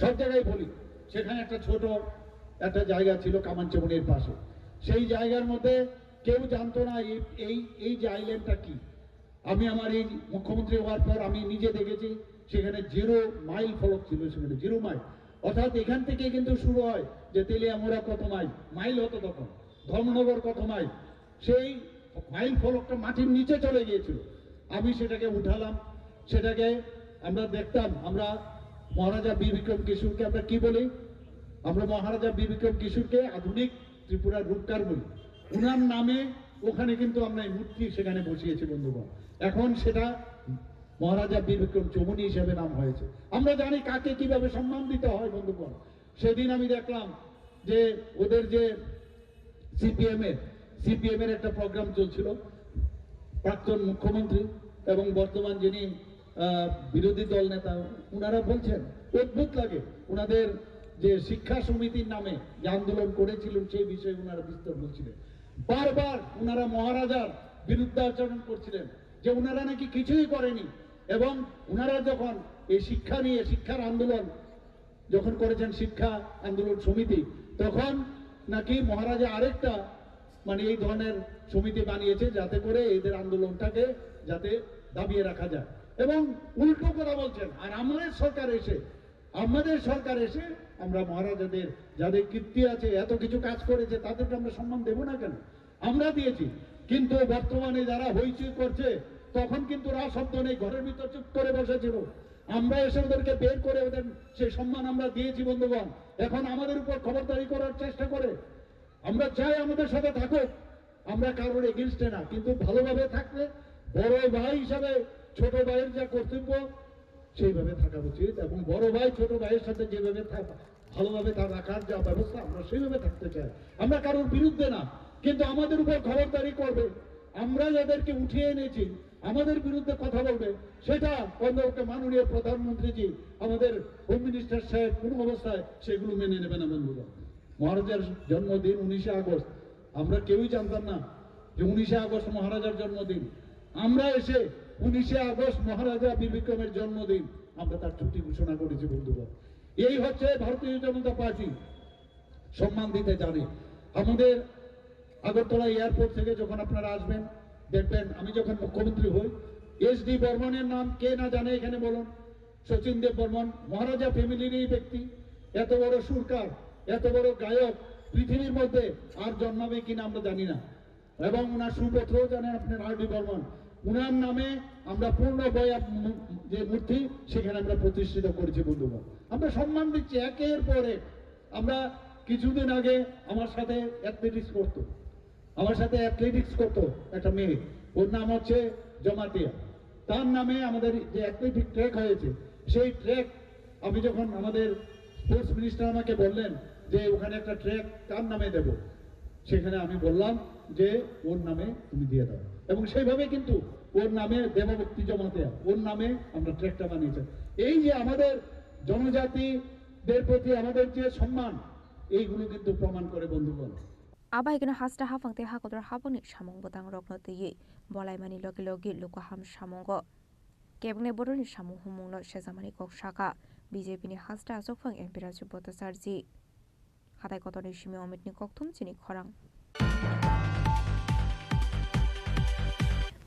সব জায়গায় বলি। সেখানে একটা ছোট একটা জায়গা ছিল কামানচমনির পাশে, সেই জায়গার মধ্যে কেউ জানতো না এই যে আইল্যান্ডটা কি। আমি আমার এই মুখ্যমন্ত্রী হওয়ার পর আমি নিজে দেখেছি সেখানে 0 মাইল ফলক ছিল, সেখানে 0 মাইল, অর্থাৎ এখান থেকে কিন্তু শুরু হয় যে তেলিয়ামুড়া কত মাইল হতো তখন, ধর্মনগর কত মাইল, সেই মাইল ফলকটা মাটির নিচে চলে গিয়েছিল। আমি সেটাকে উঠালাম, সেটাকে আমরা দেখতাম, আমরা মহারাজা বীর বিক্রম কিশোরকে আমরা কি বলি, আমরা মহারাজা বীর বিক্রম কিশোরকে আধুনিক ত্রিপুরার রূপকার বলি। উনার নামে ওখানে কিন্তু আমরা এই মূর্তি সেখানে বসিয়েছি বন্ধুগণ। এখন সেটা মহারাজা বীর বিক্রম চৌমুহনী হিসেবে নাম হয়েছে। আমরা জানি কাকে কিভাবে সম্মান দিতে হয় বন্ধুগণ। সেদিন আমি দেখলাম যে ওদের যে সিপিএম এর একটা প্রোগ্রাম চলছিল, প্রাক্তন মুখ্যমন্ত্রী এবং বর্তমান যিনি বিরোধী দল নেতা, ওনারা বলছেন, অদ্ভুত লাগে, ওনাদের যে শিক্ষা সমিতির নামে যে আন্দোলন করেছিলেন সেই বিষয়ে ওনারা বিস্তর বলছিলেন। বারবার ওনারা মহারাজার বিরুদ্ধে আচরণ করছিলেন যে ওনারা নাকি কিছুই করেনি, এবং ওনারা যখন এই শিক্ষা নিয়ে শিক্ষার আন্দোলন যখন করেছেন, শিক্ষা আন্দোলন সমিতি, তখন নাকি মহারাজা আরেকটা মানে এই ধরনের সমিতি বানিয়েছে যাতে করে এদের আন্দোলনটাকে যাতে দাবিয়ে রাখা যায়, এবং উল্টো করে বলছেন। আর আমাদের সরকার এসে আমরা মহারাজাদের যাদের কীর্তি আছে, এত কিছু কাজ করেছে, তাদেরকে আমরা সম্মান দেব না কেন? আমরা দিয়েছি, কিন্তু বর্তমানে যারা হইচই করছে তখন কিন্তু শব্দ নেই, ঘরের ভিতর চুপ করে বসেছিল। আমরা এসে ওদেরকে বের করে ওদের সেই সম্মান আমরা দিয়েছি বন্ধুগণ। এখন আমাদের উপর খবরদারি করার চেষ্টা করে। আমরা চাই আমাদের সাথে থাকুক, আমরা কারোর এগেনস্টে না, কিন্তু ভালোভাবে থাকলে বড় ভাই হিসাবে ছোট ভাইয়ের যা কর্তব্য সেইভাবে থাকা উচিত, এবং বড় ভাই ছোট ভাইয়ের সাথে যেভাবে ভালোভাবে তার রাখার যা ব্যবস্থা আমরা সেইভাবে থাকতে চাই। আমরা কারোর বিরুদ্ধে না, কিন্তু আমাদের উপর খবরদারি করবে, আমরা যাদেরকে উঠিয়ে এনেছি আমাদের বিরুদ্ধে কথা বলবে, সেটা অন্তত মাননীয় প্রধানমন্ত্রীজি, আমাদের হোম মিনিস্টার সাহেব কোনো অবস্থায় সেগুলো মেনে নেবে না বন্ধুগণ। মহারাজার জন্মদিন 19শে আগস্ট, আমরা কেউই জানতাম না যে 19শে আগস্ট মহারাজার জন্মদিন। আমরা এসে 19শে আগস্ট মহারাজা বীর বিক্রমের জন্মদিন আমরা তার ছুটি ঘোষণা করেছি বন্ধুগণ। এই হচ্ছে ভারতীয় জনতা পার্টি, সম্মান দিতে জানে। আমাদের আগরতলা এয়ারপোর্ট থেকে যখন আপনারা আসবেন দেখবেন, আমি যখন মুখ্যমন্ত্রী হই, SD বর্মনের নাম কে না জানে এখানে বলুন? শচীন দেব বর্মন মহারাজা ফ্যামিলিরই ব্যক্তি, এত বড় সুরকার, এত বড় গায়ক পৃথিবীর মধ্যে আর জন্মাবে কিনা আমরা জানি না। এবং ওনার সুপুত্রও জানেন আপনার RD বর্মন, ওনার নামে আমরা পূর্ণ বয়া যে মূর্তি সেখানে আমরা প্রতিষ্ঠিত করেছি বন্ধুগণ। আমরা সম্মান দিচ্ছি একের পর এক। আমরা কিছুদিন আগে আমার সাথে অ্যাথলেটিক্স করতো একটা মেয়ে, ওর নাম হচ্ছে জমাতিয়া। তার নামে আমাদের যে অ্যাথলেটিক ট্র্যাক হয়েছে, সেই ট্র্যাক আমি যখন আমাদের স্পোর্টস মিনিস্টার আমাকে বললেন যে ওখানে একটা ট্র্যাক কার নামে দেব, সেখানে আমি বললাম যে ওর নামে তুমি দিয়ে দাও, এবং সেইভাবে কিন্তু ওর নামে দেবভক্তি জমাতিয়া, ওর নামে আমরা ট্র্যাকটা বানিয়েছি। এই যে আমাদের জনজাতিদের প্রতি আমাদের যে সম্মান, এইগুলো কিন্তু প্রমাণ করে বন্ধুগণ। আবাইগনা হাসটা হাফাংতে হাকদর হাবংনি সামং বদাং রকনো তৈয়ে বলাইমানি লগে লগে লোকহাম সামঙ্গ কেবনে বড়নি সামু হুমুংনো সেজামানি কক শাখা বিজেপিনি হাসটা আসকফাং এমপি রাজু বতাসারজি হাতাই কতনি সিমি অমিতনি ককথুম চিনি খরাং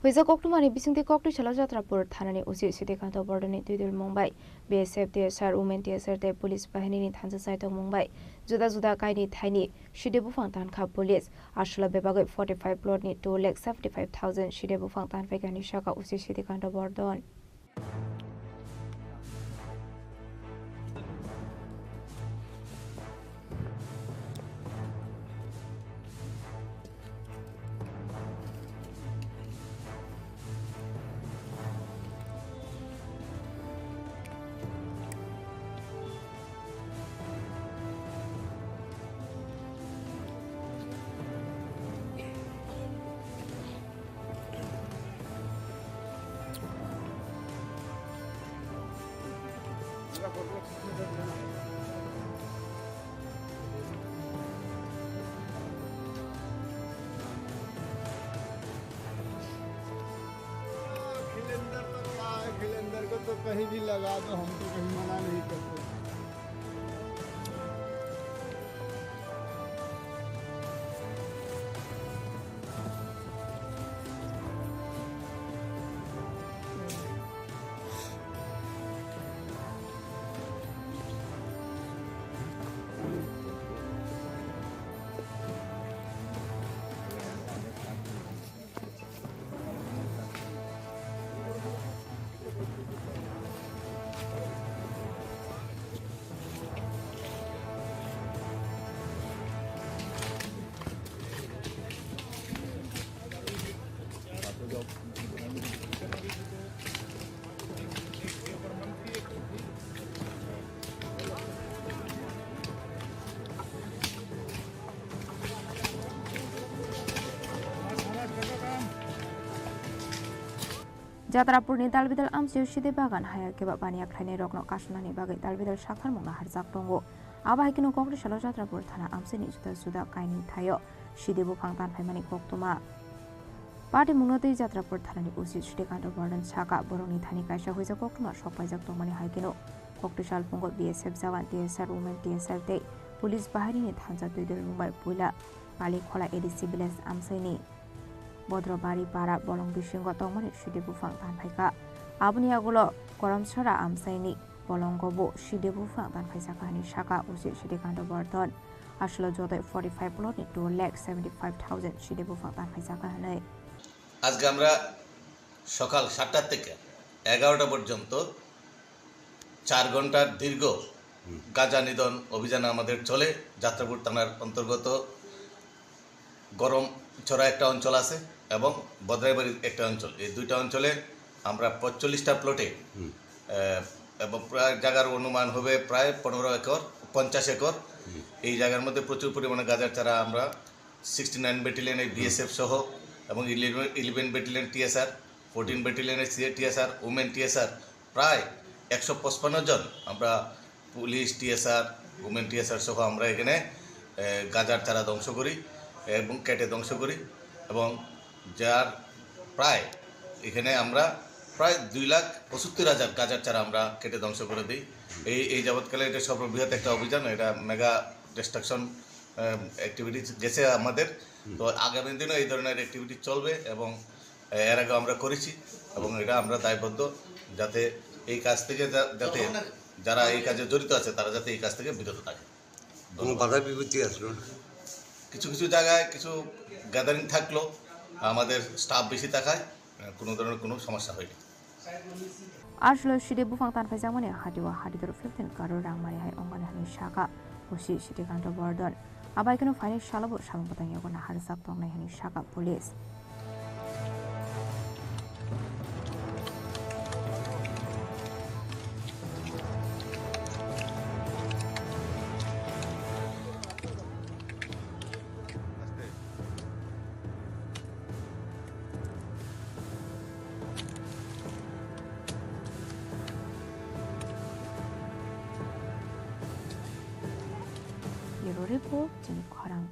Huiza Koktumani Bisingti Koktu Chalajatrapur Thanani Usi Siddhikanto Bordani Tuidul Mumbai BSF DSR Women DSR de Police Bahini Thansa Saitong Mumbai Juda Juda Kaini Thaini Shidebu Fangtan Kha Police Ashula Bebagai 45 plot ni 2,75,000 Shidebu Fangtan Vegani Shaka Usi Siddhikanto Bordon खिलेंदर को तो कहीं भी लगा दो, हम तो कहीं मना नहीं करते। Jatrapurni dalbidal amsiu side bagan haya keba baniya khlainai rokno kasnani bagai dalbidal sakhar mungna harjak tongo. Aba haikino kokri salo Jatrapur thana amsini juda juda kaini thayo side bufang tan phaimani koktuma. Party mungnotei Jatrapur thanani usi Srikanto Bardhan Saka borongni thani kaisa hoisa koktuma sokpaijak tongmani haikino kokri sal pungo BSF jawan TSR women TSR tei police baharini thansa tuidel mumbai puila pali khola ADC village amsaini Bodrabari para bolong bisingo tongmani side bufang tan phaika abuni agulo koramsara amsaini bolongobo side bufang tan phaisa kahani Saka usi Srikanto Bardhan আসলে যত 45 প্লটে 2,75,000 সিডে বুফাং তান পয়সা কাহানে আজকে আমরা সকাল 7টা থেকে 11টা পর্যন্ত 4 ঘন্টার দীর্ঘ গাঁজা নিধন অভিযান আমাদের চলে যাত্রাপুর থানার অন্তর্গত গরম চড়া একটা অঞ্চল আছে এবং বদরাইবাড়ির একটা অঞ্চল এই দুইটা অঞ্চলে আমরা 45টা প্লটে এবং প্রায় জায়গার অনুমান হবে প্রায় 15 একর 50 একর এই জায়গার মধ্যে প্রচুর পরিমাণে গাঁজার চারা আমরা 69 ব্যাটালিয়নের বিএসএফ সহ এবং 11 ব্যাটালিয়ন টিএসআর 14 ব্যাটালিয়নের টিএসআর ওমেন টিএসআর প্রায় 155 জন আমরা পুলিশ টিএসআর ওমেন টিএসআর সহ আমরা এখানে গাঁজার চারা ধ্বংস করি এবং কেটে ধ্বংস করি এবং যার প্রায় এখানে আমরা প্রায় 2,75,000 গাঁজার চারা আমরা কেটে ধ্বংস করে দিই এই যাবৎকালে এটা সর্ববৃহৎ একটা অভিযান এটা মেগা ডিস্ট্রাকশন অ্যাক্টিভিটিস গেছে আমাদের তো আগামী দিনও এই ধরনের অ্যাক্টিভিটি চলবে এবং এর আগে আমরা করেছি এবং এটা আমরা দায়বদ্ধ যাতে এই কাজ থেকে যাতে যারা এই কাজে জড়িত আছে তারা যাতে এই কাজ থেকে বিরত থাকে কোনো বাধা বিপত্তি আসলো কিছু কিছু জায়গায় কিছু গ্যাদারিং থাকলো আমাদের স্টাফ বেশি থাকায় কোনো ধরনের কোনো সমস্যা হয়নি আসলে সিডে বুফাং তান পয়সা মানে হাটিওয়া হাটিদর 15 কারো রাংমারি হাই অঙ্গনে হানি Saka usi Srikanto Bardhan abai kono faini shalabo samapatang yagona harsak tongnai hani Saka police Euro report jeni khorang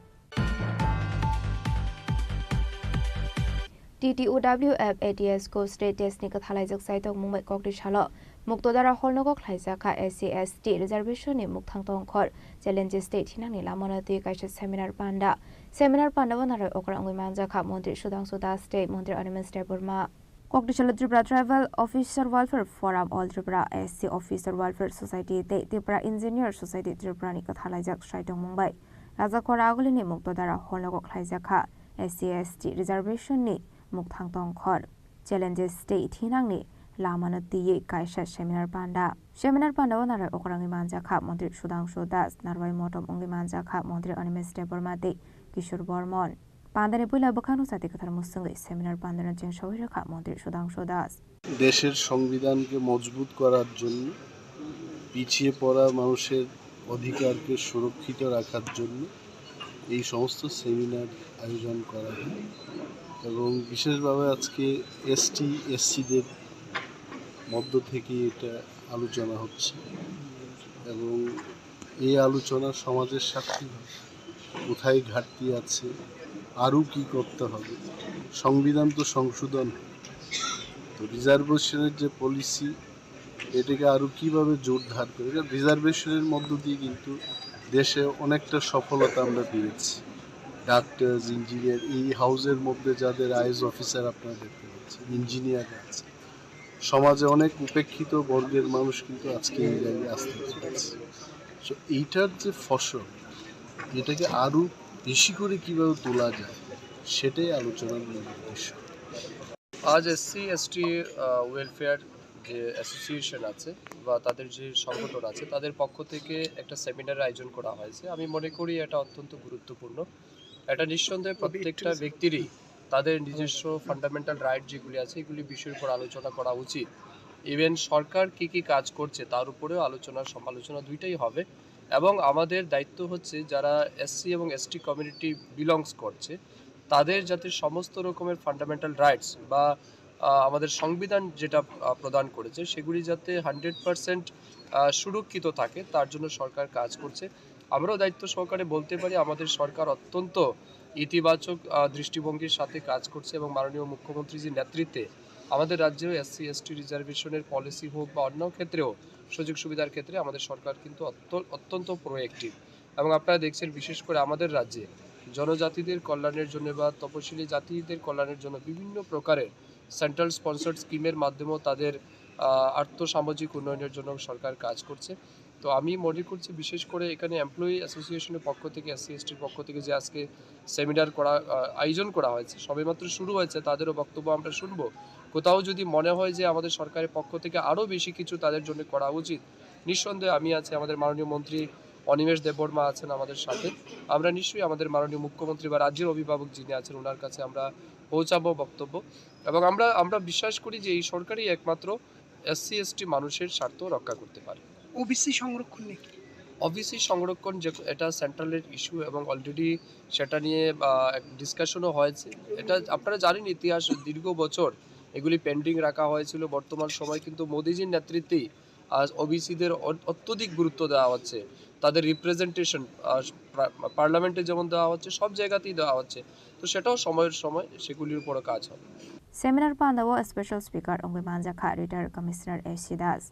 TTOWF ATS ko state test ni kathalajak saitok mumbai kokri shalo muktodara holnogo khlaijaka SC/ST reservation ni mukthang tongkhor challenges state hinang ni lamonati kaisa seminar panda bonarai okrangui manjaka Mantri Sudhanshu Das state Mantri Animas Burma Kokdishalo Tripura Tribal Officer Welfare Forum All Tripura SC Officer Welfare Society Tripura Engineer Society Tripura ni kathalajak saitong Mumbai Raja Kora aguli ni muktodara holnogo khlaijaka SC/ST reservation ni mukthang tongkhor challenges state hinang ni lamana tiye kaisa seminar panda bonarai okrangui manjaka Mantri Sudhanshu Das Narwai Motom ongi manjaka Mantri Animas Burma Kishore Bormon পান্দানে পয়লা বখানো সাথে কথার মুসঙ্গে seminar পান্দানের gen সহিরেখা মন্ত্রী সুধাংশু দাস দেশের সংবিধানকে মজবুত করার জন্য পিছিয়ে পড়া মানুষের অধিকারকে সুরক্ষিত রাখার জন্য এই সমস্ত সেমিনার আয়োজন করা হয় এবং বিশেষভাবে আজকে ST/SCদের মধ্য থেকে এটা আলোচনা হচ্ছে এবং এই আলোচনা সমাজের সাথে কোথায় ঘাটতি আছে আরও কী করতে হবে সংবিধান তো সংশোধন তো রিজার্ভেশনের যে পলিসি এটাকে আরও কীভাবে জোরদার করে রিজার্ভেশনের মধ্য দিয়ে কিন্তু দেশে অনেকটা সফলতা আমরা পেয়েছি ডাক্তার ইঞ্জিনিয়ার এই হাউসের মধ্যে যাদের IAS অফিসার আপনারা দেখতে পাচ্ছেন ইঞ্জিনিয়ার আছে সমাজে অনেক উপেক্ষিত বর্গের মানুষ কিন্তু আজকে এই জায়গায় আসতে পেরেছে সো এইটার যে ফসল এটাকে আরও বেশি করে কীভাবে তোলা যায় সেটাই আলোচনার মূল উদ্দেশ্য আজ SC/ST ওয়েলফেয়ার যে অ্যাসোসিয়েশন আছে বা তাদের যে সংগঠন আছে তাদের পক্ষ থেকে একটা সেমিনার আয়োজন করা হয়েছে আমি মনে করি এটা অত্যন্ত গুরুত্বপূর্ণ এটা নিঃসন্দেহে প্রত্যেকটা ব্যক্তিরই তাদের নিজস্ব ফান্ডামেন্টাল রাইট যেগুলি আছে এগুলি বিষয়ের উপর আলোচনা করা উচিত ইভেন সরকার কি কাজ করছে তার উপরেও সমালোচনা দুইটাই হবে এবং আমাদের দায়িত্ব হচ্ছে যারা SC এবং ST কমিউনিটি বিলংস করছে তাদের যাতে সমস্ত রকমের ফান্ডামেন্টাল রাইটস বা আমাদের সংবিধান যেটা প্রদান করেছে সেগুলি যাতে 100% সুরক্ষিত থাকে তার জন্য সরকার কাজ করছে। আমরাও দায়িত্ব সহকারে বলতে পারি আমাদের সরকার অত্যন্ত ইতিবাচক দৃষ্টিভঙ্গির সাথে কাজ করছে এবং মাননীয় মুখ্যমন্ত্রীজির নেতৃত্বে আমাদের রাজ্যেও এসসি এসটি রিজার্ভেশনের পলিসি হোক বা অন্য ক্ষেত্রেও সুযোগ সুবিধার ক্ষেত্রে আমাদের সরকার কিন্তু অত্যন্ত প্রোঅ্যাক্টিভ। এবং আপনারা দেখছেন বিশেষ করে আমাদের রাজ্যে জনজাতিদের কল্যাণের জন্য বা তপশিলি জাতিদের কল্যাণের জন্য বিভিন্ন প্রকারের সেন্ট্রাল স্পন্সর্ড স্কিমের মাধ্যমেও তাদের আর্থসামাজিক উন্নয়নের জন্য সরকার কাজ করছে। তো আমি মনে করছি বিশেষ করে এখানে এমপ্লয়ি অ্যাসোসিয়েশনের পক্ষ থেকে এসসি এসটির পক্ষ থেকে যে আজকে সেমিনার আয়োজন করা হয়েছে সবেমাত্র শুরু হয়েছে, তাদেরও বক্তব্য আমরা শুনবো। কোথাও যদি মনে হয় যে আমাদের সরকারের পক্ষ থেকে আরও বেশি কিছু তাদের জন্য করা উচিত, নিঃসন্দেহে আমি আছি, আমাদের মাননীয় মন্ত্রী অনিমেষ দেববর্মা আছেন আমাদের সাথে, আমরা নিশ্চয়ই আমাদের মাননীয় মুখ্যমন্ত্রী বা রাজ্যের অভিভাবক যিনি আছেন ওনার কাছে আমরা পৌঁছাবো বক্তব্য। এবং আমরা বিশ্বাস করি যে এই সরকারই একমাত্র এসসি এসটি মানুষের স্বার্থ রক্ষা করতে পারে। ওবিসি সংরক্ষণ নিয়ে ওবিসি সংরক্ষণ যে এটা সেন্ট্রালের ইস্যু এবং অলরেডি সেটা নিয়ে ডিসকাশনও হয়েছে। এটা আপনারা জানেন ইতিহাস দীর্ঘ বছর এগুলি পেন্ডিং রাখা হয়েছিল। বর্তমান সময় কিন্তু মোদিজির নেতৃত্বেই ওবিসিদের অত্যধিক গুরুত্ব দেওয়া হচ্ছে, তাদের রিপ্রেজেন্টেশন পার্লামেন্টে যেমন দেওয়া হচ্ছে সব জায়গাতেই দেওয়া হচ্ছে। তো সেটাও সময়ের সময় সেগুলির উপরও কাজ হবে। সেমিনার পান্দাও স্পেশাল স্পিকার অঙ্গই মানজাখা রিটায়ার্ড কমিশনার এসি দাস,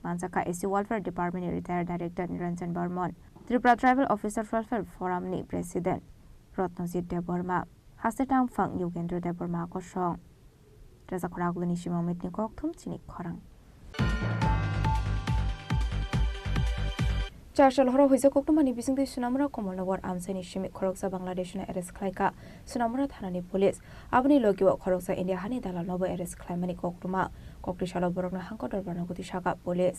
মানজাখা এসি ওয়েলফেয়ার ডিপার্টমেন্টनि retired director Niranjan Barman, Tripura tribal officer welfare फोरामनि प्रेसिडेंट रत्नजित देबबर्मा, हासेटां फां युगेंद्र देबबर्मा कसं राजाखरागुनि सिमामितनि कक्थुम चिनि खरां चारशल हर हुइजा कक्टुमानि बिसिंथि सुनामुरा कमलनगर आमसाइनि सिमि खरकसा बांग्लादेशनि एरेस्ट खालायका सुनामुरा थानानि पुलिस आबनि लगियो खरकसा इन्डिया हानि दालाल नबो एरेस्ट खालायमानि कक्टुमा कक्टिशाला बरकना हांको दरबारनो गति सागा पुलिस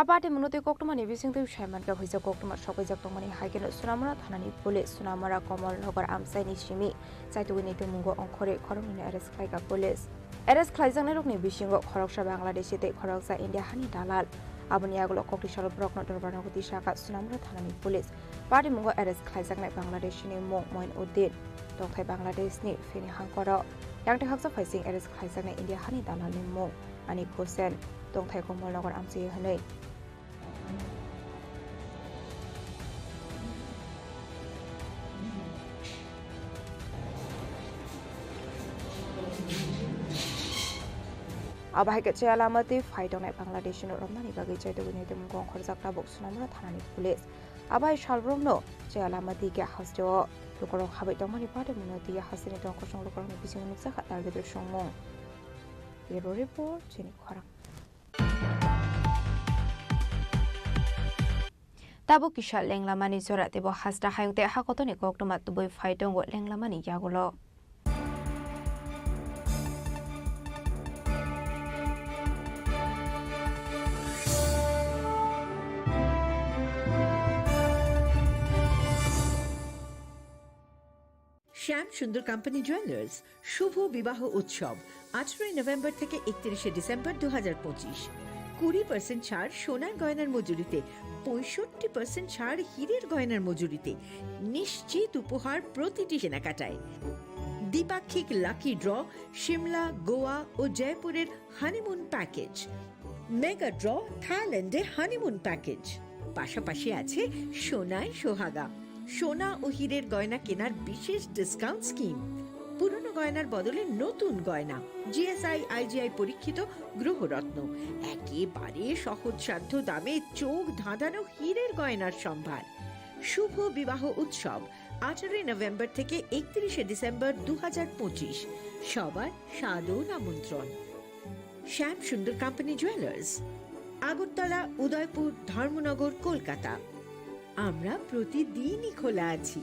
आबादे मुनते कक्टुमानि बिसिंथि सायमानका हुइजा कक्टुमा सकाइजाक तंमानि हाइकेन सुनामुरा थानानि पुलिस सुनामुरा कमलनगर आमसाइनि सिमि साइतुगिनि तेमुंगो अंखरे खरंनि एरेस्ट खालायका पुलिस एरेस्ट खालायजानाय रकनि बिसिंगो खरकसा बांग्लादेशि ते खरकसा इन्डिया हानि दालाल आबनि आगोल कक्टिशाला बरकना दरबारनो गति सागा सुनामुरा थानानि पुलिस पार्टी मुंगो एरेस्ट खालायजानाय बांग्लादेशनि मुं मोइनउद्दिन दंथाय बांग्लादेशनि फेनि हांकर यांते हाक्सा फाइसिं एरेस्ट खालायजानाय इन्डिया हानि दालालनि मुं आनिक हुसेन दंथाय कमलनगर आमसि हनै आबाहायके चेयालामती फाइटंनाय बांग्लादेशनि रमनानि बागै चैतुगुनि तेमुंगो अंखरजाक्रा बक्सुनामुरा थानानि पुलिस आबाहाय सालब्रमनो चेयालामती के हास्टो लुकरं हाबै तंमानि पादे मुनति हासिनि तंखसं लुकरंनि बिसिंग नुकसाखा तारगेदर संमं ब्युरो रिपोर्ट चिनि खरां ताबो किसा लेंलामानि जरा तेबो हास्टा हायंते हाकतनि कक्टमा तुबै फाइटंगो लेंलामानि यागुलो শ্যাম সুন্দর কোম্পানি জুয়েলার্স শুভ বিবাহ উৎসব 18 নভেম্বর থেকে 31 ডিসেম্বর 2025 20% ছাড় সোনার গয়নার মজুরিতে 65% ছাড় হীরের গয়নার মজুরিতে নিশ্চিত উপহার প্রতিটি কেনাকাটায় দ্বিপাক্ষিক লাকি ড্র শিমলা গোয়া ও জয়পুরের হানিমুন প্যাকেজ মেগা ড্র থাইল্যান্ডে হানিমুন প্যাকেজ পাশাপাশি আছে সোনায় সোহাগা সোনা ও হীরের গয়না কেনার বিশেষ ডিসকাউন্ট স্কিম পুরনো গয়নার বদলে নতুন গয়না জিএসআই আইজিআই পরীক্ষিত গ্রহরত্ন একেবারে সহজসাধ্য দামে চোখ ধাঁধানো হীরের গয়নার সম্ভার শুভ বিবাহ উৎসব 18 নভেম্বর থেকে 31 ডিসেম্বর 2025 সবার সাদর আমন্ত্রণ শ্যাম সুন্দর কোম্পানি জুয়েলার্স আগরতলা উদয়পুর ধর্মনগর কলকাতা আমরা প্রতিদিনই খোলা আছি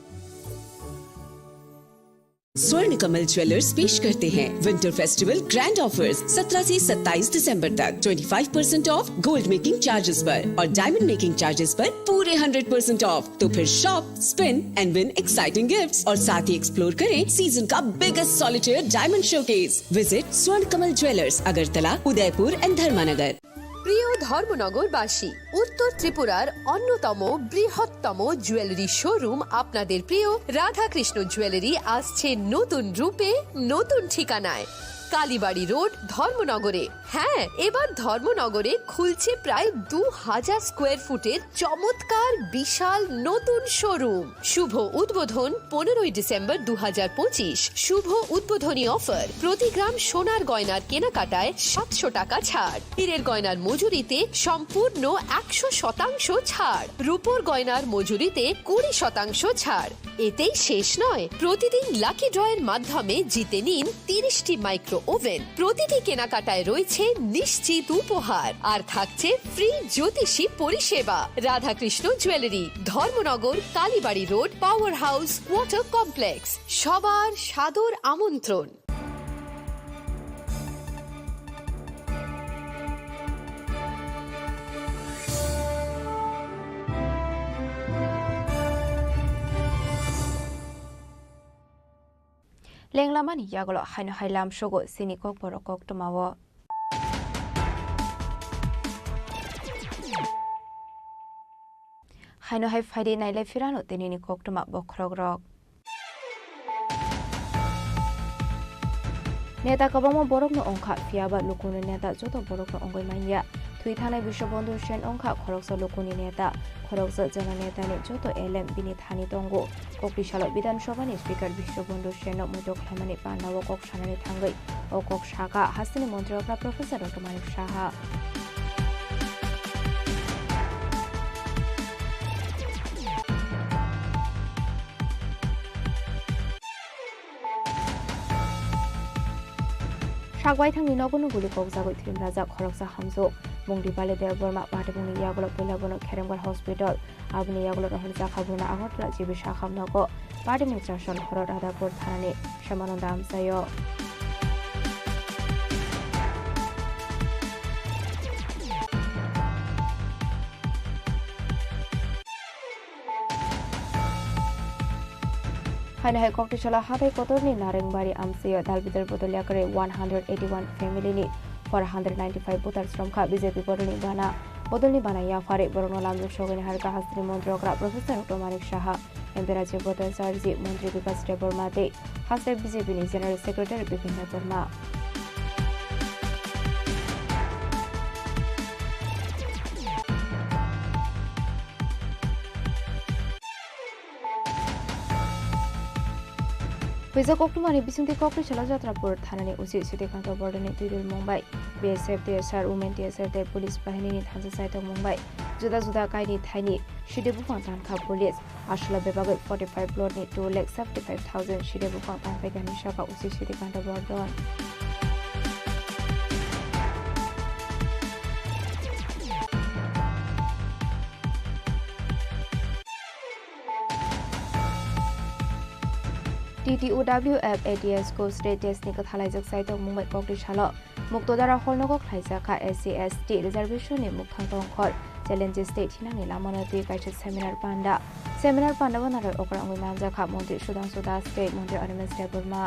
स्वर्ण कमल ज्वेलर्स पेश करते हैं विंटर फेस्टिवल ग्रैंड ऑफर्स 17 से 27 दिसंबर तक 25% ऑफ गोल्ड मेकिंग चार्जेस पर और डायमंड मेकिंग चार्जेस पर पूरे 100% ऑफ। तो फिर shop spin and win exciting gifts और साथ ही एक्सप्लोर करें सीजन का biggest solitaire diamond showcase. Visit Swarna Kamal jewellers Agartala Udaipur and धर्मानगर। প্রিয় ধর্মনগরবাসী উত্তর ত্রিপুরার অন্যতম বৃহত্তম জুয়েলারি শোরুম আপনাদের প্রিয় রাধাকৃষ্ণ জুয়েলারি আসছে নতুন রূপে নতুন ঠিকানায় কালীবাড়ি রোড ধর্মনগরে। হ্যাঁ, এবার ধর্মনগরে খুলছে প্রায় 2000 স্কোয়ার ফুটের চমৎকার বিশাল নতুন শোরুম। শুভ উদ্বোধন 15ই ডিসেম্বর 2025। শুভ উদ্বোধনী অফার, প্রতি গ্রাম সোনার গয়নার কেনাকাটায় 700 টাকা ছাড়, হীরের গয়নার মজুরিতে সম্পূর্ণ 100% ছাড়, রূপোর গয়নার মজুরিতে 20% ছাড়। এতেই শেষ নয়, প্রতিদিন লাকি ড্রয়ের মাধ্যমে জিতে নিন 30টি মাইক্রো ওভেন। প্রতিটি কেনাকাটায় রয়েছে নিশ্চিত উপহার, আর থাকছে ফ্রি জ্যোতিষী পরিষেবা। Radhakrishna jewellery, Dharmanagar, Kalibari road, power house, water complex. সবার সাদর আমন্ত্রণ। লেংলামানি ইয়াগলো হাইনো হাইলাম শোগো সিনিকক বরকক টমাও হাইনো হাই ফাইডে নাইলাই ফিরানো তেনিনি কোকটমা বখরক রক নেতা কবমো বরকনো অংখা ফিয়াবা লুকুনি নেতা যত বরকনো অঙ্গই মাইয়া থুই থানায় বিশ্ববন্ধু সেন অংখা খরকসা লুকুনি নেতা খরকসা জেলা নেতানি যত এলএম বিনি থানি তঙ্গো ককটিশাল বিধানসভাनि স্পিকার বিশ্ববন্ধু সেন মৈত্র খামানি পান্ডাও কক সানানি थांगै ও কক শাখা হাসিনি মন্ত্রীরা প্রফেসর ডক্টর মানিক সাহা সাগওয়াই থাংনি নগনু গুলি ককজাগৈ থিম রাজা খরকসা হামজো বংদি পালে দেববর্মা পাটেবুনি ইয়াগলো পেলাবনো খেরেমবার হসপিটাল আবনি ইয়াগলো রহন জাখাবুনা আগরতলা জিবি শাখামনগ পাটেনি চারশন হর রাধাপুর থানানি শ্যামানন্দ আমসায় हाइनाहाय ककटिशाला हाथाय कतरनि नारेंबारि आमसिया दालबिदार बदलिया करे 181 फैमिलीनि 495 भोटार श्रमखा बीजेपी बदलनि बाना याफारे बरनो लामजुक सगैनि हारका हास्त्री मन्त्रिग्रा professor doctor Manik Saha MP राज्य भट्टाचार्य मंत्री विकास देबबर्माते हास्त्री बीजेपीनि general secretary Bipin Debbarma Pisa Koktumani Bisunti Koktishala Jatrapur Thanani Usi Sitikanta Bordani Tudul Mumbai BSF DSR Women DSR der Police Bahini Thansa Saitong Mumbai Juda Juda Kaini Thaini Shidebufang Tanka Police Ashla Bebagai 45 plot ni 2,75,000 Shidebufang Tanpegani Shaka Usi Sitikanta Bordon TTOWF ATS को state test नि कथालाइजक site Mumbai ककटिशाला मुक्तदारा हरनगक खाइजाखा SC ST reservation नि मुखथांतं खर चैलेंजेस स्टेट हिनानि लामानति काइसे सेमिनार पांडा बनार ओकरा अंगै मानजाखा मंत्री सुधांशु दास स्टेट मंत्री अनिमेश देबबर्मा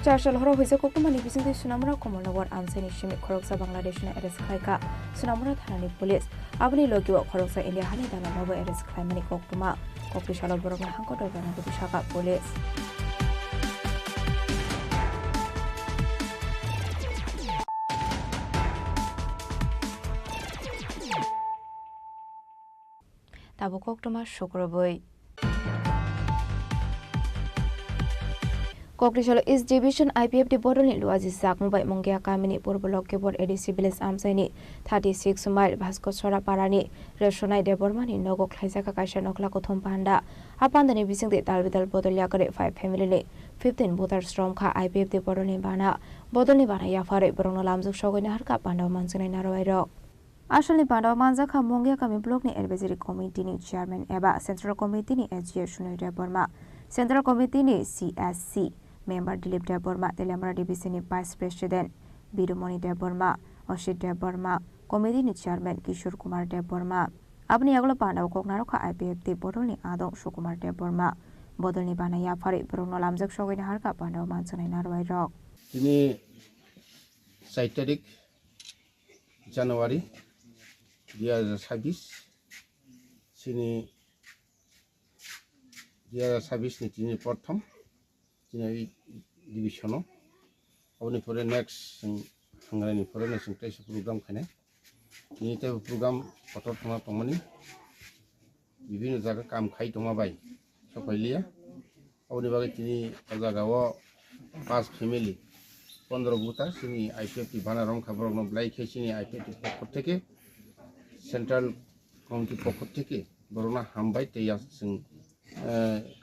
চারশাল হর হইছে কোকমানি বিসিংতি সুনামরা কমলনগর আমসানি সিমি খরকসা বাংলাদেশনে এরেস্ট খাইকা সুনামরা থানানি পুলিশ আপনি লগিও খরকসা ইন্ডিয়া হানি দানা মাবো এরেস্ট খাইমানি কোকটুমা ককটিশাল বরমা হাঙ্কট বানাগতি শাখা পুলিশ তাবো কোকটুমা শুক্রবই Koktishala East Division IPFD Bodolni Luazi Zakmubai Mongia Kamini Purbolok Kebor ADC Village Amsaini 36 Mile Bhaskor Sora Parani Reshonai Debormani Nogo Klaisaka Kaisha Nokla Kothom Panda Apandani Bisingde Dalbidal Bodolia Kare 5 family 15 Botar Strom Kha IPFD Bodolni Bana Bodolni Bana Yafare Brono Lamzuk Shogoni Harka Panda Mansanai Naroiro Ashali Panda Manzaka Mongia Kami Block ni Advisory Committee ni Chairman Eba Central Committee ni SGA Shunai Deborma Central Committee ni CSC Member Dilip Deborma, Telemara Division Vice President Bidumoni Deborma, Oshit Deborma, Committee ni Chairman Kishore Kumar Deborma. Abni Aglo Panda Koknaroka IPFT Bodolni Adong Shukumar Deborma, Bodolni Bana Yafari, Bruno Lamzak Shogin Harka Panda Mansanai Narwai Rock. তিনি 4 তারিখ জানুয়ারি 2026 sini 2026 ni tini prothom tini divisiono aboni pore next hangrani ni pore next tesi program khane ni te program kotor thama pamani bibino jaga kam khai toma bai sokailia aboni bage tini jagao 5 family 15 buta sini IPF banarom khabar no blai khesini IPF পক্ষ থেকে central committee পক্ষ থেকে বরনা হামবাই তেয়া जों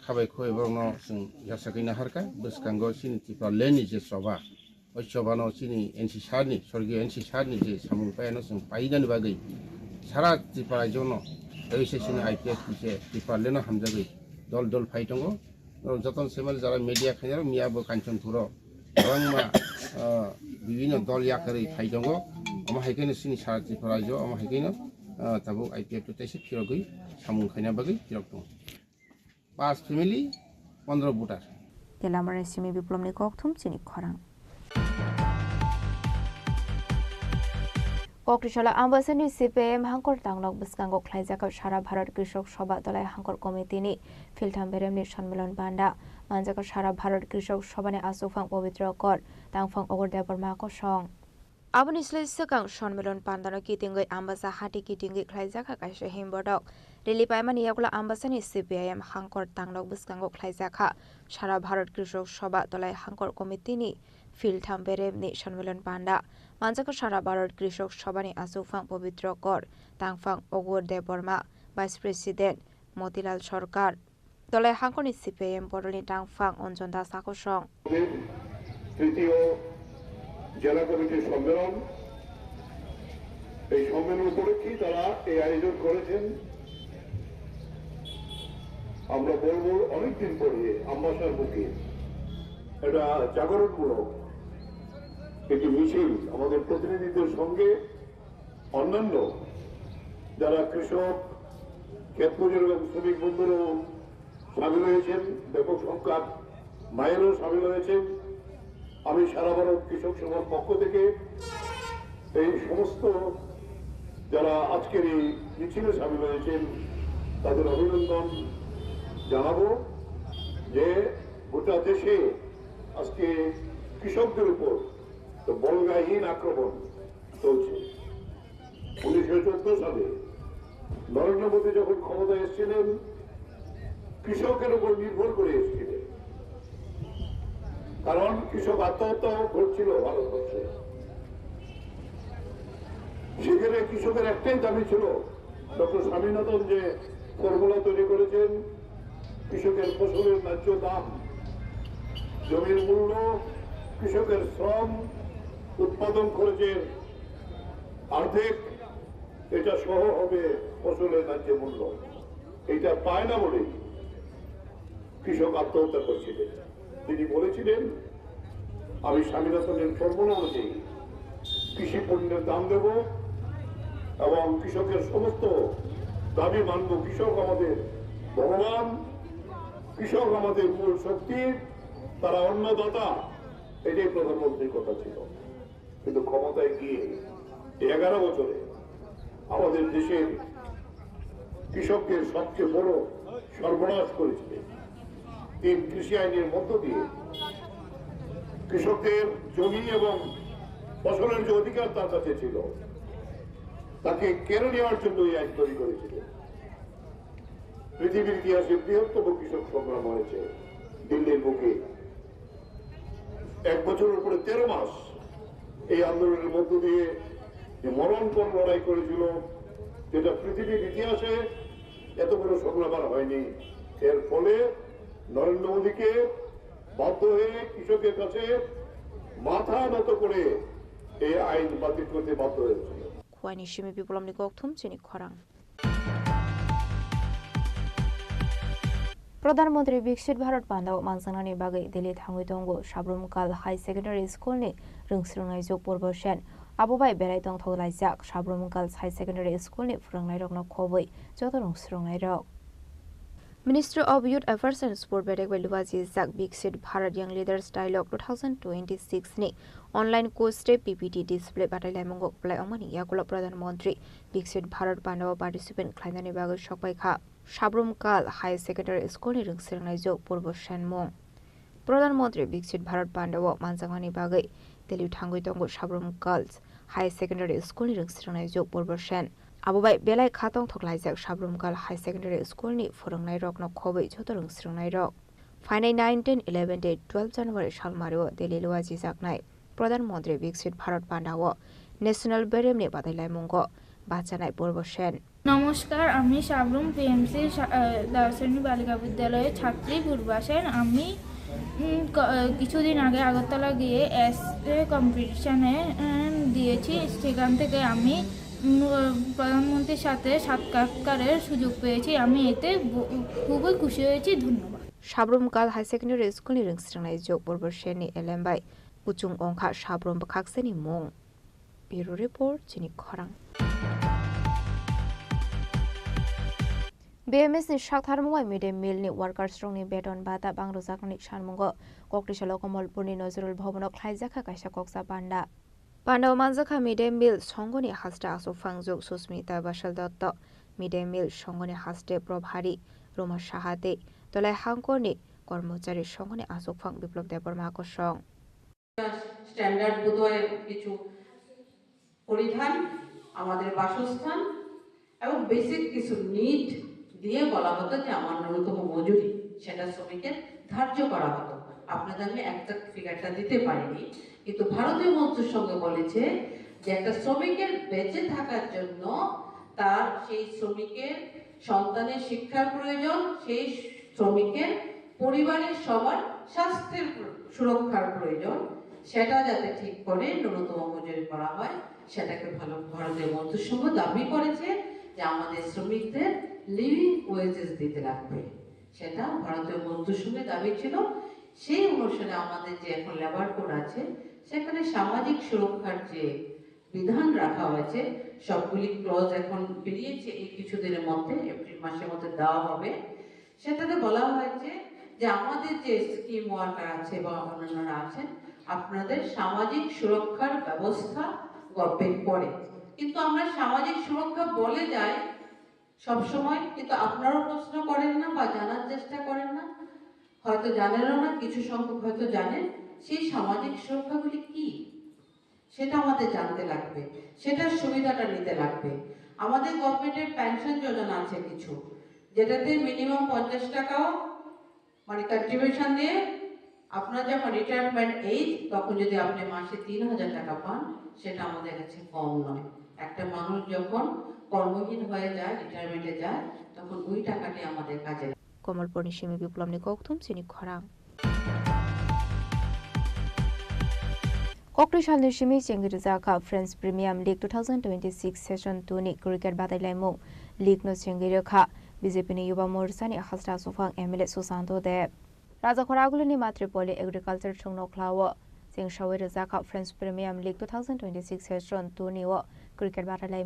খাবাই খয় বরনা जों यासाखैना हारका बसकांगो सिनि तिपा लेनि जे सभा ओइ सभानो सिनि एनसि सारनि स्वर्गीय एनसि सारनि जे सामुं पायानो जों पाइनानि बागै सारा तिपा रायजोनो ओइसे सिनि IPF जे तिपा लेनो हामजागै दल दल फाइटंगो जतन सेमेल जारा मिडिया खाइनार मियाबो काঞ্চনपुर रंमा বিভিন্ন দল ইয়াকারে ফাইদঙ্গ আমা হাইকেনে সিনি সারা ত্রিপুরা রাজ্য আমা হাইকেনে তাবো IPF তো তাইছে ফিরগই সামুং খাইনা বাগৈ ফিরকদं 5 ফ্যামিলি 15 ভোটার কেলামারে সিমি বিপ্লবনি ককথুম চিনি খরাং ককটিশালা আমবাসনি CPM হাঙ্কর তাংলক বসকাঙ্গ খ্লাইজাকা সারা ভারত কৃষক সভা দলাই হাঙ্কর কমিটিনি ফিলথাম বেরেমনি সম্মেলন বান্ডা মানজাকা সারা ভারত কৃষক সভানে আসুফাং পবিত্র কর তাংফাং অগরদেবর মাকসং আবনি স্লেসকাং সম্মেলন পান্দানো কিতিঙ্গই আমবাসা হাটি কিতিঙ্গি খ্লাইজাকা কাইসে হিমবডক রেলি পাইমানি ইয়াকুলা আমবাসানি CPM হাঙ্কর তাংলক বসকাঙ্গ খ্লাইজাকা সারা ভারত কৃষক সভা দলাই হাঙ্কর কমিটিনি ফিলথাম বেরেমনি সম্মেলন পান্ডা মানজাকা সারা ভারত কৃষক সভানি আসুফাং পবিত্র কর তাংফাং অগরদেবর্মা ভাইস প্রেসিডেন্ট মতিলাল সরকার দলাই হাঙ্কনি CPM বড়লি টাংফাং অঞ্জন দাস আকসং তৃতীয় জেলা কমিটির সম্মেলন এই সম্মেলন উপলক্ষে তারা এই আয়োজন করেছেন আমরা বলবো অনেকদিন পরে আমবাসার বুকে এটা জাগরণমূলক একটি মিছিল আমাদের প্রতিনিধিদের সঙ্গে অন্যান্য যারা কৃষক ক্ষেতমজুর এবং শ্রমিক বন্ধুরাও সামিল হয়েছেন ব্যাপক সংখ্যক মায়েরও সামিল হয়েছেন আমি সারা ভারত কৃষক সভার পক্ষ থেকে এই সমস্ত যারা আজকের এই মিছিলে সামিল হয়েছেন তাদের অভিনন্দন জানাবো যে গোটা দেশে আজকে কৃষকদের উপর বলগাহীন আক্রমণ চলছে 1914 সালে নরেন্দ্র মোদী যখন ক্ষমতায় এসেছিলেন কৃষকের উপর নির্ভর করে এসেছিলেন কারণ কৃষক আত্মহত্যা ঘটছিল ভারতবর্ষে সেখানে কৃষকের একটাই দাবি ছিল ডক্টর স্বামীনাথন যে ফর্মুলা তৈরি করেছেন কৃষকের ফসলের ন্যায্য দাম জমির মূল্য কৃষকের শ্রম উৎপাদন খরচের অর্ধেক এটা সহ হবে ফসলের ন্যায্য মূল্য এটা পায় না বলেই কৃষক আত্মহত্যা করছিলেন তিনি বলেছিলেন আমি স্বামীনাথনের ফর্মুলা অনুযায়ী কৃষি পণ্যের দাম দেব এবং কৃষকের সমস্ত দাবি মানব কৃষক আমাদের ভগবান কৃষক আমাদের মূল শক্তি তারা অন্নদাতা এটাই প্রধানমন্ত্রীর কথা ছিল কিন্তু ক্ষমতায় গিয়ে 11 বছরে আমাদের দেশের কৃষকদের সবচেয়ে বড় সর্বনাশ করেছিলেন 3 কৃষি আইনের মধ্য দিয়ে কৃষকদের জমি এবং ফসলের যে অধিকার তার কাছে ছিল তাকে কেড়ে নেওয়ার জন্য এই আইন তৈরি করেছিলেন পৃথিবীর ইতিহাসে বৃহত্তম কৃষক সংগ্রাম হয়েছে দিল্লির বুকে 1 বছরের উপরে 13 মাস এই আন্দোলনের মধ্য দিয়ে যে মরণপণ লড়াই করেছিল যেটা পৃথিবীর ইতিহাসে এত বড় সংগ্রাম আর হয়নি এর ফলে নরেন্দ্র মোদীকে বাধ্য হয়ে কৃষকের কাছে মাথা নত করে এই আইন বাতিল করতে বাধ্য হয়েছিল খুয়ানি সিমি বিপ্লবনি ককথুম চিনি খরাং প্রধানমন্ত্রী বিকশিত ভারত বান্ধাও মানসাংনানি বাগै দিল্লি थाङै दंग साब्रुमकाल हाई सेकेन्डारि स्कुलनि रोंस्रोंनाय जग पर्बसेन आबोबाय बेरायदं थौलायजाक साब्रुमकाल हाई सेकेन्डारि स्कुलनि फोरोंनाय रगनो खबै जत रोंस्रोंनाय रग Ministry of Youth Affairs and Sport Bedek Luwaji Zak Biksit Bharat Young Leaders Dialogue 2026 ni online course te PPT display batai mongok play amani yakula Pradhan Mantri Biksit Bharat Pandawa participant khlainani bagai sokbai kha Sabrum Kal High Secondary School ni rungsirnai jok purbo shenmong Pradhan Mantri Biksit Bharat Pandawa manjangani bagai Delhi thangoi tongo Sabrum Girls High Secondary School ni rungsirnai jok purbo shen Abubai belai khatong thoklaijak Sabrum Girl High Secondary School ni forongnai rok no khobai jotorung sirnai rok Final 9, 10, 11, 12 January salmario Delhi Luwaji Jaknai Pradhan Mantri Biksit Bharat Pandawa National Berem ni badailai mongo bachanai purbo shen নমস্কার আমি Sabroom PMC দার্শনিক বালিকা বিদ্যালয়ের ছাত্রী পূর্বা সেন আমি কিছুদিন আগে আগরতলা গিয়ে এসএ কম্পিটিশনে দিয়েছি সেখান থেকে আমি প্রধানমন্ত্রীর সাথে সাক্ষাৎকারের সুযোগ পেয়েছি আমি এতে খুবই খুশি হয়েছি ধন্যবাদ Sabrum Kal High Secondary School ni rungsirnai jok purbo shen ni elembai puchung ongkha Sabrum bakhakseni mong Bureau Report chini khorang BMS ni Shaktharmungwai Midday Meal ni Workers Strong ni Beton Bata Bangrujakni Shanmungo Koktisalo Komolpurni Nazrul Bhavanok Khlaijaka Kaisa Koksa Panda Pandawa Manjaka Midday Meal Songoni Hasta Asoffangjok Susmita Bashal Dotto Midday Meal Songoni Haste Probhari Roma Shahate Tolai Hangkorni Kormochari Songoni Asofang Biplop Deborma Kosong standard বোধহয় কিছু পরিধান আমাদের বাসস্থান এবং basic কিছু need দিয়ে বলা হতো যে আমার ন্যূনতম মজুরি সেটা শ্রমিকের ধার্য করা হতো আপনাদের আমি একটা ফিগারটা দিতে পারিনি কিন্তু ভারতীয় মন্ত্রীর সঙ্গে বলেছে যে একটা শ্রমিকের বেঁচে থাকার জন্য তার সেই শ্রমিকের সন্তানের শিক্ষার প্রয়োজন সেই শ্রমিকের পরিবারের সবার স্বাস্থ্যের সুরক্ষার প্রয়োজন সেটা যাতে ঠিক করে ন্যূনতম মজুরি করা হয় সেটাকে ভালো ভারতীয় মন্ত্রিসংঘ দাবি করেছে যে আমাদের শ্রমিকদের লিভিং ওয়েজেস দিতে লাগবে সেটা ভারতীয় মন্ত্রিসংঘের দাবি ছিল সেই অনুসারে আমাদের যে এখন লেবার কোড আছে সেখানে সামাজিক সুরক্ষার যে বিধান রাখা হয়েছে সবগুলি ক্লজ এখন বেরিয়েছে এই কিছুদিনের মধ্যে এপ্রিল মাসের মধ্যে দেওয়া হবে সেটাতে বলা হয়েছে যে আমাদের যে স্কিম ওয়ার্কার আছে বা অন্যান্যরা আছেন আপনাদের সামাজিক সুরক্ষার ব্যবস্থা গভর্নমেন্ট করে কিন্তু আমরা সামাজিক সুরক্ষা বলে যাই সব সময় কিন্তু আপনারাও প্রশ্ন করেন না বা জানার চেষ্টা করেন না হয়তো জানেনও না কিছু সংখ্যক হয়তো জানেন সেই সামাজিক সুরক্ষাগুলি কি সেটা আমাদের জানতে লাগবে সেটার সুবিধাটা নিতে লাগবে আমাদের গভর্নমেন্টের পেনশন যোজনা আছে কিছু যেটাতে মিনিমাম 50 টাকাও মানে কন্ট্রিবিউশন দিয়ে আপনার যখন রিটায়ারমেন্ট এজ তখন যদি আপনি মাসে 3000 টাকা পান সেটা আমাদের কাছে কম নয় একটা মানুষ যখন কর্মহীন হয়ে যায় রিটায়ারমেন্টে যায় তখন ওই টাকাটি আমাদের কাজে Komolpurni Shimi Biplomni Koktum chini khorang Koktishalni Shimi Chengirjaka Friends Premium League 2026 Session 2 ni cricket badailai League no Chengirkha BJP ni Yuba Morcha ni Hasta Sofang MLA Susanto Deb Raja Khoraguli ni Matripoli Agriculture Chungno Klawo Chengshawi Rajaka Friends Premium League 2026 Session 2 ni wo cricket badailai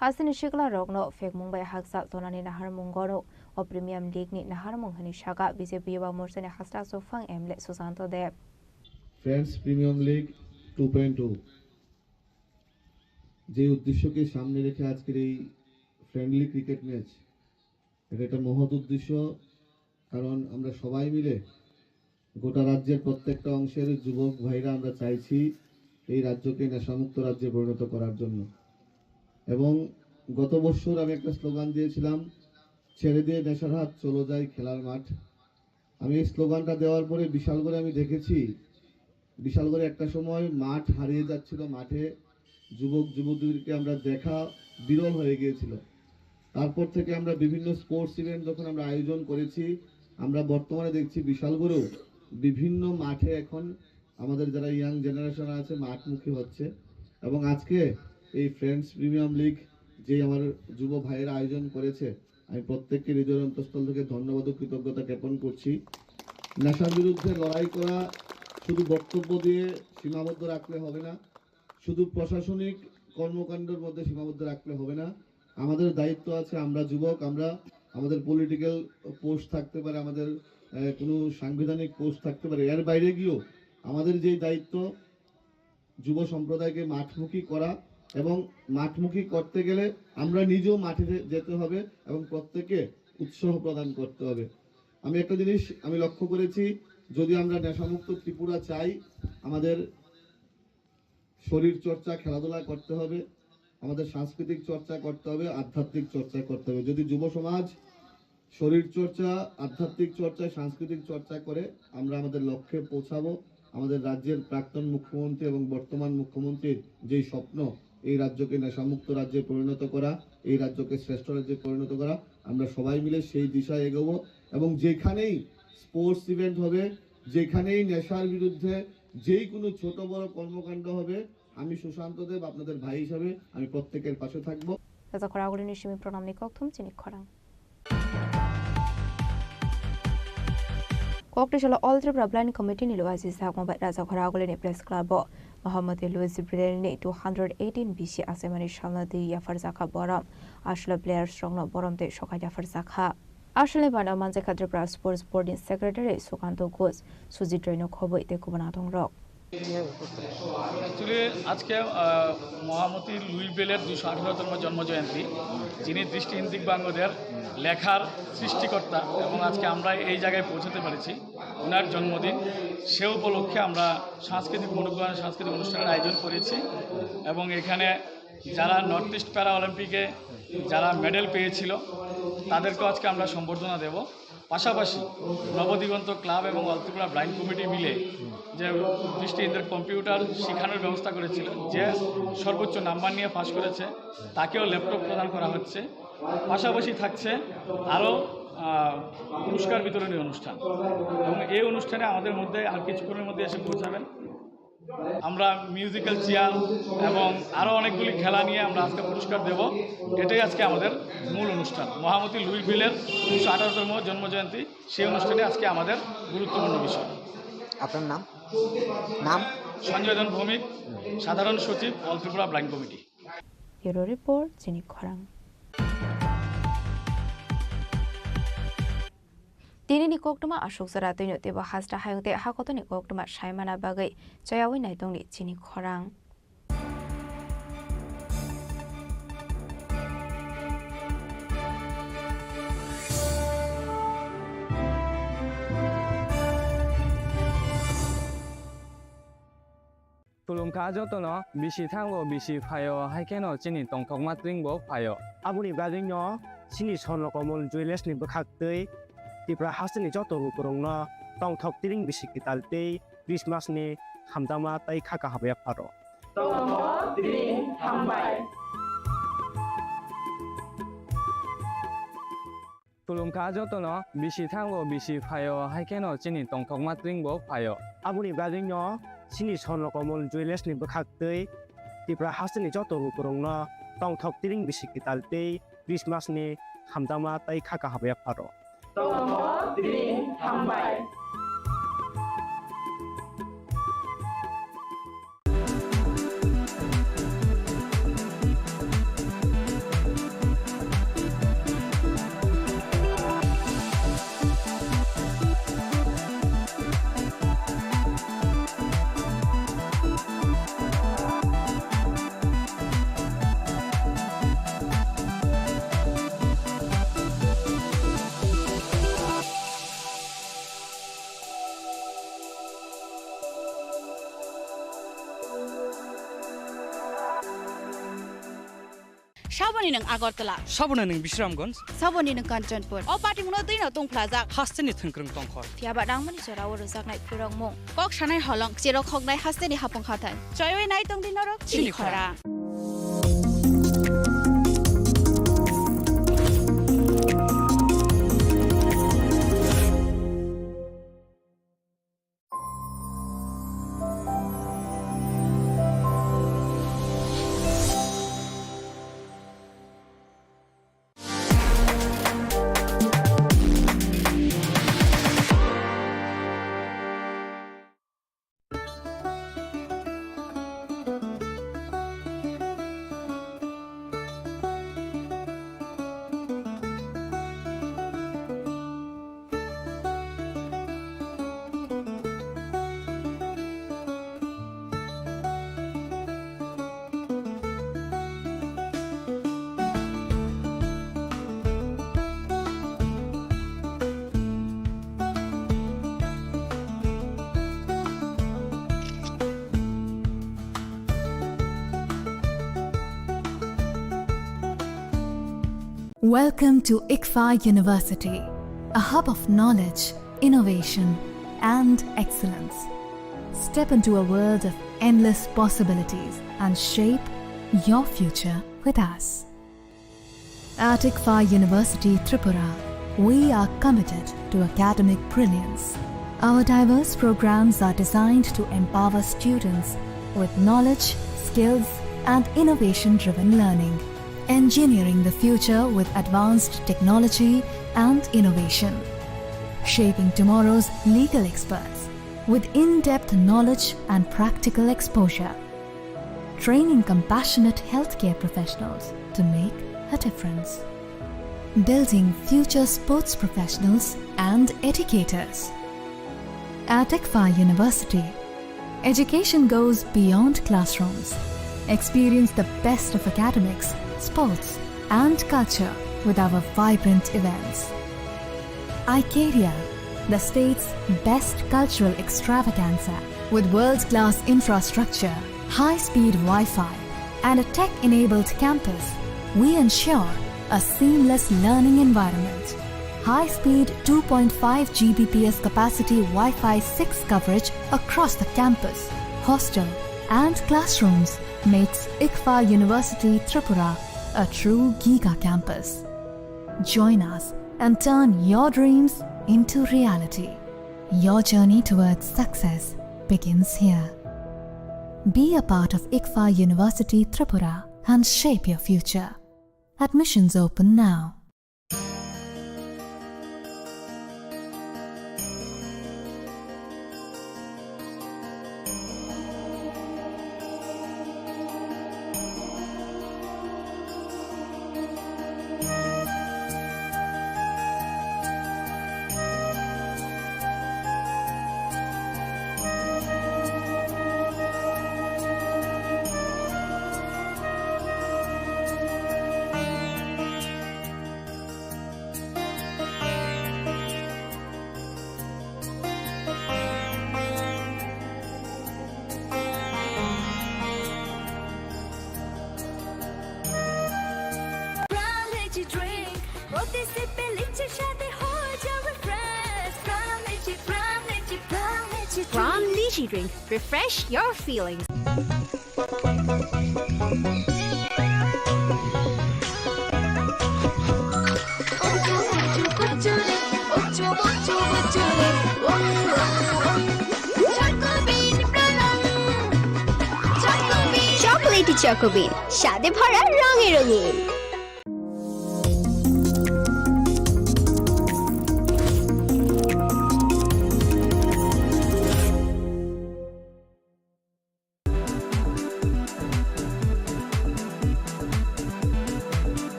Hasini Shikla Rogno Fake Mumbai Haksa Tonani Nahar Mungoro o Premium League ni Nahar Munghani Shaka BJP Yuba Morcha ni Hasta Sofang MLA Susanto Deb Friends Premium League 2.2 যে উদ্দেশ্যকে সামনে রেখে আজকের এই friendly cricket match এটা একটা মহৎ উদ্দেশ্য কারণ আমরা সবাই মিলে গোটা রাজ্যের প্রত্যেকটা অংশের যুবক ভাইরা আমরা চাইছি এই রাজ্যকে নেশামুক্ত রাজ্যে পরিণত করার জন্য এবং গত বছর আমি একটা স্লোগান দিয়েছিলাম ছেড়ে দিয়ে নেশার হাত চলো যায় খেলার মাঠ আমি এই স্লোগানটা দেওয়ার পরে বিশালগড়ে আমি দেখেছি বিশালগড়ে একটা সময় মাঠ হারিয়ে যাচ্ছিল মাঠে যুবক যুবতীদেরকে আমরা দেখা বিরল হয়ে গিয়েছিল তারপর থেকে আমরা বিভিন্ন স্পোর্টস ইভেন্ট যখন আমরা আয়োজন করেছি আমরা বর্তমানে দেখছি বিশালগড়েও বিভিন্ন মাঠে এখন আমাদের যারা ইয়াং জেনারেশন আছে মাঠমুখী হচ্ছে এবং আজকে এই ফ্রেন্ডস প্রিমিয়াম লিগ যে আমার যুব ভাইয়েরা আয়োজন করেছে আমি প্রত্যেককে হৃদয়ের অন্তঃস্থল থেকে ধন্যবাদ ও কৃতজ্ঞতা জ্ঞাপন করছি নেশার বিরুদ্ধে লড়াই করা শুধু বক্তব্য দিয়ে সীমাবদ্ধ রাখলে হবে না শুধু প্রশাসনিক কর্মকাণ্ডের মধ্যে সীমাবদ্ধ রাখলে হবে না আমাদের দায়িত্ব আছে আমরা যুবক আমরা আমাদের পলিটিক্যাল পোস্ট থাকতে পারে, আমাদের কোনো সাংবিধানিক পোস্ট থাকতে পারে, এর বাইরে গিয়েও আমাদের যেই দায়িত্ব যুব সম্প্রদায়কে মাঠমুখী করা, এবং মাঠমুখী করতে গেলে আমরা নিজেও মাঠে যেতে হবে এবং প্রত্যেককে উৎসাহ প্রদান করতে হবে। আমি একটা জিনিস লক্ষ্য করেছি, যদি আমরা নেশামুক্ত ত্রিপুরা চাই, আমাদের শরীর চর্চা, খেলাধুলা করতে হবে, আমাদের সাংস্কৃতিক চর্চা করতে হবে, আধ্যাত্মিক চর্চা করতে হবে। যদি যুব সমাজ শরীর চর্চা, আধ্যাত্মিক চর্চা, সাংস্কৃতিক চর্চা করে, আমরা আমাদের লক্ষ্যে পৌঁছাবো। আমাদের রাজ্যের প্রাক্তন মুখ্যমন্ত্রী এবং বর্তমান মুখ্যমন্ত্রীর যেই স্বপ্ন, এই রাজ্যকে নেশামুক্ত রাজ্যে পরিণত করা, এই রাজ্যকে শ্রেষ্ঠ রাজ্যে পরিণত করা, আমরা সবাই মিলে সেই দিশায় এগোবো। এবং যেখানেই স্পোর্টস ইভেন্ট হবে, যেখানেই নেশার বিরুদ্ধে যেই কোনো ছোট বড় কর্মকাণ্ড হবে, আমি সুশান্ত দেব আপনাদের ভাই হিসাবে আমি প্রত্যেকের পাশে থাকবো। রাজাখরাগুলিনি সিমি প্রণাম নিকথম চিনি খরাং Koktishala All Tripura Blind Committee ni luwasi sa mobile Rajakharaguliनि Press Club Mohammed Louis Brileni 218 BC Asemani Shaladi Yafar Zakha Boram Ashla Players Strong Boram de Shokai Yafar Zakha Ashla Bana Manjaka Tripura Sports Board Secretary Sukanto Ghosh Suji Traino Khobo ite Kubanathong Rock actually আজকে মহামতি Luis বেলের 218তম জন্মজয়ন্তী, যিনি দৃষ্টিহীন দিব্যাঙ্গদের লেখার সৃষ্টিকর্তা, এবং আজকে আমরা এই জায়গায় পৌঁছতে পেরেছি ওনার জন্মদিন। সে উপলক্ষে আমরা সাংস্কৃতিক অনুষ্ঠানের আয়োজন করেছি, এবং এখানে যারা নর্থ ইস্ট প্যারা অলিম্পিকে যারা মেডেল পেয়েছিল তাদেরকেও আজকে আমরা সম্বর্ধনা দেব। পাশাপাশি নবদিগন্ত ক্লাব এবং অল ত্রিপুরা ব্লাইন্ড কমিটি মিলে যে দৃষ্টিহীনদের কম্পিউটার শেখানোর ব্যবস্থা করেছিল, যে সর্বোচ্চ নাম্বার নিয়ে পাস করেছে তাকেও ল্যাপটপ প্রদান করা হচ্ছে। পাশাপাশি থাকছে আরও পুরস্কার বিতরণী অনুষ্ঠান, এবং এই অনুষ্ঠানে আমাদের মধ্যে আর কিছুক্ষণের মধ্যে এসে পৌঁছাবেন। আমরা মিউজিক্যাল চেয়ার এবং আরও অনেকগুলি খেলা নিয়ে আমরা আজকে পুরস্কার দেব। এটাই আজকে আমাদের মূল অনুষ্ঠান। মহামতি লুই বিলের 218তম জন্মজয়ন্তী, সেই অনুষ্ঠানে আজকে আমাদের গুরুত্বপূর্ণ বিষয়। আপনার নাম? নাম সঞ্জয় ধন ভৌমিক, সাধারণ সচিব all Tripura blind committee. Bureau report চিনি খরাং Dinini koktuma ashok sara toino teba hasta hayongte hakotoni koktuma shaimana bagai chayawi naitongni chini khorang Tulungka jotono bisi thango bisi phayo haikeno chini tongthokma tringbo phayo abuni bagino chini sonlokomol jewelers ni bokhaktei Tripura hasini joto rukurongno tongthok tiring bisi kitaltei Christmas ni hamdama tai khaka habya pharo tongthok tiring hambai Tulungka jotono bisi thango bisi phayo haikeno chini tongthokma tringbo phayo abuni bagino chini sonlokomol jewelers ni bokhaktei Tripura hasini joto rukurongno tongthok tiring bisi kitaltei Christmas ni hamdama tai khaka habya pharo tongthok tiring hambai Saboni nang Agartala, Sabona ning Bisramganj, Saboni nang Kanchanpur. O party mo na tino tong plaza. Hasteni thengkrung tongkhor. Fiaba dang mani chara ur sak nai purong mo. Kok shanai holong chiro khok nai hasteni hapong khatan. Choyoi nai tong dinarok chini khora. Welcome to ICFA University, a hub of knowledge, innovation, and excellence. Step into a world of endless possibilities and shape your future with us. At ICFA University Tripura, we are committed to academic brilliance. Our diverse programs are designed to empower students with knowledge, skills, and innovation-driven learning, engineering the future with advanced technology and innovation, shaping tomorrow's legal experts with in-depth knowledge and practical exposure, training compassionate healthcare professionals to make a difference, building future sports professionals and educators. At ICFA University, education goes beyond classrooms. Experience the best of academics, sports, and culture with our vibrant events. ICARIA, the state's best cultural extravaganza, with world-class infrastructure, high-speed Wi-Fi, and a tech-enabled campus, we ensure a seamless learning environment. High-speed 2.5 Gbps capacity Wi-Fi 6 coverage across the campus, hostel, and classrooms makes ICFA University Tripura a true Giga campus. Join us and turn your dreams into reality. Your journey towards success begins here. Be a part of ICFA University Tripura and shape your future. Admissions open now. From Lychee Drink, refresh your feelings. Chocolatey চকোবিন, স্বাদে ভরা রঙে রঙিন।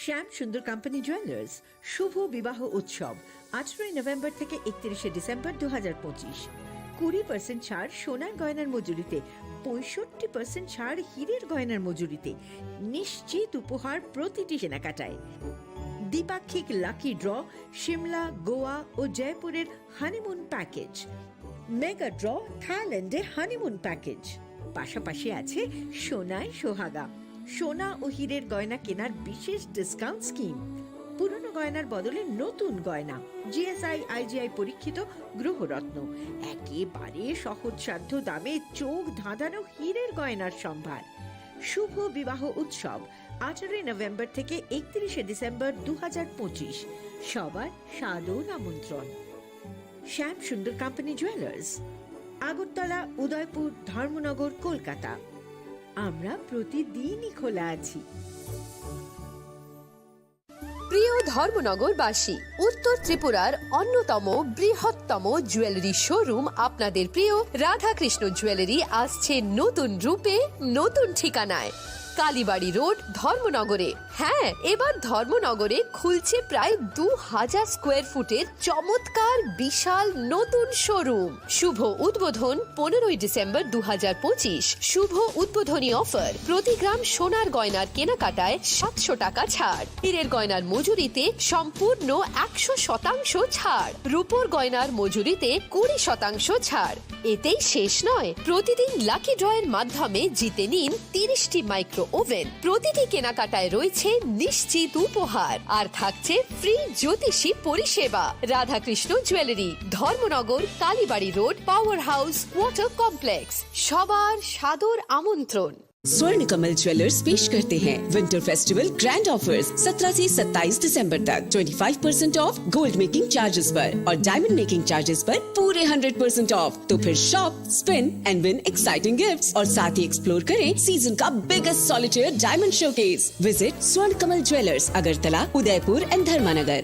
শ্যাম সুন্দর company jewellers শুভ বিবাহ উৎসব 18 November থেকে 31 December 2025। 20% ছাড় সোনার গয়নার মজুরিতে, 65% ছাড় হীরের গয়নার মজুরিতে, নিশ্চিত উপহার প্রতিটি কেনাকাটায়। দ্বিপাক্ষিক লাকি ড্র, শিমলা, গোয়া ও জয়পুরের হানিমুন প্যাকেজ, মেগা ড্র থাইল্যান্ডে হানিমুন প্যাকেজ। পাশাপাশি আছে সোনায় সোহাগা, সোনা ও হীরের গয়না কেনার বিশেষ ডিসকাউন্ট স্কিম, পুরনো গয়নার বদলে নতুন গয়না, জিএসআই আইজিআই পরীক্ষিত গ্রহরত্ন, একেবারে সহজসাধ্য দামে চোখ ধাঁধানো হীরের গয়নার সম্ভার। শুভ বিবাহ উৎসব 18 নভেম্বর থেকে 31 ডিসেম্বর 2025। সবার সাদর আমন্ত্রণ। শ্যাম সুন্দর কোম্পানি জুয়েলার্স, আগরতলা, উদয়পুর, ধর্মনগর, কলকাতা। আমরা প্রতিদিনই খোলা আছি। প্রিয় ধর্মনগরবাসী, উত্তর ত্রিপুরার অন্যতম বৃহত্তম জুয়েলারি শোরুম আপনাদের প্রিয় রাধাকৃষ্ণ জুয়েলারি আসছে নতুন রূপে, নতুন ঠিকানায়। কালীবাড়ি রোড ধর্মনগরে। হ্যাঁ, এবার ধর্মনগরে খুলছে প্রায় 2000 স্কোয়ার ফুটের চমৎকার বিশাল নতুন শোরুম। শুভ উদ্বোধন 15ই ডিসেম্বর 2025। শুভ উদ্বোধনী অফার, প্রতি গ্রাম সোনার গয়নার কেনাকাটায় 700 টাকা ছাড়, হীরের গয়নার মজুরিতে সম্পূর্ণ 100% ছাড়, রূপোর গয়নার মজুরিতে 20% ছাড়। এতেই শেষ নয়, প্রতিদিন লাকি ড্রয়ের মাধ্যমে জিতে নিন 30টি মাইক্রো ওভেন। প্রতিটি কেনাকাটায় রয়েছে নিশ্চিত উপহার, আর থাকছে ফ্রি জ্যোতিষী পরিষেবা। Radhakrishna jewellery, Dharmanagar, Kalibari road, power house, water complex. সবার সাদর আমন্ত্রণ। स्वर्ण कमल ज्वेलर्स पेश करते हैं विंटर फेस्टिवल ग्रैंड ऑफर्स 17 से 27 दिसंबर तक 25% ऑफ गोल्ड मेकिंग चार्जेस पर और डायमंड मेकिंग चार्जेस पर पूरे 100% ऑफ। तो फिर shop, spin and win exciting gifts और साथ ही एक्सप्लोर करें सीजन का biggest solitaire diamond showcase. Visit Swarna Kamal jewellers, Agartala, Udaipur and Dharmanagar.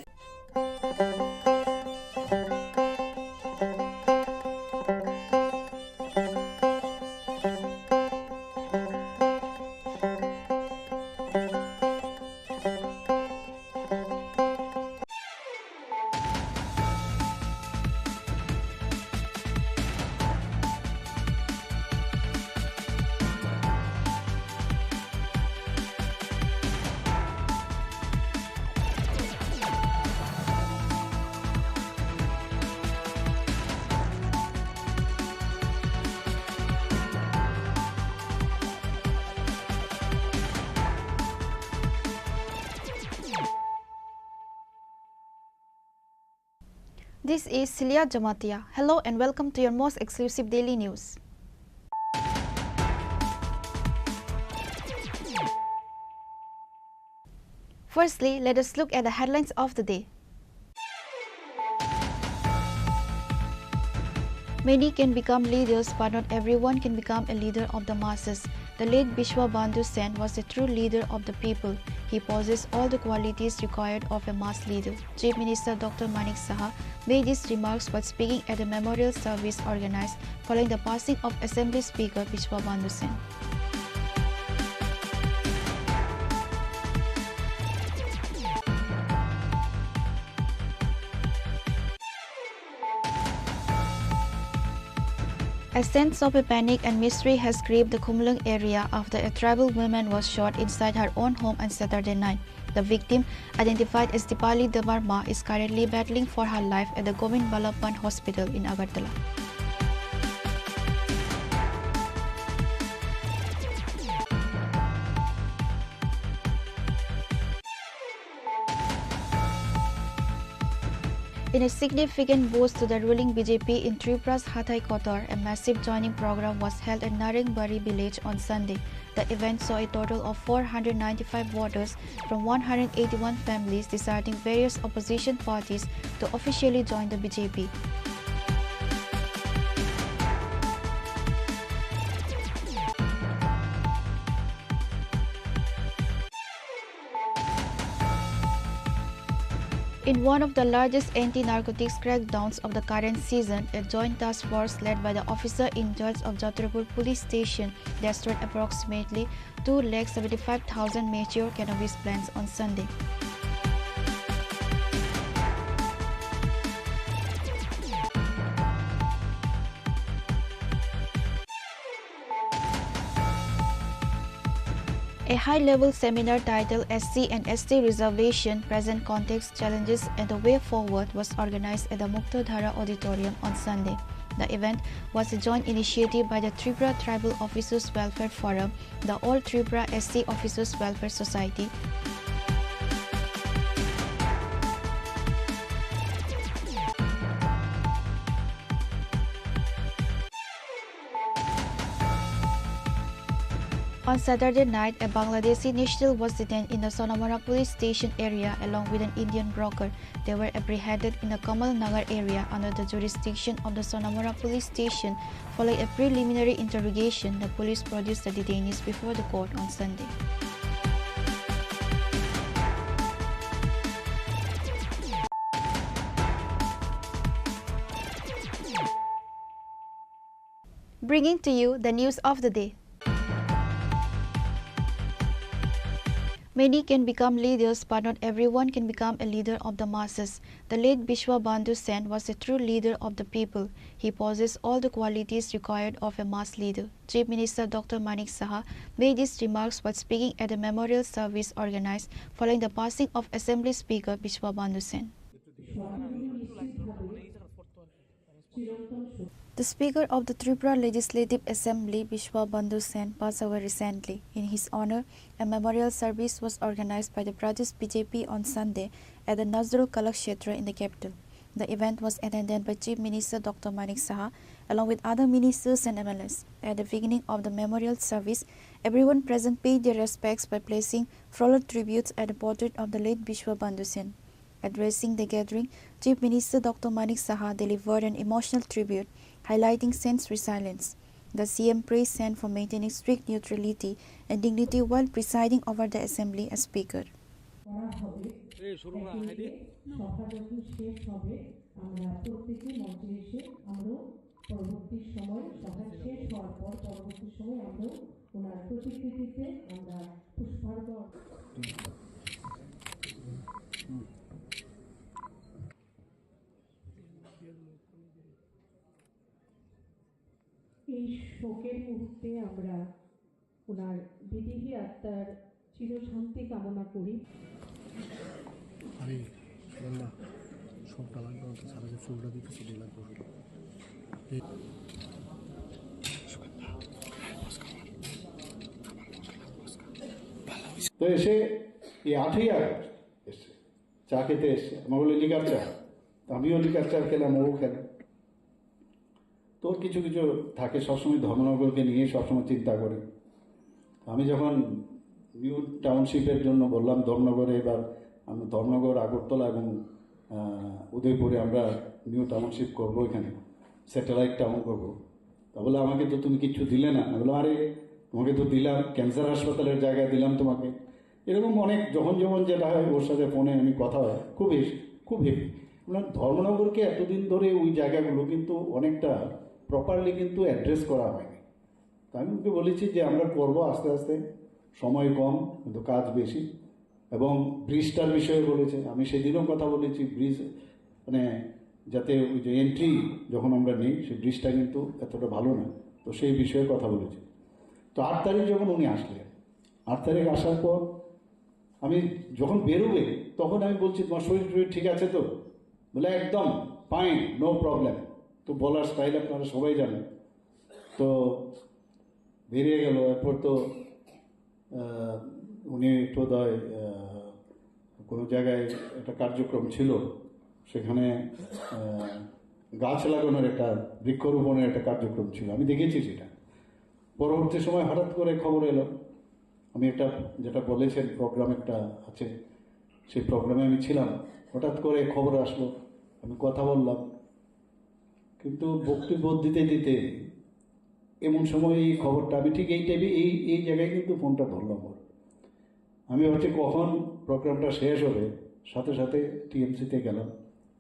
This is Celia Jamatia. Hello and welcome to your most exclusive daily news. Firstly, let us look at the headlines of the day. Many can become leaders, but not everyone can become a leader of the masses. The late Bishwa Bandhu Sen was a true leader of the people. He possessed all the qualities required of a mass leader. Chief Minister Dr. Manik Saha made these remarks while speaking at a memorial service organized following the passing of Assembly Speaker Bishwa Bandhu Sen. A sense of a panic and mystery has gripped the Khumlung area after a tribal woman was shot inside her own home on Saturday night. The victim, identified as Dipali Devarma, is currently battling for her life at the Govind Ballabhan Hospital in Agartala. In a significant boost to the ruling BJP in Tripura's Hathai Kotor, a massive joining program was held at Narengbari village on Sunday. The event saw a total of 495 voters from 181 families deserting various opposition parties to officially join the BJP. In one of the largest anti-narcotics crackdowns of the current season, a joint task force led by the officer in charge of Jatrapur police station destroyed approximately 275,000 mature cannabis plants on Sunday. A high-level seminar titled SC and ST Reservation, Present Context, Challenges and the Way Forward was organized at the Muktadhara Auditorium on Sunday. The event was a joint initiative by the Tripura Tribal Officers Welfare Forum, the All Tripura SC Officers Welfare Society, On Saturday night, a Bangladeshi national was detained in the Sonamara police station area along with an Indian broker. They were apprehended in the Kamal Nagar area under the jurisdiction of the Sonamara police station. Following a preliminary interrogation, the police produced the detainees before the court on Sunday. Bringing to you the news of the day. Many can become leaders, but not everyone can become a leader of the masses. The late Bishwa Bandhu Sen was a true leader of the people. He possessed all the qualities required of a mass leader. Chief Minister Dr. Manik Saha made these remarks while speaking at a memorial service organized following the passing of Assembly Speaker Bishwa Bandhu Sen. The Speaker of the Tripura Legislative Assembly, Bishwa Bandhu Sen, passed away recently. In his honor, a memorial service was organized by the Pradesh BJP on Sunday at the Nazrul Kalakshetra in the capital. The event was attended by Chief Minister Dr. Manik Saha, along with other ministers and MLAs. At the beginning of the memorial service, everyone present paid their respects by placing floral tributes at the portrait of the late Bishwa Bandhu Sen. Addressing the gathering, Chief Minister Dr. Manik Saha delivered an emotional tribute, highlighting Sen's resilience. The CM praised Sen for maintaining strict neutrality and dignity while presiding over the assembly as speaker. এই শোকের মুহূর্তে আমরা ওনার বিদেহী আত্মার চিরশান্তি কামনা করি। আমি বললাম সবটা লাগবে তো সারা যে ফুলটা দিতে শুধু লাগবে তো এসে এই 8ই আগস্ট এসে চা খেতে এসছে আমার বলে লিকার চা, আমিও লিকার চা খেলাম, ও খেলাম। তোর কিছু কিছু থাকে সবসময় ধর্মনগরকে নিয়ে সবসময় চিন্তা করে। আমি যখন নিউ টাউনশিপের জন্য বললাম ধর্মনগরে, এবার আমরা ধর্মনগর, আগরতলা এবং উদয়পুরে আমরা নিউ টাউনশিপ করবো, এখানে স্যাটেলাইট টাউন করবো। তা বলে আমাকে তো তুমি কিছু দিলে না। আমি বললাম আরে তোমাকে তো দিলাম, ক্যান্সার হাসপাতালের জায়গায় দিলাম তোমাকে। এরকম অনেক যখন যেটা হয় ওর সাথে ফোনে আমি কথা হয়, খুব হেভি। ধর্মনগরকে এতদিন ধরে ওই জায়গাগুলো কিন্তু অনেকটা প্রপারলি কিন্তু অ্যাড্রেস করা হয়নি। তা আমি ওকে বলেছি যে আমরা করবো আস্তে আস্তে, সময় কম কিন্তু কাজ বেশি। এবং ব্রিজটার বিষয়ে বলেছে, আমি সেদিনও কথা বলেছি, ব্রিজ মানে যাতে ওই যে এন্ট্রি যখন আমরা নিই সেই ব্রিজটা কিন্তু এতটা ভালো না, তো সেই বিষয়ে কথা বলেছি। তো 8 তারিখ যখন উনি আসলেন, 8 তারিখ আসার পর আমি যখন বেরোবে তখন আমি বলছি তোমার শরীর ঠিক আছে তো? বলে একদম ফাইন, নো প্রবলেম। তো বলার স্টাইল আপনারা সবাই জানেন। তো বেরিয়ে গেল। এরপর তো উনি বোধহয় কোনো জায়গায় একটা কার্যক্রম ছিল, সেখানে গাছ লাগানোর একটা বৃক্ষরোপণের একটা কার্যক্রম ছিল, আমি দেখেছি সেটা। পরবর্তী সময় হঠাৎ করে খবর এলো, আমি একটা যেটা বলেছেন প্রোগ্রাম একটা আছে, সেই প্রোগ্রামে আমি ছিলাম। হঠাৎ করে খবর আসলো, আমি কথা বললাম, কিন্তু বক্তব্য দিতে দিতে এমন সময় এই খবরটা আমি ঠিক এই টাইমে এই জায়গায় কিন্তু ফোনটা ধরলাম। আমি হচ্ছে কখন প্রোগ্রামটা শেষ হবে, সাথে সাথে টিএমসিতে গেলাম।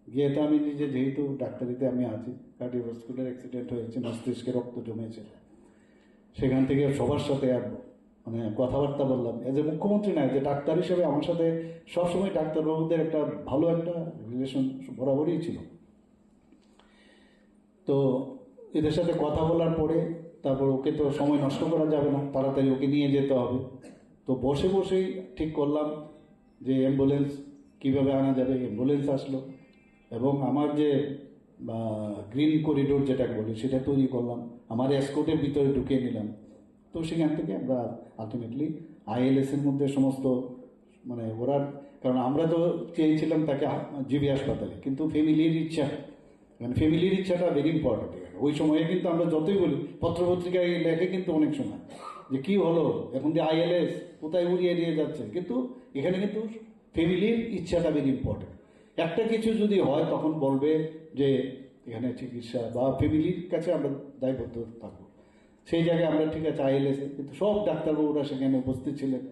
গিয়ে তো আমি নিজে, যেহেতু ডাক্তারিতে আমি আছি, কার্ডিওভাস্কুলার অ্যাক্সিডেন্ট হয়েছে, মস্তিষ্কে রক্ত জমেছে, সেখান থেকে সবার সাথে মানে কথাবার্তা বললাম। এজ এ মুখ্যমন্ত্রী না, যে ডাক্তার হিসেবে আমার সাথে সবসময় ডাক্তারবাবুদের একটা ভালো একটা রিলেশন বরাবরই ছিল। তো এদের সাথে কথা বলার পরে তারপর ওকে তো সময় নষ্ট করা যাবে না, তাড়াতাড়ি ওকে নিয়ে যেতে হবে। তো বসেই ঠিক করলাম যে অ্যাম্বুলেন্স কীভাবে আনা যাবে। অ্যাম্বুলেন্স আসলো এবং আমার যে গ্রিন করিডোর যেটা বলি সেটা তৈরি করলাম, আমার এসকোর্টের ভিতরে ঢুকিয়ে নিলাম। তো সেখান থেকে আমরা আলটিমেটলি আইএলএসের মধ্যে সমস্ত মানে ওরা, কারণ আমরা তো চেয়েছিলাম তাকে জিবি হাসপাতালে, কিন্তু ফ্যামিলির ইচ্ছা, মানে ফ্যামিলির ইচ্ছাটা ভেরি ইম্পর্টেন্ট। ওই সময়ে কিন্তু আমরা যতই বলি, পত্রপত্রিকায় লেখে কিন্তু অনেক সময় যে কী হলো এখন যে আইএলএস কোথায় উড়িয়ে নিয়ে যাচ্ছে, কিন্তু এখানে কিন্তু ফ্যামিলির ইচ্ছাটা ভেরি ইম্পর্টেন্ট। একটা কিছু যদি হয় তখন বলবে যে এখানে চিকিৎসা বা ফ্যামিলির কাছে আমরা দায়বদ্ধ থাকবো। সেই জায়গায় আমরা ঠিক আছে আইএলএসে, কিন্তু সব ডাক্তারবাবুরা সেখানে উপস্থিত ছিলেন।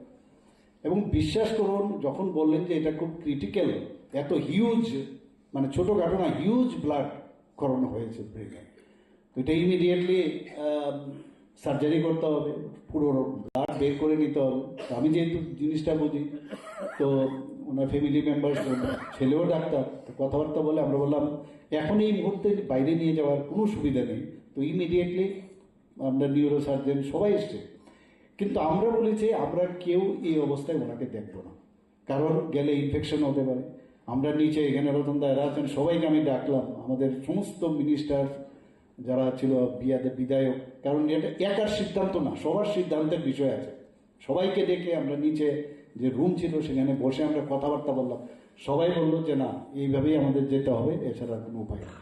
এবং বিশ্বাস করুন, যখন বললেন যে এটা খুব ক্রিটিক্যাল, এত হিউজ মানে ছোটোখাটো না, হিউজ ব্লাড করানো হয়েছে ব্রেনে, তো এটা ইমিডিয়েটলি সার্জারি করতে হবে পুরো ব্লাড বের করে নিতে হবে। আমি যেহেতু জিনিসটা বুঝি, তো ওনার ফ্যামিলি মেম্বার ছেলেও ডাক্তার, তো কথাবার্তা বলে আমরা বললাম এখন এই মুহূর্তে বাইরে নিয়ে যাওয়ার কোনো সুবিধা নেই। তো ইমিডিয়েটলি আমরা নিউরো সার্জন সবাই এসছে, কিন্তু আমরা বলেছি আমরা কেউ এই অবস্থায় ওনাকে দেখবো না, কারণ গেলে ইনফেকশন হতে পারে। আমরা নিচে এখানে রতনদা এরা আছেন, সবাইকে আমি ডাকলাম, আমাদের সমস্ত মিনিস্টার যারা ছিল, বিধায়ক, কারণ এটা একার সিদ্ধান্ত না, সবার সিদ্ধান্তের বিষয় আছে। সবাইকে ডেকে আমরা নিচে যে রুম ছিল সেখানে বসে আমরা কথাবার্তা বললাম। সবাই বললো যে না, এইভাবেই আমাদের যেতে হবে, এছাড়া কোনো উপায় নেই।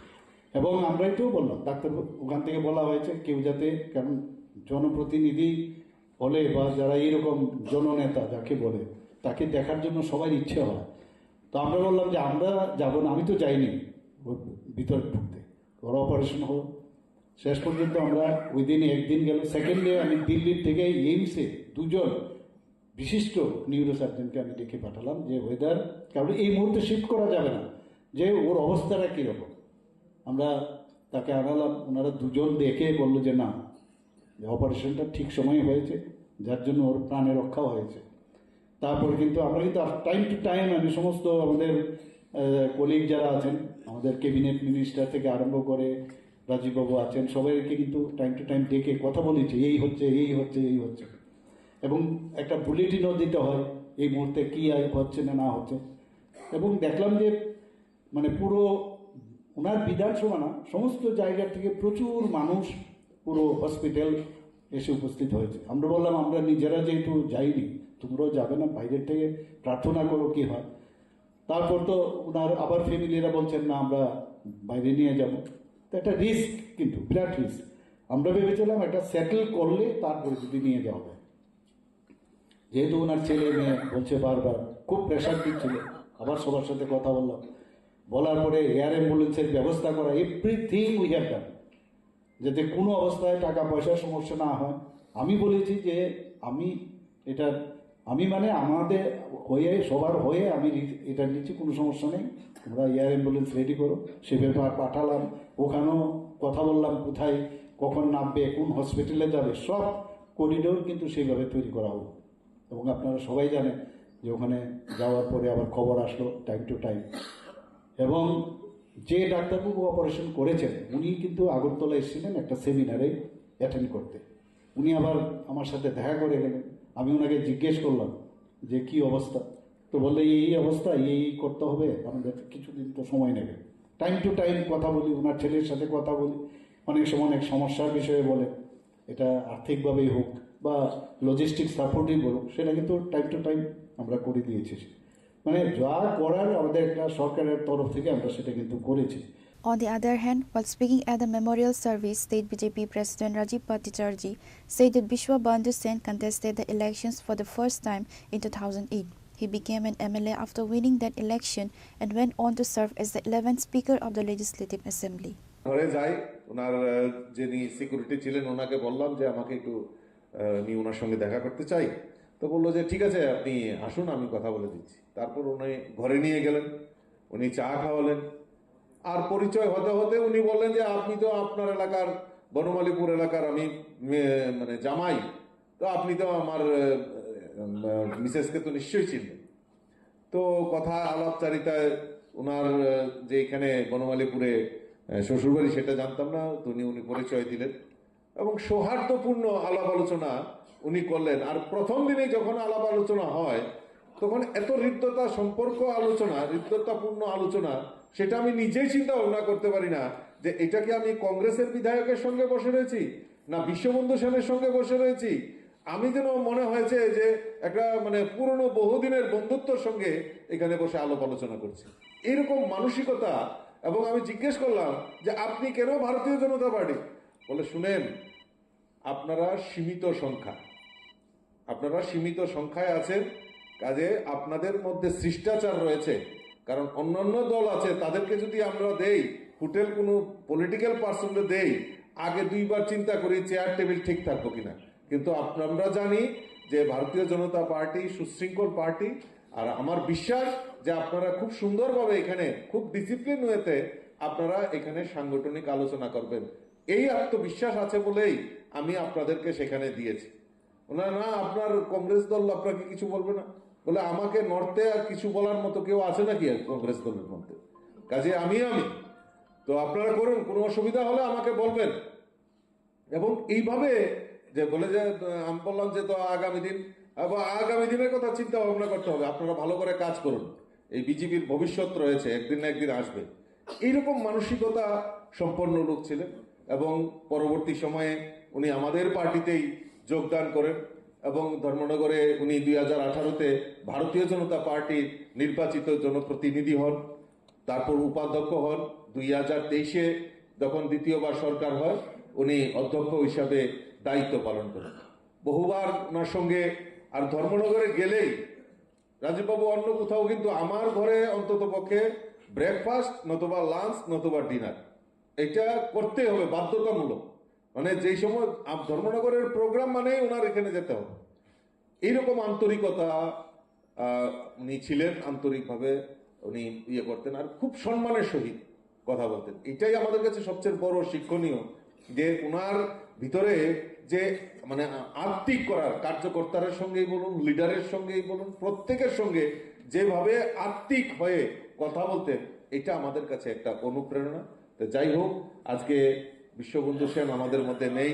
এবং আমরা এটাও বললাম, ডাক্তার ওখান থেকে বলা হয়েছে কেউ যাতে, কারণ জনপ্রতিনিধি হলে বা যারা এইরকম জননেতা যাকে বলে, তাকে দেখার জন্য সবাই ইচ্ছে হয়। তো আমরা বললাম যে আমরা যাবো না, আমি তো যাইনি ভিতরে ঢুকতে, ওরা অপারেশন হলো। শেষ পর্যন্ত আমরা ওই দিন একদিন গেল, সেকেন্ড ডে আমি দিল্লির থেকে এইমসে 2 বিশিষ্ট নিউরোসার্জনকে আমি ডেকে পাঠালাম যে ওয়েদার, কারণ এই মুহূর্তে শিফট করা যাবে না, যে ওর অবস্থাটা কীরকম। আমরা তাকে আনালাম, ওনারা 2 দেখে বললো যে না, অপারেশনটা ঠিক সময়ে হয়েছে, যার জন্য ওর প্রাণে রক্ষাও হয়েছে। তারপর কিন্তু আমরা কিন্তু টাইম টু টাইম আমি সমস্ত আমাদের কলিগ যারা আছেন, আমাদের ক্যাবিনেট মিনিস্টার থেকে আরম্ভ করে রাজীববাবু আছেন, সবাইকে কিন্তু টাইম টু টাইম ডেকে কথা বলেছি, এই হচ্ছে এই হচ্ছে এই হচ্ছে, এবং একটা বুলেটিনও দিতে হয় এই মুহূর্তে কী হচ্ছে না না হচ্ছে। এবং দেখলাম যে মানে পুরো ওনার বিধানসভা না, সমস্ত জায়গা থেকে প্রচুর মানুষ পুরো হসপিটাল এসে উপস্থিত হয়েছে। আমরা বললাম আমরা নিজেরা যেহেতু যাইনি, তোমরাও যাবে না, বাইরের থেকে প্রার্থনা করো কী হয়। তারপর তো ওনার আবার ফ্যামিলিরা বলছেন না আমরা বাইরে নিয়ে যাব, তো একটা রিস্ক, কিন্তু বিরাট রিস্ক। আমরা ভেবেছিলাম একটা সেটেল করলে তারপরে যদি নিয়ে যাওয়া যায়, যেহেতু ওনার ছেলে মেয়ে বলছে বারবার, খুব প্রেশার দিচ্ছিল। আবার সবার সাথে কথা বললাম, বলার পরে এয়ার অ্যাম্বুলেন্সের ব্যবস্থা করা, এভরিথিং উই হ্যাভ ডান, যাতে কোনো অবস্থায় টাকা পয়সার সমস্যা না হয়। আমি বলেছি যে আমি মানে আমাদের হয়ে সবার হয়ে আমি এটা নিচ্ছি, কোনো সমস্যা নেই, তোমরা এয়ার অ্যাম্বুলেন্স রেডি করো। সে ব্যাপার পাঠালাম, ওখানেও কথা বললাম কোথায় কখন নামবে, কোন হসপিটালে যাবে, সব করিডোর কিন্তু সেইভাবে তৈরি করা হলো। এবং আপনারা সবাই জানেন যে ওখানে যাওয়ার পরে আবার খবর আসলো টাইম টু টাইম। এবং যে ডাক্তারবাবু অপারেশন করেছেন উনি কিন্তু আগরতলা এসেছিলেন একটা সেমিনারে অ্যাটেন্ড করতে। উনি আবার আমার সাথে দেখা করে গেলেন। আমি ওনাকে জিজ্ঞেস করলাম যে কি অবস্থা, তো বললে এই অবস্থা, এই করতে হবে, আমাদের কিছুদিন তো সময় নেবে। টাইম টু টাইম কথা বলি, ওনার ছেলের সাথে কথা বলি, অনেক সময় অনেক সমস্যার বিষয়ে বলে, এটা আর্থিকভাবেই হোক বা লজিস্টিক সাপোর্টই বলুক, সেটা কিন্তু টাইম টু টাইম আমরা করে দিয়েছি। মানে যা করার আমাদের একটা সরকারের তরফ থেকে আমরা সেটা কিন্তু করেছি। On the other hand, while speaking at the memorial service, State BJP President Rajiv Bhattacharjee said that Bishwa Bandhu Sen contested the elections for the first time in 2008. He became an MLA after winning that election and went on to serve as the 11th Speaker of the Legislative Assembly. ঘরে যাই, ওনার যিনি security ছিলেন ওনাকে বললাম যে আমাকে একটু আমি ওনার সঙ্গে দেখা করতে চাই। তো বললো যে ঠিক আছে আপনি আসুন, আমি কথা বলে দিচ্ছি। তারপর উনি ঘরে নিয়ে গেলেন, উনি চা খাওয়ালেন, আর পরিচয় হতে হতে উনি বললেন যে আপনি তো আপনার এলাকার বনমালীপুর এলাকার আমি মানে জামাই, তো আপনি তো আমার মিসেসকে তো নিশ্চয়ই চিনবেন। তো কথা আলাপচারিতায় ওনার যে এখানে বনমালীপুরে শ্বশুরবাড়ি সেটা জানতাম না, তো উনি পরিচয় দিলেন এবং সৌহার্দ্যপূর্ণ আলাপ আলোচনা উনি করলেন। আর প্রথম দিনে যখন আলাপ আলোচনা হয় তখন এত হৃদ্যতা সম্পর্ক আলোচনা, হৃদ্যতাপূর্ণ আলোচনা, সেটা আমি নিজেই চিন্তা ভাবনা করতে পারি না যে এটা কি আমি কংগ্রেসের বিধায়কের সঙ্গে বসে রয়েছি না বিশ্ববন্ধু সেনের সঙ্গে বসে রয়েছি। আমি যেন মনে হয়েছে যে একটা মানে পুরনো বহুদিনের বন্ধুত্বর সঙ্গে এখানে বসে আলাপ আলোচনা করছি, এরকম মানসিকতা। এবং আমি জিজ্ঞেস করলাম যে আপনি কেন ভারতীয় জনতা পার্টি? বলে শুনেন, আপনারা সীমিত সংখ্যায় আছেন, কাজে আপনাদের মধ্যে শিষ্টাচার রয়েছে। কারণ অন্যান্য দল আছে, তাদেরকে যদি আমরা দেই, হোটেল কোনো পলিটিক্যাল পার্সনকে দেই, আগে 2 বার চিন্তা করি চেয়ার টেবিল ঠিক থাকবো কিনা। কিন্তু আমরা জানি যে ভারতীয় জনতা পার্টি সুশৃঙ্খল পার্টি, আর আমার বিশ্বাস যে আপনারা খুব সুন্দরভাবে এখানে খুব ডিসিপ্লিন ওয়েতে আপনারা এখানে সাংগঠনিক আলোচনা করবেন। এই আত্মবিশ্বাস আছে বলেই আমি আপনাদেরকে সেখানে দিয়েছি। না আপনার কংগ্রেস দল আপনাকে কিছু বলবে না। বলে আমাকে নর্থে আর কিছু বলার মতো কেউ আছে নাকি কংগ্রেস দলের মধ্যে? কাজে আমি তো আপনারা করুন, কোনো অসুবিধা হলে আমাকে বলবেন। এবং এইভাবে যে বলে যে আমি বললাম যে তো আগামী দিনের কথা চিন্তা ভাবনা করতে হবে, আপনারা ভালো করে কাজ করুন, এই বিজেপির ভবিষ্যৎ রয়েছে, একদিন না একদিন আসবে। এইরকম মানসিকতা সম্পন্ন লোক ছিলেন এবং পরবর্তী সময়ে উনি আমাদের পার্টিতেই যোগদান করেন এবং ধর্মনগরে উনি 2018-তে ভারতীয় জনতা পার্টির নির্বাচিত জনপ্রতিনিধি হন, তারপর উপাধ্যক্ষ হন। 2023-এ যখন দ্বিতীয়বার সরকার হয় উনি অধ্যক্ষ হিসাবে দায়িত্ব পালন করেন। বহুবার ওনার সঙ্গে, আর ধর্মনগরে গেলেই রাজীববাবু অন্য কোথাও কিন্তু আমার ঘরে অন্তত পক্ষে ব্রেকফাস্ট নতুবা লাঞ্চ নতুবা ডিনার এটা করতে হবে, বাধ্যতামূলক। মানে যেই সময় ধর্মনগরের প্রোগ্রাম মানে ওনার এখানে যেতে হবে। এইরকম আন্তরিকতা উনি ছিলেন, আন্তরিকভাবে উনি ইয়ে করতেন আর খুব সম্মানের সহিত কথা বলতেন। এটাই আমাদের কাছে সবচেয়ে বড় শিক্ষণীয়, যে ওনার ভিতরে যে মানে আত্মিক করার, কার্যকর্তাদের সঙ্গেই বলুন, লিডারের সঙ্গেই বলুন, প্রত্যেকের সঙ্গে যেভাবে আত্মিক হয়ে কথা বলতেন, এটা আমাদের কাছে একটা অনুপ্রেরণা। তো যাই হোক, আজকে বিশ্ববন্ধু সেন আমাদের মধ্যে নেই,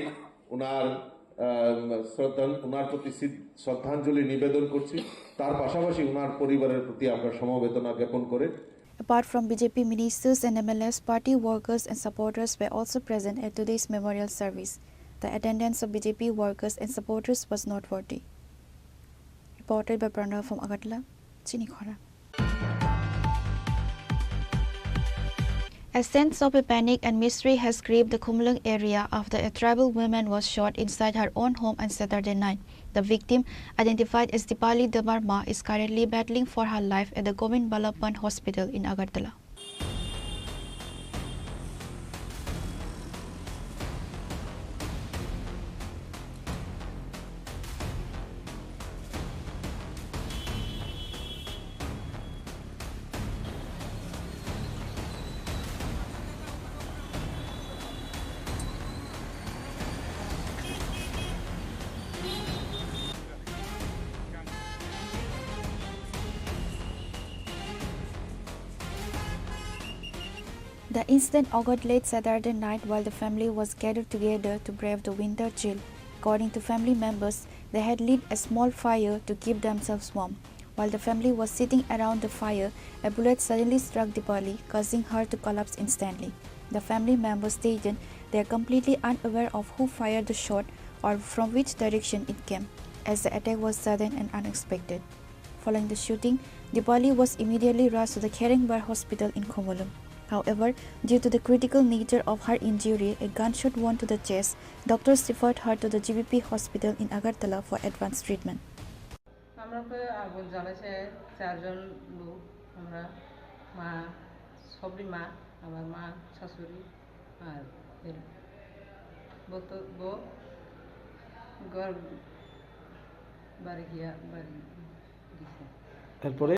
ওনার প্রতি শ্রদ্ধাঞ্জলি নিবেদন করছি। তার পাশাপাশি ওনার পরিবারের প্রতি আমরা সমবেদনা জ্ঞাপন করে। Apart from BJP ministers and MLAs, party workers and supporters were also present at today's memorial service. The attendance of BJP workers and supporters was noteworthy. Reported by Pranav from Agartala, Chinikhora. A sense of a panic and mystery has gripped the Khumlung area after a tribal woman was shot inside her own home on Saturday night. The victim, identified as Dipali Damarma, is currently battling for her life at the Govind Ballabhan Hospital in Agartala. The incident occurred late Saturday night while the family was gathered together to brave the winter chill. According to family members, they had lit a small fire to keep themselves warm. While the family was sitting around the fire, a bullet suddenly struck Dipali, causing her to collapse instantly. The family members stated they are completely unaware of who fired the shot or from which direction it came, as the attack was sudden and unexpected. Following the shooting, Dipali was immediately rushed to the Kherengbar Hospital in Khumulung. However, due to the critical nature of her injury, a gunshot wound to the chest, doctors referred her to the GBP hospital in Agartala for advanced treatment. আমরা আগুন জ্বালাইছে চারজন লোক, আমরা মা, সবরি মা, আমার মা, শাশুড়ি আর বউ ঘর বাড়ি গিয়া বাড়ি দিছে। তারপরে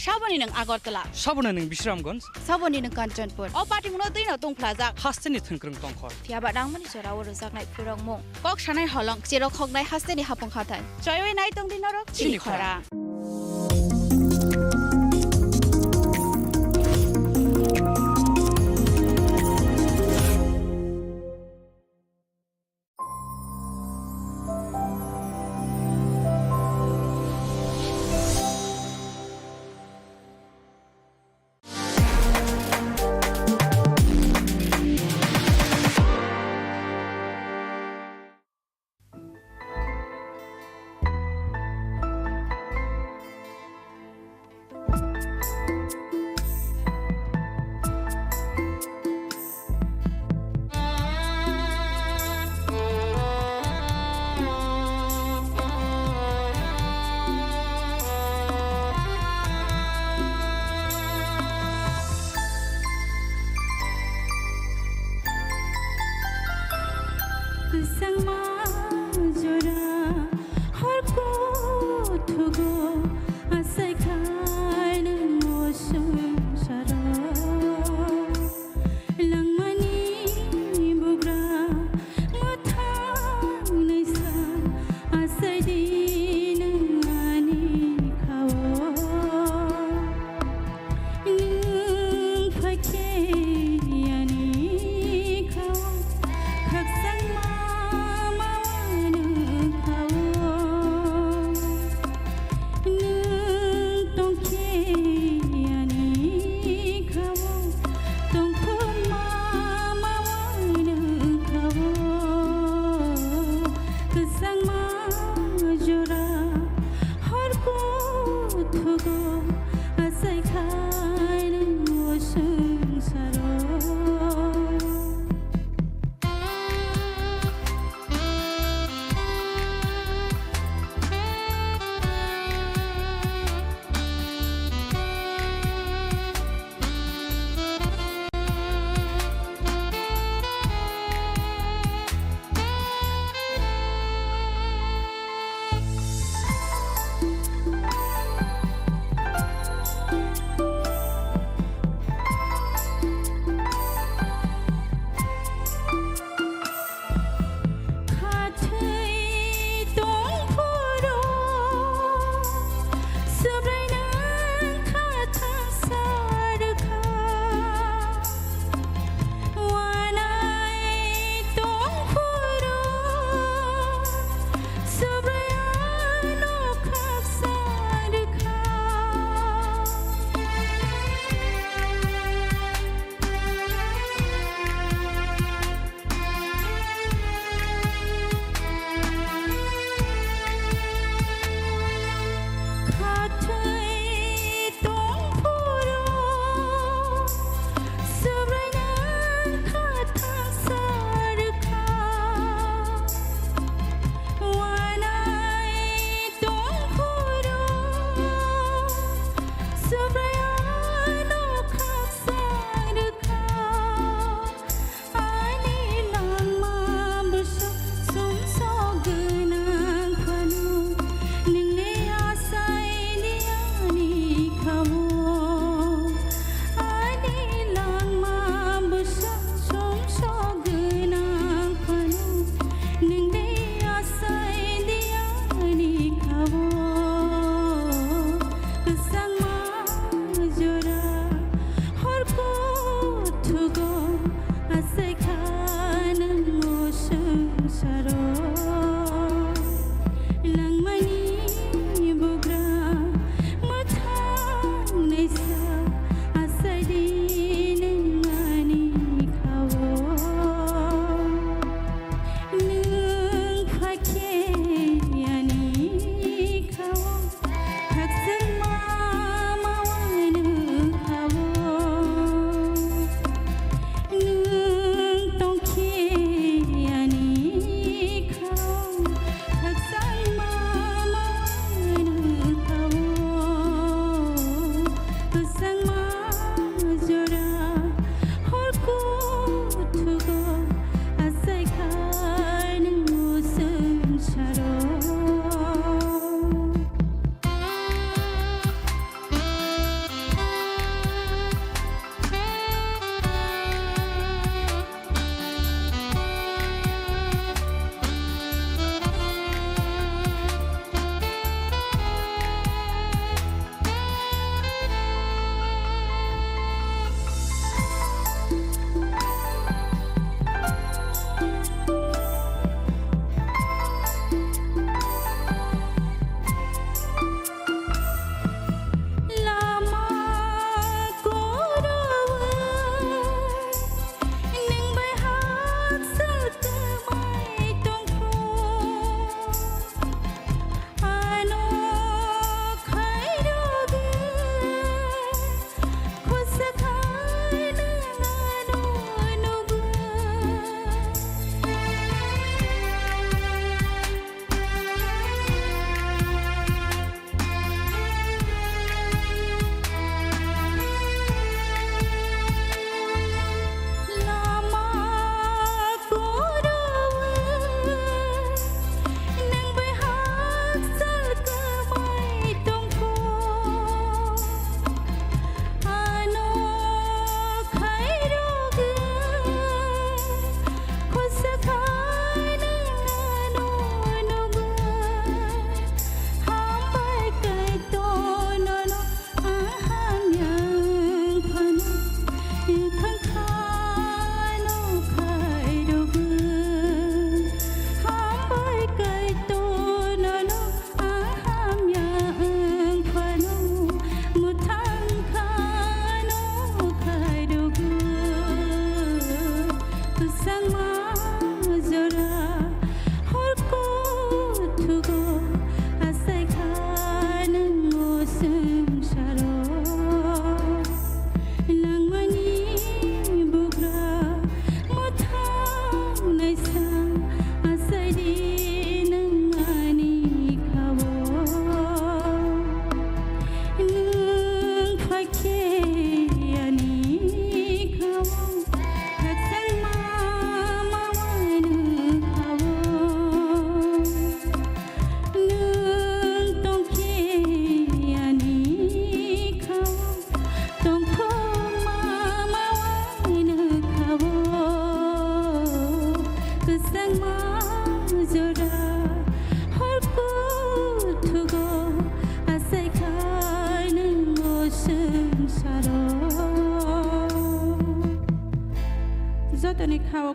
Saboni ng Agartala. Saboni ng Bisramganj. Saboni ng Kanchanpur. O pati mo na din na tong plaza. Hasteni thengkrung tongkhor. Fiaba dang mani chara ur sak nai purong mo. Kok shanai holong chero khok nai hasteni hapong khatan. Choyoi nai tong din norok chini khora.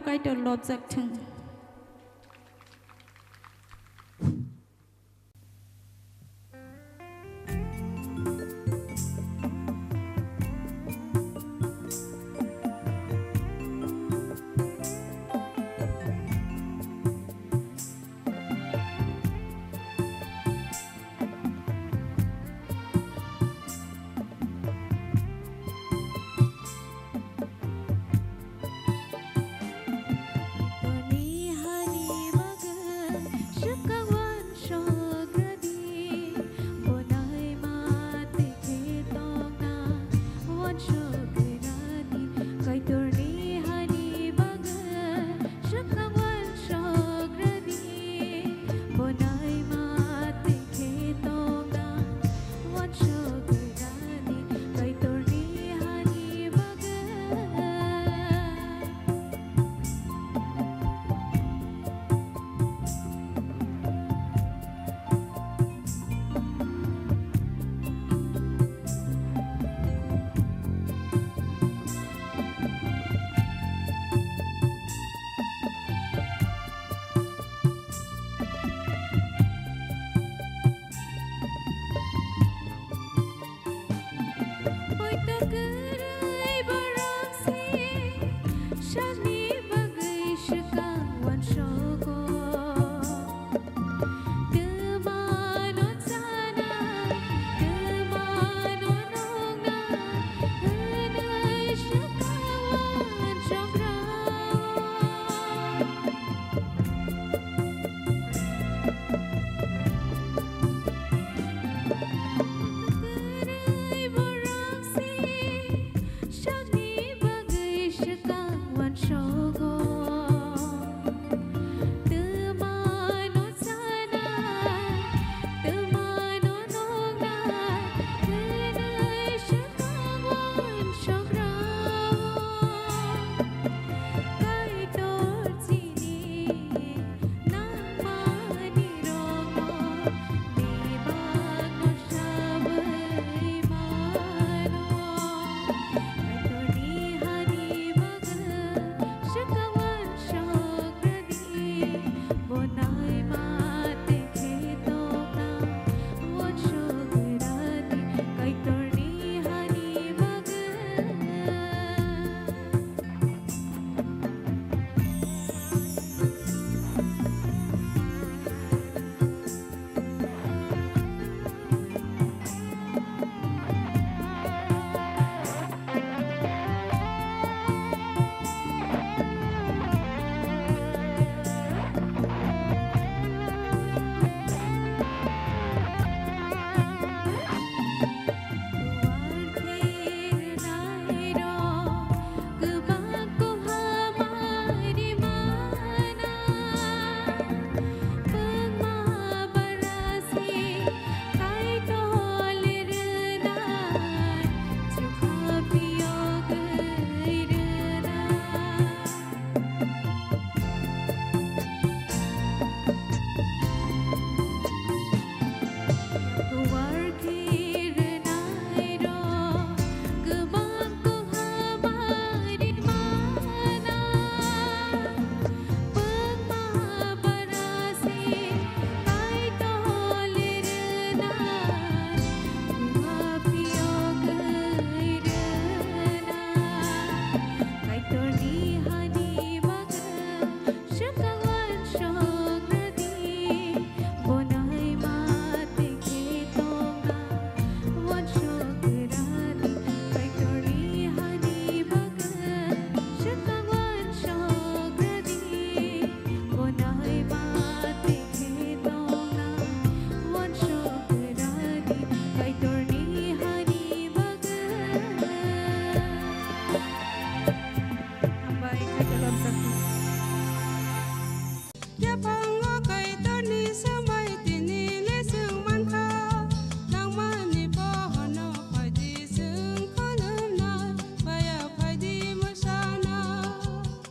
कायतो लबजाक थों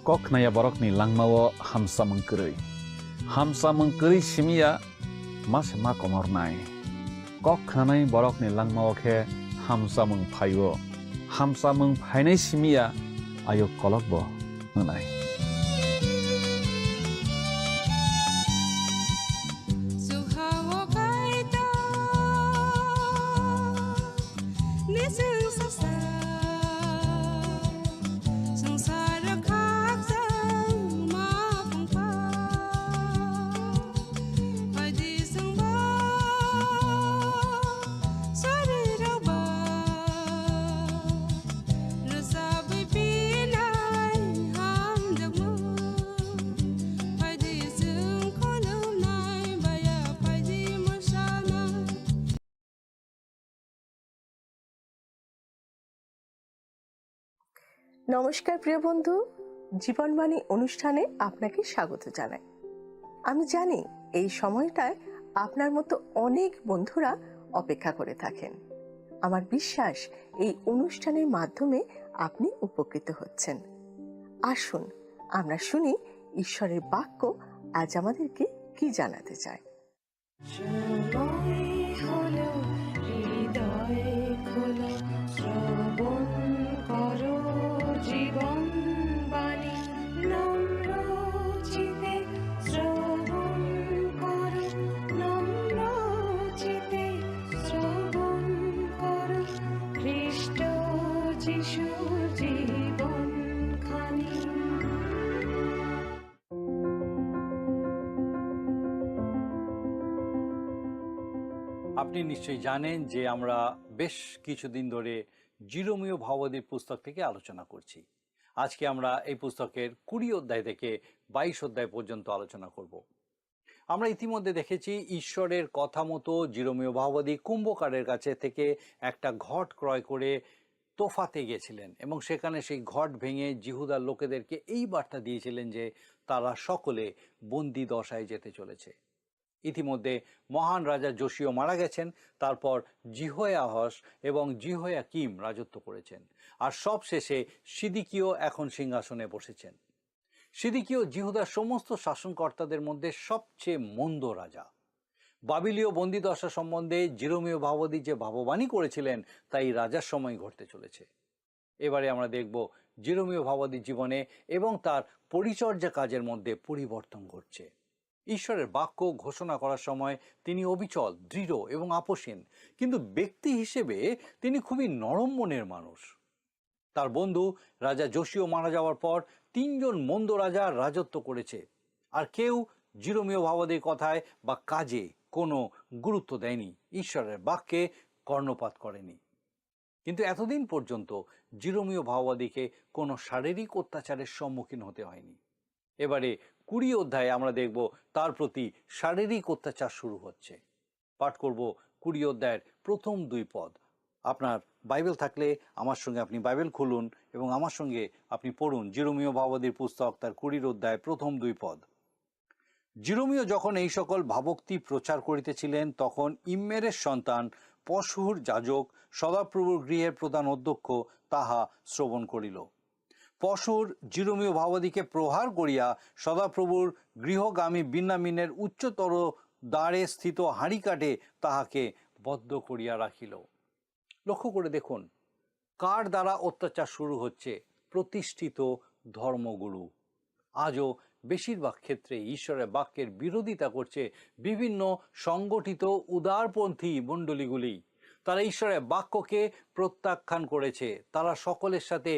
Koknaya borokni langmao hamsa mengkeri. Hamsa mengkeri simia mas ma komornai. Koknanai borokni langmao ke hamsa mengpayo. Hamsa mengpainai simia ayo kolokbo menai. নমস্কার প্রিয় বন্ধু, জীবনবাণী অনুষ্ঠানে আপনাকে স্বাগত জানাই। আমি জানি এই সময়টায় আপনার মতো অনেক বন্ধুরা অপেক্ষা করে থাকেন। আমার বিশ্বাস এই অনুষ্ঠানের মাধ্যমে আপনি উপকৃত হচ্ছেন। আসুন আমরা শুনি ঈশ্বরের বাক্য আজ আমাদেরকে কি জানাতে চায়। আপনি নিশ্চয়ই জানেন যে আমরা বেশ কিছুদিন ধরে জিরোমীয় ভাবাদির পুস্তক থেকে আলোচনা করছি। আজকে আমরা এই পুস্তকের 20 অধ্যায় থেকে 22 অধ্যায় পর্যন্ত আলোচনা করব। আমরা ইতিমধ্যে দেখেছি ঈশ্বরের কথা মতো জিরোমীয় ভাবাদি কুম্ভকারের কাছে থেকে একটা ঘট ক্রয় করে তোফাতে গেছিলেন এবং সেখানে সেই ঘট ভেঙে জিহুদার লোকেদেরকে এই বার্তা দিয়েছিলেন যে তারা সকলে বন্দি দশায় যেতে চলেছে। ইতিমধ্যে মহান রাজা যোশীয় মারা গেছেন, তারপর জিহোয়াহস এবং জিহোয়াকিম রাজত্ব করেছেন, আর সব শেষে সিদিকীয় এখন সিংহাসনে বসেছেন। সিদিকীয় জিহুদার সমস্ত শাসনকর্তাদের মধ্যে সবচেয়ে মন্দ রাজা। বাবিলীয় বন্দিদশা সম্বন্ধে জিরোমীয় ভাবাদি যে ভাববাণী করেছিলেন তাই রাজার সময় ঘটতে চলেছে। এবারে আমরা দেখব জিরোমীয় ভাবাদির জীবনে এবং তার পরিচর্যা কাজের মধ্যে পরিবর্তন ঘটছে। ঈশ্বরের বাক্য ঘোষণা করার সময় তিনি অবিচল, দৃঢ় এবং আপোষহীন, কিন্তু ব্যক্তি হিসেবে তিনি খুবই নরম মনের মানুষ। তার বন্ধু রাজা যোশীয় মারা যাওয়ার পর 3 জন মন্দ রাজা রাজত্ব করেছে, আর কেউ জিরোমীয় ভাবাদির কথায় বা কাজে কোনো গুরুত্ব দেয়নি, ঈশ্বরের বাক্যে কর্ণপাত করেনি। কিন্তু এতদিন পর্যন্ত জিরোমীয় ভাবাদিকে কোনো শারীরিক অত্যাচারের সম্মুখীন হতে হয়নি। এবারে 20 অধ্যায়ে আমরা দেখব তার প্রতি শারীরিক অত্যাচার শুরু হচ্ছে। পাঠ করব 20 অধ্যায়ের প্রথম 2 পদ। আপনার বাইবেল থাকলে আমার সঙ্গে আপনি বাইবেল খুলুন এবং আমার সঙ্গে আপনি পড়ুন জিরোমীয় ভাবাদির পুস্তক তার 20 অধ্যায় প্রথম 2 পদ। জিরোমীয় যখন এই সকল ভাবোক্তি প্রচার করিতেছিলেন, তখন ইম্মেরের সন্তান পশহুর যাজক সদাপ্রভুর গৃহের প্রধান অধ্যক্ষ তাহা শ্রবণ করিল। পশুর জিরোমীয় ভাবাদিকে প্রহার করিয়া সদাপ্রভুর গৃহগামী বিন্যামিনের উচ্চতর দ্বারে স্থিত হাঁড়িকাঠে তাহাকে বদ্ধ করিয়া রাখিল। লক্ষ্য করে দেখুন কার দ্বারা অত্যাচার শুরু হচ্ছে? প্রতিষ্ঠিত ধর্মগুরু। আজও বেশিরভাগ ক্ষেত্রে ঈশ্বরের বাক্যের বিরোধিতা করছে বিভিন্ন সংগঠিত উদারপন্থী মণ্ডলীগুলি। তারা ঈশ্বরের বাক্যকে প্রত্যাখ্যান করেছে। তারা সকলের সাথে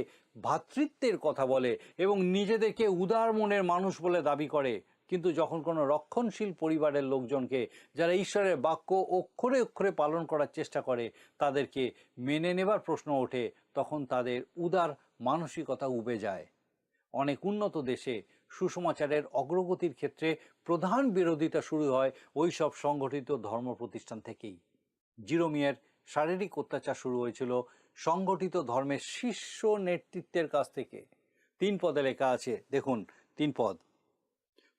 ভ্রাতৃত্বের কথা বলে এবং নিজেদেরকে উদার মনের মানুষ বলে দাবি করে, কিন্তু যখন কোনো রক্ষণশীল পরিবারের লোকজনকে যারা ঈশ্বরের বাক্য অক্ষরে অক্ষরে পালন করার চেষ্টা করে তাদেরকে মেনে নেবার প্রশ্ন ওঠে, তখন তাদের উদার মানসিকতা উবে যায়। অনেক উন্নত দেশে সুসমাচারের অগ্রগতির ক্ষেত্রে প্রধান বিরোধিতা শুরু হয় ওই সব সংগঠিত ধর্ম প্রতিষ্ঠান থেকেই। জিরোমিয়ার শারীরিক অত্যাচার শুরু হয়েছিল সংগঠিত ধর্মের শীর্ষ নেতৃত্বের কাছ থেকে। 3 পদে লেখা আছে, দেখুন 3 পদ।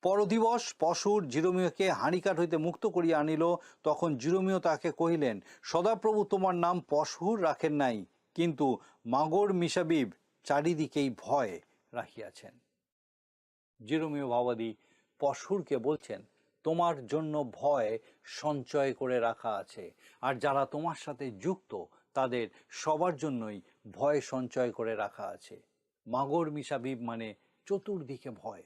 পরদিবস পশুর জিরোমীয়কে হাঁড়িকাঠ হইতে মুক্ত করিয়া আনিল। তখন জিরোমীয় তাকে কহিলেন, সদাপ্রভু তোমার নাম পশুর রাখেন নাই, কিন্তু মাগর মিশাবিব চারিদিকেই ভয় রাখিয়াছেন। জিরোমীয় ভাবাদি পশুরকে বলছেন, তোমার জন্য ভয় সঞ্চয় করে রাখা আছে, আর যারা তোমার সাথে যুক্ত তাদের সবার জন্যই ভয় সঞ্চয় করে রাখা আছে। মাগর মিশাবিব মানে চতুর্দিকে ভয়।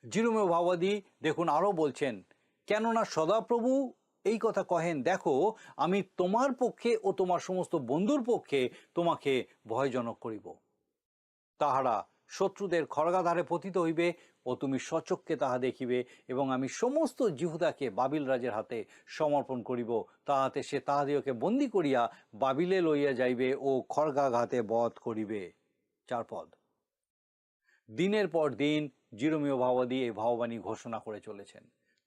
জিরোমীয় ভাবাদি দেখুন আরও বলছেন, কেননা সদাপ্রভু এই কথা কহেন, দেখো আমি তোমার পক্ষে ও তোমার সমস্ত বন্ধুর পক্ষে তোমাকে ভয়জনক করিব। তাহারা শত্রুদের খড়গাধারে পতিত হইবে ও তুমি সচক্ষে তাহা দেখিবে, এবং আমি সমস্ত জিহুদাকে বাবিল রাজের হাতে সমর্পণ করিব, তাহাতে সে তাহাদিওকে বন্দী করিয়া বাবিলে লইয়া যাইবে ও খড়গাঘাতে বধ করিবে। 4 পদ। দিনের পর দিন জিরোমীয় ভাবাদি এই ভাববাণী ঘোষণা করে চলেছেন।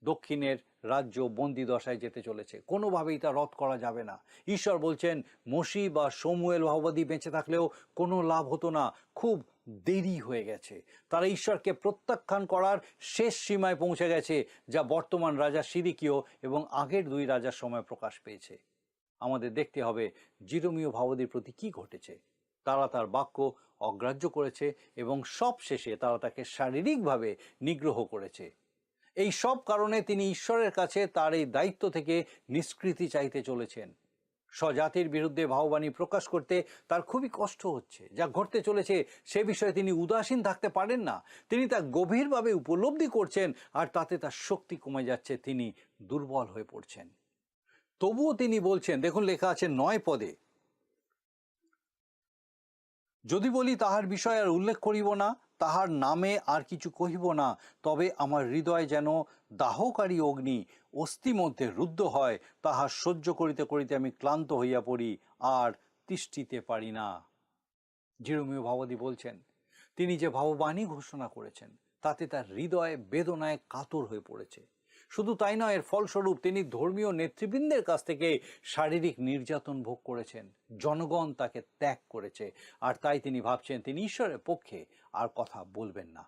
দক্ষিণের রাজ্য বন্দি দশায় যেতে চলেছে, কোনোভাবেই তা রদ করা যাবে না। ঈশ্বর বলছেন মসি বা শমুয়েল ভাববাদী বেঁচে থাকলেও কোনো লাভ হতো না, খুব দেরি হয়ে গেছে। তারা ঈশ্বরকে প্রত্যাখ্যান করার শেষ সীমায় পৌঁছে গেছে, যা বর্তমান রাজা সিদিকিও এবং আগের দুই রাজার সময় প্রকাশ পেয়েছে। আমাদের দেখতে হবে জিরোমীয় ভাববাদীর প্রতি কি ঘটেছে। তারা তার বাক্য অগ্রাহ্য করেছে এবং সব শেষে তারা তাকে শারীরিকভাবে নিগ্রহ করেছে। এই সব কারণে তিনি ঈশ্বরের কাছে তার এই দায়িত্ব থেকে নিষ্কৃতি চাইতে চলেছেন। স্বজাতির বিরুদ্ধে ভাববাণী প্রকাশ করতে তার খুবই কষ্ট হচ্ছে। যা ঘটতে চলেছে সে বিষয়ে তিনি উদাসীন থাকতে পারেন না। তিনি তা গভীরভাবে উপলব্ধি করছেন, আর তাতে তার শক্তি কমে যাচ্ছে, তিনি দুর্বল হয়ে পড়ছেন। তবুও তিনি বলছেন, দেখুন লেখা আছে 9 পদে, যদি বলি তাহার বিষয় আর উল্লেখ করিব না, তাহার নামে আর কিছু কহিব না, তবে আমার হৃদয় যেন দাহকারী অগ্নি অস্থি মধ্যে রুদ্ধ হয়, তাহা সহ্য করিতে করিতে আমি ক্লান্ত হইয়া পড়ি, আর তিষ্ঠিতে পারি না। জিরোমীয় ভাববাদী বলছেন, তিনি যে ভাববাণী ঘোষণা করেছেন তাতে তার হৃদয় বেদনায় কাতর হয়ে পড়েছে। শুধু তাই নয়, এর ফলস্বরূপ তিনি ধর্মীয় নেতৃবৃন্দের কাছ থেকে শারীরিক নির্যাতন ভোগ করেছেন। জনগণ তাকে ত্যাগ করেছে, আর তাই তিনি ভাবছেন তিনি ঈশ্বরের পক্ষে আর কথা বলবেন না।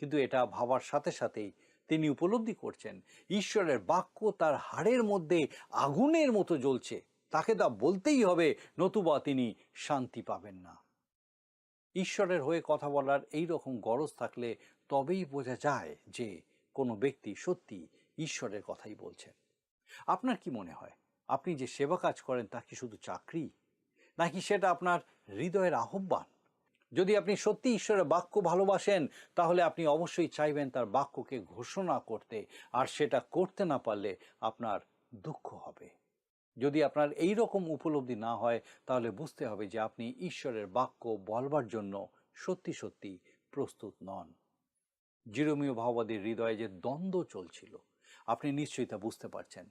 কিন্তু এটা ভাবার সাথে সাথেই তিনি উপলব্ধি করছেন ঈশ্বরের বাক্য তার হাড়ের মধ্যে আগুনের মতো জ্বলছে, তাকে তা বলতেই হবে, নতুবা তিনি শান্তি পাবেন না। ঈশ্বরের হয়ে কথা বলার এই রকম গরজ থাকলে তবেই বোঝা যায় যে কোনো ব্যক্তি সত্যি ঈশ্বরের কথাই বলছেন। আপনার কি মনে হয়, আপনি যে সেবা কাজ করেন তা কি শুধু চাকরি, নাকি সেটা আপনার হৃদয়ের আহ্বান? যদি আপনি সত্যি ঈশ্বরের বাক্য ভালোবাসেন, তাহলে আপনি অবশ্যই চাইবেন তার বাক্যকে ঘোষণা করতে, আর সেটা করতে না পারলে আপনার দুঃখ হবে। যদি আপনার এই রকম উপলব্ধি না হয়, তাহলে বুঝতে হবে যে আপনি ঈশ্বরের বাক্য বলবার জন্য সত্যি সত্যি প্রস্তুত নন। জিরোমীয় ভাববাদীর হৃদয়ে যে দ্বন্দ্ব চলছিল, আপনি নিশ্চয়ই তা বুঝতে পারছেন।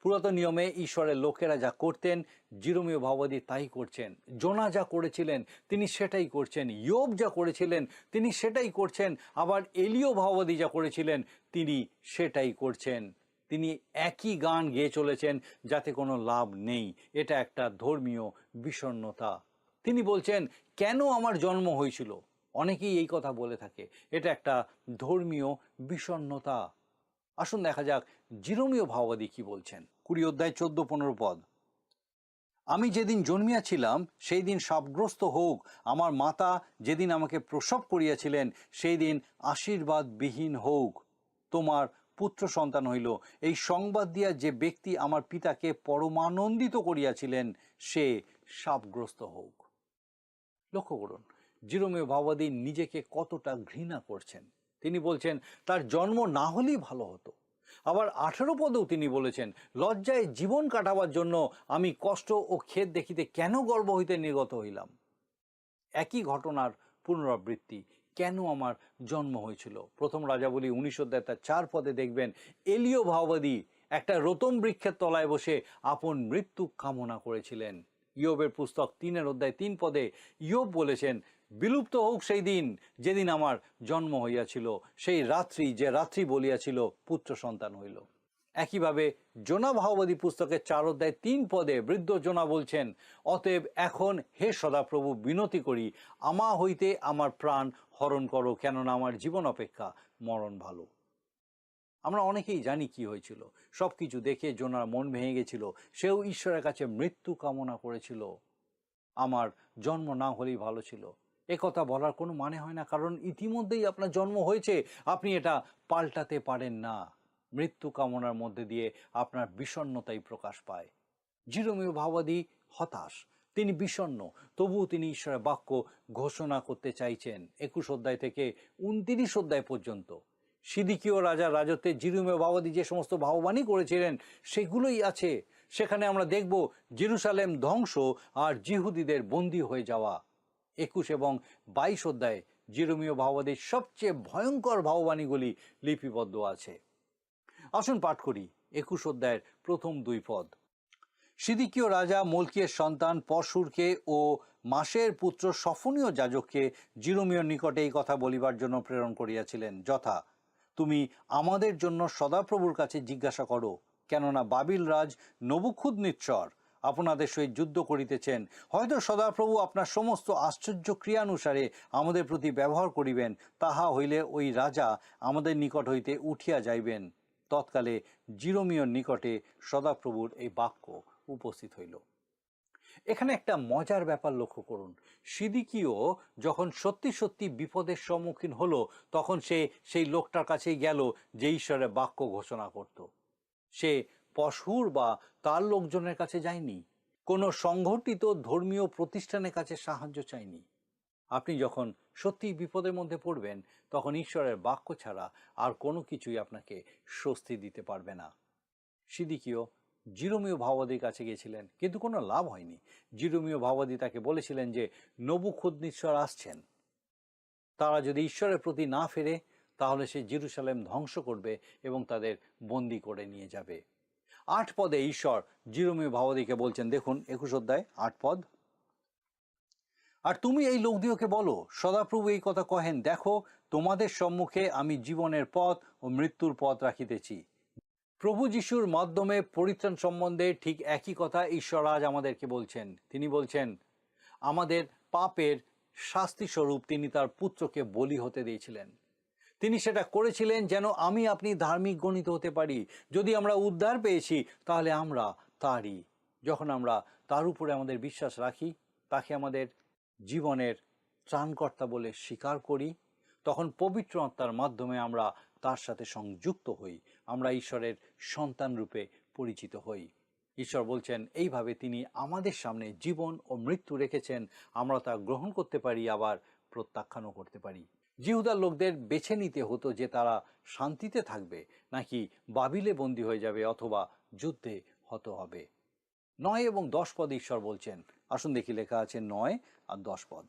পুরাতন নিয়মে ঈশ্বরের লোকেরা যা করতেন, জিরোমীয় ভাববাদী তাই করছেন। জোনা যা করেছিলেন তিনি সেটাই করছেন, ইয়োব যা করেছিলেন তিনি সেটাই করছেন, আবার এলিয় ভাববাদী যা করেছিলেন তিনি সেটাই করছেন। তিনি একই গান গেয়ে চলেছেন যাতে কোনো লাভ নেই। এটা একটা ধর্মীয় বিষণ্ণতা। তিনি বলছেন, কেন আমার জন্ম হয়েছিল? অনেকেই এই কথা বলে থাকে, এটা একটা ধর্মীয় বিষণ্ণতা। আসুন দেখা যাক জিরোমীয় ভাববাদী কি বলছেন। 20 অধ্যায় 14-15 পদ। আমি যেদিন জন্মিয়াছিলাম সেই দিন শাপগ্রস্ত হোক, আমার মাতা যেদিন আমাকে প্রসব করিয়াছিলেন সেই দিন আশীর্বাদবিহীন হোক। তোমার পুত্র সন্তান হইল, এই সংবাদ দিয়া যে ব্যক্তি আমার পিতাকে পরমানন্দিত করিয়াছিলেন সে শাপগ্রস্ত হোক। লক্ষ্য করুন জিরোমীয় ভাববাদী নিজেকে কতটা ঘৃণা করছেন। তিনি বলছেন তার জন্ম না হলেই ভালো হতো। আবার 18 পদেও তিনি বলেছেন, লজ্জায় জীবন কাটাবার জন্য আমি কষ্ট ও খেদ দেখিতে কেন গর্ভ হইতে নির্গত হইলাম। একই ঘটনার পুনরাবৃত্তি, কেন আমার জন্ম হয়েছিল। প্রথম রাজাবলী 19 অধ্যায় 4 পদে দেখবেন এলিয় ভাববাদী একটা রতম বৃক্ষের তলায় বসে আপন মৃত্যু কামনা করেছিলেন। ইয়োবের পুস্তক 3 অধ্যায় 3 পদে ইয়োব বলেছেন, বিলুপ্ত হোক সেই দিন যেদিন আমার জন্ম হইয়াছিল, সেই রাত্রি যে রাত্রি বলিয়াছিল পুত্র সন্তান হইল। একইভাবে জোনা ভাববাদী পুস্তকের 4 অধ্যায় 3 পদে বৃদ্ধ জোনা বলছেন, অতএব এখন হে সদাপ্রভু বিনতি করি, আমা হইতে আমার প্রাণ হরণ করো, কেননা আমার জীবন অপেক্ষা মরণ ভালো। আমরা অনেকেই জানি কি হয়েছিল। সব কিছু দেখে জোনার মন ভেঙে গেছিল। সেও ঈশ্বরের কাছে মৃত্যু কামনা করেছিল। আমার জন্ম না হলেই ভালো ছিল। কথা বলার কোনো মানে হয় না, কারণ ইতিমধ্যেই আপনার জন্ম হয়েছে, আপনি এটা পাল্টাতে পারেন না। মৃত্যু কামনার মধ্যে দিয়ে আপনার বিষণ্ণতাই প্রকাশ পায়। জিরোমীয় ভাববাদী হতাশ, তিনি বিষণ্ণ, তবুও তিনি ঈশ্বরের বাক্য ঘোষণা করতে চাইছেন। 21 অধ্যায় থেকে 29 অধ্যায় পর্যন্ত সিদিকীয় রাজার রাজত্বে জিরোমীয় ভাববাদী যে সমস্ত ভাববাণী করেছিলেন সেগুলোই আছে। সেখানে আমরা দেখব জেরুসালেম ধ্বংস আর জিহুদীদের বন্দী হয়ে যাওয়া। 21 এবং 22 অধ্যায়ে জিরোমীয় ভাববাদীর সবচেয়ে ভয়ঙ্কর ভাববাণীগুলি লিপিবদ্ধ আছে। আসুন পাঠ করি 21 অধ্যায়ের প্রথম 2 পদ। সিদিকীয় রাজা মলকিয়ের সন্তান পশুরকে ও মাসের পুত্র সফনীয় যাজককে জিরোমীয় নিকটে এই কথা বলিবার জন্য প্রেরণ করিয়াছিলেন, যথা, তুমি আমাদের জন্য সদাপ্রভুর কাছে জিজ্ঞাসা করো, কেননা বাবিল রাজ নবুখুদনিৎসর আপনাদের সহিত যুদ্ধ করিতেছেন। হয়তো সদাপ্রভু আপনার সমস্ত আশ্চর্য ক্রিয়ানুসারে আমাদের প্রতি ব্যবহার করিবেন, তাহা হইলে ওই রাজা আমাদের নিকট হইতে উঠিয়া যাইবেন। তৎকালে জিরোমীয়র নিকটে সদাপ্রভুর এই বাক্য উপস্থিত হইল। এখানে একটা মজার ব্যাপার লক্ষ্য করুন। সিদিকিও যখন সত্যি সত্যি বিপদের সম্মুখীন হলো, তখন সে সেই লোকটার কাছেই গেল যে ঈশ্বরের বাক্য ঘোষণা করত। সে পশুর বা তার লোকজনের কাছে যায়নি, কোনো সংগঠিত ধর্মীয় প্রতিষ্ঠানের কাছে সাহায্য চায়নি। আপনি যখন সত্যি বিপদের মধ্যে পড়বেন, তখন ঈশ্বরের বাক্য ছাড়া আর কোনো কিছুই আপনাকে স্বস্তি দিতে পারবে না। সিদিকিও জিরোমীয় ভাওবাদীর কাছে গিয়েছিলেন, কিন্তু কোনো লাভ হয়নি। জিরোমীয় ভাওবাদী তাকে বলেছিলেন যে নবুখুদনিৎসর আসছেন, তারা যদি ঈশ্বরের প্রতি না ফেরে তাহলে সে জেরুসালেম ধ্বংস করবে এবং তাদের বন্দি করে নিয়ে যাবে। 8 পদে ঈশ্বর জিরোমীয় ভাওবাদীকে বলছেন, দেখুন 21 অধ্যায় 8 পদ, আর তুমি এই লোকদিওকে বলো, সদাপ্রভু এই কথা কহেন, দেখো তোমাদের সম্মুখে আমি জীবনের পথ ও মৃত্যুর পথ রাখিতেছি। প্রভু যিশুর মাধ্যমে পরিত্রাণ সম্বন্ধে ঠিক একই কথা ঈশ্বর আজ আমাদেরকে বলছেন। তিনি বলছেন, আমাদের পাপের শাস্তি স্বরূপ তিনি তার পুত্রকে বলি হতে দিয়েছিলেন। তিনি সেটা করেছিলেন যেন আমি আপনি ধার্মিক গণিত হতে পারি। যদি আমরা উদ্ধার পেয়েছি তাহলে আমরা তারই। যখন আমরা তার উপরে আমাদের বিশ্বাস রাখি, তাকে আমাদের জীবনের ত্রাণকর্তা বলে স্বীকার করি, তখন পবিত্র আত্মার মাধ্যমে আমরা তার সাথে সংযুক্ত হই, আমরা ঈশ্বরের সন্তান রূপে পরিচিত হই। ঈশ্বর বলছেন এইভাবে তিনি আমাদের সামনে জীবন ও মৃত্যু রেখেছেন, আমরা তা গ্রহণ করতে পারি, আবার প্রত্যাখ্যানও করতে পারি। জিহুদার লোকদের বেছে নিতে হতো যে তারা শান্তিতে থাকবে নাকি বাবিলে বন্দী হয়ে যাবে অথবা যুদ্ধে হত হবে। 9 এবং 10 পদ ঈশ্বর বলছেন, আসুন দেখি, লেখা আছে 9 আর 10 পদ,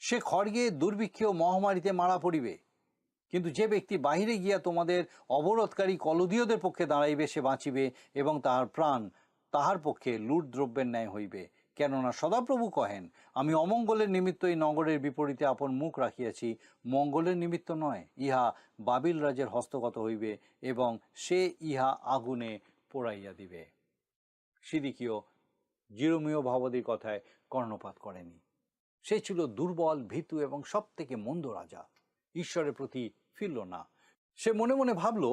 সে খড়গে দুর্ভিক্ষ মহামারীতে মারা পড়িবে, কিন্তু যে ব্যক্তি বাহিরে গিয়া তোমাদের অবরোধকারী কলদীয়দের পক্ষে দাঁড়াইবে সে বাঁচিবে এবং তাহার প্রাণ তাহার পক্ষে লুট দ্রব্যের ন্যায় হইবে। কেননা সদাপ্রভু কহেন, আমি অমঙ্গলের নিমিত্ত এই নগরের বিপরীতে আপন মুখ রাখিয়াছি, মঙ্গলের নিমিত্ত নয়। ইহা বাবিল রাজের হস্তগত হইবে এবং সে ইহা আগুনে পোড়াইয়া দিবে। সিদিকিও জিরোমীয় ভাওবাদীর কথায় কর্ণপাত করেনি। সে ছিল দুর্বল, ভীতু এবং সব থেকে মন্দ রাজা। ঈশ্বরের প্রতি ফিরল না। সে মনে মনে ভাবল,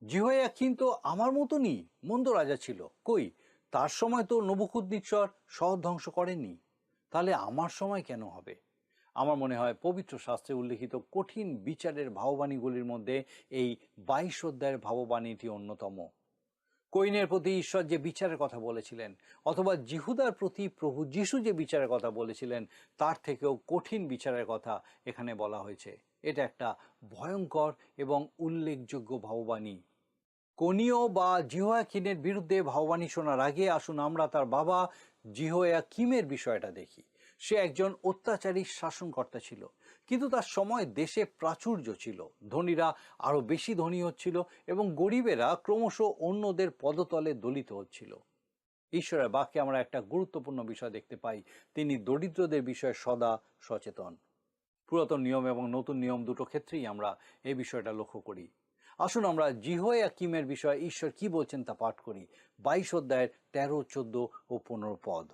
জিহোয়াকিন তো আমার মতনই মন্দ রাজা ছিল, কই তার সময় তো নবুখুদনিৎসর শহর ধ্বংস করেননি, তাহলে আমার সময় কেন হবে? আমার মনে হয় পবিত্র শাস্ত্রে উল্লিখিত কঠিন বিচারের ভাববাণীগুলির মধ্যে এই 22 অধ্যায়ের ভাববাণীটি অন্যতম। কইনের প্রতি ঈশ্বর যে বিচারের কথা বলেছিলেন, অথবা জিহুদার প্রতি প্রভু যিশু যে বিচারের কথা বলেছিলেন, তার থেকেও কঠিন বিচারের কথা এখানে বলা হয়েছে। এটা একটা ভয়ঙ্কর এবং উল্লেখযোগ্য ভাববাণী। কোনীয় বা জিহোয়াকিনের বিরুদ্ধে ভাববাণী শোনার আগে আসুন আমরা তার বাবা জিহোয়াকিমের বিষয়টা দেখি। সে একজন অত্যাচারী শাসনকর্তা ছিল, কিন্তু তার সময় দেশে প্রাচুর্য ছিল, ধনীরা আরো বেশি ধনী হচ্ছিল এবং গরিবেরা ক্রমশ অন্যদের পদতলে দলিত হচ্ছিল। ঈশ্বরের বাক্যে আমরা একটা গুরুত্বপূর্ণ বিষয় দেখতে পাই, তিনি দরিদ্রদের বিষয়ে সদা সচেতন। পুরাতন নিয়ম এবং নতুন নিয়ম দুটো ক্ষেত্রেই আমরা এই বিষয়টা লক্ষ্য করি। আসুন আমরা জিহোয়াকিমের বিষয়ে ঈশ্বর কি বলছেন তা পাঠ করি। 22 অধ্যায়ের 13, 14 ও 15 পদ।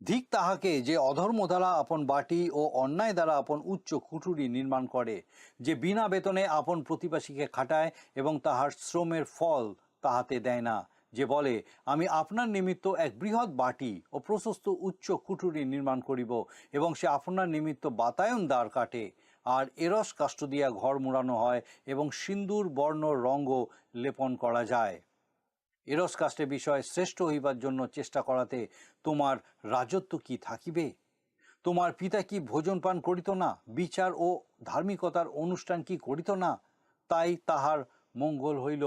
ধিক তাহাকে যে অধর্ম দ্বারা আপন বাটি ও অন্যায় দ্বারা আপন উচ্চ কুঠুরি নির্মাণ করে, যে বিনা বেতনে আপন প্রতিবাসীকে খাটায় এবং তাহার শ্রমের ফল তাহাতে দেয় না, যে বলে আমি আপনার নিমিত্ত এক বৃহৎ বাটি ও প্রশস্ত উচ্চ কুঠুরি নির্মাণ করিব, এবং সে আপনার নিমিত্ত বাতায়ন দ্বার কাটে, আর এরস কাষ্ঠ দিয়া ঘর মুড়ানো হয় এবং সিন্দুর বর্ণ রঙ্গ লেপন করা যায়। এরস কাষ্টের বিষয় শ্রেষ্ঠ হইবার জন্য চেষ্টা করাতে তোমার রাজত্ব কি থাকিবে? তোমার পিতা কি ভোজন পান করিত না? বিচার ও ধার্মিকতার অনুষ্ঠান কি করিত না? তাই তাহার মঙ্গল হইল।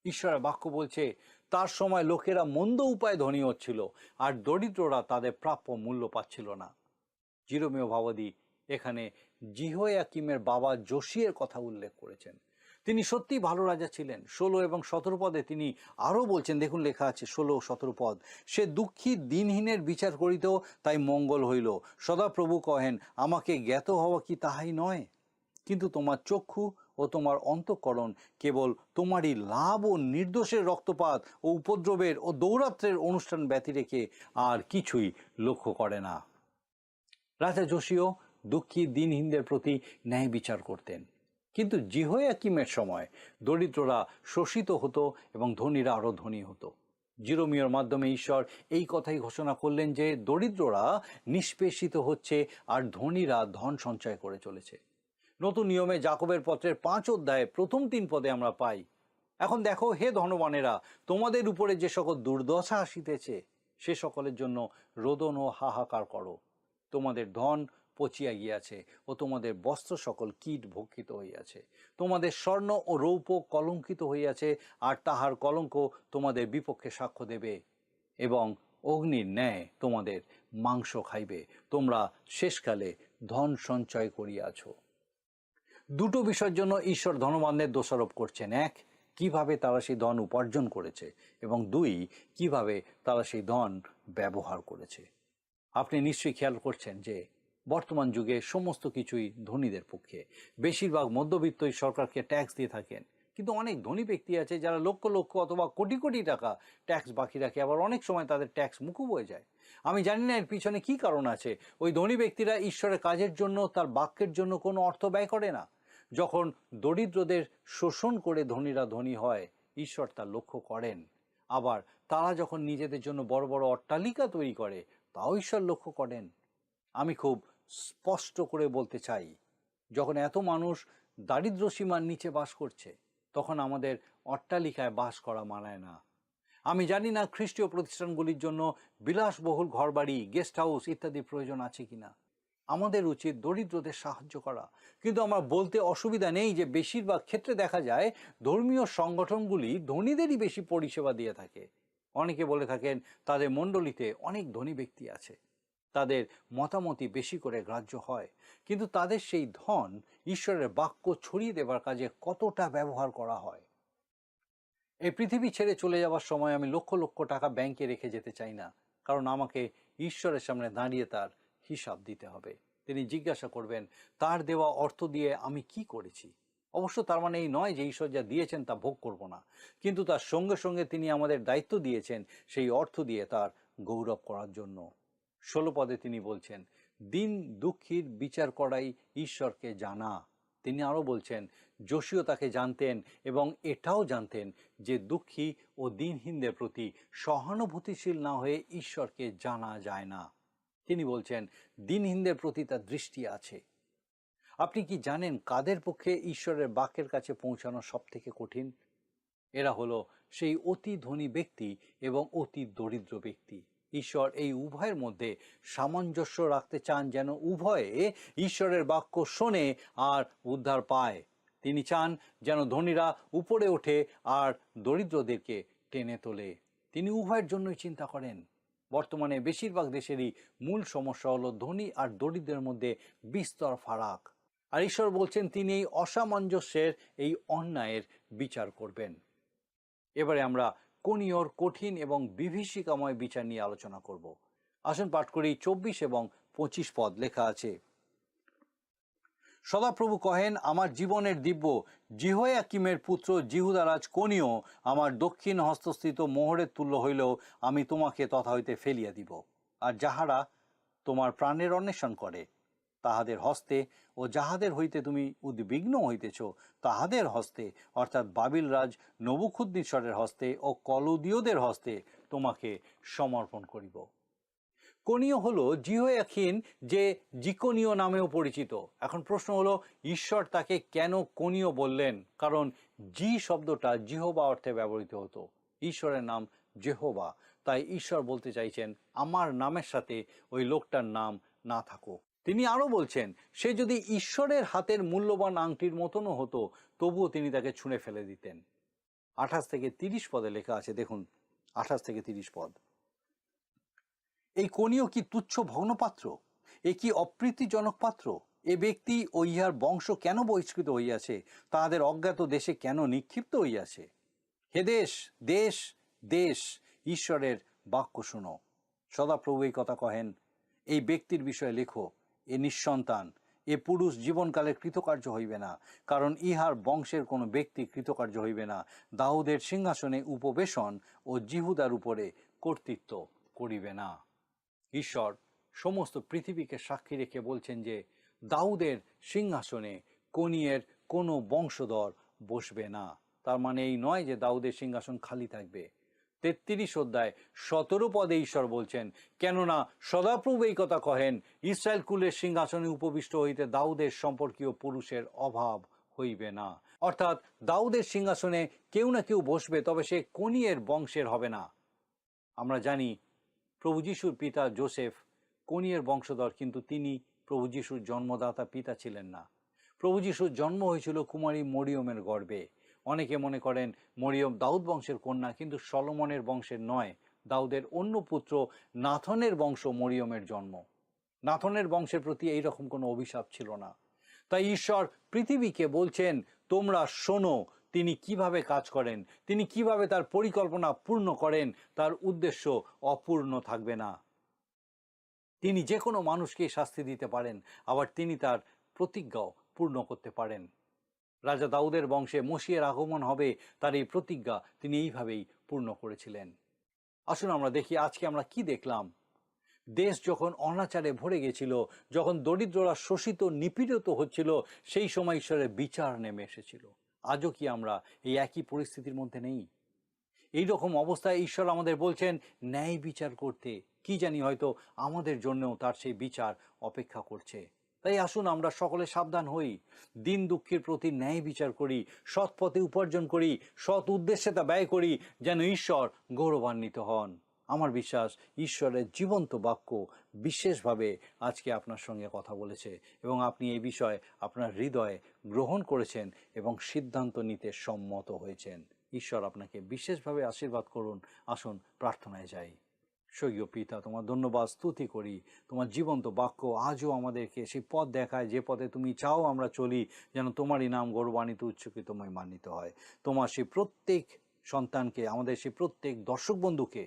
ঈশ্বরের বাক্য বলছে, তার সময় লোকেরা মন্দ উপায়ে ধনী হচ্ছিল আর দরিদ্ররা তাদের প্রাপ্য মূল্য পাচ্ছিল না। জিরোমীয় ভাওবাদী এখানে জিহোয়াকিমের বাবা যোশিয়ের কথা উল্লেখ করেছেন। তিনি সত্যি ভালো রাজা ছিলেন। 16 এবং 17 পদে তিনি আরও বলছেন, দেখুন লেখা আছে 16 ও 17 পদ, সে দুঃখী দিনহীনের বিচার করিত, তাই মঙ্গল হইল। সদাপ্রভু কহেন, আমাকে জ্ঞাত হওয়া কি তাহাই নয়? কিন্তু তোমার চক্ষু ও তোমার অন্তঃকরণ কেবল তোমারই লাভ ও নির্দোষের রক্তপাত ও উপদ্রবের ও দৌরাত্রের অনুষ্ঠান ব্যতি রেখে আর কিছুই লক্ষ্য করে না। রাজা যোশীয় দুঃখী দিনহীনদের প্রতি ন্যায় বিচার করতেন, কিন্তু জিহোয়াকিমের সময় দরিদ্ররা শোষিত হতো এবং ধনীরা আরও ধনী হতো। জিরোমিওর মাধ্যমে ঈশ্বর এই কথাই ঘোষণা করলেন যে দরিদ্ররা নিষ্পেষিত হচ্ছে আর ধনীরা ধন সঞ্চয় করে চলেছে। নতুন নিয়মে যাকবের পত্রের 5 অধ্যায়ে প্রথম 3 পদে আমরা পাই, এখন দেখো হে ধনবানেরা, তোমাদের উপরে যে সকল দুর্দশা আসিতেছে সে সকলের জন্য রোদন ও হাহাকার করো। তোমাদের ধন পচিয়া গিয়াছে ও তোমাদের বস্ত্র সকল কীট ভক্ষিত হইয়াছে। তোমাদের স্বর্ণ ও রৌপ্য কলঙ্কিত হইয়াছে, আর তাহার কলঙ্ক তোমাদের বিপক্ষে সাক্ষ্য দেবে এবং অগ্নির ন্যায় তোমাদের মাংস খাইবে। তোমরা শেষকালে ধন সঞ্চয় করিয়াছ। দুটো বিষয়ের জন্য ঈশ্বর ধনবানদের দোষারোপ করছেন। এক, কিভাবে তারা সেই ধন উপার্জন করেছে, এবং 2, কিভাবে তারা সেই ধন ব্যবহার করেছে। আপনি নিশ্চয়ই খেয়াল করছেন যে বর্তমান যুগে সমস্ত কিছুই ধনীদের পক্ষে। বেশিরভাগ মধ্যবিত্তই সরকারকে ট্যাক্স দিয়ে থাকেন, কিন্তু অনেক ধনী ব্যক্তি আছে যারা লক্ষ লক্ষ অথবা কোটি কোটি টাকা ট্যাক্স বাকি রাখে, আবার অনেক সময় তাদের ট্যাক্স মুকুব হয়ে যায়। আমি জানি না এর পিছনে কি কারণ আছে। ওই ধনী ব্যক্তিরা ঈশ্বরের কাজের জন্য, তার বাক্যের জন্য কোনো অর্থ ব্যয় করে না। যখন দরিদ্রদের শোষণ করে ধনীরা ধনী হয়, ঈশ্বর তা লক্ষ্য করেন। আবার তারা যখন নিজেদের জন্য বড় বড় অট্টালিকা তৈরি করে, তাও ঈশ্বর লক্ষ্য করেন। আমি খুব স্পষ্ট করে বলতে চাই, যখন এত মানুষ দারিদ্র সীমার নিচে বাস করছে, তখন আমাদের অট্টালিকায় বাস করা মানায় না। আমি জানি না খ্রিস্টীয় প্রতিষ্ঠানগুলির জন্য বিলাসবহুল ঘরবাড়ি, গেস্ট হাউস ইত্যাদি প্রয়োজন আছে কিনা। আমাদের উচিত দরিদ্রদের সাহায্য করা, কিন্তু আমার বলতে অসুবিধা নেই যে বেশিরভাগ ক্ষেত্রে দেখা যায় ধর্মীয় সংগঠনগুলি ধনীদেরই বেশি পরিষেবা দিয়ে থাকে। অনেকে বলে থাকেন তাদের মণ্ডলীতে অনেক ধনী ব্যক্তি আছে, তাদের মতামতই বেশি করে গ্রাহ্য হয়, কিন্তু তাদের সেই ধন ঈশ্বরের বাক্য ছড়িয়ে দেবার কাজে কতটা ব্যবহার করা হয়। এই পৃথিবী ছেড়ে চলে যাওয়ার সময় আমি লক্ষ লক্ষ টাকা ব্যাংকে রেখে যেতে চাই না, কারণ আমাকে ঈশ্বরের সামনে দাঁড়িয়ে তার হিসাব দিতে হবে। তিনি জিজ্ঞাসা করবেন তার দেওয়া অর্থ দিয়ে আমি কি করেছি। অবশ্য তার মানে এই নয় যে ঈশ্বর যা দিয়েছেন তা ভোগ করব না, কিন্তু তার সঙ্গে সঙ্গে তিনি আমাদের দায়িত্ব দিয়েছেন সেই অর্থ দিয়ে তার গৌরব করার জন্য। 16 পদে তিনি বলছেন, দিন দুঃখীর বিচার করাই ঈশ্বরকে জানা। তিনি আরও বলছেন, যোশীও তাকে জানতেন এবং এটাও জানতেন যে দুঃখী ও দিনহীনদের প্রতি সহানুভূতিশীল না হয়ে ঈশ্বরকে জানা যায় না। তিনি বলছেন দিনহীনদের প্রতি তার দৃষ্টি আছে। আপনি কি জানেন কাদের পক্ষে ঈশ্বরের বাক্যের কাছে পৌঁছানো সব থেকে কঠিন? এরা হলো সেই অতি ধনী ব্যক্তি এবং অতি দরিদ্র ব্যক্তি। ঈশ্বর এই উভয়ের মধ্যে সামঞ্জস্য রাখতে চান, যেন উভয়ে ঈশ্বরের বাক্য শোনে আর উদ্ধার পায়। তিনি চান যেন ধনীরা উপরে ওঠে আর দরিদ্রদেরকে টেনে তোলে। তিনি উভয়ের জন্যই চিন্তা করেন। বর্তমানে বেশিরভাগ দেশেরই মূল সমস্যা হলো ধনী আর দরিদ্রের মধ্যে বিস্তর ফারাক। আর ঈশ্বর বলছেন তিনি এই অসামঞ্জস্যের, এই অন্যায়ের বিচার করবেন। এবারে আমরা কোনীয়র কঠিন এবং বিভীষিকাময় বিচার নিয়ে আলোচনা করব। আসুন পাঠ করি 24 এবং 25 পদ। লেখা আছে, সদাপ্রভু কহেন, আমার জীবনের দিব্য জিহোয়াকিমের পুত্র জিহুদারাজ কোনীয় আমার দক্ষিণ হস্তস্থিত মোহরের তুল্য হইলেও আমি তোমাকে তথা হইতে ফেলিয়া দিব। আর যাহারা তোমার প্রাণের অন্বেষণ করে তাহাদের হস্তে ও যাহাদের হইতে তুমি উদ্বিগ্ন হইতেছ তাহাদের হস্তে, অর্থাৎ বাবিল রাজ নবুখুদ্নেছরের হস্তে ও কলুদীয়দের হস্তে তোমাকে সমর্পণ করিব। কোনীয় হলো জিহোয়াকিন, যে জিকোনীয় নামেও পরিচিত। এখন প্রশ্ন হলো ঈশ্বর তাকে কেন কোনীয় বললেন? কারণ জি শব্দটা জিহোবা অর্থে ব্যবহৃত হতো। ঈশ্বরের নাম জেহোবা, তাই ঈশ্বর বলতে চাইছেন আমার নামের সাথে ওই লোকটার নাম না থাকুক। তিনি আরও বলছেন সে যদি ঈশ্বরের হাতের মূল্যবান আংটির মতনও হতো তবুও তিনি তাকে ছুঁড়ে ফেলে দিতেন। 28 থেকে 30 পদে লেখা আছে, দেখুন 28 থেকে 30 পদ। এই কোনীয় কি তুচ্ছ ভগ্নপাত্র? এ কি অপ্রীতিজনক পাত্র? এ ব্যক্তি ও ইহার বংশ কেন বহিষ্কৃত হইয়াছে? তাহাদের অজ্ঞাত দেশে কেন নিক্ষিপ্ত হইয়াছে? হে দেশ, দেশ, দেশ, ঈশ্বরের বাক্য শুনো। সদাপ্রভু এই কথা কহেন, এই ব্যক্তির বিষয়ে লেখো, এ নিঃসন্তান, এ এ পুরুষ জীবনকালে কৃতকার্য হইবে না, কারণ ইহার বংশের কোনো ব্যক্তি কৃতকার্য হইবে না। দাউদের সিংহাসনে উপবেশন ও জিহুদার উপরে কর্তৃত্ব করিবে না। ঈশ্বর সমস্ত পৃথিবীকে সাক্ষী রেখে বলছেন যে দাউদের সিংহাসনে কোনিয়ের কোনো বংশধর বসবে না। তার মানে এই নয় যে দাউদের সিংহাসন খালি থাকবে। 33 অধ্যায় 17 পদে ঈশ্বর বলছেন, কেননা সদাপ্রভু এই কথা কহেন, ইসরায়েল কুলের সিংহাসনে উপবিষ্ট হইতে দাউদের সম্পর্কীয় পুরুষের অভাব হইবে না। অর্থাৎ দাউদের সিংহাসনে কেউ না কেউ বসবে, তবে সে কোনিয়ের বংশের হবে না। আমরা জানি প্রভু যিশুর পিতা যোসেফ কোনিয়ের বংশধর, কিন্তু তিনি প্রভু যিশুর জন্মদাতা পিতা ছিলেন না। প্রভু যিশুর জন্ম হয়েছিল কুমারী মরিয়মের গর্ভে। অনেকে মনে করেন মরিয়ম দাউদ বংশের কন্যা, কিন্তু সলোমনের বংশের নয়, দাউদের অন্য পুত্র নাথনের বংশ মরিয়মের জন্ম। নাথনের বংশের প্রতি এইরকম কোনো অভিশাপ ছিল না। তাই ঈশ্বর পৃথিবীকে বলছেন, তোমরা শোনো তিনি কিভাবে কাজ করেন, তিনি কিভাবে তার পরিকল্পনা পূর্ণ করেন। তার উদ্দেশ্য অপূর্ণ থাকবে না। তিনি যে কোনো মানুষকে শাস্তি দিতে পারেন, আবার তিনি তার প্রতিজ্ঞাও পূর্ণ করতে পারেন। রাজা দাউদের বংশে মসিহের আগমন হবে, তার এই প্রতিজ্ঞা তিনি এইভাবেই পূর্ণ করেছিলেন। আসুন আমরা দেখি আজকে আমরা কি দেখলাম। দেশ যখন অনাচারে ভরে গেছিল, যখন দরিদ্ররা শোষিত নিপীড়িত হচ্ছিল, সেই সময় ঈশ্বরের বিচার নেমে এসেছিল। আজও কি আমরা এই একই পরিস্থিতির মধ্যে নেই? এই রকম অবস্থায় ঈশ্বর আমাদের বলছেন ন্যায় বিচার করতে। কি জানি হয়তো আমাদের জন্যও তার সেই বিচার অপেক্ষা করছে। তাই আসুন আমরা সকলে সাবধান হই, দিন দুঃখীর প্রতি ন্যায় বিচার করি, সৎ পথে উপার্জন করি, সৎ উদ্দেশ্যে তা ব্যয় করি, যেন ঈশ্বর গৌরবান্বিত হন। আমার বিশ্বাস ঈশ্বরের জীবন্ত বাক্য বিশেষভাবে আজকে আপনার সঙ্গে কথা বলেছে এবং আপনি এই বিষয়ে আপনার হৃদয়ে গ্রহণ করেছেন এবং সিদ্ধান্ত নিতে সম্মত হয়েছেন। ঈশ্বর আপনাকে বিশেষভাবে আশীর্বাদ করুন। আসুন প্রার্থনায় যাই। স্বর্গীয় পিতা, তোমার ধন্যবাদ স্তুতি করি। তোমার জীবন্ত বাক্য আজও আমাদেরকে সেই পথ দেখায়, যে পথে তুমি চাও আমরা চলি, যেন তোমারই নাম গৌরবান্বিত উচ্চকিত মহিমান্বিত হয়। তোমার সেই প্রত্যেক সন্তানকে, আমাদের সেই প্রত্যেক দর্শক বন্ধুকে,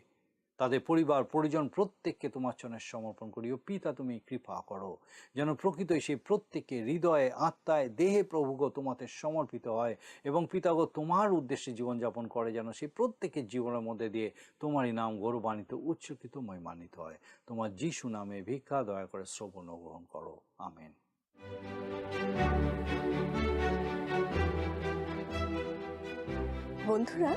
তাদের পরিবার পরিজন প্রত্যেককে তোমার চরণে সমর্পণ করি। ও পিতা, তুমি কৃপা করো যেন প্রকৃতই সেই প্রত্যেককে হৃদয়ে আত্মায় দেহে প্রভুগো তোমাতে সমর্পিত হয় এবং পিতাগো তোমার উদ্দেশ্যে জীবনযাপন করে, যেন সেই প্রত্যেকের জীবনের মধ্যে দিয়ে তোমারই নাম গৌরবান্বিত উচ্চকিত মহিমান্বিত হয়। তোমার যিশু নামে ভিক্ষা দয়া করে শ্রবণ ও গ্রহণ করো। আমেন। বন্ধুরা,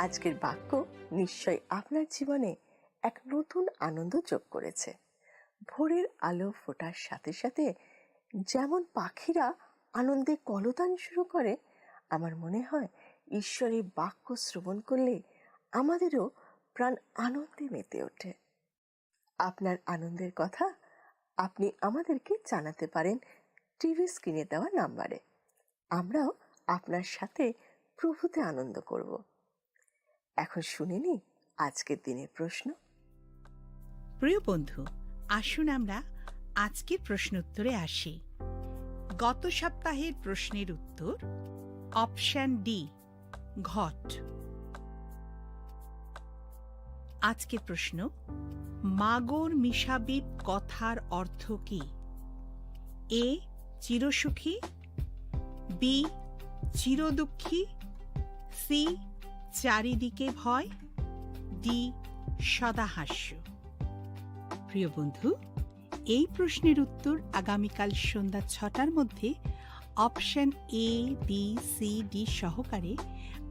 আজকের বাক্য নিশ্চয় আপনার জীবনে এক নতুন আনন্দ যোগ করেছে। ভোরের আলো ফোটার সাথে সাথে যেমন পাখিরা আনন্দে কলতান শুরু করে, আমার মনে হয় ঈশ্বরের বাক্য শ্রবণ করলে আমাদেরও প্রাণ আনন্দে মেতে ওঠে। আপনার আনন্দের কথা আপনি আমাদেরকে জানাতে পারেন টিভি স্ক্রিনে দেওয়া নাম্বারে। আমরাও আপনার সাথে প্রভুতে আনন্দ করব। এখন শুনে নি আজকের দিনের প্রশ্ন। প্রিয় বন্ধু, আসুন আমরা আজকের প্রশ্ন উত্তরে আসি। গত সপ্তাহের প্রশ্নের উত্তর অপশন ডি, ঘট। আজকের প্রশ্ন, মাগর মিশাবিব কথার অর্থ কি? এ চিরসুখী, বি চিরদুঃখী, সি চারিদিকে ভয়, ডি সদাহাস্য। প্রিয় বন্ধু, এই প্রশ্নের উত্তর আগামীকাল সন্ধ্যা 6টার মধ্যে option A, B, C, D সহকারে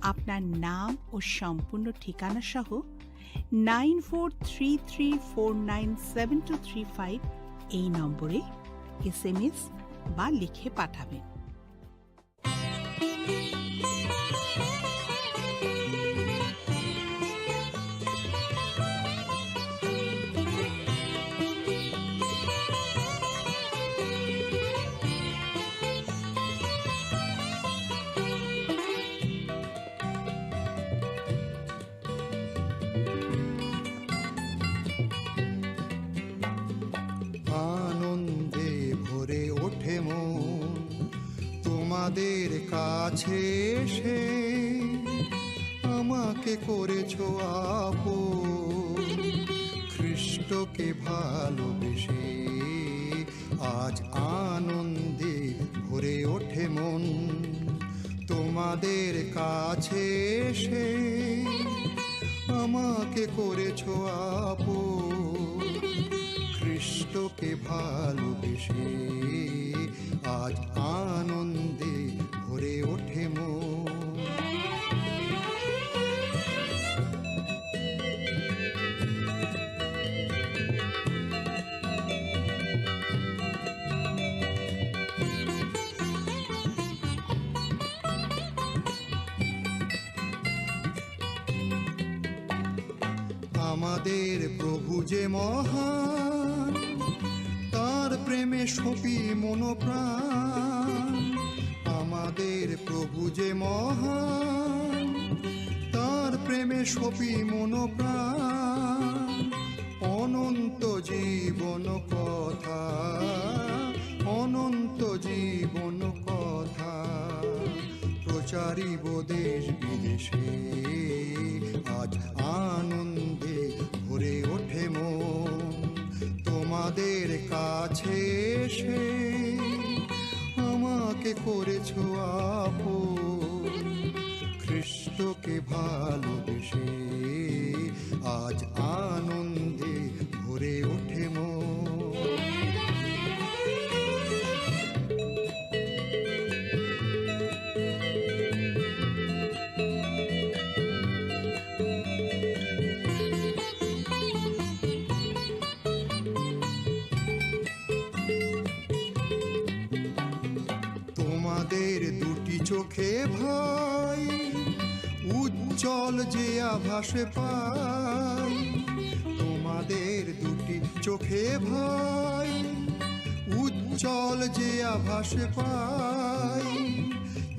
আপনার নাম ও সম্পূর্ণ ঠিকানা সহ 9433497235 এই নম্বরে SMS বা লিখে পাঠাবেন। আনন্দে ভরে ওঠে মন তোমাদের কাছে এসে, আমাকে করেছো আপন খ্রিস্টকে ভালোবেসে। আজ আনন্দে ভরে ওঠে মন তোমাদের কাছে এসে আমাকে করেছো আপন খ্রিস্টকে ভালোবেসে আজ আনন্দে ভরে ওঠে মন আমাদের প্রভু যে মহান তার প্রেমে সপি মনোপ্রাণ আমাদের প্রভু যে মহান তার প্রেমে সপি মনোপ্রাণ অনন্ত জীবন কথা অনন্ত জীবন কথা প্রচারিব দেশ বিদেশে আজ আনন্দে ভরে ওঠে মন তোমাদের কাছে এসে আমাকে করেছো আপন খ্রিস্টকে ভালোবেসে আজ আনন্দে ভরে ওঠে মন তোমাদের দুটি চোখে ভাই উজ্জ্বল যে আভাসে পাই তোমাদের দুটি চোখে ভাই উজ্জ্বল যে আভাসে পাই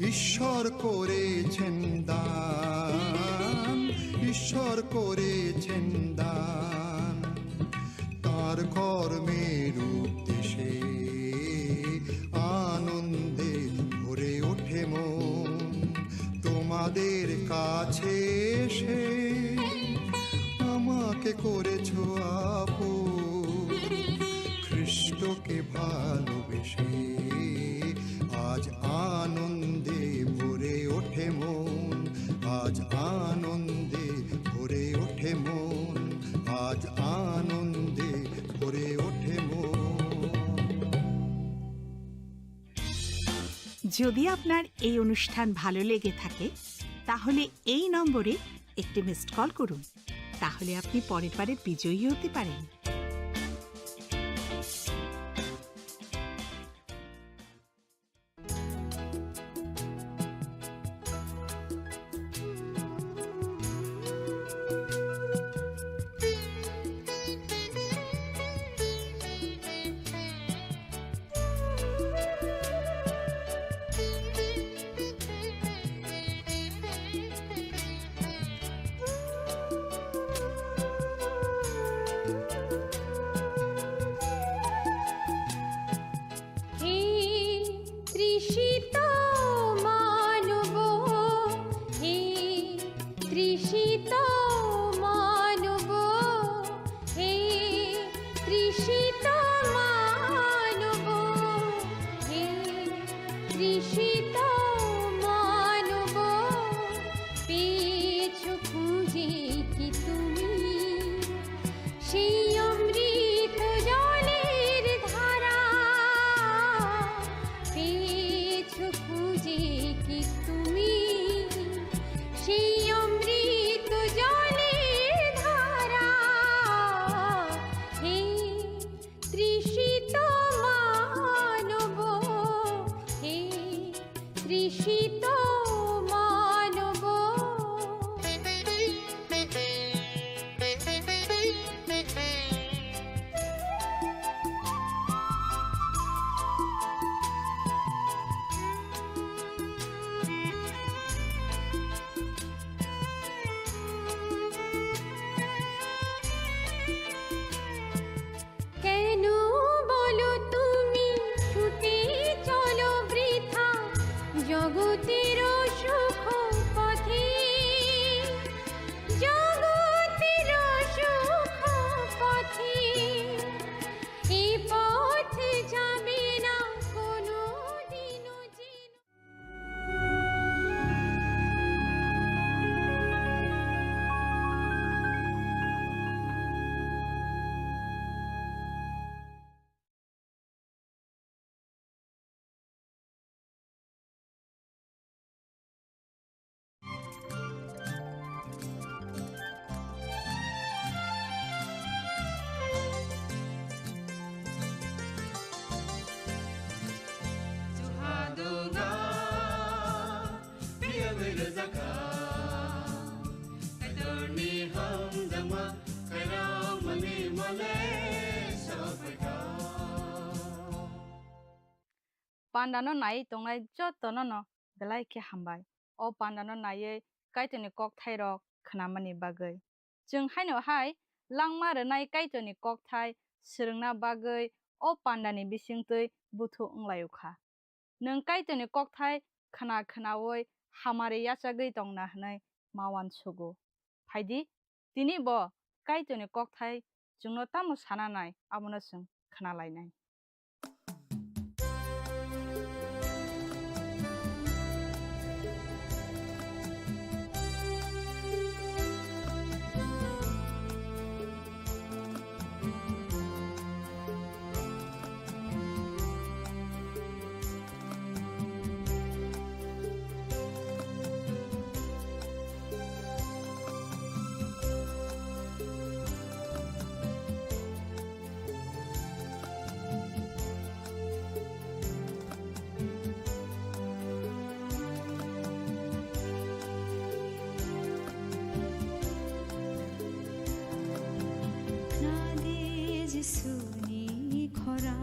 ঈশ্বর করেছেন দান ঈশ্বর করেছেন দান তার কর্মের উদ্দেশ্যে আনন্দে ভরে ওঠে মন তোমাদের কাছে এসে আমাকে করেছো আপন খ্রিস্টকে ভালোবেসে আজ আনন্দে ভরে ওঠে মন আজ আনন্দে ভরে ওঠে মন আজ আনন্দে ভরে ওঠে মন যদি আপনার এই অনুষ্ঠান ভালো লেগে থাকে তাহলে এই নম্বরে একটি মিসড কল করুন তাহলে আপনি পরের বারের বিজয়ী হতে পারেন पान्डानो नायै तंनाय जतनो न बेलाय के हामबाय अ पान्डानो नायै काइटोनि कक थाइरक खनामानि बागै जों हायनोहाय लांमा रनाय काइटोनि कक थाइ सिरंना बागै अ पान्डानि बिसिंतै बुथु अंलायुखा नों काइटोनि कक थाइ खना खनावै हामारे याचागै दंना हनै मावान सुगु फाइदि दिनै ब काइटोनि कक थाइ जोंनो तामु सानानाय आबनो जों खोनालायनाय Suni khora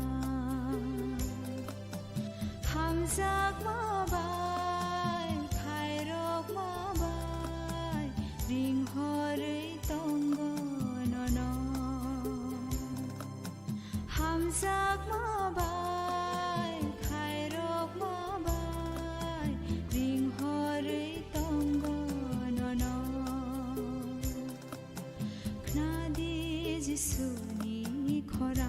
hamzak mabai khairok mabai ring horei tongo nono hamzak mabai khairok mabai ring horei tongo nono knadi jisuni khora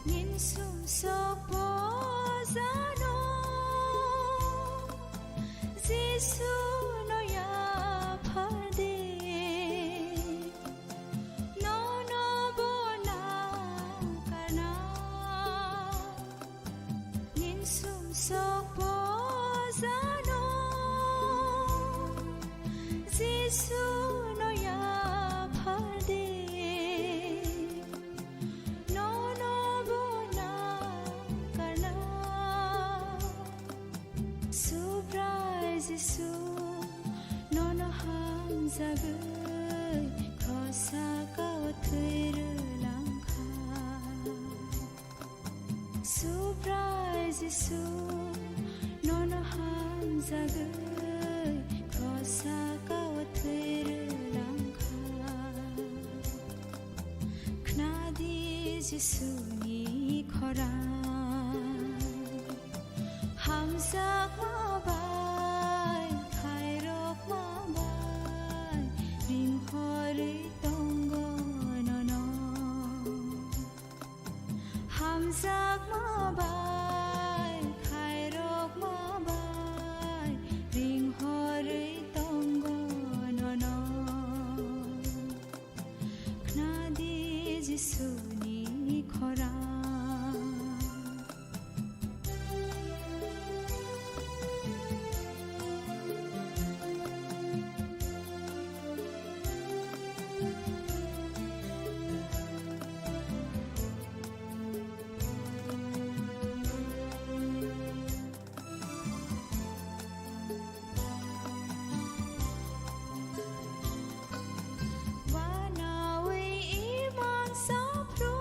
nin sum sok zano Jesu no ya phade no no bona kana nin sum sok zano Jesu no ya phade no no bona kana surprise Jesu nono hamzagai khosa kawthir langkha surprise Jesu nono hamzagai khosa kawthir langkha knadi Jesu ni khora hamzak mabai khairok mabai ring horei tongo nono hamzak mabai khairok mabai ring horei tongo nono knadi Jesu ni khora Wanawi iman sapro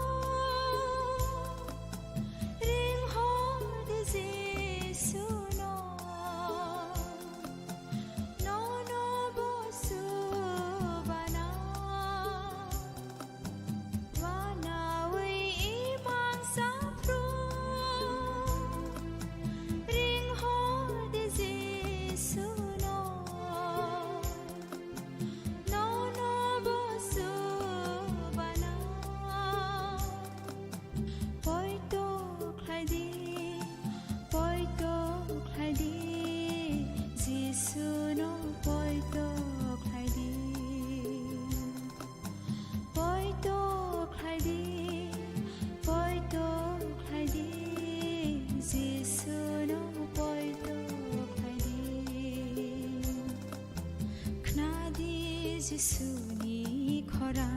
जिसुनि खरा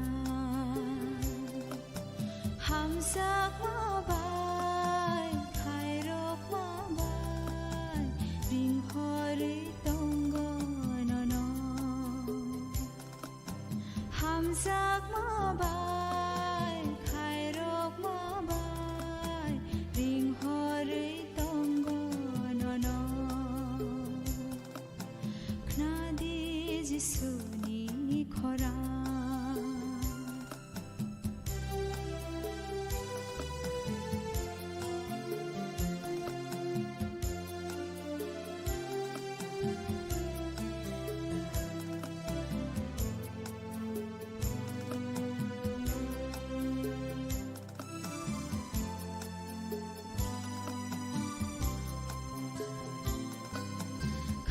हामजाक माबाय खायरक माबाय रिंहरै दंगनन हामजाक माबाय खायरक माबाय रिंहरै दंगनन खनादि जिसुनि खरा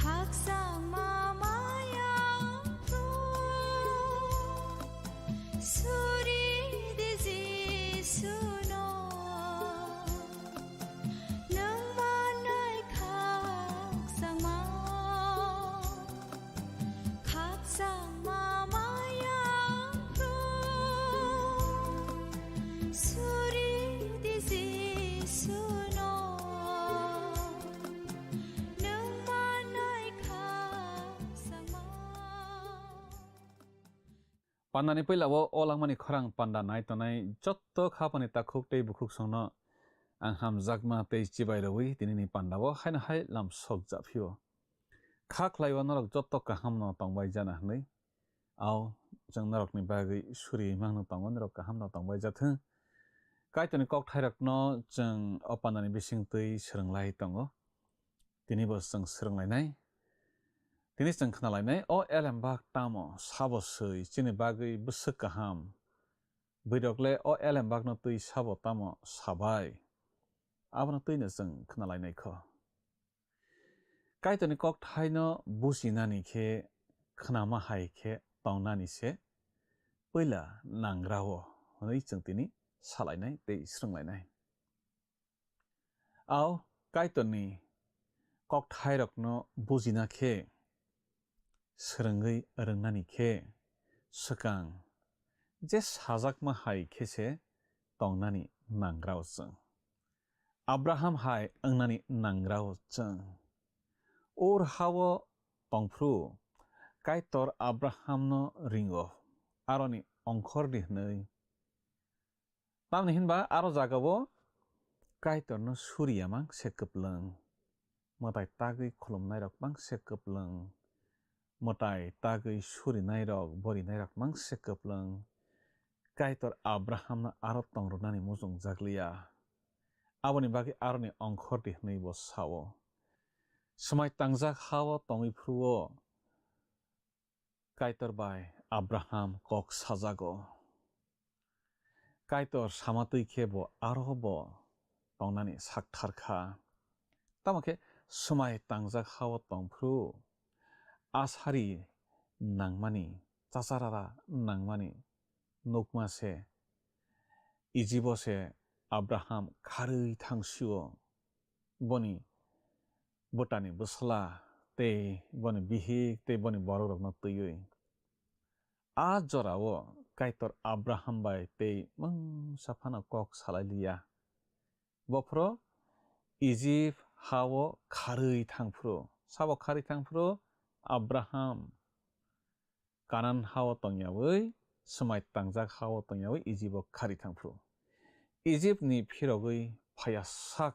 각상 마마야 소리 되지 수노 너만 나의 각상 마마야 소리 되지 수노 Pandani pailawo olangmani khorang panda nai tonai jotto khapani takhuk tei bukhuk songno ang hamjakma tei chibai rawi tinini pandawo haina hai lam sok japhio khaklaiwa norok jotto kahamno tongbai jana hnai au jang norokni bagui suri mangno tongwan rok kahamno tongbai jathung kaitoni kok thairokno jang o pandani bising tui srwnglai tongo tini bo jang srwnglainai tini jang khnalainai o elembak tamo sabo sui chini bagui bwswk kaham bwrokle o elembak no tui sabo tamo sabai abono tuino jang khnalainai kho kaitoni kok thaino businani khe khnama hai khe tongnani se poila nangrao hoi jang tini salainai tei srwnglainai au kaitoni kok thairokno bujina khe srwngui rwngnani khe swkang je sajakma hai khese tongnani nangrao jang Abraham hai angnani nangrao jang or hawo tongphru kaitor Abraham no ringo aroni ongkhor ni hnai tamni hinba aro jagao kaitor no surya mang se kwplang motai tagui khulumnai rok mang se kwplang motai tagui surinai rok borinai rok mang se kwplang kaitor Abraham no aro tongrunani mujung jaglia aboni bagi aroni ongkhor di hnai bo sao smai tangjak hawo tongui phruo kaitor bai Abraham kok sajago kaitor samatui khebo aro bo tongnani saktharkha tamake smai tangjak hawo tongphru ashari nangmani chacharara nangmani nukma se ijibo se Abraham kharui thangsio boni botani busla tei boni bihik tei boni borok no tuyui a jorao kaitor Abraham bai tei safana kok salailia bofro Egypt hawo kharui thangphru sabo kharui thangphru Abraham kanan hawo tongyawi smai tangjak hawo tongyawi Egypt khari thangphru Egypt ni phirogui phaya sak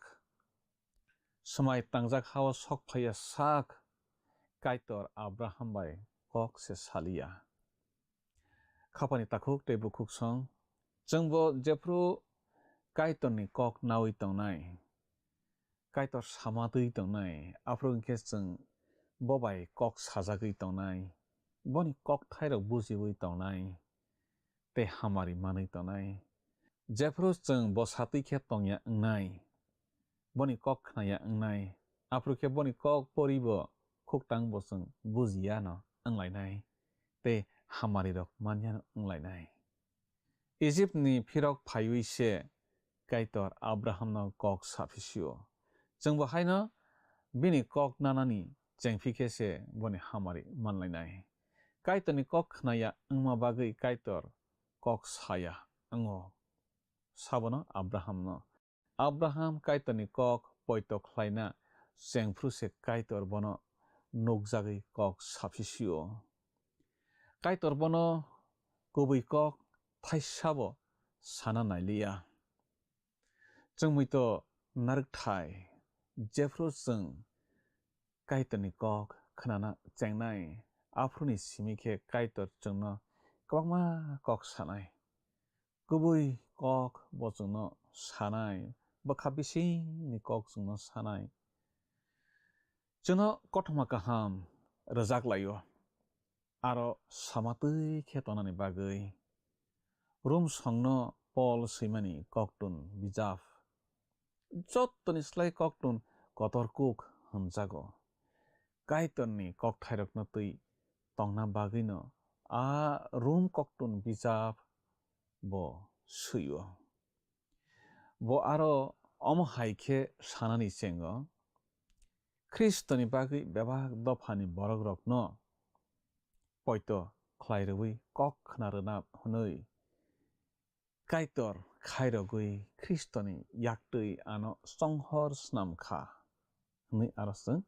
smai tangjak hawo sok phaya sak kaitor Abraham bai kok se salia khapani takhuk tei bukhuk song jengbo jefru kaitor ni kok nawi tongnai kaitor samatui tongnai afro ke jeng bobai kok sajagui tongnai boni kok thairok bujiwi tongnai te hamari manui tongnai jefru jeng bo satui khe tongya ngnai boni kok khnaya ngnai afro ke boni kok poribo khuktang bo jeng bujiya no anglainai te hamari rok manya anglainai Egypt ni phirok phaiwi se kaitor Abraham no kok safisio jengbo haino bini kok nanani jengphike se boni hamari manlainai kaitoni kok khnaya angma bagui kaitor kok saya ango sabono Abraham no Abraham kaitoni kok poito khlaina sengfruse kaitor bono nukjagui kok saphisio kaitor bono kubui kok thaisabo sana nailiya chungmuito narkthai jefro chung kaitoni kok khnana chengnai afruni simikhe kaitor chungno kwbangma kok sanai kubui kok bo chungno sanai bakha bisingni kok chungno sanai chungno kothoma kaham rwjaklaio aro samatui khe tonani bagui room songno Paul Simani koktun bijaf jottoni slai koktun kotor kuk hamjago kaitorni kokthairokno tui tongna bagino a room koktun bijaf bo suyo bo aro omo haikhe sanani chengo Kristoni bagui bebak dofani borokrokno poito khlairogui kok khwnarwna hwnui kaitor khairogui Kristoni yaktui ano songhor snamkha hwnui aro chwng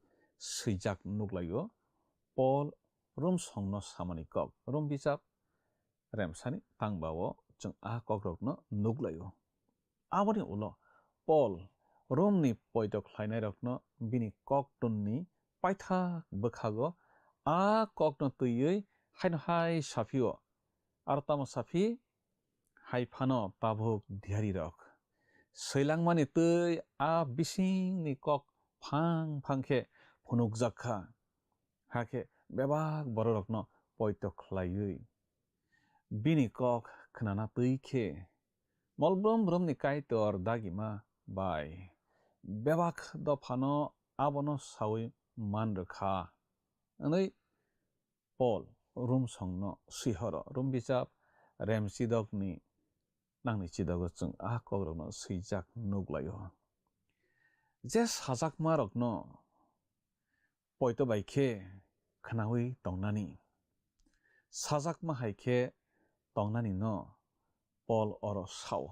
swijak nuklaio Paul room songno samani kok room bijap remsani tangbao chung a kokrokno nuklaio aboni ulo Paul Romni poito khlainairokno bini koktunni paithak bwkhago a kokno tuiui haino hai safio aro tamo safi haifano tabuk diarirok soilangmani tui a bisingni kok phang phangkhe phunukjakha hakhe bebak bororokno poito khlaiui bini kok khnana tuikhe molbrom bromni kaitor dagima bai bebak dofano abono saui manrokha wnui Paul room songno swihoro room bijap remchidokni nangni chidogo chung a kokrokno swijak nuklaio je sajakmarokno poito baikhe khnaui tongnani sajakma haikhe tongnani no Paul oro sao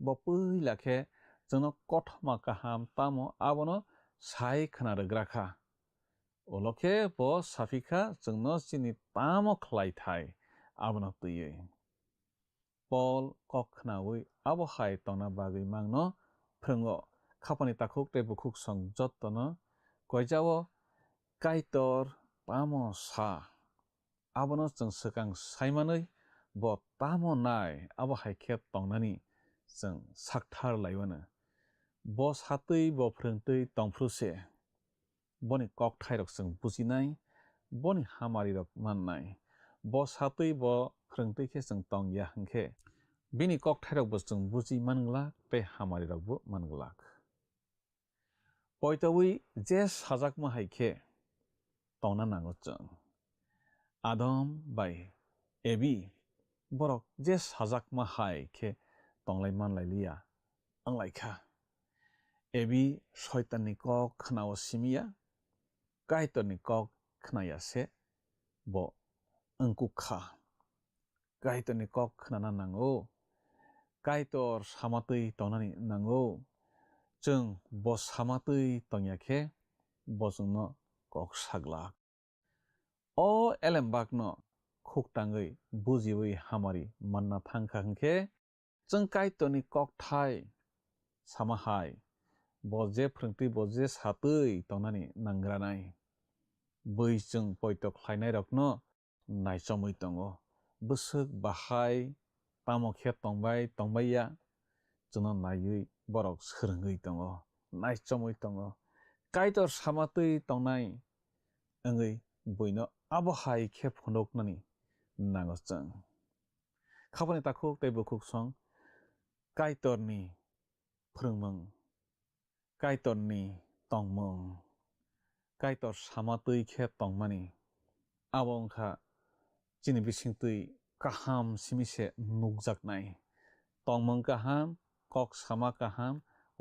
bo puila khe chungno kothoma kaham tamo abono sai khnaroglakha ulokhe bo safikha chungno chini tamo khlaithai abono tuiui Paul kok khnaui abo hai tongna bagui mangno phwrwngo khapani takhuk tei bukhuk song jottono koijao kaitor tamo sa abono chung swkang saimanui bo tamo nai abo haikhe tongnani chung sakthar laiwano bo satui bo phwrwngtui tongphruse boni kokthairok chung bujinai boni hamarirok mannai bo satui bo phwrwngtui khe chung tongya hwnkhe bini kokthairok bo chung buji manglak tei hamarirokbo manglak poitoui je sajakma haikhe tongna nango chung Adam bai Ebi borok je sajakma haikhe tonglai manlailiya anglaikha Ebi shaitanni kok khnao simiya kaitorni kok khnaya se bo angkukha kaitorni kok khnana nango kaitor samatui tongnani nango chung bo samatui tongyakhe bo chungno kok saglak o elembakno khuktangui bujiui hamari manna thangkha hwnkhe chung kaitorni kokthai samahai bo je phwrwngtui bo je satui tongnani nanggranai bui chung poito khlainairokno naichamui tongo bwswk bahai tamo khe tongbaiya chungno naiui borok swrwngui tongo naichamui tongo kaitor samatui tongnai wngui buino abo hai khe phunuknani nango chung khapani takhuk tei bukhuk song kaitorni phwrwngmung kaitorni tongmung kaitor samatui khe tongmani abo wngkha chini bisingtui kaham simise nukjaknai tongmung kaham kok sama kaham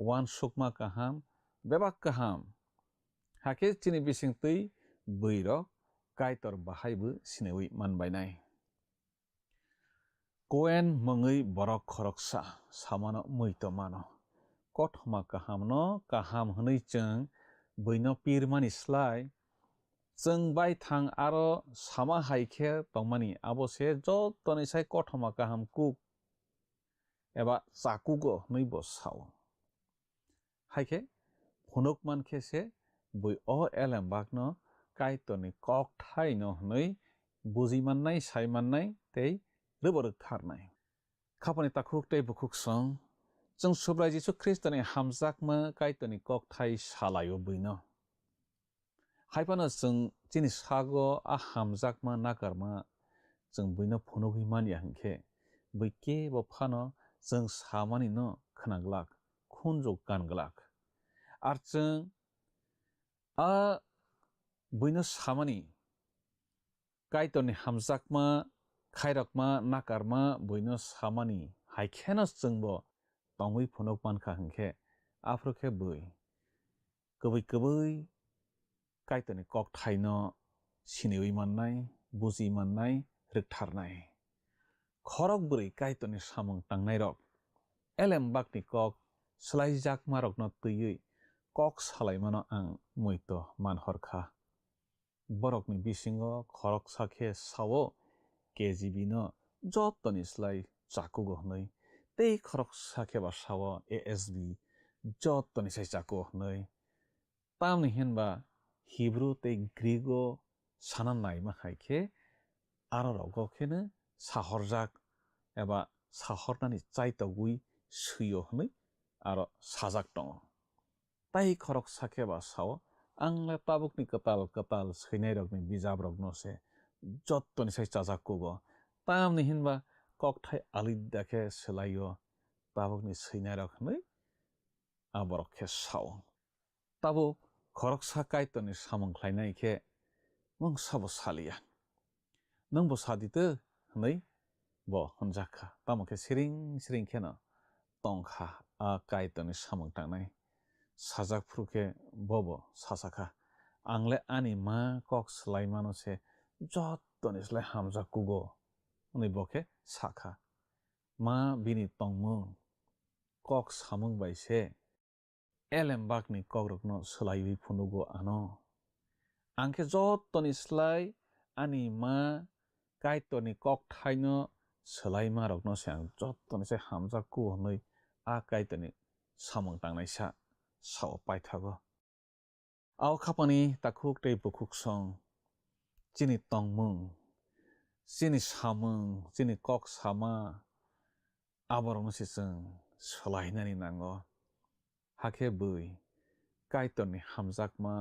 uansukma kaham bebak kaham hakhe chini bisingtui buirok kaitor bahaibu sinewi manbainai koen mengui borok khoroksa samano muito mano kothma kahamno kaham hnui cheng boino pirmani slai cheng bai thang aro sama haikhe tongmani abo se jottoni sai kothma kaham kuk eba chakugo hnui bo sao haikhe phunuk mankhe se boi o elembakno kaitoni kok thai no hnui buji mannai sai mannai tei reborok tharnai khapani takhuk tei bukhuk song जों सुब्राय जिसु ख्रिस्टनि हामजाकमा काइतनि कक Thai सालायो बैनो हाइपानो जों जिनि sago आ हामजाकमा नागारमा जों बैनो फुनुगै मानिया हंखे बैके बफानो जों सामानि न खोनाग्लाक खुनजो गानग्लाक आर जों आ बैनो सामानि काइतनि हामजाकमा खाइरकमा नागारमा बैनो सामानि हाइखेनो जोंबो tongui phunok mankha hingkhe afrokhe bui kobui kaitoni kok thaino sinewi mannai buji mannai riktarnai khorok buri kaitoni samung tangnai rok elem bakni kok slaijak marokno tüiui kok salaimano ang muito manhorkha borokni bisingo khorok sakhe sawo KGB no jottoni slai chakugo hnui tei khorok sakheba sawo ASB jottoni sai chako hnui tamni hinba Hebrew tei Greego sanannai ma haikhe aro rogo kheno sahorjak eba sahornani chaitogui suyo hnui aro sajak tongo tai khorok sakheba sawo angle tabukni katal seinai rokni bijab rokno se jottoni sai chajakkugo tamni hinba kok thai alidakhe selayo tabukni seinai rok hnui aborok khe sao tabuk khorok sa kaitoni samung khlainai khe mong sabo salia nang bo sadite hnui bo honjakha tamokhe siring kheno tongkha a kaitoni samung tangnai sajak phurukhe bobo sasakha angle ani ma kok slai mano se jottoni slai hamjakkugo uni bokhe sakha ma bini tongmung kok samung bai se elembakni kokrokno slaiwi phunugo ano angkhe jottoni slai ani ma kaitoni kok thaino selaima rokno se ang jottoni se hamjakku hnui a kaitoni samung tangnai sa sao paithago aw khapani takhuk tei bukhuk song chini tongmung chini samung chini kok sama aborong se जों सोलायनानै नांगौ हाखे बui kaitoni hamjakma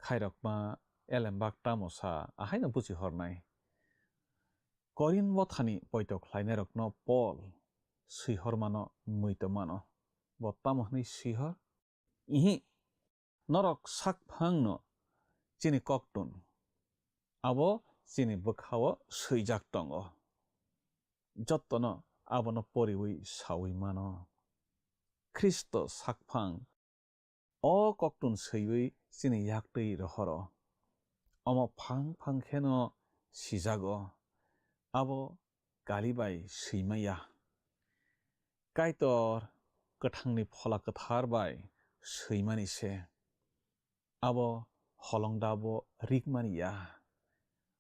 khairokma elembak tamosa ahaino buji hornai korin bothani poitok khlainai rokno Paul sihormano muitomano bo tamohni sihor ihi norok sakphangno chini koktun abo chini bukhawo suijak tongo jottono abono poriwi sawi mano Kristo sakphang o koktun seiwi chini yaktui rohoro omo phang kheno sijago abo kalibai seimaya kaitor kathangni phola kathar bai seimani se abo holongdabo rikmaniya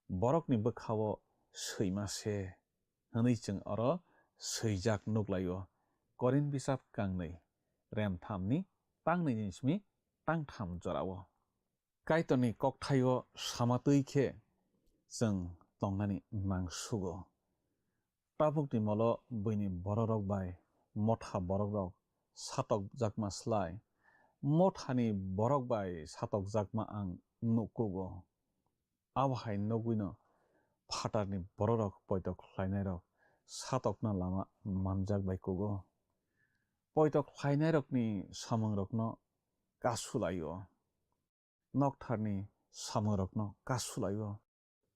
borokni bukhawo seimase hwnui cheng oro seijak nuklayo korin bisap kangnei rem thamni tangnei jinismi tangtham jorao kaitoni kokthaio samatui khe जों tongmani nangsugo tabukni molo buini bororok bai motha borok rok satok jakma slai mothani borok bai satok jakma ang nukugo abhai noguino phatarni borok poitok khlainai rok satokna lama manjak bai kugo poitok khlainai rokni samung rokno kasulayo noktharni samung rokno kasulayo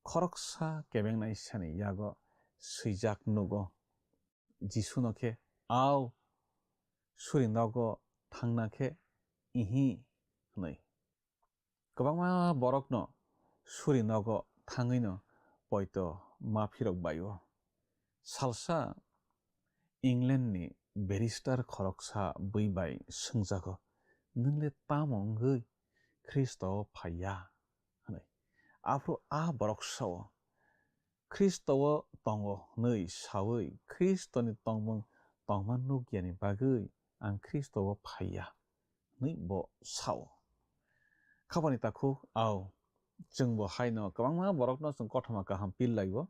khoroksa kebengnai sani yago suijak nugo Jisuno khe aw surindago thangna khe ihi hnui kwbangma borokno surindago थाङैनो पयत माफिरक बायो सालसा इंलेन्डनि barrister खरकसा बैबाय सोंजागो नोंले तामंगै ख्रिस्ट'आव फाया होनै आफ्रो आ बरकसाव ख्रिस्ट'आव दङ नै सावै ख्रिस्ट'नि तंमं तंमान नुगियानि बागै आं ख्रिस्ट'आव फाया नै ब साव खाबानि ताखौ आव जोंबो हायनो गोबां बरकनो जों कथमा गाहाम पिल लायो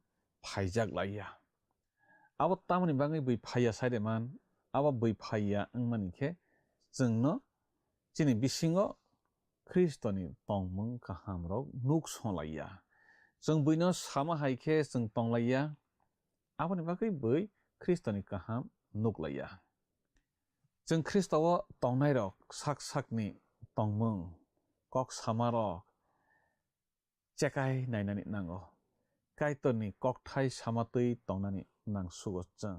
फायजाक लाया अब तामनि बागै बै फाया साइदेमान अब बै फाया अंमानिखे जोंनो जिनि बिसिङो ख्रिस्ट'नि तंमं गाहाम रक नुक संलाया जों बैनो सामा हायखे जों तंलाया आबनि बागै बै ख्रिस्ट'नि गाहाम नुकलाया जों ख्रिस्ट'आव तंनाय रक साक साकनि तंमं कक सामा रक चेकाय नायनानै नांगो काइटरनि ककथाय सामातै तंनानै नांसुगो जों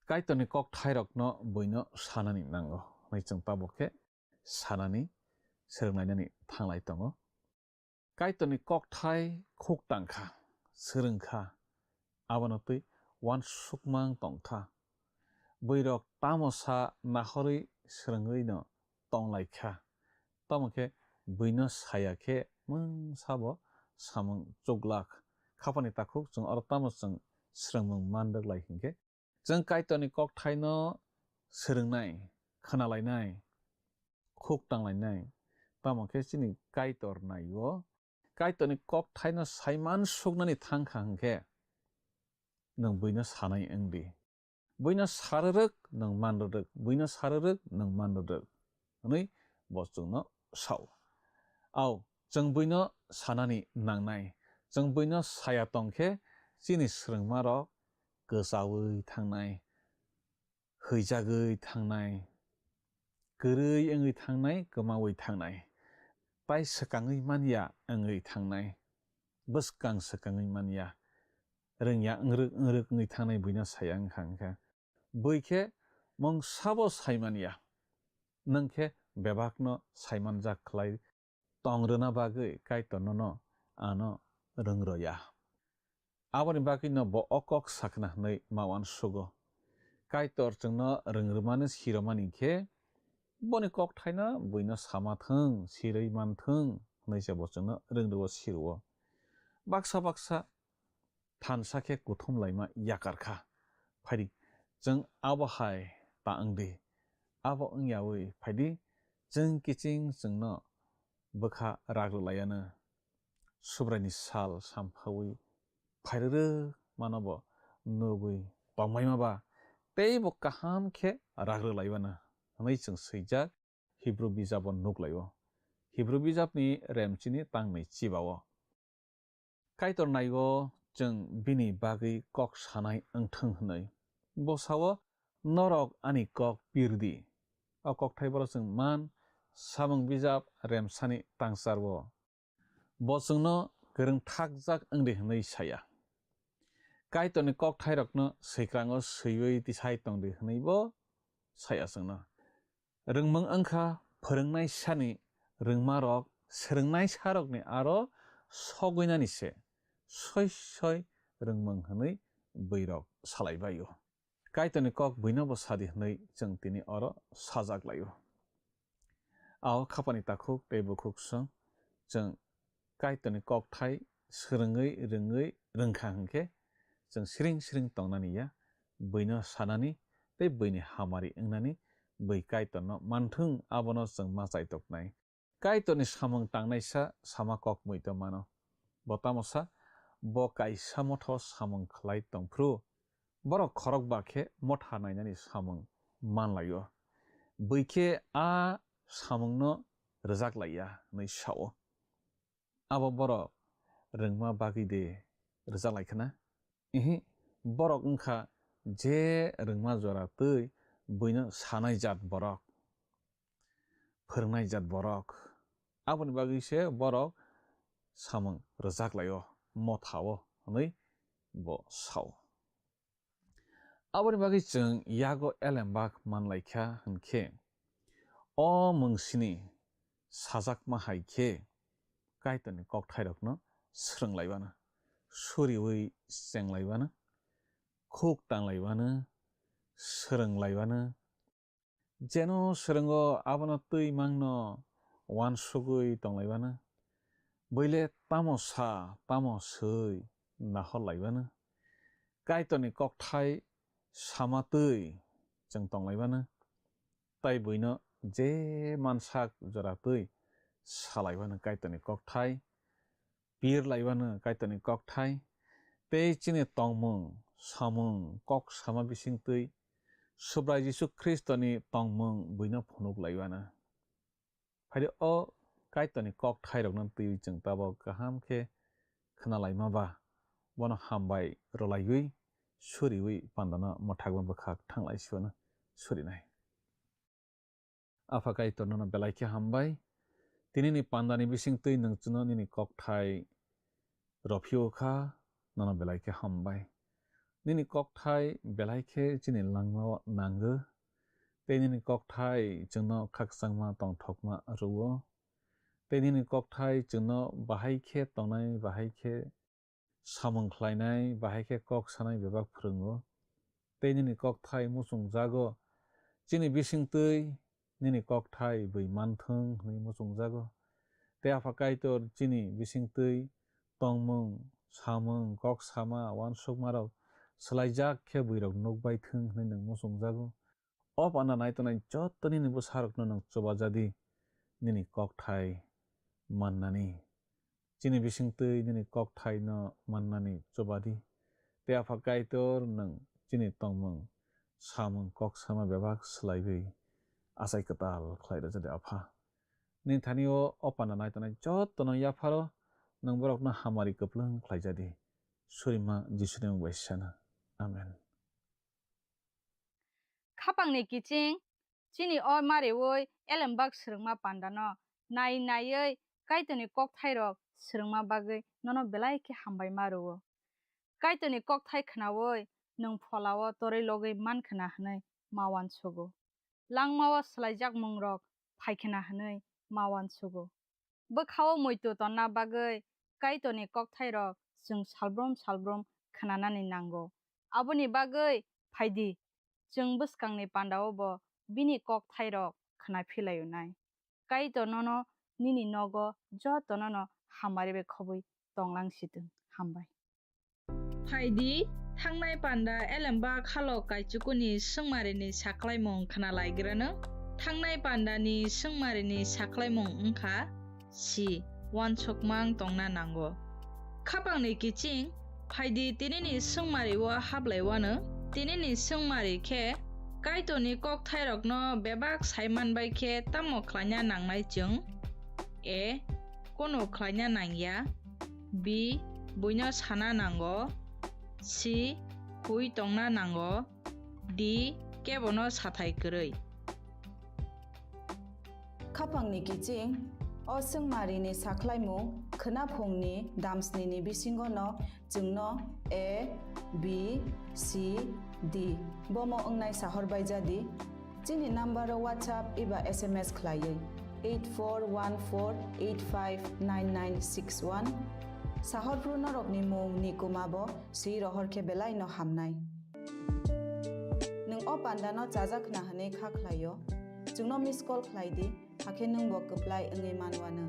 काइटरनि ककथाय रकनो बैनो सानानै नांगो नै जों ताबके सानानै सोलोंनायनानै थांलाय दङ काइटरनि ककथाय खुकटांखा सोलोंखा आबानतै वान सुकमां तंखा बैरक तामसा नाहरै सोलोङैनो तंलायखा तमके बैनो सायाखे मों साबो सामं जोगलाक खापानि ताखौ जों अर तामसजों सोलोंमों मानदोक लायहिंखे जों काइटरनि ककथायनो सोलोंनाय खोनालायनाय खुकटांलायनाय तामके सिनि काइटर नायो काइटरनि ककथायनो साइमान सुगनानै थांखा हंखे नों बैनो सानाय ओंदि बैनो साररक नों मानदोक बैनो साररक नों मानदोक नै बसजोंनो साव आव जों बैनो सानानै नांनाय जों बैनो साया तंखे जिनि सोलोंमारक गोजावै थांनाय हैजागै थांनाय गोरै ओङै थांनाय गोमावै थांनाय पाय सोकाङै मानिया ओङै थांनाय बोसकां सोकाङै मानिया रोंया ओंरोक ओङै थांनाय बैनो साया ओंखा बैखे मं साबो साइमानिया नोंखे बेबाकनो साइमान जाख्लाय तंरोना बागै काइटरनो आनो रोंरोया आबनि बागैनो ब अकक साखना नै मावान सुगो काइटर जोंनो रोंरोमानो सिरमानिखे बनि ककथायनो बैनो सामाथों सिरै मानथों नैसे बसजोंनो रोंदोबो सिरवो बाक्सा बाक्सा थानसाखे गुथुम लायमा याकारखा फायदि जों आबहाय ता अंदि आब ओंयावै फायदि जों किचिं जोंनो बोखा राग्लायानो सुब्रायनि साल सामफावै फायरो मानबो नोबै तंमाय माबा तेबो काहाम खे राग्लायबानो नै जों सैजाक हिब्रु बिजाब नुकलायो हिब्रु बिजाबनि रेमचिनि तांनै चिबावो काइटर नायगो जों बिनि बागै कक सानाय ओंथों हनै बसावो नरक आनि कक पिरदि अ ककथायबर जों मान सामं बिजाब रेमसानि तांसारवो बसजोंनो गोरों थाकजाक ओंदे हनै साया काइटरनि ककथायरकनो सैक्राङो सैयै तिसाय तंदे हनैबो साया जोंनो रोंमों अंखा फोरोंनाय सानि रोंमारक सोलोंनाय सारकनि आरो सगैनानिसे सय सय रोंमों हनै बैरक सालायबायो काइटरनि कक बैनबो सादि हनै जों तिनि अर साजाक लायो आव खापानि ताखौ तेबुखुकसं जों काइटरनि ककथाय सोलोङै रोङै रोंखा हंखे जों सिरिं सिरिं तंनानिया बैनो सानानि ते बैनि हामारि ओंनानि बै काइटरनो मानथों आबनो जों माजाय तकनाय काइटरनि सामं तांनायसा सामा कक मैतो मानो बतामसा ब काइसा मथ सामं खलाय तंफ्रु बर खरक बाखे मथा नायनानि सामं मानलायो बैखे आ सामंनो रजाक लाया नै सावो आब बर रोंमा बागै दे रजा लायखना इहि बरक ओंखा जे रोंमा जरा तै बैनो सानाय जात बरक फोरोंनाय जात बरक आबनि बागैसे बरक सामं रजाक लायो मथावो नै ब साव आबनि बागै जों यागो एलेम्बाक मानलायखा हनखे अ मोंसिनि साजाक माहायखे काइटरनि ककथायरकनो स्रोंलायबानो सुरिवै जेंलायबानो खुक तांलायबानो सोरोंलायबानो जेन सोरोंगो आबनो तै मांनो वानसुगै तंलायबानो बैले तामो सा तामो सै नाहरलायबानो काइटनि ककथाय सामा तै जों तंलायबानो ताइ बैनो जे मानसाक जरा तै सालायबानो काइटनि ककथाय बिरलायबानो काइटनि ककथाय तै चिने तंमं सामं कक सामा बिसिं तै सुब्राय जिसु ख्रिस्टनि तंमं बैनो फनुगलायबानो फायदे अ काइटनि ककथाय रगना तै जों ताबो गाहामखे खोनालायमाबा बनो हामबाय रलायै सुरियै पान्दाना मथागबा बखाक थांलायसिबानो सुरिनाय आफा काइटनो बेलायखे हामबाय तिनिनि पान्दानि बिसिं तै नोंचुनो निनि ककथाय रफियोखा ननो बेलायखे हामबाय निनि ककथाय बेलायखे चिनि लांमा नांगो तेनिनि ककथाय जोंनो खाकसांमा तंथकमा रुवो तेनिनि ककथाय जोंनो बाहायखे तंनाय बाहायखे सामंख्लायनाय बाहायखे कक सानाय बेबाक फोरोङो तेनिनि ककथाय मुसुं जागो चिनि बिसिं तै निनि ककथाय बै मानथों नै मुसुं जागो ते आफा काइटर चिनि बिसिं तै तंमं सामं कक सामा वानसुक माराव सलायजाक खे बैरक नगबायथों नै नों मुसुं जागो अब आना नायतनाय जत्तनि निबो सारकनो नों चोबा जादि निनि ककथाय माननानि चिनि बिसिं तै निनि ककथाय न माननानि चोबादि ते आफा काइटर नों चिनि तंमं सामं कक सामा बेबाक सलायबै आसाय कताल खलायदा जादि आफा नि थानियो अपाना नायतनाय जत्तनो याफारो नों बरकनो हामारि कप्लং खलायजादि सुरिमा जिसुनि मुं बायसाना आमेन खापांनि किचिं चिनि अ मारेवै एलेमबाग स्रोंमा पान्दानो नाय नायै काइटनि ककथायरक स्रोंमा बागै ननो बेलायखे हामबाय मारुवो काइटनि ककथाय खनावै नों फलावो तरै लगै मानखना हनै मावान सुगो लांमावो सलायजाक मंरक फायखना हनै मावान सुगो बोखावो मैतु तन्ना बागै काइटनि ककथायरक जों सालब्रम खोनानानै नांगौ आबुनि बागै फायदि जों बोसकांनि पान्दावबो बिनि ककथायरक खोना फिलायुनाय काइट ननो निनि नगो जतननो हामारिबे खबै तंलांसिदों हामबाय फायदि थांनाय पान्दा एलेमबा खालो काइचुकुनि सोंमारिनि साख्लायमं खोना लायग्रानो थांनाय पान्दानि सोंमारिनि साख्लायमं ओंखा सि वानसकमां तंना नांगौ खापांनि किचिं फायदि तिनिनि सोंमारिवा हाबलायवानो तिनिनि सोंमारि खे काइटनि ककथायरकनो बेबाक सायमानबाय खे तामो ख्लायना नांनाय जों ए कोनो ख्लायना नांया बि बुइनो साना नांगौ सि हुइ तंना नांगौ डि केबनो साथाय गरै खापांनि किचिं अ सोंमारिनि साख्लायमु खोनाफंनि दामस्निनि बिसिंगनो जोंनो ए बि सि डि बमो ओंनाय साहरबाय जादि जोंनि नाम्बाराव WhatsApp एबा SMS खलायै 8414859961 साहरफ्रु नरकनि मुं निकुमाबो सि रहरखे बेलायनो हामनाय नों अ पान्दानो जाजाखना हनै खाख्लायो जोंनो मिस कल खलायदि हाखे नों बकप्लाय ओङै मानवानो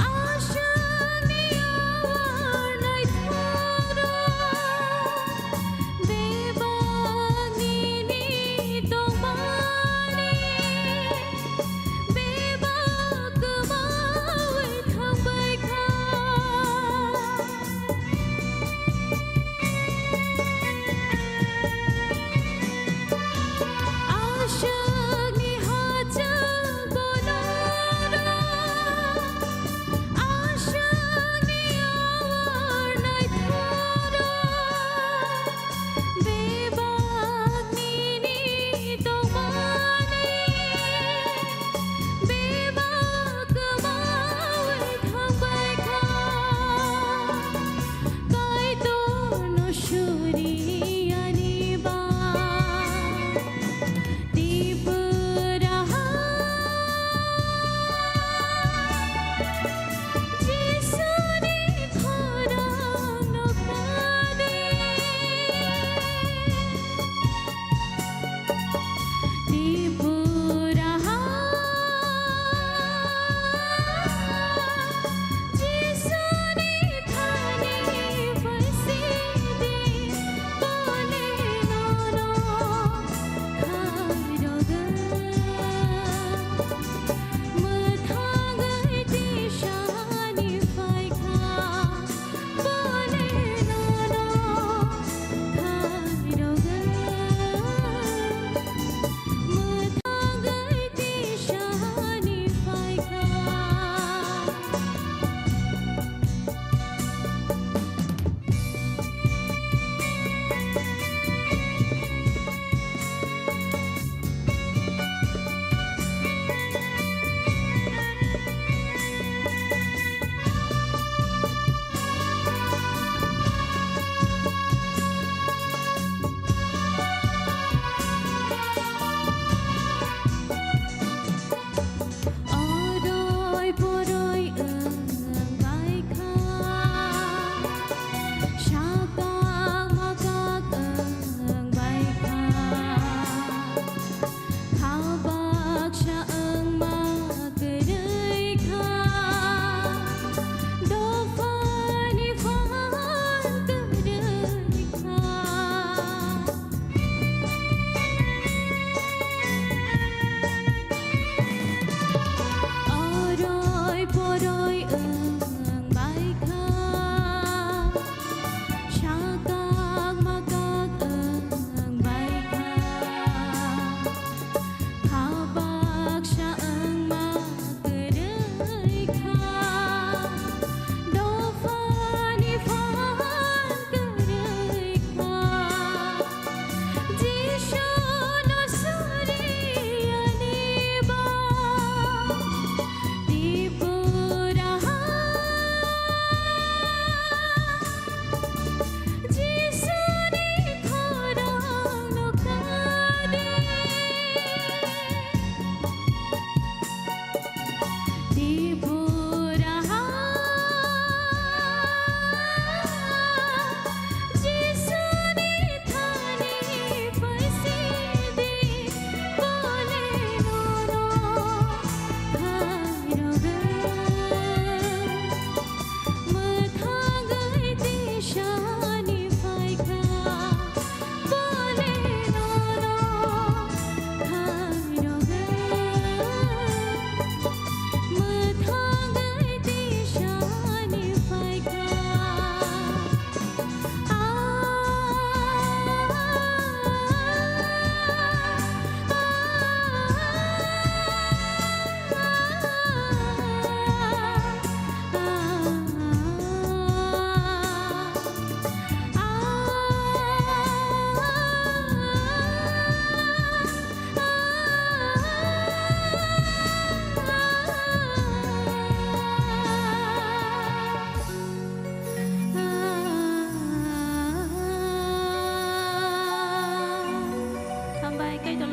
आशा में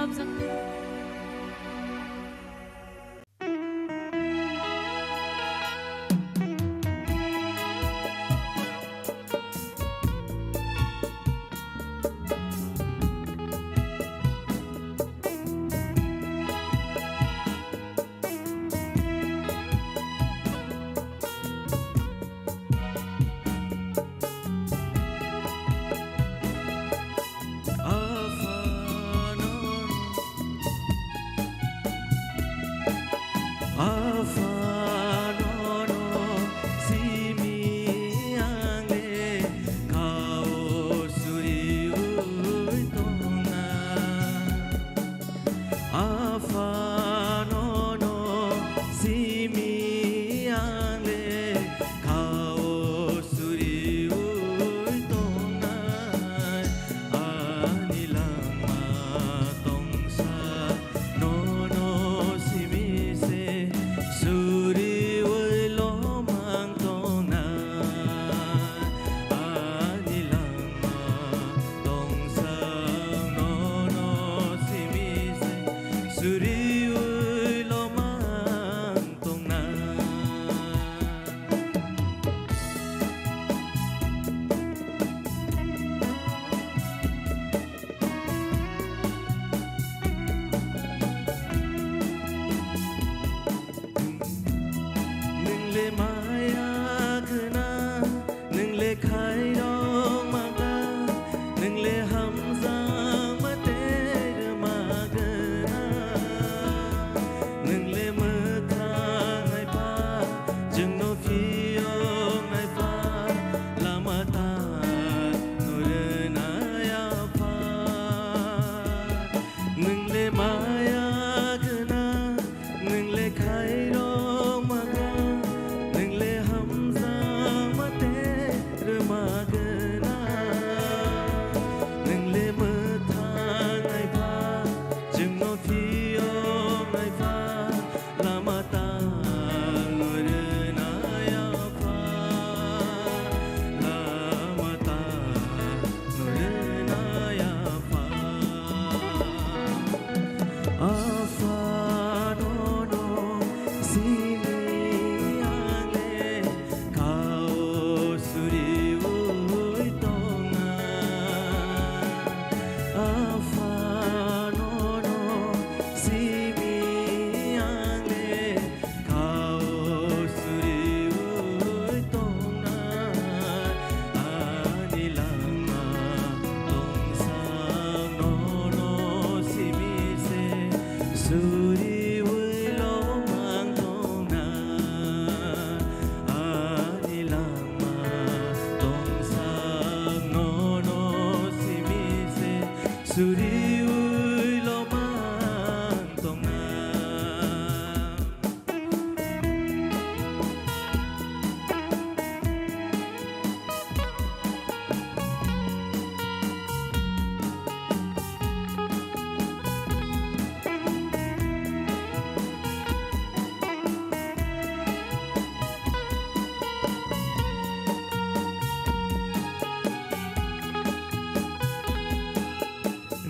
सबजों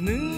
nâng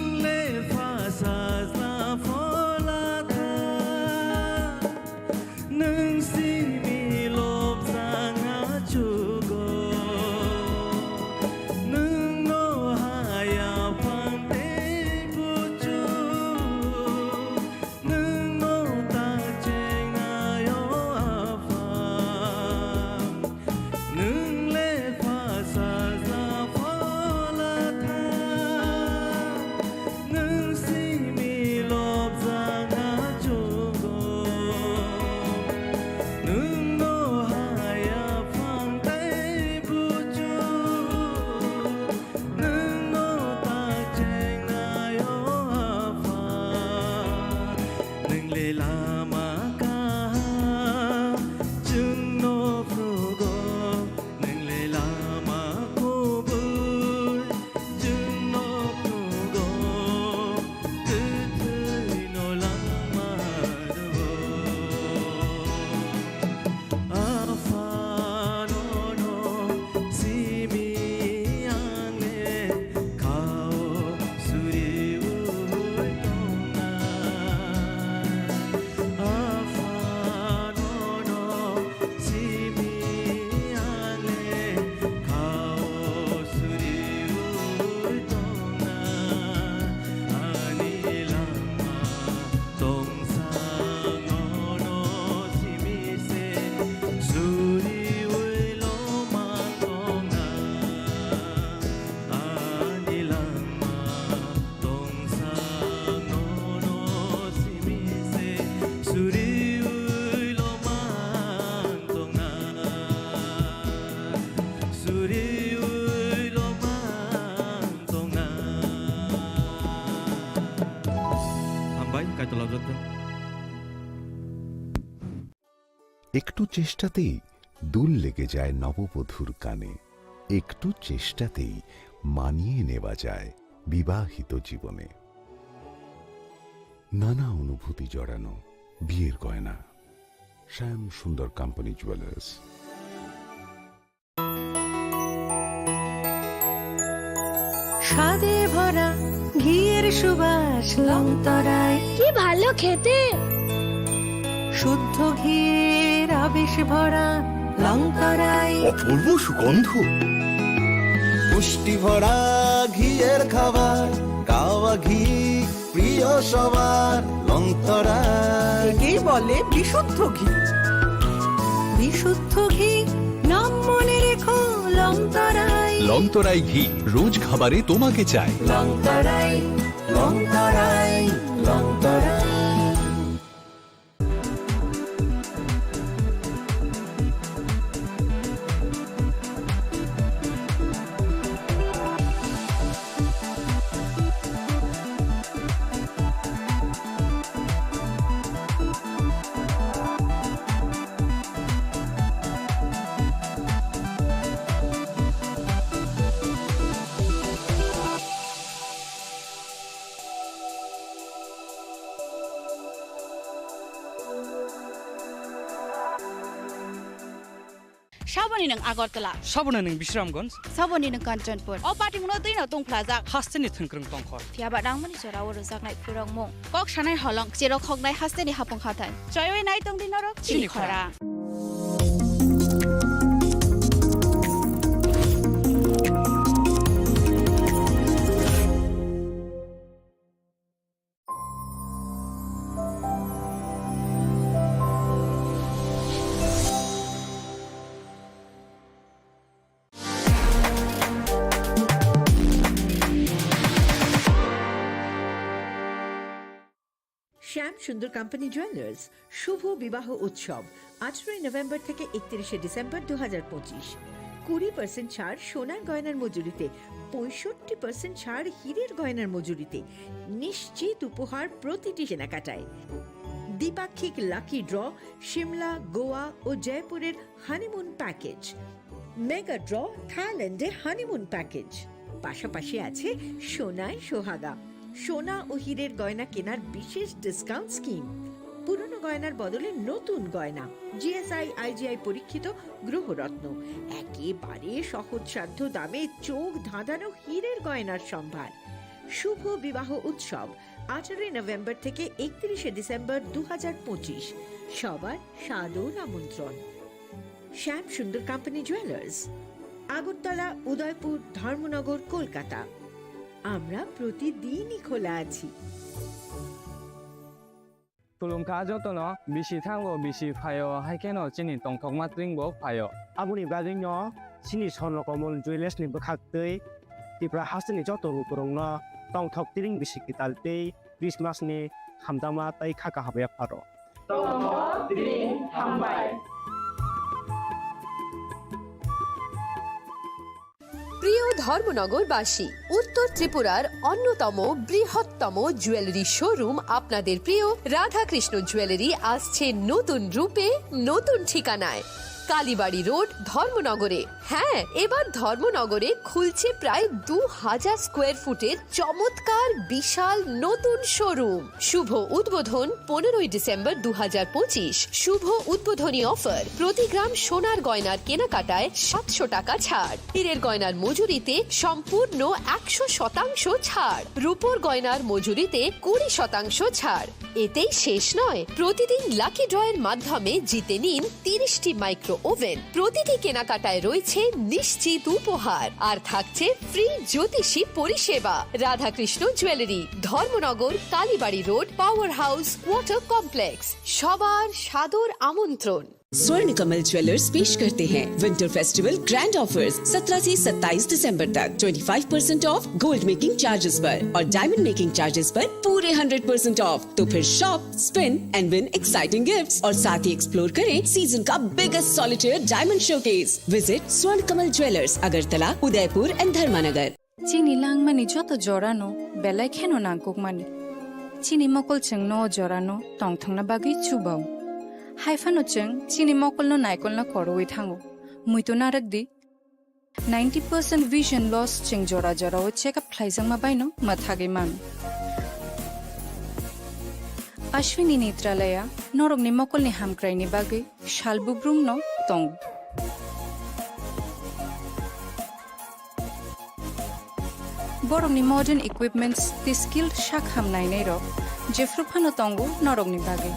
একটু চেষ্টাতেই দুল লেগে যায় নববধূর কানে, একটু চেষ্টাতেই মানিয়ে নেওয়া যায় বিবাহিত জীবনে। নানা অনুভূতি জড়ানো বিয়ের গয়না। শ্যাম সুন্দর কোম্পানি জুয়েলার্স। স্বাদে ভরা ঘিয়ের সুবাস লংতরায়, কি ভালো খেতে। শুদ্ধ ঘিয়ের আবেশ ভরা লংতরায়, অপূর্ব সুগন্ধ। পুষ্টি ভরা ঘিয়ের খাবার, গাওয়া ঘি প্রিয় সবার লংতরায়। একে বলে বিশুদ্ধ ঘি। বিশুদ্ধ ঘি নাম মনে রেখো লংতরায়। লংতরাই ঘি রোজ খাবারে তোমাকে চাই। Longtharai, Longtharai, Longtharai. Saboni ng Agartala. Sabona ng Bisramganj. Saboni ng Kanchanpur. O pati mo na din atong plaza. Hasteni thengkreng tongkhor. Fiaba rangmani sorawo rozak nai purong mo. Kok sanay holong. Jero khok nai hasteni hapong khatan. Choy nai tong din norok. Chini khora. শ্যাম সুন্দর company jewellers শুভ বিবাহ উৎসব 18 November থেকে 31 December 2025। 20% ছাড় সোনার গয়নার মজুরিতে, 65% ছাড় হীরের গয়নার মজুরিতে, নিশ্চিত উপহার প্রতিটি কেনাকাটায়। দ্বিপাক্ষিক লাকি ড্র, শিমলা, গোয়া ও জয়পুরের হানিমুন প্যাকেজ, মেগা ড্র থাইল্যান্ডে হানিমুন প্যাকেজ। পাশাপাশি আছে সোনায় সোহাগা, সোনা ও হীরের গয়না কেনার বিশেষ ডিসকাউন্ট স্কিম। পুরনো গয়নার বদলে নতুন গয়না, জিএসআই আইজিআই পরীক্ষিত গ্রহরত্ন, একেবারে সহজসাধ্য দামে চোখ ধাঁধানো হীরের গয়নার সম্ভার। শুভ বিবাহ উৎসব 18 নভেম্বর থেকে 31 ডিসেম্বর 2025। সবার সাদর আমন্ত্রণ। শ্যাম সুন্দর কোম্পানি জুয়েলার্স, আগরতলা, উদয়পুর, ধর্মনগর, কলকাতা। আমরা প্রতিদিনই খোলা আছি। Tulungka jotono bisi thango bisi phayo haikeno chini tongthokma tringbo phayo. Abuni gadingno chini sonrokomol jewelers ni bokhaktei tipra hasni joto rukurongno tongthok tring bisi kitaltei Christmas ni hamdama tai khaka habya pharo. Tongthok tring hambai. প্রিয় ধর্মনগরবাসী, উত্তর ত্রিপুরার অন্যতম বৃহত্তম jewellery showroom আপনাদের প্রিয় Radhakrishna jewellery আসছে নতুন রূপে, নতুন ঠিকানায়। কালীবাড়ি রোড, ধর্মনগরে। হ্যাঁ, এবার ধর্মনগরে খুলছে প্রায় 2000 স্কোয়ার ফুটের চমৎকার বিশাল নতুন শোরুম। শুভ উদ্বোধন 15 ডিসেম্বর 2025। শুভ উদ্বোধনী অফার, প্রতি গ্রাম সোনার গয়নার কেনাকাটায় 700 টাকা ছাড়, হীরের গয়নার মজুরিতে সম্পূর্ণ 100% ছাড়, রূপোর গয়নার মজুরিতে 20% ছাড়। এতেই শেষ নয়, প্রতিদিন লাকি ড্রয়ের মাধ্যমে জিতে নিন 30টি মাইক্রো ওভেন। প্রতিটি কেনাকাটায় রয়েছে নিশ্চিত উপহার, আর থাকছে ফ্রি জ্যোতিষী পরিষেবা। Radhakrishna jewellery, Dharmanagar, Kalibari road, power house, water complex. সবার সাদর আমন্ত্রণ। स्वर्ण कमल ज्वेलर्स पेश करते हैं विंटर फेस्टिवल ग्रैंड ऑफर्स 17 से 27 दिसंबर तक 25% ऑफ गोल्ड मेकिंग चार्जेस पर और डायमंड मेकिंग चार्जेस पर पूरे 100% ऑफ। तो फिर shop, spin and win exciting gifts और साथ ही एक्सप्लोर करें सीजन का biggest solitaire diamond showcase. Visit Swarna Kamal jewellers, Agartala, Udaipur and धर्मानगर। चिनी लांगमानी जतो जरानो बेलाय खेनो नांगुकमानी चिनी मकल चंगनो जरानो तंगथंगना बागै चुबाव हाइफानो जों चिनि मकलनो नायकलनो करवे थांगो मुइतो नारक दि 90% vision loss चिं जरा जरा ओ चेकअप फ्लाइजों मा बायनो मथागे मान अश्विनी नेत्रालया नरकनि मकलनि हामक्रायनि बागै शालबुब्रुमनो दं बरकनि मॉडर्न इक्विपमेंट्स दि स्किल्ड शाक हामनायनै र जेफ्रुफानो दंगो नरकनि बागै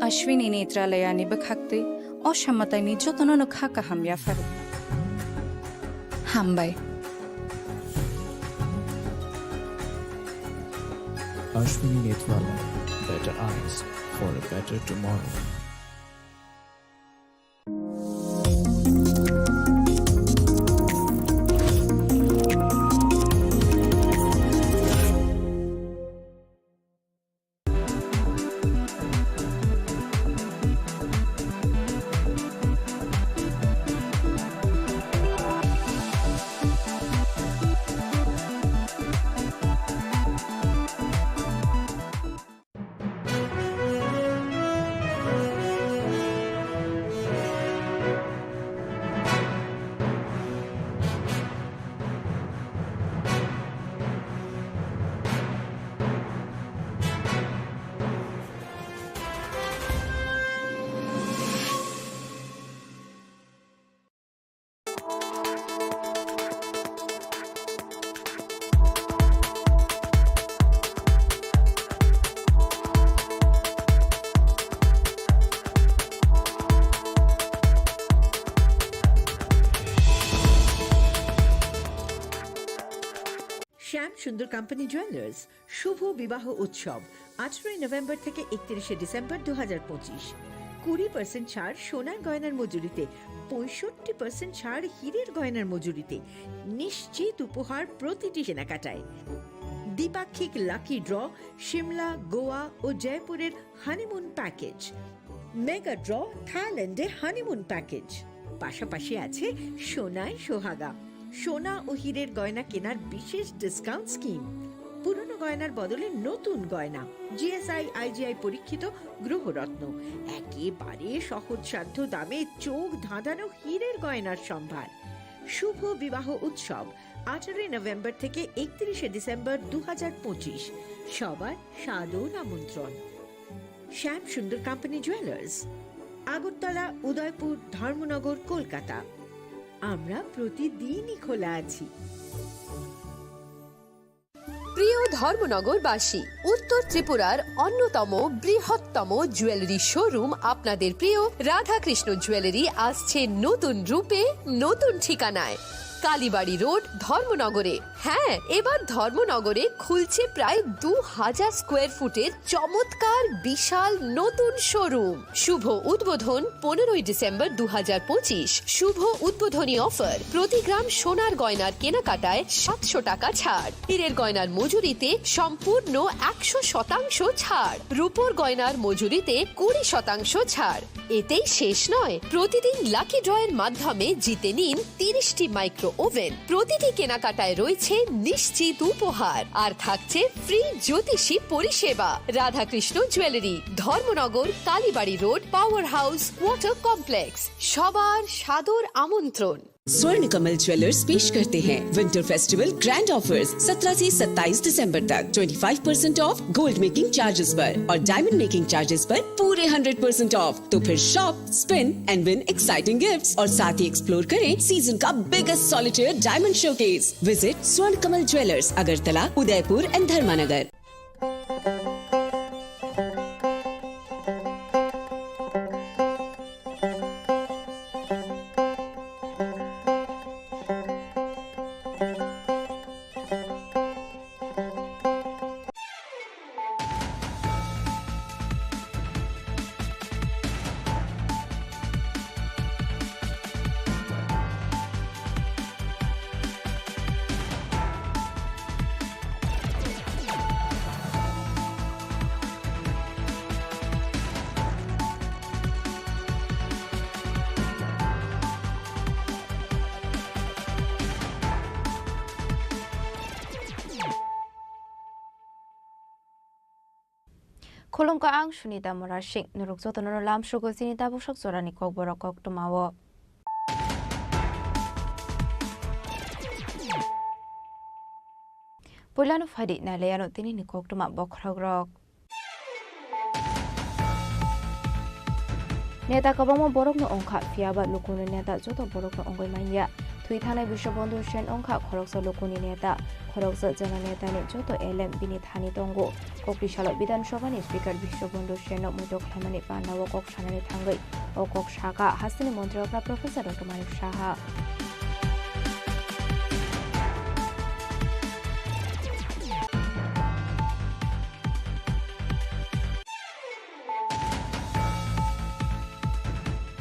अश्विनी नेत्रालयानि बखाक्तै असामतायनि जतननो खाका हामया फारो हामबाय Ashwini Netralaya, better eyes for a better tomorrow. শ্যাম সুন্দর কোম্পানি জুয়েলার্স শুভ বিবাহ উৎসব 18 নভেম্বর থেকে 31 ডিসেম্বর 2025 20% ছাড় সোনার গয়নার মজুরিতে 65% ছাড় হীরের গয়নার মজুরিতে নিশ্চিত উপহার প্রতিটি কেনাকাটায় দ্বিপাক্ষিক লাকি ড্র শিমলা গোয়া ও জয়পুরের হানিমুন প্যাকেজ মেগা ড্র থাইল্যান্ডে হানিমুন প্যাকেজ পাশাপাশি আছে সোনায় সোহাগা সোনা ও হীরের গয়না কেনার বিশেষ ডিসকাউন্ট স্কিম পুরনো গয়নার বদলে নতুন গয়না জিএসআই আইজিআই পরীক্ষিত গ্রহরত্ন একেবারে সহজসাধ্য দামে চোখ ধাঁধানো হীরের গয়নার সম্ভার শুভ বিবাহ উৎসব 18 নভেম্বর থেকে 31 ডিসেম্বর 2025 সবার সাদর আমন্ত্রণ শ্যাম সুন্দর কোম্পানি জুয়েলার্স আগরতলা উদয়পুর ধর্মনগর কলকাতা আমরা প্রতিদিনই খোলা আছি প্রিয় ধর্মনগরবাসী উত্তর ত্রিপুরার অন্যতম বৃহত্তম জুয়েলারি শোরুম আপনাদের প্রিয় রাধাকৃষ্ণ জুয়েলারি আসছে নতুন রূপে নতুন ঠিকানায় কালীবাড়ি রোড ধর্মনগরে হ্যাঁ এবার ধর্মনগরে খুলছে প্রায় 2000 স্কোয়ার ফুটের চমৎকার বিশাল নতুন শোরুম শুভ উদ্বোধন 15 ডিসেম্বর 2025 শুভ উদ্বোধনী অফার প্রতি গ্রাম সোনার গয়নার কেনাকাটায় 700 টাকা ছাড় হীরের গয়নার মজুরিতে সম্পূর্ণ 100% ছাড় রূপোর গয়নার মজুরিতে 20% ছাড় এতেই শেষ নয় প্রতিদিন লাকি ড্রয়ের মাধ্যমে জিতে নিন 30টি মাইক্রো ওভেন প্রতিটি কেনাকাটায় রয়েছে নিশ্চিত উপহার আর থাকছে ফ্রি জ্যোতিষী পরিষেবা Radhakrishna jewellery Dharmanagar Kalibari road power house water complex সবার সাদর আমন্ত্রণ स्वर्ण कमल ज्वेलर्स पेश करते हैं विंटर फेस्टिवल ग्रैंड ऑफर्स 17 से 27 दिसंबर तक 25% ऑफ गोल्ड मेकिंग चार्जेस पर और डायमंड मेकिंग चार्जेस पर पूरे 100% ऑफ तो फिर shop spin and win exciting gifts और साथ ही एक्सप्लोर करें सीजन का biggest solitaire diamond showcase visit Swarna Kamal jewellers Agartala Udaipur and Dharmanagar Kolomka ang Sunita Morashik, Nuruk Sotono Lam Sugo Sinita Bosok Sorani Kokboro Kok Tumawo. Pulano Fadi na Leano Tinini Kok Tuma Bokrogrok. Neta kabamo borok no ongkha fiaba lukuni neta joto borok no ongoi manya thui thane Bishwabandhu Sen ongkha khoroksa lukuni neta khoroksa jana neta ni joto LM bini thani tongo kokri salo Bidhan Sabha ni speaker Bishwabandhu Sen no muito khamani panawo kok sanani thangai o kok shaka hasini mantri okra professor Dr. Manik Saha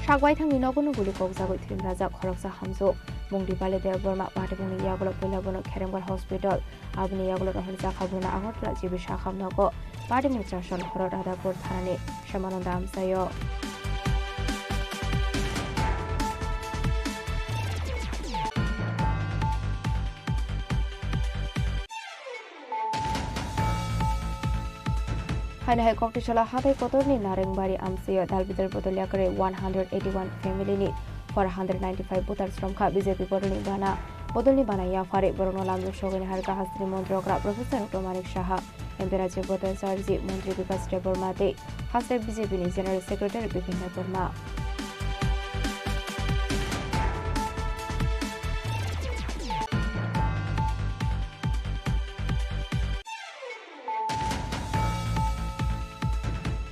Shagwai thang ni nogono guli koksa goi thrim raja khoroksa hamso mungdi bale der borma pate bungni yagolo pela bono Kheremgal hospital abni yagolo rahja khabuna agotla jibi shakham nogo pate mucha shon khorot adapur thanani shamananda amsayo Haina hai kokti shala hatai kotorni Narengbari amsayo dalbidar bodolya kare 181 family ni 495 voters from kha BJP bodolni bana ya fare borono lamdo shogani harka hastri montrokra professor Dr. Manik Saha MP Rajya Bodal Sarji Mantri Vikas Debormate haste BJP ni general secretary Bipin Deborma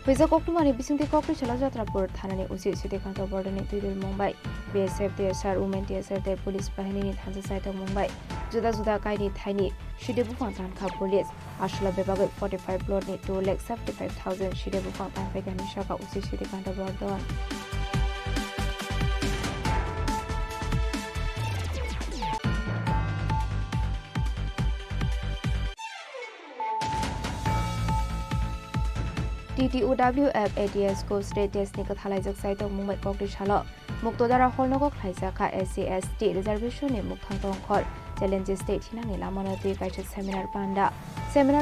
Huiza Koktumani Bisunti Kokri Chala Jatrapur Thanani Usi City Kanto Bordani Tudil Mumbai BSF DSR Women DSR The Police Bahini ni Thansa Site Mumbai Juda Juda Kaini Thaini Shidebu Fontan Kha Police Ashla Bebagai 45 plot ni 2,75,000 Shidebu Fontan Pegani Shaka Usi City Kanto Bordon TTUWF ATS को state test निका थालाइजक साइटक Mumbai कोकरि छालो मुक्तोदारा हलनगो खाइजाखा SC/ST reservation नि मुक्थां तंखर challenges state हिनांनि लामानति काइसे seminar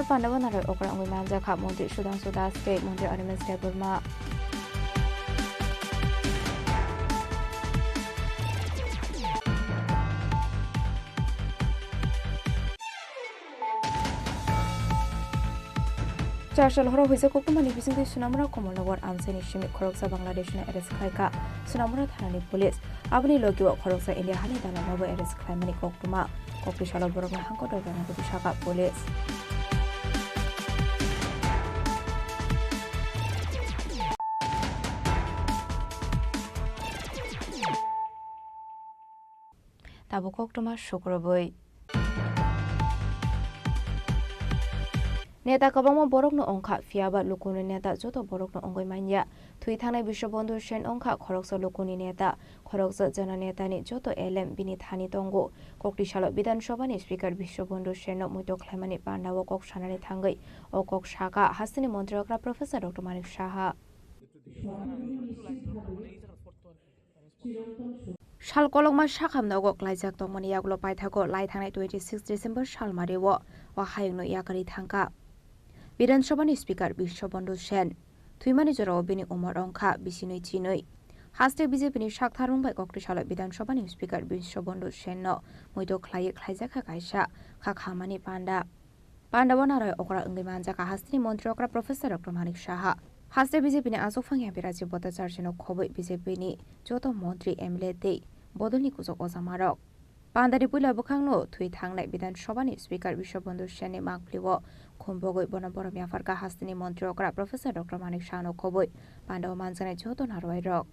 पांडा बनारो ओकरा अंगै मानजाखा मन्त्रि सुधांशु दास state मन्त्रि Animesh Debbarma Charshal horo huisa Koktumani Bisunti Sunamura Komolnagor Amseni Shimik Khoroksa Bangladesh na arrest khlaika Sunamura thanani police abni logiwa Khoroksa India hani dala nobo arrest khlaimani Koktuma Kokri shala borokna hangkotor bana goti shaka police Tabu Koktuma Shukroboi Neta kabamo borokno ongkha fiaba lukuni neta joto borokno ongoi manya thui thanai Bishwabandhu Sen ongkha khoroksa lukuni neta khoroksa jana neta ni joto LM bini thani tongo kokri salo Bidhan Sabha ni speaker Bishwabandhu Sen no muito khlaimani pandawo kok sanani thangai o kok shaka hasini mantri okra professor Dr. Manik Saha Shal kolokma shakhamna ogok laijak tongmani yaglo paithako lai thangai 26 December shal marewo wa hayungno yakari thangka Bidhan Sabha ni speaker Bishwabandhu Sen Thuimani jora bini umar ongkha bisinoi chinoi haste BJP ni shaktharung bai kokri shala Bidhan Sabha ni speaker Bishwabandhu Sen no muito khlaijakha kaisa khakhamani panda banaroi okra ungai manjaka hastini mantri okra professor Dr. Manik Saha haste BJP ni asofang ya Rajya Bodal Sarji no khoboi BJP ni joto mantri MLA dei bodolni kujok ojamarok Pandari pula bukhangno thui thangnai Bidhan Sabha ni speaker Bishwabandhu Sen ni mangpliwo khombogoi bonaboro miafarka hastini mantri okra professor Dr. Manik Saha no khoboi pandaw manjane joto narwai rok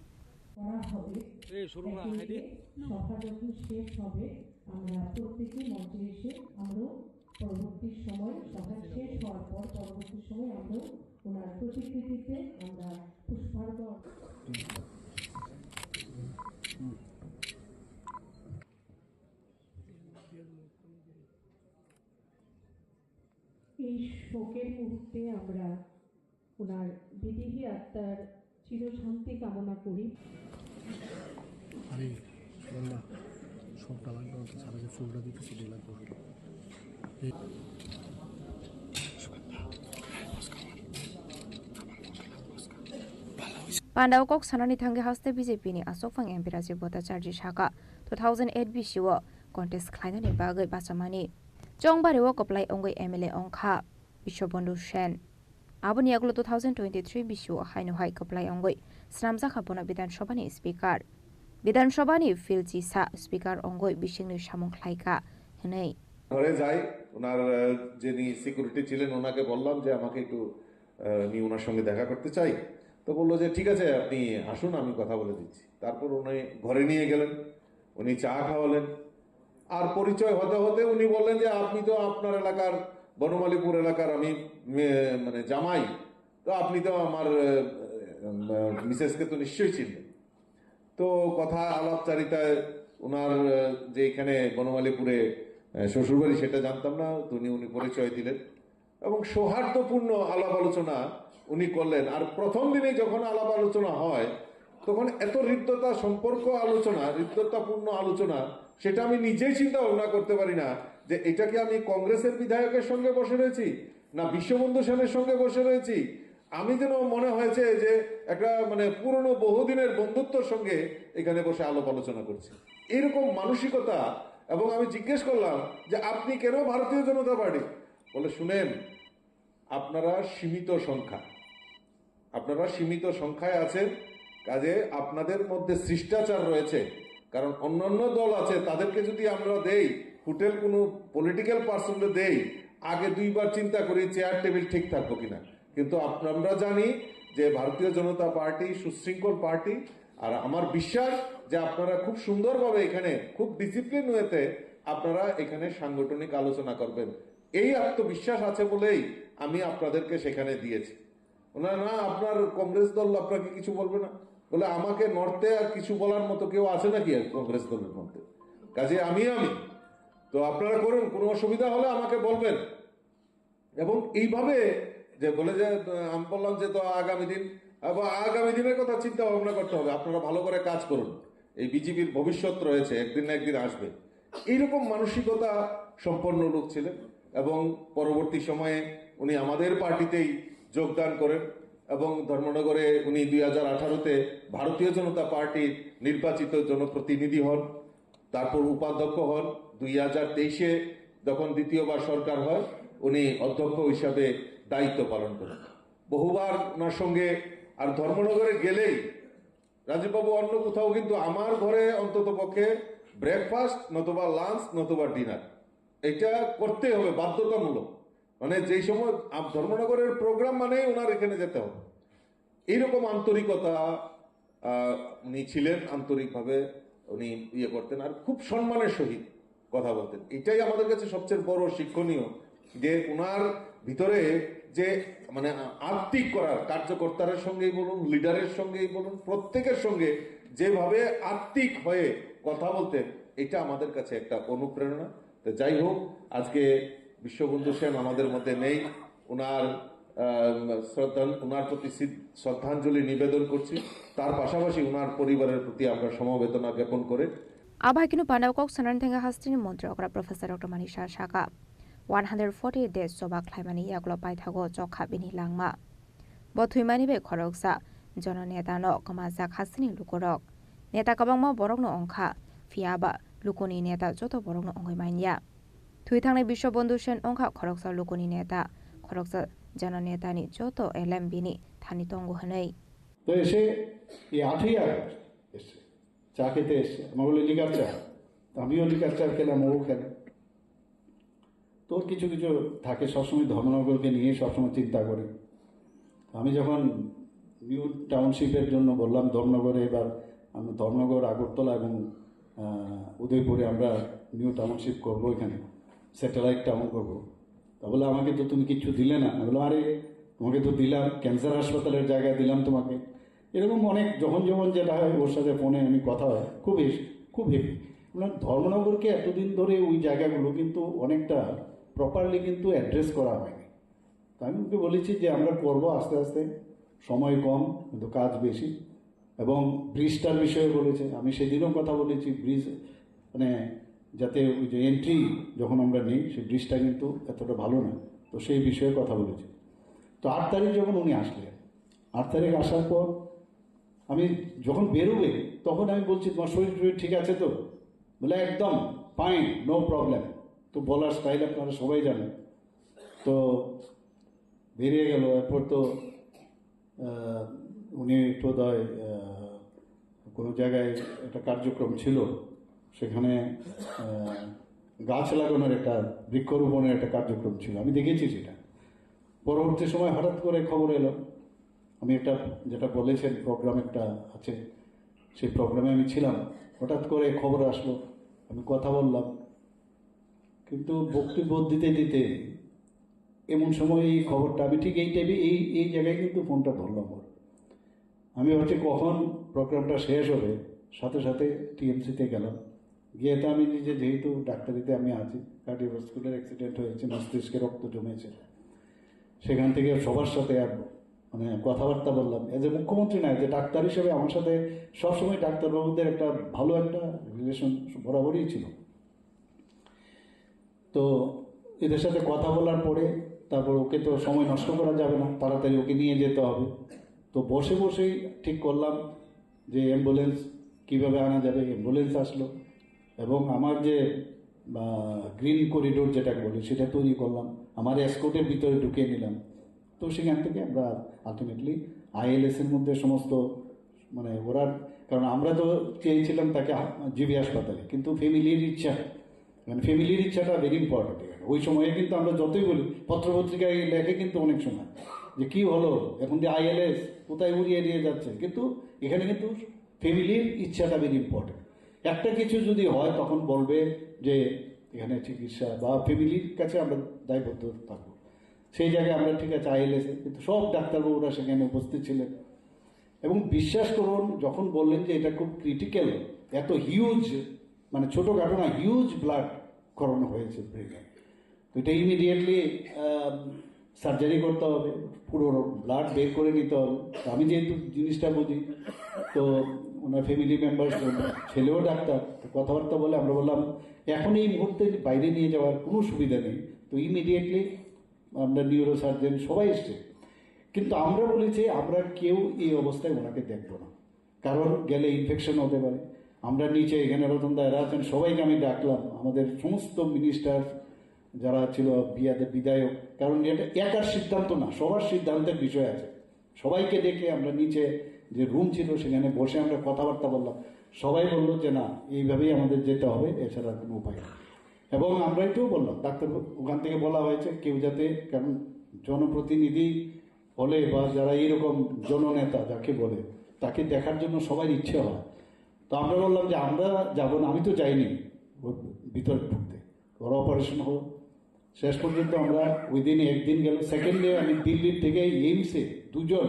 পরবর্তী সময় সভা শেষ হওয়ার পর পরবর্তী সময় আমরা ওনার প্রতিকৃতিতে আমরা পুষ্পার্ঘ এই শোকের মুহূর্তে আমরা ওনার বিদেহী আত্মার চিরশান্তি কামনা করি আরে বললা সবটা লাগবে সারা যে ফুলটা দিতেছি লাগবে Pandau kok sanani thange haste BJP ni Asofang MP Rajiv Bhattacharya Shaka 2008 BCO contest khlainani bagai bachamani Chongbari wo koplai ongoi MLA ongkha Bishobandhu Sen Aboni aglo 2023 BCO haino hai koplai ongoi Sramja khapona Bidhan Sabha ni speaker Bidhan Sabha ni Philji Sa speaker ongoi Bishingni Samong khlaika henei ঘরে যাই ওনার যিনি security ছিলেন ওনাকে বললাম যে আমাকে একটু ওনার সঙ্গে দেখা করতে চাই তো বললো যে ঠিক আছে আপনি আসুন আমি কথা বলে দিচ্ছি তারপর উনি ঘরে নিয়ে গেলেন উনি চা খাওয়ালেন আর পরিচয় হতে হতে উনি বললেন যে আপনি তো আপনার এলাকার বনমালীপুর এলাকার আমি মানে জামাই তো আপনি তো আমার মিসেসকে তো নিশ্চয়ই চিনবেন তো কথা আলাপচারিতায় ওনার যে এখানে বনমালীপুরে শ্বশুরবাড়ি সেটা জানতাম না তো উনি পরিচয় দিলেন এবং সৌহার্দ্যপূর্ণ আলাপ আলোচনা উনি করলেন আর প্রথম দিনে যখন আলাপ আলোচনা হয় তখন এত হৃদ্যতা সম্পর্ক আলোচনা হৃদ্যতাপূর্ণ আলোচনা সেটা আমি নিজেই চিন্তা ভাবনা করতে পারি না যে এটা কি আমি কংগ্রেসের বিধায়কের সঙ্গে বসে রয়েছি না বিশ্ববন্ধু সেনের সঙ্গে বসে রয়েছি আমি যেন মনে হয়েছে যে একটা মানে পুরনো বহুদিনের বন্ধুত্বর সঙ্গে এখানে বসে আলাপ আলোচনা করছি এরকম মানসিকতা এবং আমি জিজ্ঞেস করলাম যে আপনি কেন ভারতীয় জনতা পার্টি বলে শুনেন আপনারা সীমিত সংখ্যায় আছেন কাজে আপনাদের মধ্যে শিষ্টাচার রয়েছে কারণ অন্যান্য দল আছে তাদেরকে যদি আমরা দেই হোটেল কোনো পলিটিক্যাল পার্সনকে দেই আগে দুইবার চিন্তা করি চেয়ার টেবিল ঠিক থাকবো কিনা কিন্তু আমরা জানি যে ভারতীয় জনতা পার্টি সুশৃঙ্খল পার্টি আর আমার বিশ্বাস যে আপনারা খুব সুন্দরভাবে এখানে খুব ডিসিপ্লিন ওয়েতে আপনারা এখানে সাংগঠনিক আলোচনা করবেন এই আত্মবিশ্বাস আছে বলেই আমি আপনাদেরকে সেখানে দিয়েছি না আপনার কংগ্রেস দল আপনাকে কিছু বলবে না বলে আমাকে নড়তে আর কিছু বলার মতো কেউ আছে নাকি কংগ্রেস দলের মধ্যে কাজে আমি তো আপনারা করুন কোনো অসুবিধা হলে আমাকে বলবেন এবং এইভাবে যে বলে যে আমি বললাম যে তো আগামী দিনের কথা চিন্তা ভাবনা করতে হবে আপনারা ভালো করে কাজ করুন এই বিজেপির ভবিষ্যৎ রয়েছে একদিন না একদিন আসবে এইরকম মানসিকতা সম্পন্ন লোক ছিলেন এবং পরবর্তী সময়ে উনি আমাদের পার্টিতেই যোগদান করেন এবং ধর্মনগরে উনি 2018-তে ভারতীয় জনতা পার্টির নির্বাচিত জনপ্রতিনিধি হন তারপর উপাধ্যক্ষ হন 2023-এ যখন দ্বিতীয়বার সরকার হয় উনি অধ্যক্ষ হিসাবে দায়িত্ব পালন করেন বহুবার ওনার সঙ্গে আর ধর্মনগরে গেলেই রাজীববাবু অন্য কোথাও কিন্তু আমার ঘরে অন্তত পক্ষে ব্রেকফাস্ট নতুবা লাঞ্চ নতুবা ডিনার এটা করতে হবে বাধ্যতামূলক মানে যেই সময় ধর্মনগরের প্রোগ্রাম মানেই ওনার এখানে যেতে হবে এইরকম আন্তরিকতা উনি ছিলেন আন্তরিকভাবে উনি করতেন আর খুব সম্মানের সহিত কথা বলতেন এটাই আমাদের কাছে সবচেয়ে বড় শিক্ষণীয় যে ওনার ভিতরে যে মানে আত্মিক করার কার্যকর্তাদের সঙ্গেই বলুন লিডারের সঙ্গেই বলুন প্রত্যেকের সঙ্গে যেভাবে আত্মিক হয়ে কথা বলতেন এটা আমাদের কাছে একটা অনুপ্রেরণা তো যাই হোক আজকে বিশ্ববন্ধু সেন আমাদের মধ্যে নেই ওনার প্রতি শ্রদ্ধাঞ্জলি নিবেদন করছি তার পাশাপাশি ওনার পরিবারের প্রতি আমরা সমবেদনা জ্ঞাপন করে Abhakinu Pandau kok sanan thenga hastini মন্ত্রী অগ্রা প্রফেসর ডক্টর মানিশা শাকা 140 days joba khlaimani yaklo paithago chokha bini langma bothuimani be khoroksa jononeta no kamajak hasini lukorok neta kabangma borokno ongkha fiaba lukoni neta joto borokno ongoimania thuithangnai Bishobandhu Sen ongkha khoroksa lukoni neta khoroksa jononeta ni joto LM bini thani tongo hanai তো এসে এই 8ই August এসে চা খেতে এসে আমার বলে liquor চা আমিও লিকার চা খেলাম ও খেলাম তো কিছু কিছু থাকে সবসময় ধর্মনগরকে নিয়ে সবসময় চিন্তা করে আমি যখন নিউ টাউনশিপের জন্য বললাম ধর্মনগরে এবার আমরা ধর্মনগর আগরতলা এবং উদয়পুরে আমরা নিউ টাউনশিপ করবো এখানে স্যাটেলাইট টাউন করবো তা বলে আমাকে তো তুমি কিছু দিলে না বলো আরে তোমাকে তো দিলাম ক্যান্সার হাসপাতালের জায়গায় দিলাম তোমাকে এরকম অনেক যখন যেটা হয় ওর সাথে ফোনে আমি কথা হয় খুব হেভি ধর্মনগরকে এতদিন ধরে ওই জায়গাগুলো কিন্তু অনেকটা প্রপারলি কিন্তু অ্যাড্রেস করা হয়নি তো আমি ওকে বলেছি যে আমরা করবো আস্তে আস্তে সময় কম কিন্তু কাজ বেশি এবং ব্রিজটার বিষয়ে বলেছে আমি সেদিনও কথা বলেছি ব্রিজ মানে যাতে ওই যে এন্ট্রি যখন আমরা নিই সেই ব্রিজটা কিন্তু এতটা ভালো না তো সেই বিষয়ে কথা বলেছি তো 8 তারিখ যখন উনি আসলেন 8 তারিখ আসার পর আমি যখন বেরোবে তখন আমি বলছি তোমার শরীর টরীর ঠিক আছে তো? বলে একদম ফাইন, নো প্রবলেম। তো বলার স্টাইল আপনারা সবাই জানেন। তো বেরিয়ে গেল। এরপর তো উনি বোধহয় কোনো জায়গায় একটা কার্যক্রম ছিল, সেখানে গাছ লাগানোর একটা বৃক্ষরোপণের একটা কার্যক্রম ছিল, আমি দেখেছি সেটা। পরবর্তী সময় হঠাৎ করে খবর এলো, আমি একটা যেটা বলেছেন প্রোগ্রাম একটা আছে, সেই প্রোগ্রামে আমি ছিলাম, হঠাৎ করে খবর আসলো, আমি কথা বললাম, কিন্তু বক্তব্য দিতে দিতে এমন সময় এই খবরটা আমি ঠিক এই টাইমে এই জায়গায় কিন্তু ফোনটা ধরলাম। আমি ভাবছি কখন প্রোগ্রামটা শেষ হবে, সাথে সাথে টিএমসিতে গেলাম। গিয়ে তো আমি নিজে, যেহেতু ডাক্তারিতে আমি আছি, কার্ডিওভাস্কুলার অ্যাক্সিডেন্ট হয়েছে, মস্তিষ্কে রক্ত জমেছে, সেখান থেকে সবার সাথে মানে কথাবার্তা বললাম। এজ এ মুখ্যমন্ত্রী না, যে ডাক্তার হিসেবে আমার সাথে সবসময় ডাক্তারবাবুদের একটা ভালো একটা রিলেশন বরাবরই ছিল। তো এদের সাথে কথা বলার পরে তারপর ওকে তো সময় নষ্ট করা যাবে না, তাড়াতাড়ি ওকে নিয়ে যেতে হবে। তো বসে বসেই ঠিক করলাম যে অ্যাম্বুলেন্স কীভাবে আনা যাবে। অ্যাম্বুলেন্স আসলো এবং আমার যে গ্রিন করিডোর যেটাকে বলি সেটা তৈরি করলাম, আমার এসকোর্টের ভিতরে ঢুকিয়ে নিলাম। তো সেখান থেকে আমরা আলটিমেটলি আইএলএসের মধ্যে সমস্ত মানে ওরা, কারণ আমরা তো চেয়েছিলাম তাকে জিবি হাসপাতালে, কিন্তু ফ্যামিলির ইচ্ছা, মানে ফ্যামিলির ইচ্ছাটা ভেরি ইম্পর্টেন্ট। ওই সময়ে কিন্তু আমরা যতই বলি, পত্রপত্রিকায় লেখে কিন্তু অনেক সময় যে কী হলো এখন যে আইএলএস কোথায় উড়িয়ে নিয়ে যাচ্ছে, কিন্তু এখানে কিন্তু ফ্যামিলির ইচ্ছাটা ভেরি ইম্পর্টেন্ট। একটা কিছু যদি হয় তখন বলবে যে এখানে চিকিৎসা বা ফ্যামিলির কাছে আমরা দায়বদ্ধ থাকবো। সেই জায়গায় আমরা ঠিক আছে আইএলএসে, কিন্তু সব ডাক্তারবাবুরা সেখানে উপস্থিত ছিলেন এবং বিশ্বাস করুন যখন বললেন যে এটা খুব ক্রিটিক্যাল, এত হিউজ, মানে ছোটোখাটো না, হিউজ ব্লাড করানো হয়েছে ব্রেনে, তো এটা ইমিডিয়েটলি সার্জারি করতে হবে, পুরো ব্লাড বের করে নিতে হবে। আমি যেহেতু জিনিসটা বুঝি, তো ওনার ফ্যামিলি মেম্বার, ছেলেও ডাক্তার, কথাবার্তা বলে আমরা বললাম এখন এই মুহূর্তে বাইরে নিয়ে যাওয়ার কোনো সুবিধা নেই। তো ইমিডিয়েটলি আমরা নিউরো সার্জন সবাই এসছে, কিন্তু আমরা বলেছি আমরা কেউ এই অবস্থায় ওনাকে দেখবো না, কারণ গেলে ইনফেকশন হতে পারে। আমরা নিচে এখানে রতনদা এরা আছেন, সবাইকে আমি ডাকলাম, আমাদের সমস্ত মিনিস্টার যারা ছিল, বিধায়ক, কারণ এটা একার সিদ্ধান্ত না, সবার সিদ্ধান্তের বিষয় আছে। সবাইকে ডেকে আমরা নিচে যে রুম ছিল সেখানে বসে আমরা কথাবার্তা বললাম। সবাই বললো যে না, এইভাবেই আমাদের যেতে হবে, এছাড়া কোনো উপায় নেই। এবং আমরা এটাও বললাম, ডাক্তার ওখান থেকে বলা হয়েছে কেউ যাতে, কারণ জনপ্রতিনিধি হলে বা যারা এইরকম জননেতা যাকে বলে, তাকে দেখার জন্য সবার ইচ্ছে হয়। তো আমরা বললাম যে আমরা যাবো না, আমি তো যাইনি ভিতরে ঢুকতে, ওরা অপারেশন হলো। শেষ পর্যন্ত আমরা ওই দিন একদিন গেল, সেকেন্ড ডে আমি দিল্লির থেকে এইমসে দুজন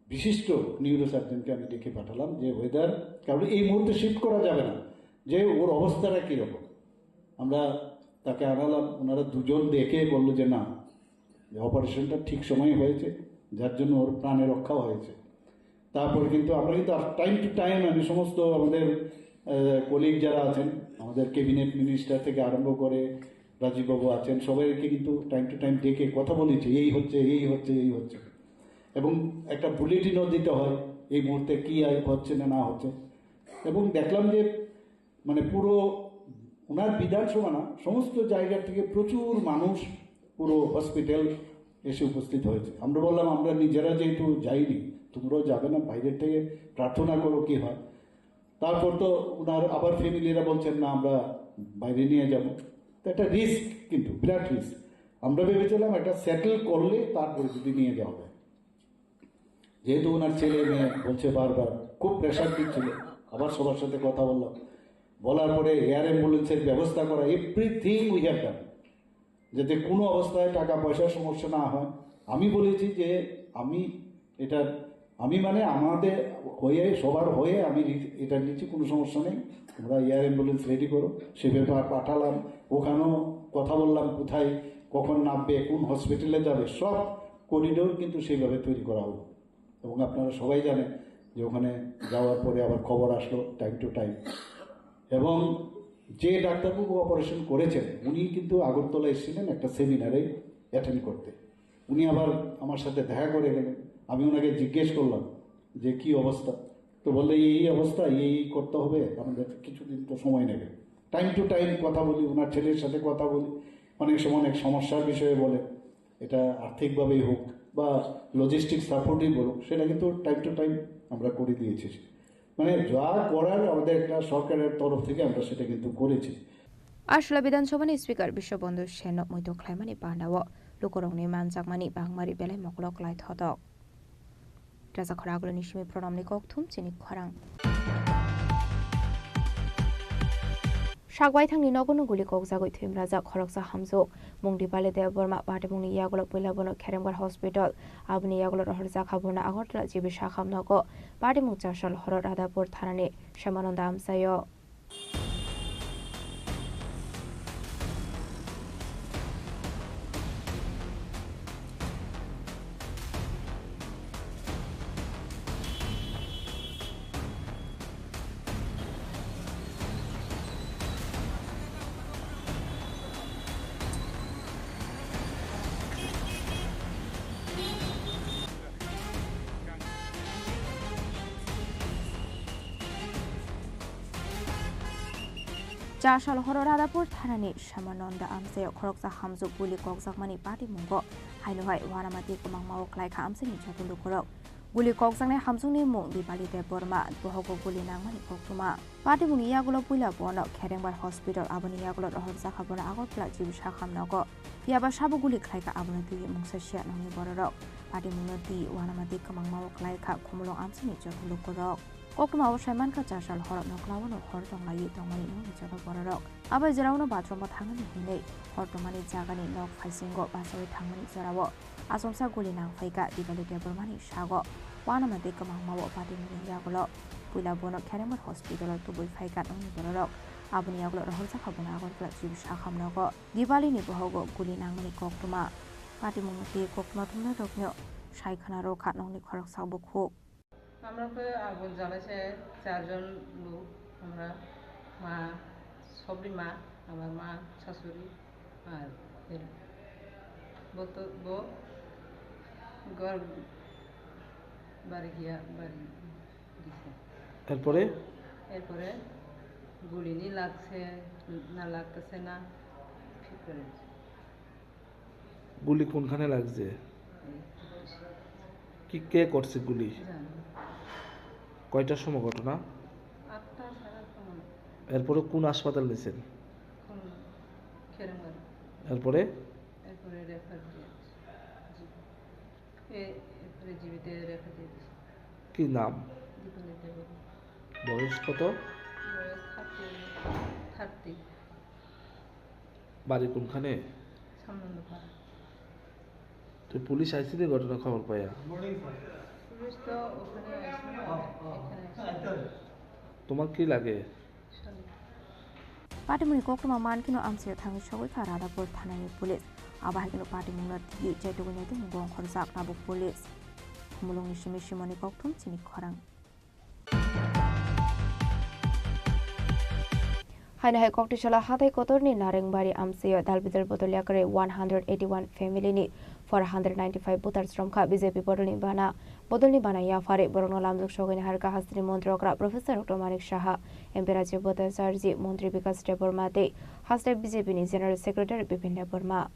বিশিষ্ট নিউরোসার্জনকে আমি ডেকে পাঠালাম যে ওয়েদার, কারণ এই মুহূর্তে শিফট করা যাবে না, যে ওর অবস্থাটা কীরকম। আমরা তাকে আনালাম, ওনারা দুজন দেখে বললো যে না, অপারেশনটা ঠিক সময় হয়েছে, যার জন্য ওর প্রাণে রক্ষাও হয়েছে। তারপরে কিন্তু আমরা কিন্তু টাইম টু টাইম আমি সমস্ত আমাদের কলিগ যারা আছেন, আমাদের ক্যাবিনেট মিনিস্টার থেকে আরম্ভ করে রাজীববাবু আছেন, সবাইকে কিন্তু টাইম টু টাইম ডেকে কথা বলেছি, এই হচ্ছে এই হচ্ছে এই হচ্ছে, এবং একটা বুলেটিনও দিতে হয় এই মুহূর্তে কী হচ্ছে না না হচ্ছে। এবং দেখলাম যে মানে পুরো ওনার বিধানসভা না, সমস্ত জায়গা থেকে প্রচুর মানুষ পুরো হসপিটাল এসে উপস্থিত হয়েছে। আমরা বললাম আমরা নিজেরা যেহেতু যাইনি, তোমরাও যাবে না, বাইরের থেকে প্রার্থনা করো কী হয়। তারপর তো ওনার আবার ফ্যামিলিরা বলছেন না আমরা বাইরে নিয়ে যাব, তো একটা রিস্ক, কিন্তু বিরাট রিস্ক। আমরা ভেবেছিলাম এটা সেটেল করলে তারপরে যদি নিয়ে যাওয়া যায়, যেহেতু ওনার ছেলে মেয়ে বলছে বারবার, খুব প্রেশার দিচ্ছিল। আবার সবার সাথে কথা বললাম, বলার পরে এয়ার অ্যাম্বুলেন্সের ব্যবস্থা করা, এভরিথিং উই হ্যাভ ডান, যাতে কোনো অবস্থায় টাকা পয়সার সমস্যা না হয়। আমি বলেছি যে আমি মানে আমাদের হয়ে, সবার হয়ে আমি এটা নিচ্ছি, কোনো সমস্যা নেই, তোমরা এয়ার অ্যাম্বুলেন্স রেডি করো। সে ব্যাপার পাঠালাম, ওখানেও কথা বললাম কোথায় কখন নামবে, কোন হসপিটালে যাবে, সব করিডোর কিন্তু সেইভাবে তৈরি করা হলো। এবং আপনারা সবাই জানেন যে ওখানে যাওয়ার পরে আবার খবর আসলো টাইম টু টাইম। এবং যে ডাক্তারবাবু অপারেশন করেছেন উনি কিন্তু আগরতলা এসেছিলেন একটা সেমিনারে অ্যাটেন্ড করতে। উনি আবার আমার সাথে দেখা করে গেলেন। আমি ওনাকে জিজ্ঞেস করলাম যে কি অবস্থা, তো বললে এই অবস্থা, এই করতে হবে, আমাদের কিছুদিন তো সময় নেবে। টাইম টু টাইম কথা বলি, ওনার ছেলের সাথে কথা বলি, অনেক সময় অনেক সমস্যার বিষয়ে বলে, এটা আর্থিকভাবেই হোক বা লজিস্টিক সাপোর্টই বলুক, সেটা কিন্তু টাইম টু টাইম আমরা করে দিয়েছি। মানে যা করার আমাদের একটা সরকারের তরফ থেকে আমরা সেটা কিন্তু করেছি। Ashla Bidanshabani Speaker Bishop Bondu Shen Muito Climani Pandawa, Lukoroni Manzakmani Bangmari Bele Moklok Light Hotdog. Raza Koraglo Nishmi Pronomni Koktum Chini Korang. Shagwai Tang Ninogono Guli Kokzagui Tim Raza Koroksa Hamzo, Mungdi Bale de Burma, Batimuni Yagola Pilabono Kerembar Hospital, Abni Yagola Horzakabuna Agortra Jibishakam Nogo, Badimutashal Horada Portanani, Shamanondam Sayo. Jashal Horadapur Tanani, Shamanonda Amse, Koroksa Hamzu Buli Kokzakmani Pati Mungo, Hainuhai, Wanamati Kumang like Hamsin Chatulukoro. Buli Koksane Hamsuni Mung, the Bali de Burma, Bohogo Buli Namani Koktuma. Pati Mungi Yagulo Pula Bono, Kerembar Hospital, Abani Yagulo Horzakabona Agopla Jibishakam Nogo. Yabashabu Guli Klika Abonati Mungsasia Nami Borok. Pati Munati, Wanamati Kumang like Kumulo Amsini Chatulukoro. Okuma Shaman Kachashal Horot no Klawan or Horton Layi Tomani no Java Borok. Abba Zerano Batrom Tangani Hine, Hortomani Zagani no Fasingo, Basari Tangani Zerawo, Asomsa Gulina Faika, Divali Debormani Shago, Wanamatika Mawo Pati Yagolo, Pulabono Kerembar Hospital to Bui Faika on Borok, Abuniaglo Horsa Kabunago, Shakam Nogo, Divali Nibohogo, Gulinangani Koktuma, Pati Mumati Kokmatuna Tokyo, Shaikanaro Katnoni Korok Sabuku. আমরা তো আগুন জ্বালাইছে চারজন লোক, আমরা মা, সবরি মা, আমার মা, শাশুড়ি আর বউ ঘর বাড়ি গিয়া বাড়ি গেছে। এরপরে গুলি নি লাগছে না লাগতেছে না, ঠিক করে গুলি কোনখানে লাগছে, কি কে করছে গুলি, কয়টার সময় ঘটনা? এরপরে কোন হাসপাতাল নিয়েছেন? এরপরে কি নাম, বয়স কত, বাড়ি কোনখানে? তো পুলিশ আইসি রে ঘটনা খবর পাইয়া? তোমার কি লাগে? Patimuni Kokuma Mankino Amsia Tangi Shawika Radapur Tanani Police, Abahino Patimuna Tigi, Jetuinati Mugong Horzak Nabu Police. Mulong Shimishimoni Koktum Chini Korang. Hainahai Koktishala Hatai Kotorni Narengbari Amsio Dalbidal Botoliakare 181 family ni 495 voters from BJP Bodolni Bana Bodolni Bana Yafare Borono Lamduk Shogin Harka Hastri Montrokra Professor Dr. Manik Shaha Emperachi Bota Sarji Montri Vikas Debormate Haste BJP ni General Secretary Bipin Deborma.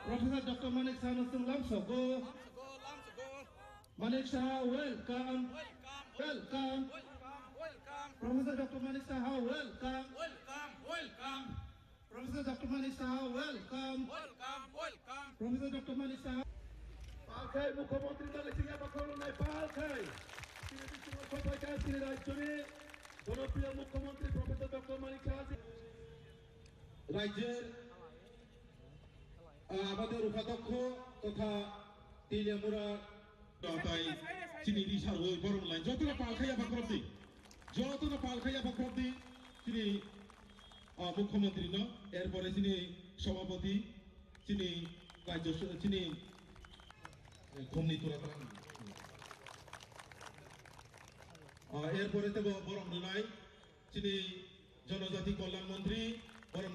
Professor Dr. Manik Shaha Lamsogo Manik Shaha welcome. Professor Dr. Manik Shaha welcome. Professor Dr. Manik Shaha welcome. Professor Dr. Manik Shaha Palkai Mukhyamantri dale singa bakolo nai Palkai Sini Sopaikai Sini Rajjoni জনপ্রিয় মুখ্যমন্ত্রী professor doctor মানিক শাহ রাজ্যের আমাদের উপাধ্যক্ষ তথা তিলিয়ামুরা তাই চিনি রিসার ওই বরং লাইন যতটা পালখাইয়া বাকরবদি তিনি মুখ্যমন্ত্রী ন এরপরে তিনি সভাপতি তিনি রাজ্য তিনি এরপরে তো বরং নাই তিনি জনজাতি কল্যাণ মন্ত্রী বরং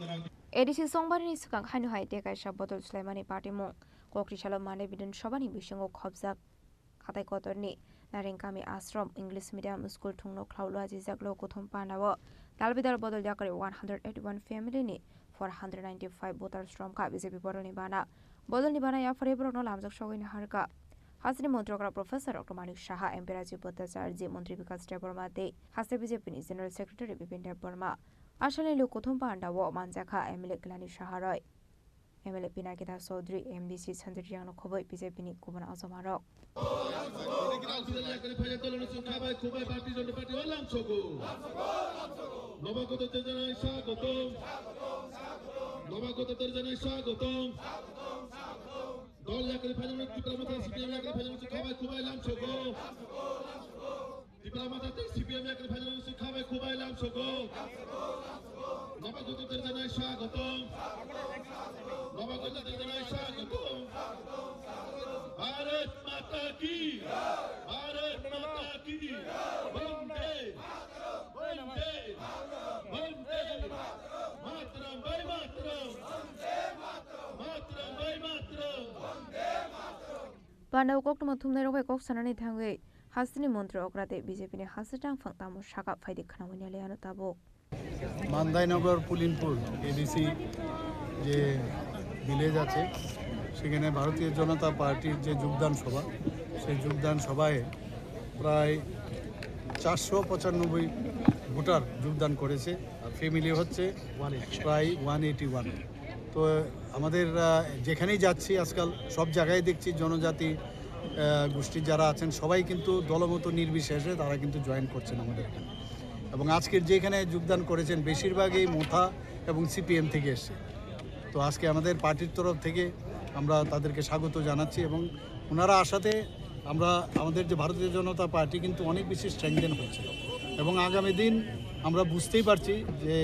Edisi Songbani Sukang Hanuhai Dekai Shabotul Sulaimani Party Mong, Kokrishala Mane Bidin Shabani Bishango Khobzak, Katai Kotorni, Naringkami Ashram English Medium School Thungno Klaulwa Jijaklo Kothom Panawo Dalbidar Bodol Jakari 181 family ni 495 voter strom ka BJP Bodol Nibana Bodol Nibana ya Frebro no Lamjak Shogin Harka Hasni Montrokra Professor Dr. Manik Shaha Emperaji Bhattacharya Mantri Vikas Deborma De Hasni BJP ni General Secretary Bipin Deborma Ashale Lu Kothom Panawo Manjaka MLA Glani Shaharoi MLA Pinakita Chaudhary MDC Chandriang no Khoboi BJP ni Kubana Azomarok Bharat माता की भारत माता की वंदे वंदे वंदे मातरम वंदे मातरम मातरम Vande Mataram Panaw kok tuma thumnai rok kok sanani thangwe Hasni Mantri Okrate BJP ni Hasitang Phangtamo Shaka Phaidi Khanawani Aliano Tabok Mandainagar Pulinpur ADC যে village আছে সেখানে ভারতীয় জনতা পার্টির যে যোগদান সভা সেই যোগদান সভায় প্রায় 495 ভোটার যোগদান করেছে আর ফ্যামিলি হচ্ছে প্রায় 181 তো আমাদের যেখানেই যাচ্ছি আজকাল সব জায়গায় দেখছি জনজাতি গোষ্ঠীর যারা আছেন সবাই কিন্তু দলমত নির্বিশেষে তারা কিন্তু জয়েন করছেন আমাদের এখানে এবং আজকের যেখানে যোগদান করেছেন বেশিরভাগই মোথা এবং সিপিএম থেকে এসছে তো আজকে আমাদের পার্টির তরফ থেকে আমরা তাদেরকে স্বাগত জানাচ্ছি এবং ওনারা আসাতে আমরা আমাদের যে ভারতীয় জনতা পার্টি কিন্তু অনেক বেশি স্ট্রেংথেন হচ্ছে এবং আগামী দিন আমরা বুঝতেই পারছি যে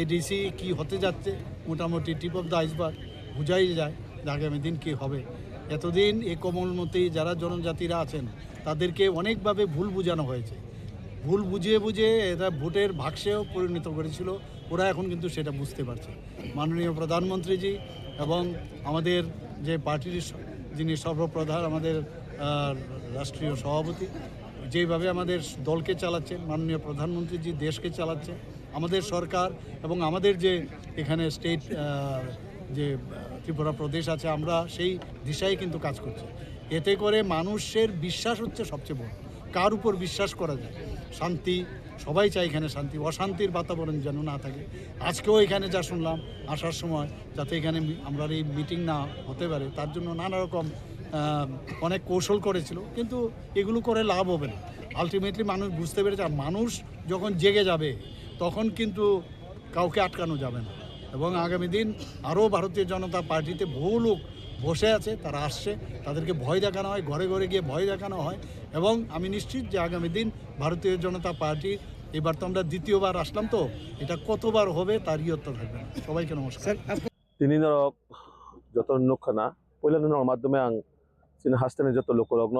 এডিসি কি হতে যাচ্ছে মোটামুটি টিপ অফ দ্য আইসবার্গ বোঝাই যায় যে আগামী দিন কী হবে এতদিন এই কোমলমতি যারা জনজাতিরা আছেন তাদেরকে অনেকভাবে ভুল বোঝানো হয়েছে ভুল বুঝিয়ে বুঝিয়ে এরা ভোটের বাক্সেও পরিণত করেছিল ওরা এখন কিন্তু সেটা বুঝতে পারছে মাননীয় প্রধানমন্ত্রীজি এবং আমাদের যে পার্টির যিনি সর্বপ্রধান আমাদের রাষ্ট্রীয় সভাপতি যেভাবে আমাদের দলকে চালাচ্ছেন মাননীয় প্রধানমন্ত্রীজি দেশকে চালাচ্ছে আমাদের সরকার এবং আমাদের যে এখানে স্টেট যে ত্রিপুরা প্রদেশ আছে আমরা সেই দিশায় কিন্তু কাজ করছি এতে করে মানুষের বিশ্বাস হচ্ছে সবচেয়ে বড় কার উপর বিশ্বাস করা যায় শান্তি সবাই চায় এখানে শান্তি অশান্তির বাতাবরণ যেন না থাকে আজকেও এখানে যা শুনলাম আসার সময় যাতে এখানে আমরা এই মিটিং না হতে পারে তার জন্য নানা রকম অনেক কৌশল করেছিল কিন্তু এগুলো করে লাভ হবে না আলটিমেটলি মানুষ বুঝতে পেরেছে আর মানুষ যখন জেগে যাবে তখন কিন্তু কাউকে আটকানো যাবে না এবং আগামী দিন আরও ভারতীয় জনতা পার্টিতে বহু লোক বসে আছে তারা আসছে তাদেরকে ভয় দেখানো হয় ঘরে ঘরে গিয়ে ভয় দেখানো হয় এবং আমি নিশ্চিত যে আগামী দিন ভারতীয় জনতা পার্টি এবার তো আমরা দ্বিতীয়বার আসলাম তো এটা কতবার হবে তার ইয়ত্তা থাকবে না সবাইকে নমস্কার দিনক যত নুখানা পয়লানোর মাধ্যমে আং চিন হাস্তেনে যত লোকরগ্ন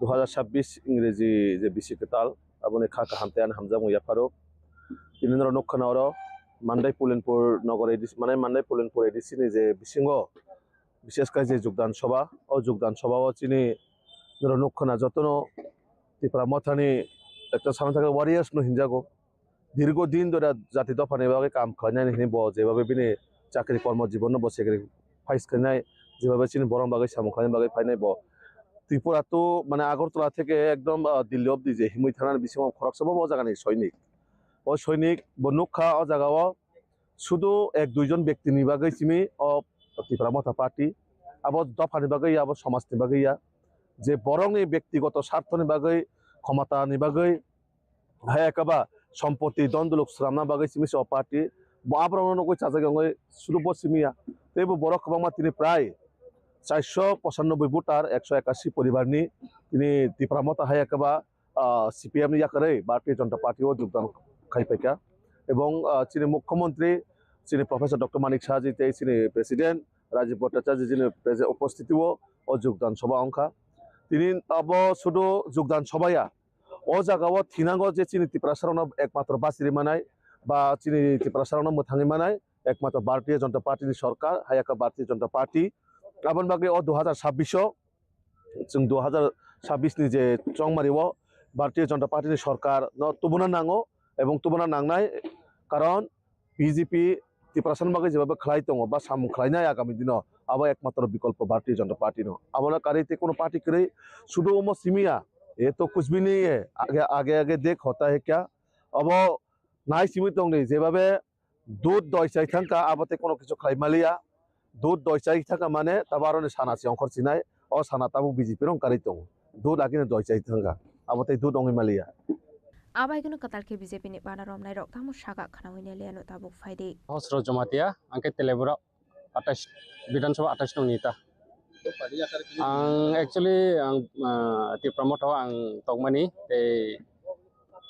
2026 ইংরেজি যে বিশিকতাল আবনে খাকা হামতেন হামজা মুয়া ফারুক দিনর নুখানা অর মান্দাই পুলেনপুর নগর এডিসি মানে মান্দাই পুলেনপুর এডিসি ni যে বিশিঙ্গ বিশেষ করে যে যোগদান সভা ও যোগদান সভাও চিনি নুখানা যতন ত্রিপুরা মথানি একটা সামনে থাকা ওয়ারিয়ার্স নো হিনজাগো দীর্ঘদিন ধরে জাতি দফানি ভাবে কাম খাইনাই হিনি ব যেভাবে বিনি চাকরি কর্মজীবন বসে গেলে ফাইস খাইনাই যেভাবে চিনি বরং বাগে সামু খাইনাই বাগে ফাইনাই ব ত্রিপুরা তো মানে আগরতলা থেকে একদম দিল্লি অব্দি যে হিমুই থানার বিশিং খরক সভা ও জায়গা নেই সৈনিক ও সৈনিক বনুখা ও জায়গাও শুধু এক দুইজন ব্যক্তি নিবাগে চিমি ও ত্রিপুরা মথা পার্টি আবার দফানি বাগে আবার সমাজ নিবাগে যে বরং এই ব্যক্তিগত স্বার্থ নিবাগে ক্ষমতা নিবাগে হ্যাঁ একেবা সম্পত্তি দ্বন্দ্ব শ্রামনা বাগে চিমিছে ও পার্টি আবরণ কই চাজা গঙ্গে শুরু বসিমিয়া তেবু বড় খবরমা তিনি প্রায় 495 ভোটার 181 পরিবার নি তিনি ত্রিপুরা মথা হ্যাঁ একেবা সিপিএম ইয়াকারে ভারতীয় জনতা পার্টিও যোগদান খাইপাইকা এবং চিনি মুখ্যমন্ত্রী চিনি প্রফেসর ডক্টর মানিক শাহজি চিনি প্রেসিডেন্ট রাজীব ভট্টাচার্য যিনি উপস্থিতিও ও যোগদান সভা অংখা তিনি আব শুধু যোগদান সভায়া ও জায়গাও থিনাঙ্গ যে চিনি ত্রিপুরা সারণ একমাত্র বাসিরি মানায় বা চিনি ত্রিপুরা সারণ মোথাঙি মানায় একমাত্র ভারতীয় জনতা পার্টির সরকার হায়াকা ভারতীয় জনতা পার্টি আবার বাকি ও 2026 जों 26 ni je chongmariwo Bharatiya Janata Party ni sorkar no tubuna nango ebong tubuna nangnai karon BJP Tiprasan bagai jebabe khlai tongo ba samung khlainai agami dino abo ekmatro bikolpo Bharatiya Janata Party no abona karite kono party krei শুধু ওমো সিমিয়া এ তো कुछ भी नहीं है आगे आगे देख होता है क्या अब নাই সিমি তং নেই যেভাবে দুধ দই চাই থাকা আবতে কোনো কিছু খাইমালিয়া দুধ দই চাই থাকা মানে তাবারনে সানাসি অঙ্কর চিনাই ও সানা তাবু বিজেপি রং কারি দং দুধ আগিনে দই চাই থাকা আবতে দুধ অঙ্গিমালিয়া আবাইগুনো কাতালকে বিজেপি নি বানা রমনাই রক তামু সাগা খানাউইনে লিয়ানো তাবুক ফাইদে হসর জমাতিয়া আংকে তেলেবুরা 28 বিধানসভা 28 নং নিতা actually ti promote ho ang tongmani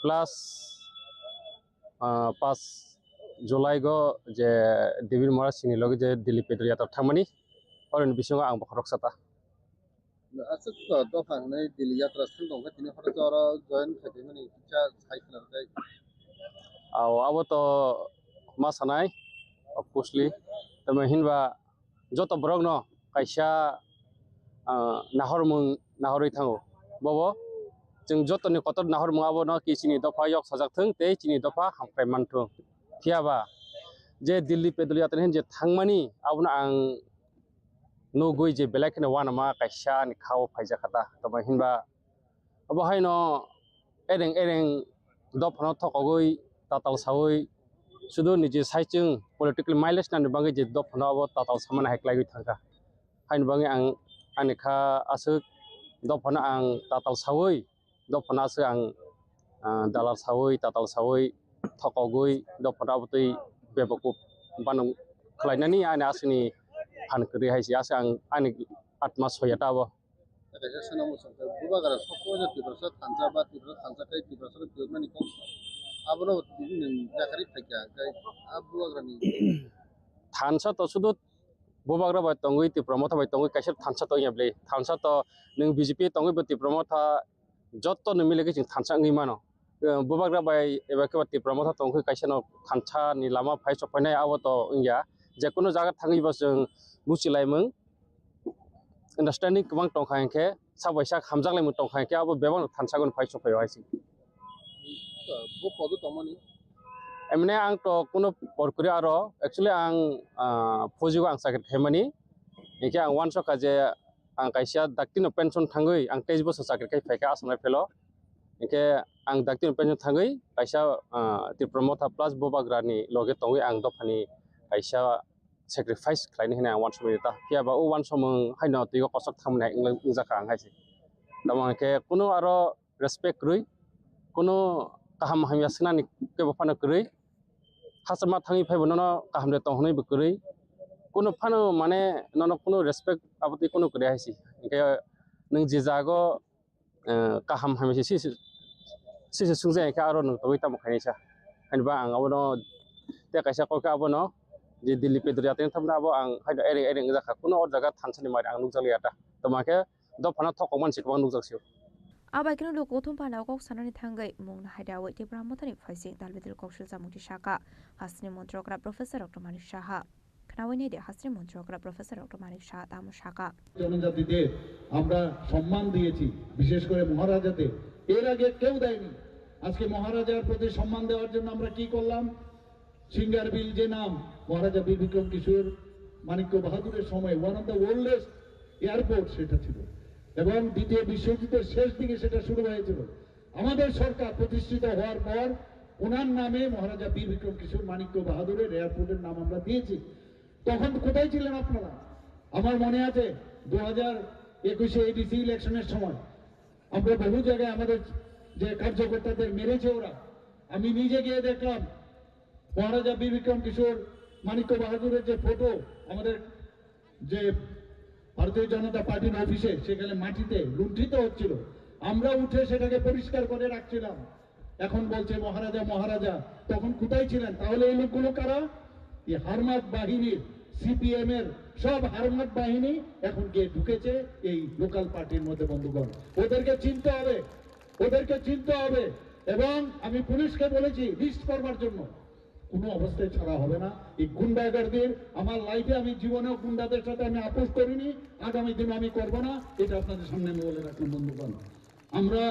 plus 5 July go je David Mora sini logi je Dilip Pedria ta thamani oren bisingo ang bokhorok sata asuk to phang nei Dilip yatra sthang dong ka tini hora jora join khati mani cha cycle kai abo to ma sanai obviously tama hinba joto borok no kaisa nahoroi thango bobo जों जतनि Qatar नाहरमुं abo no kisini dofa yok sajak thung tei chini dofa hamfrai manthung phiaba je Dilip Pedria ten je thangmani abona ang nogoi je belakene wanama kaisa ni khao phaija khata tama hinba abo haino ereng dofa no thokogoi tatal sawoi sudo nije saichung political mileage na bangai je dofa no abo tatal samana heklai thangka hain bangai ang anikha asuk dopana ang tatal sawoi dopana asuk ang dalar sawoi tatal sawoi thokogoi dopana abutui bebakuk banung khlainani ani asuni phankri haisi asa ang ani atma soyata abo kaisa sanamo sangka bubagara sokoja tibrasa thansa ba tibrasa thansa kai tibrasa tibrani ko abono tin jakari thakya kai abuagrani thansa to sudu bobagra ba tongoi ti promoter ba tongoi kaisa thansa to yable thansa to ning BJP tongoi ba ti promoter jotto no milege jing thansa ngi mano bobagra ba eba ke ba ti promoter tongoi kaisa no thansa ni lama phai sopainai abo to ingya je kono jaga thangi ba jeng busilaimung understanding kwang tongkhai ke sabaisa khamjaklai mu tongkhai ke abo bebang thansa gon phai sopai haisi bo podu tomani emne ang to kono porkuri aro actually ang phojigo ang sakit hemani eke ang wanso kaje ang kaisia daktino pension thangoi ang 23 bosor sakit kai phaika asmai phelo eke ang daktino pension thangoi kaisia ti promoter plus bobagrani loge tongoi ang dofani kaisia sacrifice khlaini hena wanso mita kia ba o wanso mung haino tigo kosok thamna ingjaka ang haisi tamang ke kono aro respect rui kono kaham hamya snani ke bafana krui hasama thangi phaibo nono kaham de tongnai bukrui kono phano mane nono kono respect aboti kono kre haisi ke nung je jago kaham hamisi si sungje ka aro nung toi tam khaisa hanba ang abono te kaisa ko ka abono je Dilip Pedria ten thamna abo ang haida ere jaka kono or jaga thansani mari ang nukjali ata tomake do phana thokman sikbang nukjaksio আবাইগুনো লোক প্রথম পানাও কক সানানি থাঙ্গাই মুংনা হাইদাওই তে ব্রাহ্মণতানি ফাইসিং দালবেদল কৌশল জামুটি শাখা হাসনি মন্ত্রকরা professor doctor Manik Saha খানাওইনে দে হাসনি মন্ত্রকরা professor doctor Manik Saha তামু শাখা জনজাতিদের আমরা সম্মান দিয়েছি বিশেষ করে মহারাজাতে এর আগে কেউ দেয়নি আজকে মহারাজার প্রতি সম্মান দেওয়ার জন্য আমরা কি করলাম সিঙ্গার বিল যে নাম মহারাজা বীর বিক্রম কিশোর মানিক্য বাহাদুরের সময় one of the oldest airport সেটা ছিল এবং দ্বিতীয় বিশ্বযুদ্ধের শেষ দিকে সেটা শুরু হয়েছিল আমাদের সরকার প্রতিষ্ঠিত হওয়ার পর ওনার নামে মহারাজা বীর বিক্রম কিশোর মানিক্য বাহাদুরের এয়ারপোর্টের নাম আমরা দিয়েছি তখন কোথায় ছিলেন আপনারা আমার মনে আছে 2021 এডিসি ইলেকশনের সময় আমরা বহু জায়গায় আমাদের যে কার্যকর্তাদের মেরেছে ওরা আমি নিজে গিয়ে দেখলাম মহারাজা বীর বিক্রম কিশোর মানিক্য বাহাদুরের যে ফটো আমাদের যে ভারতীয় জনতা পার্টির অফিসে সেখানে মাটিতে লুণ্ঠিত হচ্ছিল আমরা উঠে সেটাকে পরিষ্কার করে রাখছিলাম এখন বলছে মহারাজা তখন কোথায় ছিলেন তাহলে এই লোকগুলো কারা এই হারমাত বাহিনীর সিপিএম এর সব হারমাত বাহিনী এখন গিয়ে ঢুকেছে এই লোকাল পার্টির মধ্যে বন্ধুগণ ওদেরকে চিনতে হবে এবং আমি পুলিশকে বলেছি লিস্ট করবার জন্য কোনো অবস্থায় ছাড়া হবে না। এই গুন্ডাগারদের আমার লাইফে আমি জীবনেও গুন্ডাদের সাথে আমি আপোষ করিনি, আগামী দিনে আমি করব না, এটা আপনাদের সামনে আমি বলে রাখলাম বন্ধুগণ। আমরা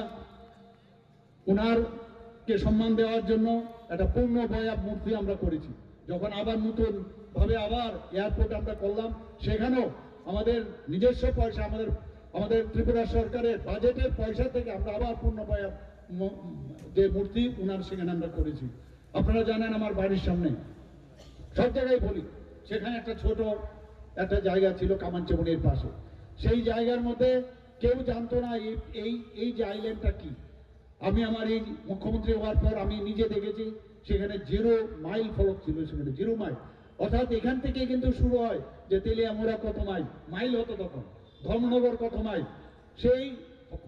ওনারকে সম্মান দেওয়ার জন্য একটা পূর্ণ বয়াব মূর্তি আমরা করেছি। যখন আবার নতুন ভাবে আবার এয়ারপোর্ট আমরা করলাম, সেখানেও আমাদের নিজস্ব পয়সা, আমাদের ত্রিপুরা সরকারের বাজেটের পয়সা থেকে আমরা আবার পূর্ণ বয়াব যে মূর্তি ওনার সেখানে আমরা করেছি। আপনারা জানেন আমার বাড়ির সামনে, সব জায়গায় বলি, সেখানে একটা ছোট একটা জায়গা ছিল কামানচমনির পাশে। সেই জায়গার মধ্যে কেউ জানতো না এই যে আইল্যান্ডটা কি। আমি আমার এই মুখ্যমন্ত্রী হওয়ার পর আমি নিজে দেখেছি সেখানে 0 মাইল ফলক ছিল, সেখানে 0 মাইল, অর্থাৎ এখান থেকে কিন্তু শুরু হয় যে তেলিয়ামুড়া কত মাইল হতো তখন, ধর্মনগর কত মাইল, সেই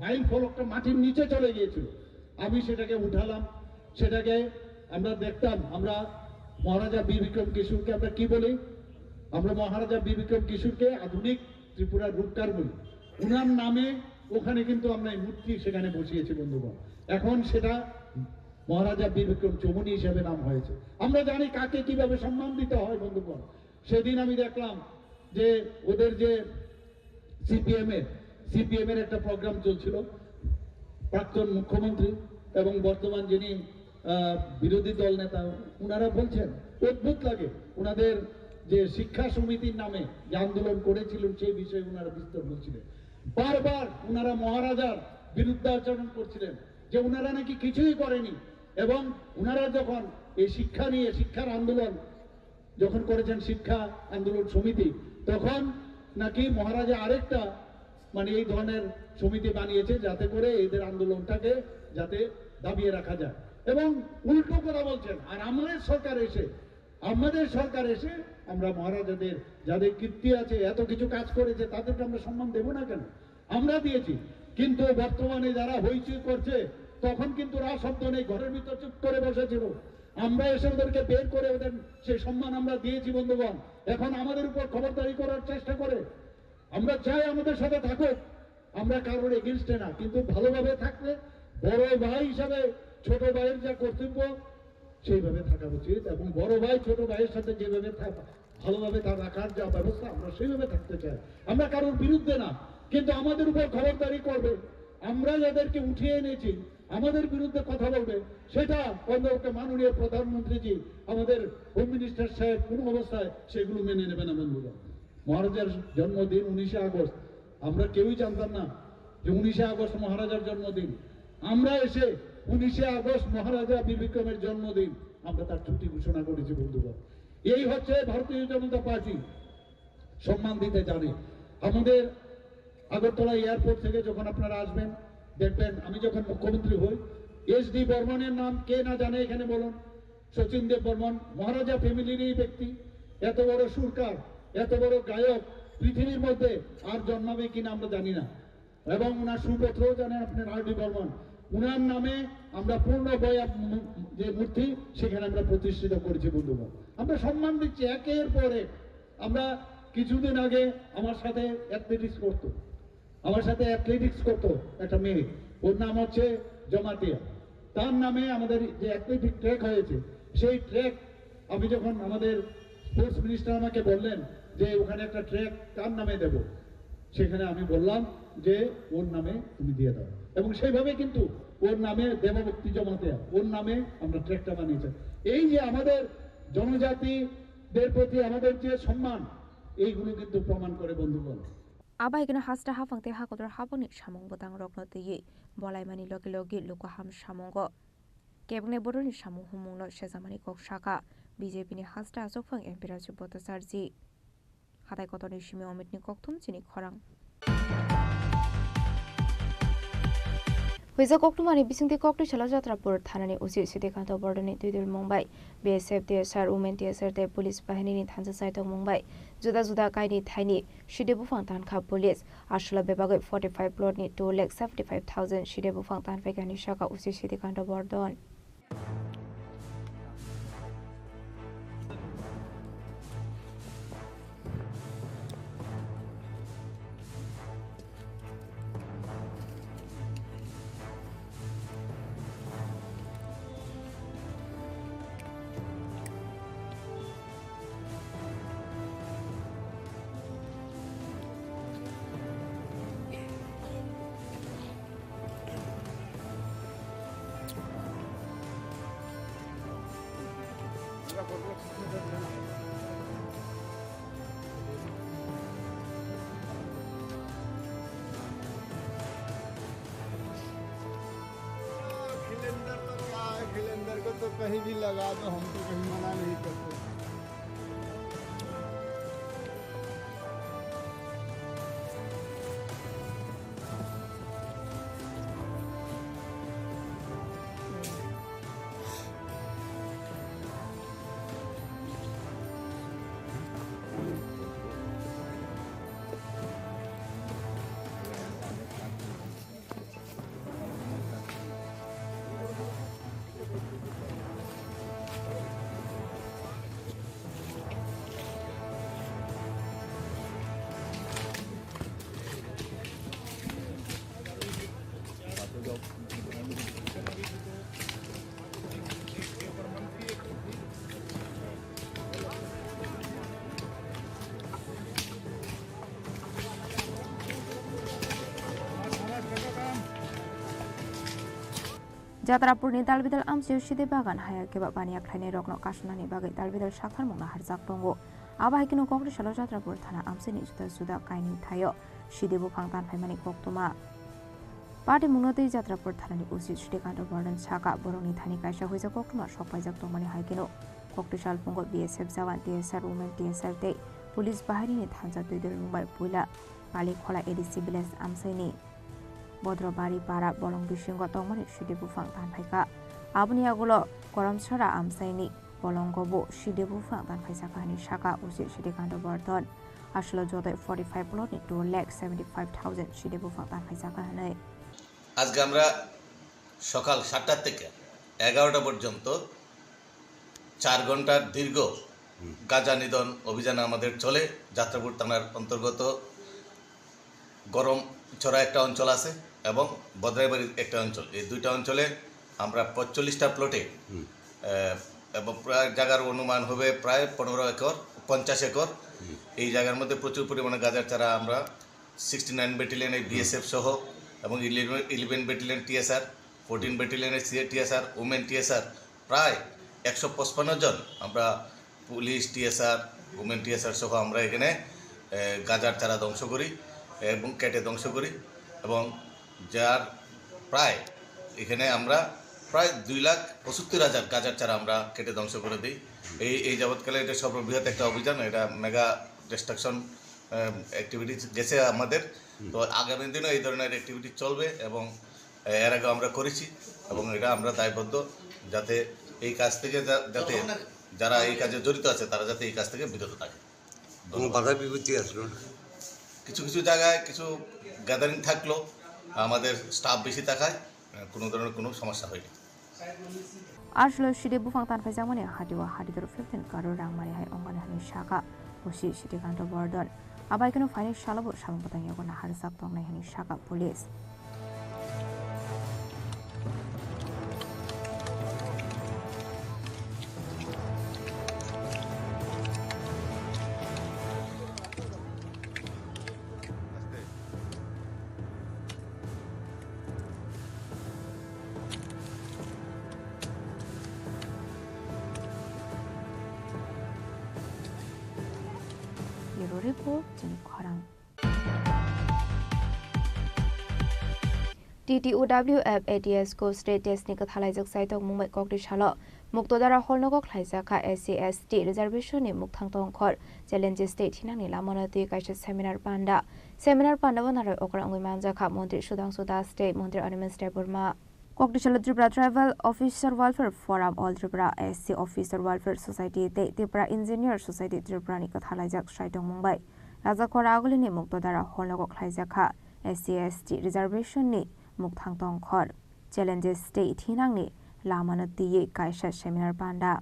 মাইল ফলকটা মাটির নিচে চলে গিয়েছিল। আমি সেটাকে উঠালাম, সেটাকে আমরা দেখতাম, আমরা মহারাজা বীর বিক্রম কিশোরকে আমরা কি বলি, আমরা মহারাজা বীর বিক্রম কিশোরকে আধুনিক ত্রিপুরার রূপকার বলি। ওনার নামে ওখানে কিন্তু আমরা এই মূর্তি সেখানে বসিয়েছি বন্ধুগণ। এখন সেটা মহারাজা বীর বিক্রম চৌমুনি হিসেবে নাম হয়েছে। আমরা জানি কাকে কিভাবে সম্মান দিতে হয় বন্ধুগণ। সেদিন আমি দেখলাম যে ওদের যে সিপিএম এর একটা প্রোগ্রাম চলছিল, প্রাক্তন মুখ্যমন্ত্রী এবং বর্তমান যিনি বিরোধী দল নেতা, ওনারা বলছেন, অদ্ভুত লাগে, ওনাদের যে শিক্ষা সমিতির নামে যে আন্দোলন করেছিলেন সেই বিষয়ে ওনারা বিস্তর বলছিলেন। বারবার ওনারা মহারাজার বিরুদ্ধে আচরণ করছিলেন যে ওনারা নাকি কিছুই করেনি, এবং ওনারা যখন এই শিক্ষা নিয়ে শিক্ষার আন্দোলন যখন করেছেন, শিক্ষা আন্দোলন সমিতি, তখন নাকি মহারাজা আরেকটা এই ধরনের সমিতি বানিয়েছে যাতে করে এদের আন্দোলনটাকে যাতে দাবিয়ে রাখা যায়, এবং উল্টো কথা বলছেন। আর আমাদের সরকার এসে আমরা মহারাজাদের যাদের কীর্তি আছে, এত কিছু কাজ করেছে, তাদেরকে আমরা সম্মান দেব না কেন? আমরা দিয়েছি, কিন্তু বর্তমানে যারা হইচই করছে তখন কিন্তু শব্দ নেই, ঘরের ভিতর চুপ করে বসেছিল। আমরা এসে ওদেরকে বের করে ওদের সেই সম্মান আমরা দিয়েছি বন্ধুগণ। এখন আমাদের উপর খবরদারি করার চেষ্টা করে। আমরা চাই আমাদের সাথে থাকুক, আমরা কারোর এগেনস্টে না, কিন্তু ভালোভাবে থাকলে বড় ভাই হিসাবে ছোট ভাইয়ের যা কর্তব্য সেইভাবে থাকা উচিত, এবং বড় ভাই ছোট ভাইয়ের সাথে যেভাবে ভালোভাবে রাখার যা ব্যবস্থা আমরা সেইভাবে থাকতে চাই। আমরা কারোর বিরুদ্ধে না, কিন্তু আমাদের উপর খবরদারি করবে, আমরা যাদেরকে উঠিয়ে এনেছি আমাদের বিরুদ্ধে কথা বলবে, সেটা অন্তত মাননীয় প্রধানমন্ত্রীজি, আমাদের হোম মিনিস্টার সাহেব কোনো অবস্থায় সেগুলো মেনে নেবে না বন্ধুরা। মহারাজার জন্মদিন 19শে আগস্ট, আমরা কেউই জানতাম না যে 19শে আগস্ট মহারাজার জন্মদিন। আমরা এসে 19শে আগস্ট মহারাজা বীর বিক্রমের জন্মদিন আমরা তার ছুটি ঘোষণা করেছি বন্ধুগণ। এই হচ্ছে ভারতীয় জনতা পার্টি, সম্মান দিতে জানে। আমাদের আগরতলা এয়ারপোর্ট থেকে যখন আপনারা আসবেন দেখবেন, আমি যখন মুখ্যমন্ত্রী হই, SD বর্মনের নাম কে না জানে এখানে বলুন? শচীন দেব বর্মন মহারাজা ফ্যামিলিরই ব্যক্তি, এত বড় সুরকার, এত বড় গায়ক পৃথিবীর মধ্যে আর জন্মাবে কিনা আমরা জানি না। এবং ওনার সুপুত্রও জানেন আপনার RD বর্মন, ওনার নামে আমরা পূর্ণ বয়াব যে মূর্তি সেখানে আমরা প্রতিষ্ঠিত করেছি বন্ধুগণ। আমরা সম্মান দিচ্ছি একের পর এক। আমরা কিছুদিন আগে আমার সাথে অ্যাথলেটিক্স করতো একটা মেয়ে, ওর নাম হচ্ছে জমাতিয়া। তার নামে আমাদের যে অ্যাথলেটিক ট্র্যাক হয়েছে, সেই ট্র্যাক আমি যখন আমাদের স্পোর্টস মিনিস্টার আমাকে বললেন যে ওখানে একটা ট্র্যাক কার নামে দেব, সেখানে আমি বললাম যে ওর নামে তুমি দিয়ে দাও, এবং সেইভাবে কিন্তু ওর নামে দেবভক্তি জমাতিয়া, ওর নামে আমরা ট্র্যাকটা বানিয়েছি। এই যে আমাদের জনজাতিদের প্রতি আমাদের যে সম্মান, এইগুলো কিন্তু প্রমাণ করে বন্ধুগণ। আবাইগনা হাস্তা হাফাংতে হাকদর হাবনি সামং বদাং রকনো তৈয়ে বলাইমানি লগে লগে লোকহাম সামঙ্গ কেবনে বড়নি সামু হুমুংনো সেজামানি কক শাখা বিজেপিনি হাস্তা আসফাং এমপি রাজু বতাসারজি হাতাই কতনি সিমে অমিতনি ককথুম চিনি খরাং Huiza Koktumani Bisingti Koktu Chalajatra Pur Thanani Usi Sidikanto Bordani Tudil Mumbai BSF DSR Women DSR de Police Bahini Thansa Saitong Mumbai Juda Juda Kaini Thaini Shidebu Fangtan Kha Police Ashla Bebagai 45 plot ni 2,75,000 Shidebu Fangtan Vegani Shaka Usi Sidikanto Bordon खिलेंदर को तो कहीं भी लगा दो, हम तो कहीं मना नहीं करते। Jatrapurni dalbidal amsiu side bagan haya keba bani aklaini rokno kasnani bagai dalbidal shakar mungna harjak tongo abai kino kokri shalo Jatrapur thana amsini juda juda kaini thayo side bufang tan phaimani koktuma Party mungatei Jatrapur thanani usi Shrikanta Burden Chaka boroni thani kaisa hoisa koktuma shokpaijak tongmani haikino kokri shal pungo BSF jawan TSR women TSR te police bahari ni thanjak duidel mumbai puila pali khola ADC village amsaini Bodrabari para bolong bisinggo tongmani side bufang tan phaika abuni agulo koramsara amsaini bolongobo side bufang tan phaisa kahani shaka usi Shrikanta Burden আসলে যত 45 plot 2,75,000 সিডে বুফা তার পয়সা কাহানে আজকে আমরা সকাল 7টা থেকে 11টা পর্যন্ত 4 ঘন্টার দীর্ঘ গাঁজা নিধন অভিযান আমাদের চলে যাত্রাপুর থানার অন্তর্গত গরম ছড়া একটা অঞ্চল আছে এবং বদরাইবাড়ি একটা অঞ্চল এই দুইটা অঞ্চলে আমরা 45টা প্লটে এবং প্রায় জায়গার অনুমান হবে প্রায় 15 একর 50 একর এই জায়গার মধ্যে প্রচুর পরিমাণে গাঁজার চারা আমরা 69 ব্যাটালিয়নের বিএসএফ সহ এবং 11 ব্যাটালিয়ন টিএসআর 14 ব্যাটালিয়নের সিএ টিএসআর ওমেন টিএসআর প্রায় 155 জন আমরা পুলিশ টিএসআর ওমেন টিএসআর সহ আমরা এখানে গাঁজার চারা ধ্বংস করি এবং কেটে ধ্বংস করি এবং যার প্রায় এখানে আমরা প্রায় 2,75,000 গাঁজার চারা আমরা কেটে ধ্বংস করে দিই এই যাবৎকালে এটা সর্ববৃহৎ একটা অভিযান এটা মেগা ডিস্ট্রাকশন অ্যাক্টিভিটি গেছে আমাদের তো আগামী দিনও এই ধরনের অ্যাক্টিভিটি চলবে এবং এর আগে আমরা করেছি এবং এটা আমরা দায়বদ্ধ যাতে এই কাজ থেকে যাতে যারা এই কাজে জড়িত আছে তারা যাতে এই কাজ থেকে বিরত থাকে বাধা বিপত্তি আসলো কিছু কিছু জায়গায় কিছু গ্যাদারিং থাকলো আমাদের স্টাফ বেশি থাকায় কোনো ধরনের কোনো সমস্যা হয়নি আসলে সিডে বুফাং তান পয়সা মানে হাটিওয়া হাটিদর 15 কারোর রাংমারি হাই অঙ্গনে হানি শাখা ওসি Shrikanta Burden আবার কোনো ফাইনাল শালাবো সামপতাং ইয়াগনা হারসাক তংনাই হানি শাখা police report jeni khorang TTOWF ATS ko state test ni kathalai jak sai tok mumbai kokri shalo muktodara holnogo khlaisa kha SC/ST reservation ni mukthang tong khor challenges state hinang ni lamona ti kaisa seminar panda banara okra ngui manja kha montri Sudhanshu Das state montri Animal State Burma Kokdishalo Tripura Tribal Officer Welfare Forum All Tripura SC Officer Welfare Society te Tripura Engineer Society Tripura ni kathalajak saitong Mumbai Raja Kora aguli ni muktodara holnogo khlaisa kha SC/ST reservation ni mukthang tong khor challenges state hinang ni lamana tiye kaisa seminar panda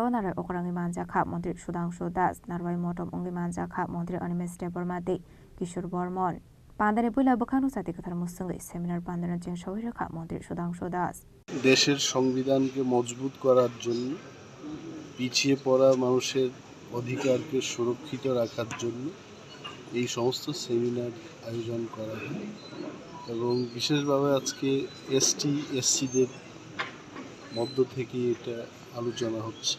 banara okrangi manja kha montri Sudhanshu Das Narwai Motom ongi manja kha montri Animal State Burma te Kishore Bormon পান্দারে বইলা বখানো সাথে কথার মুসঙ্গে seminar পান্দানা chain সবাই রাখা মন্ত্রী সুধাংশু দাস দেশের সংবিধানকে মজবুত করার জন্য পিছিয়ে পড়া মানুষের অধিকারকে সুরক্ষিত রাখার জন্য এই সমস্ত সেমিনার আয়োজন করা হয় এবং বিশেষভাবে আজকে ST/SC দের মধ্য থেকে এটা আলোচনা হচ্ছে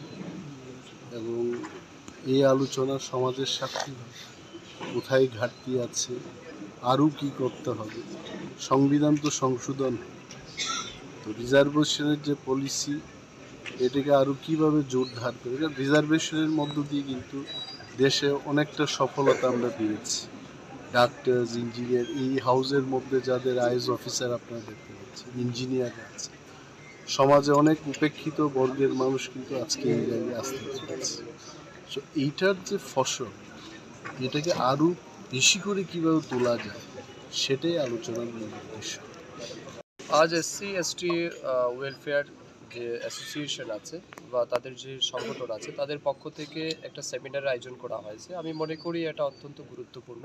এবং এই আলোচনা সমাজের সাক্ষী হবে কোথায় ঘাটতি আছে, আরও কি করতে হবে। সংবিধান তো সংশোধন, তো রিজার্ভেশনের যে পলিসি এটাকে আরও কীভাবে জোরদার করে, কারণ রিজার্ভেশনের মধ্য দিয়ে কিন্তু দেশে অনেকটা সফলতা আমরা পেয়েছি। ডাক্তার, ইঞ্জিনিয়ার, এই হাউসের মধ্যে যাদের আইএস অফিসার আপনারা দেখতে পাচ্ছেন, ইঞ্জিনিয়ার আছে, সমাজে অনেক উপেক্ষিত বর্গের মানুষ কিন্তু আজকে এই জায়গায় আসতে চলেছে। সো এইটার যে ফসল, এটাকে আরও বেশি করে কীভাবে তোলা যায় সেটাই আলোচনার মূল উদ্দেশ্য। আজ এসসি এসটি ওয়েলফেয়ার যে অ্যাসোসিয়েশন আছে বা তাদের যে সংগঠন আছে তাদের পক্ষ থেকে একটা সেমিনার আয়োজন করা হয়েছে। আমি মনে করি এটা অত্যন্ত গুরুত্বপূর্ণ।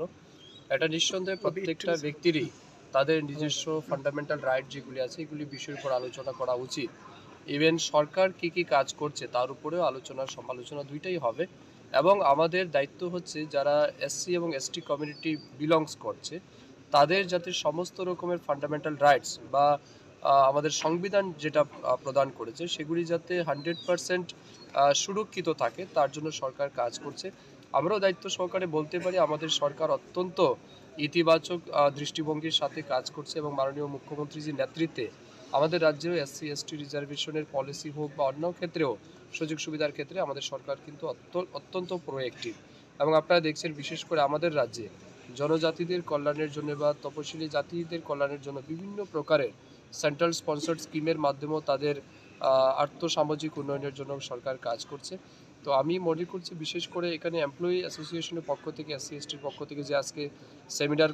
এটা নিঃসন্দেহে প্রত্যেকটা ব্যক্তিরই তাদের নিজস্ব ফান্ডামেন্টাল রাইট যেগুলি আছে এগুলি বিষয়ের উপর আলোচনা করা উচিত। ইভেন সরকার কি কি কাজ করছে তার উপরেও আলোচনা সমালোচনা দুইটাই হবে। এবং আমাদের দায়িত্ব হচ্ছে যারা এসসি এবং এসটি কমিউনিটি বিলংস করছে তাদের যাতে সমস্ত রকমের ফান্ডামেন্টাল রাইটস বা আমাদের সংবিধান যেটা প্রদান করেছে সেগুলি যাতে 100% সুরক্ষিত থাকে তার জন্য সরকার কাজ করছে। আমরাও দায়িত্ব সহকারে বলতে পারি আমাদের সরকার অত্যন্ত ইতিবাচক দৃষ্টিভঙ্গির সাথে কাজ করছে এবং মাননীয় মুখ্যমন্ত্রীজির নেতৃত্বে আমাদের রাজ্যেও এসসি এসটি রিজার্ভেশনের পলিসি হোক বা অন্য ক্ষেত্রেও সুযোগ সুবিধার ক্ষেত্রে আমাদের সরকার কিন্তু অত্যন্ত প্রোঅ্যাক্টিভ। এবং আপনারা দেখছেন বিশেষ করে আমাদের রাজ্যে জনজাতিদের কল্যাণের জন্য বা তপশিলি জাতিদের কল্যাণের জন্য বিভিন্ন প্রকারের সেন্ট্রাল স্পন্সর্ড স্কিমের মাধ্যমেও তাদের আর্থসামাজিক উন্নয়নের জন্য সরকার কাজ করছে। তো আমি মনে করছি বিশেষ করে এখানে এমপ্লয়ি অ্যাসোসিয়েশনের পক্ষ থেকে এসসি এসটির পক্ষ থেকে যে আজকে সেমিনার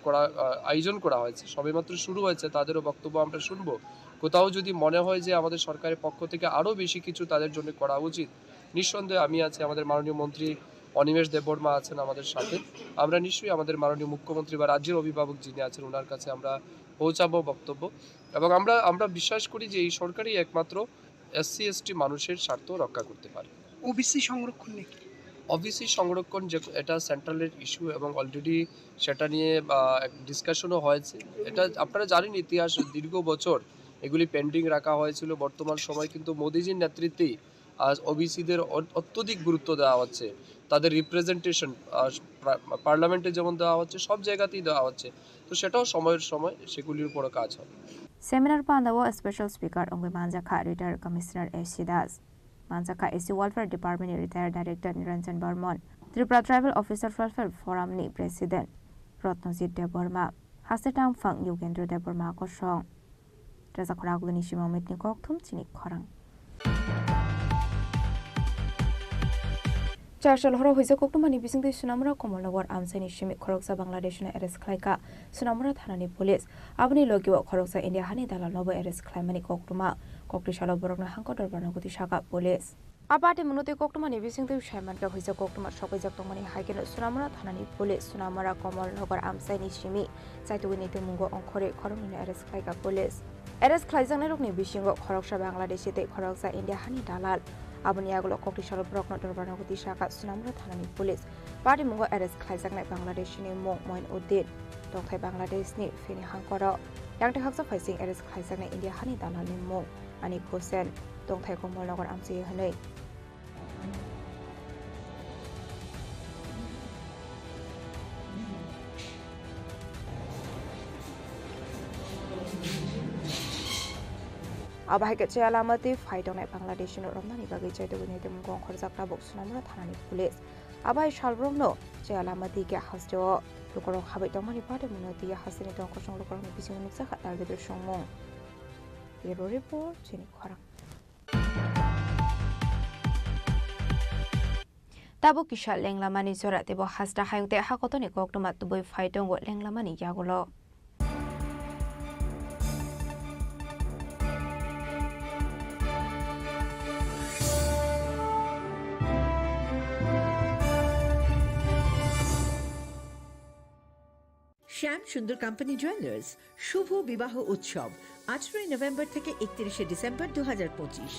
আয়োজন করা হয়েছে সবেমাত্র শুরু হয়েছে, তাদেরও বক্তব্য আমরা শুনবো। কোথাও যদি মনে হয় যে আমাদের সরকারের পক্ষ থেকে আরও বেশি কিছু তাদের জন্য করা উচিত, নিঃসন্দেহে আমি আছি, আমাদের মাননীয় মন্ত্রী অনিমেষ দেববর্মা আছেন আমাদের সাথে, আমরা নিশ্চয়ই আমাদের মাননীয় মুখ্যমন্ত্রী বা রাজ্যের অভিভাবক যিনি আছেন ওনার কাছে আমরা পৌঁছাবো বক্তব্য। এবং আমরা বিশ্বাস করি যে এই সরকারই একমাত্র এসসি এসটি মানুষের স্বার্থ রক্ষা করতে পারে। ওবিসি সংরক্ষণ নিয়ে ওবিসি সংরক্ষণ যে এটা সেন্ট্রালের ইস্যু এবং অলরেডি সেটা নিয়ে ডিসকাশনও হয়েছে। এটা আপনারা জানেন ইতিহাস দীর্ঘ বছর এগুলি পেন্ডিং রাখা হয়েছিল। বর্তমান সময় কিন্তু মোদিজির নেতৃত্বেই আজ ওবিসিদের অত্যধিক গুরুত্ব দেওয়া হচ্ছে, তাদের রিপ্রেজেন্টেশন পার্লামেন্টে যেমন দেওয়া হচ্ছে সব জায়গাতেই দেওয়া হচ্ছে। তো সেটাও সময়ের সময় সেগুলির উপরও কাজ হবে। সেমিনার পান্দাও স্পেশাল স্পিকার অঙ্গি মানজাখা রিটায়ার্ড কমিশনার এসি দাস, মানজাখা এসি ওয়েলফেয়ার ডিপার্টমেন্টनि retired director Niranjan Barman, Tripura tribal officer welfare फोरामनि प्रेसिडेंट रत्नजित देबबर्मा, हासेटांफां युगेंद्र देबबर्मा कसं राजाखरागुनि सिमामितनि कक्थुम चिनि खरां चारशल हरो हुइजा कोक्टुमानि बिसिंगदै सुनामुरा कमलनगर आमसाइनि सिमिक खरकसा बांग्लादेशनो एरेस्ट खालायका सुनामुरा थानानि पुलिस आबनि लगियो खरकसा इंडिया हानि दालाल नबो एरेस्ट खालायमानि कोक्टुमा कोक्टिशालो बरगना हांको दरबारनगति सागा पुलिस आबाटे मुनते कोक्टुमानि बिसिंगदै सायमानका हुइजा कोक्टुमा सकाइजाक तंमानि हाइकेनो सुनामुरा थानानि पुलिस सुनामुरा कमलनगर आमसाइनि सिमि साइतुगनि तुमुंगो अंखरे खरंनि एरेस्ट खालायका पुलिस एरेस्ट खालायजानाय रकनि बिसिंगो खरकसा बांग्लादेशिते खरकसा इंडिया हानि दालाल आबनि आगोलो कोक्टिशालो बरगना दरबारनगति सागा सुनामुरा थानानि पुलिस पार्टी मुंगो एरेस्ट खालायजानाय बांग्लादेशनि मुं मइनउद्दिन दंथाय बांग्लादेशनि फेनि हांकर यांगते हाकसा फाइसिं एरेस्ट खालायजानाय इंडिया हानि दालालनि मुं आनिक हुसेन दंथाय कमलनगर आमसि हनै आबाहायके चेयालामति फाइटनाय बांग्लादेशनो रमनानि बागै चैतगुनि तुमगं खरजाक्रा बक सुनामुरा थानानि पुलिस आबाहाय सालब्रमनो चेयालामति के हास्यो लुकरो हाबै तंमानि पाटे मुनति हासिनि तंखसं लुकरनि बिसिं नुक्सा खातार गेदर संमं ब्युरो रिपोर्ट चिनि खरां ताबो किसा लेंलामानि जरा तेबो हासदा हायंते हाकतनि कोक्टमा तुबै फाइटंगो लेंलामानि यागुलो শ্যাম সুন্দর কোম্পানি জুয়েলার্স শুভ বিবাহ উৎসব 18 নভেম্বর থেকে 31 ডিসেম্বর 2025।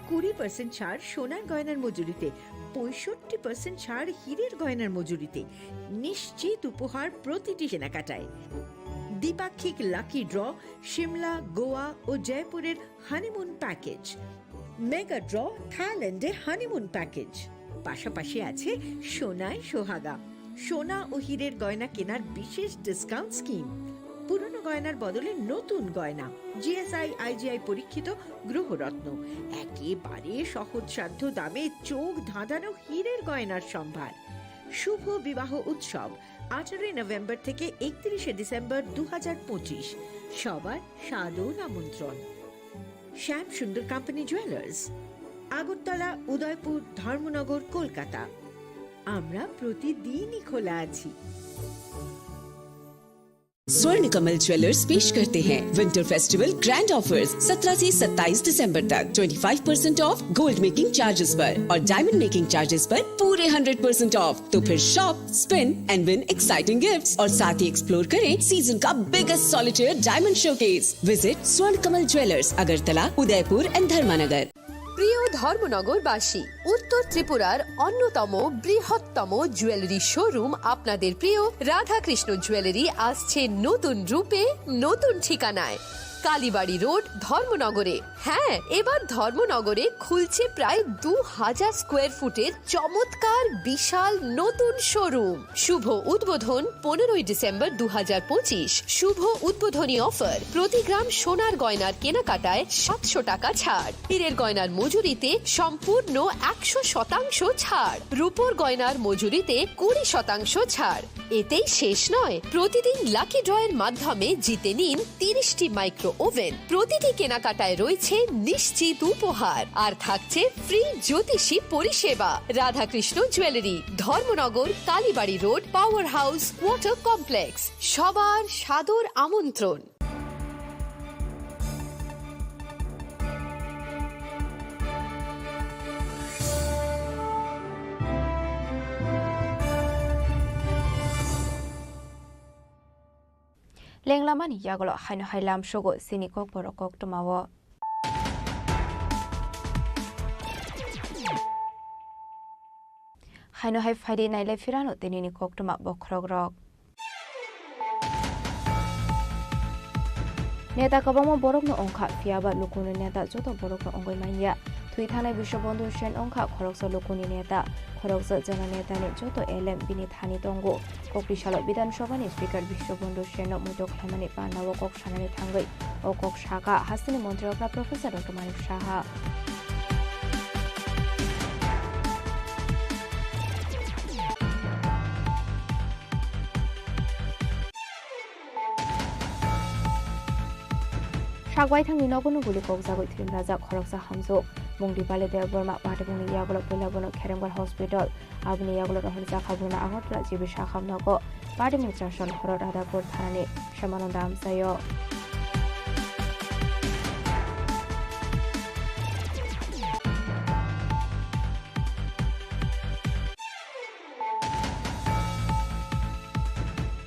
20% ছাড় সোনার গয়নার মজুরিতে, 65% ছাড় হীরের গয়নার মজুরিতে, নিশ্চিত উপহার প্রতিটি কেনাকাটায়। দ্বিপাক্ষিক লাকি ড্র, শিমলা, গোয়া ও জয়পুরের হানিমুন প্যাকেজ, মেগা ড্র থাইল্যান্ডে হানিমুন প্যাকেজ, পাশাপাশি আছে সোনায় সোহাগা, সোনা ও হীরের গয়না কেনার বিশেষ ডিসকাউন্ট স্কিম, পুরনো গয়নার বদলে নতুন গয়না, জিএসআই আইজিআই পরীক্ষিত গ্রহরত্ন, একেবারে সহজসাধ্য দামে চোখ ধাঁধানো হীরের গয়নার সম্ভার। শুভ বিবাহ উৎসব 18 নভেম্বর থেকে 31 ডিসেম্বর 2025, সবার সাদর আমন্ত্রণ। শ্যাম সুন্দর কোম্পানি জুয়েলার্স, আগরতলা, উদয়পুর, ধর্মনগর, কলকাতা। আমরা প্রতিদিনই খোলা আছি। स्वर्ण कमल ज्वेलर्स पेश करते हैं विंटर फेस्टिवल ग्रैंड ऑफर्स 17 से 27 दिसंबर तक 25% ऑफ गोल्ड मेकिंग चार्जेस पर और डायमंड मेकिंग चार्जेस पर पूरे 100% ऑफ। तो फिर shop, spin and win exciting gifts और साथ ही एक्सप्लोर करें सीजन का biggest solitaire diamond showcase. Visit Swarna Kamal jewellers, Agartala, Udaipur and धर्मानगर। প্রিয় ধর্মনগরবাসী, উত্তর ত্রিপুরার অন্যতম বৃহত্তম জুয়েলারি শোরুম আপনাদের প্রিয় রাধাকৃষ্ণ জুয়েলারি আসছে নতুন রূপে, নতুন ঠিকানায়, কালীবাড়ি রোড, ধর্মনগরে। হ্যাঁ, এবার ধর্মনগরে খুলছে প্রায় 2000 স্কোয়ার ফুটের চমৎকার বিশাল নতুন শোরুম। শুভ উদ্বোধন 15 ডিসেম্বর 2025। শুভ উদ্বোধনী অফার, প্রতি গ্রাম সোনার গয়নার কেনাকাটায় 700 টাকা ছাড়, হীরের গয়নার মজুরিতে সম্পূর্ণ 100% ছাড়, রূপোর গয়নার মজুরিতে 20% ছাড়। এতেই শেষ নয়, প্রতিদিন লাকি ড্রয়ের মাধ্যমে জিতে নিন 30টি মাইক্রো ওভেন। প্রতিটি কেনাকাটায় রয়েছে নিশ্চিত উপহার আর থাকছে ফ্রি জ্যোতিষী পরিষেবা। Radhakrishna jewellery, Dharmanagar, Kalibari road, power house, water complex. সবার সাদর আমন্ত্রণ। লেংলামানি ইয়াগলো হাইনো হাইলাম শোগো সিনিকক বরকক টমাও হাইনো হাই ফাইডে নাইলে ফিরানো তেনিনি কক টমা বখরক রক নেতা কবম বরকনো অংখা ফিয়াবা লুকুনি নেতা যত বরকনো অঙ্গই মাইয়া থুই থানায় বিশ্ববন্ধু সেন অংখা খরকস লুকুনি নেতা খরকস জেলা নেতানি যত এলএম বিনি থানি তঙ্গো ককরিশাল বিধানসভানি স্পিকার বিশ্ববন্ধু সেন মুতো খাইমানি পান্ডাও কক সানানি থাঙ্গই ও কক শাখা হাসিনি মন্ত্রীরা প্রফেসর ডক্টর মানিক সাহা সাগওয়াইথাংনি নগনু গুলি ককজাগৈ থিম রাজা খরকসা হামজো মুংদিপালে দেববর্মা পাটেবুনি ইয়াগলো পৈলাবনো খেরেমগড় হসপিটাল আবনি ইয়াগলো রহন জাখাবুনা আগরতলা জিবি শাখামনগ পাটেমু চারশন হর রাধাপুর থানানি শ্যামানন্দ আমসায়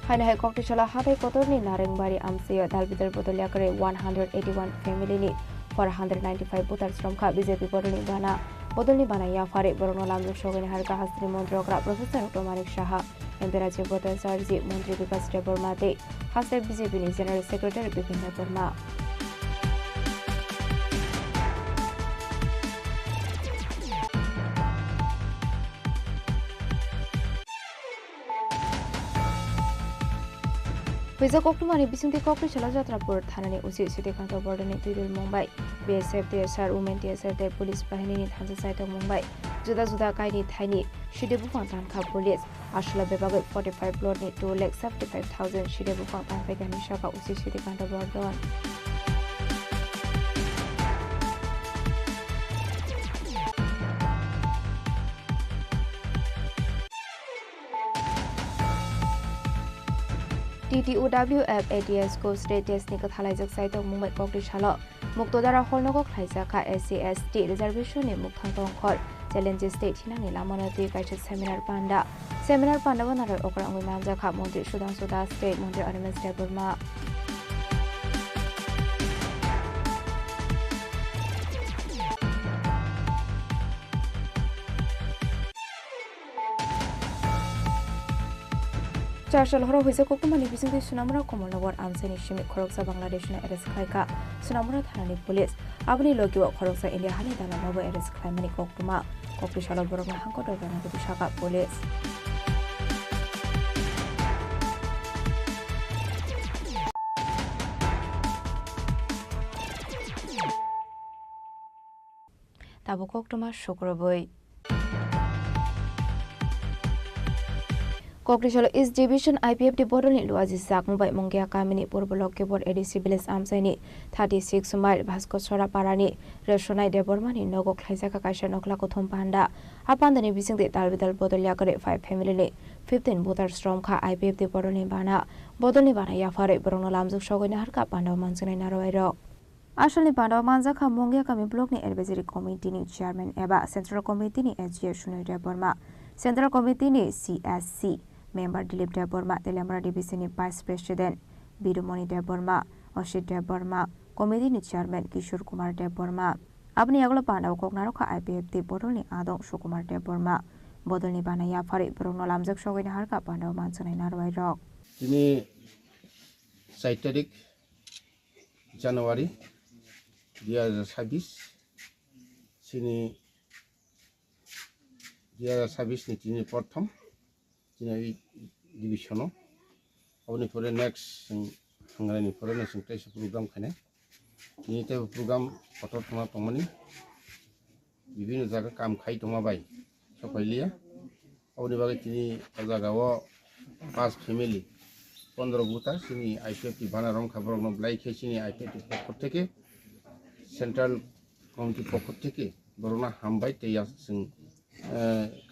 হাইনাহাই ককটিশলা হাতাই কতরনি নারেংবাড়ি আমসিয় দালবিদার বদলিয়া করে 181 ফ্যামিলিনি 495 ভোটার শ্রমখা বিজেপি বদলনি বানাইয়া ফারে বরনো লামলুক সগনি হারকা হাস্ত্রী মন্ত্রকরা professor doctor Manik Saha MP রাজ্য ভোটার সার্জি মন্ত্রী বিকাশ দেববর্মাতে হাস্তে BJP general secretary Bipin Debbarma Pizza Koktumani Bisunti Kokrishala Jatrapur Thanani Usi Sitikanta Bordani Tudil Mumbai BSF TSR Women TSR Day Police Bahini Thansa Site of Mumbai Juda Juda Kaini Thaini Shidebukan Tanka Police Ashla Bebago 45 Lord 2,75,000 Shidebukan Tanpegani Shaka Usi Sitikanta Bordon TTOWF ATS Go State Test Nikathalajak Site of Mumbai Kokrishala Muktodara Holnogok Haizaka SCST Reservation in Muktangong Hall Challenges State Hinani Lamonati Kaicha Seminar Panda Vanara Okran Wimanjaka Monte Sudan Suda State Monte Artemis Burma চারশাল হর হইছে কোকমানি বিসিংতি সুনামরা কমলনগর আমসানি শিমি খরকসা বাংলাদেশনা arrest খাইকা সুনামরা থানানি পুলিশ আবনি লগিও খরকসা ইন্ডিয়া হানি দানা নব এরেস্ট খাইমানি কোকটুমা কোকটিশাল বরগনা হাঙ্কট জানাগো বিশাখা পুলিশ তাবো কোকটুমা শুক্রবই Kokrishala East Division IPFD Bodolni Luazi Sakmubai Mongia Kamini Purbolok Kebor ADC Village Amsaini 36 Mile Bhaskosora Parani Reshonai Debormani Nogo Klaisaka Kaisha Nokla Kothom Panda Apandani Bising the Talvidal Bodolia 5 family 15 Botar Strom Ka IPFD Bodolni Bana Bodolni Bana Yafare Brono Lamzuk Shogoni Harka Panda Mansuni Naroiro Ashalni Panda Manzaka Mongia Kami Block ni Advisory Committee ni Chairman Eba Central Committee ni SGA Shunai Deborma Central Committee ni CSC Member Dilip Deborma, Telemara Division Vice President Bidumoni Deborma, Oshit Deborma, Committee ni Chairman Kishore Kumar Deborma. Abni Aglo Panda Koknaroka IPFD Bodolni Adong Shukumar Deborma, Bodolni Banaya Fari Bruno Lamzak Shogin Harka Panda Mansuni Narwai Rock. Ini 4 তারিখ জানুয়ারি 2026 sini 2026 ni tini প্রথম Ini divisiono, awalnya pore next hanggaran ini pore next kita program kene. Ini te program otot toma tomani, bibino jaga kam khai toma bai. So pahiliya, awalnya bagai tini jaga wo 5 family, 15 buta sini IPFD bana rom khabar no blai khe sini IPFD pokot theke, central committee pokot theke, borona hambai te ya sing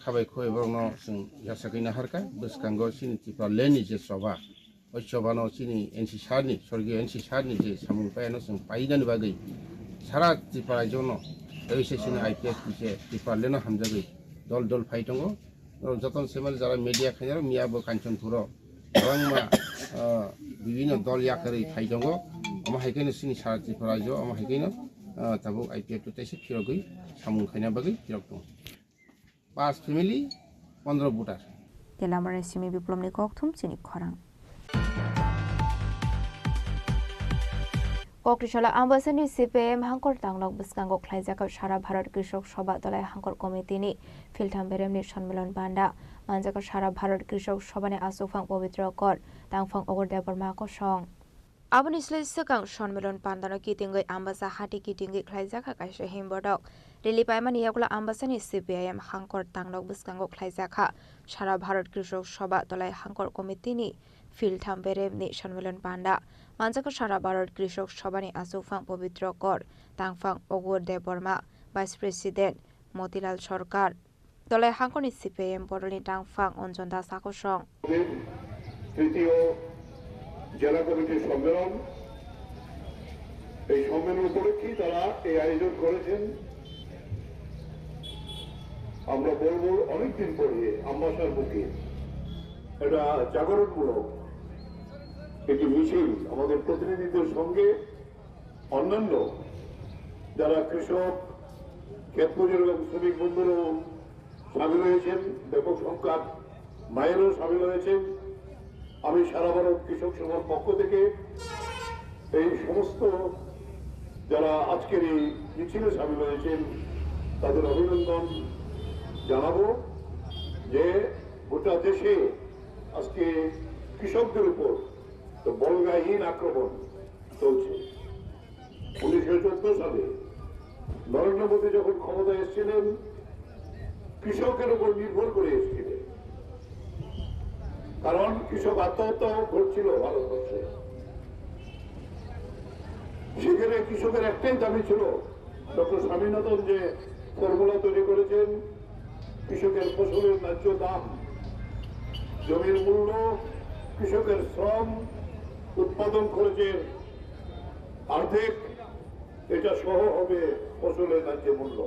খাবাই খই বরং जों यासाखैना हारका बसकांगो सिनि तिफ्रा लेनि जे सभा ओइ सभानो सिनि एनसि सारनि स्वर्गीय एनसि सारनि जे सामुंपायानो जों पाइनानि बागै सारा तिफ्रा रायजोनो ओइसे सिनि आइपिएस बिसे तिफ्रा लेनो हामजागै दल दल फाइटंगो जतन सेमाल जारा मिडिया खाइनारो मियाबो काञ्चनपुरो रंमा বিভিন্ন দল याकरै फाइटंगो अमा हाइकैनो सिनि सारा तिफ्रा रायजो अमा हाइकैनो ताबो आइपिएस तो तेसे फिरगै सामुं खाइना बागै फिरग दं 5 family 15 butar Telamara Simi Biplomni Koktum Sini Korang Kokrishala Ambasani CPM Hankor Tanglok Biskango Klaizaka Shara Bharat Krishok Shoba Dalai Hankor Committee ni Filtam Beremni Shanmelon Banda Manjaka Shara Bharat Krishok Shobane Asufang Pavitra Kor Tangfang Ogor Deborma Ko Shong Abon Isle Sakang Shanmelon Pandano Kitingai Ambasa Hati Kitingi Klaizaka Kaisha Himbodok Rili Paimani Yakula Ambasani CPIM Hankor Tanglok Biskango Klaizaka Shara Bharat Krishok Shoba Dalai Hankor Committee ni Filtam Beremni Shanmelon Banda Manjaka Shara Bharat Krishok Shobani Asufang Pavitra Kor Tangfang Ogor Deborma Vice President Motilal Sarkar Dalai Hankor ni CPIM Bodolni Tangfang Onjonda Sakosong তৃতীয় জেলা কমিটির সম্মেলন এই সম্মেলন উপলক্ষে তারা এই আয়োজন করেছেন আমরা বলবো অনেকদিন পরে আমবাসার বুকে এটা জাগরণমূলক একটি মিছিল আমাদের প্রতিনিধিদের সঙ্গে অন্যান্য যারা কৃষক ক্ষেত মজুর এবং শ্রমিক বন্ধুরাও সামিল হয়েছেন ব্যাপক সংখ্যক মায়েরও সামিল হয়েছেন আমি সারা ভারত কৃষক সভার পক্ষ থেকে এই সমস্ত যারা আজকের এই মিছিলে সামিল হয়েছেন তাদের অভিনন্দন জানাবো যে গোটা দেশে আজকে কৃষকদের উপর তো বলগাহীন আক্রমণ চলছে 1914 সালে নরেন্দ্র মোদী যখন ক্ষমতায় এসেছিলেন কৃষকের উপর নির্ভর করে এসেছিলেন কারণ কৃষক আত্মহত্যা ঘটছিল ভারতবর্ষে সেখানে কৃষকের একটাই দাবি ছিল ডক্টর স্বামীনাথন যে ফর্মুলা তৈরি করেছেন কৃষকের ফসলের ন্যায্য দাম জমির মূল্য কৃষকের শ্রম উৎপাদন খরচের অর্ধেক এটা সহ হবে ফসলের ন্যায্য মূল্য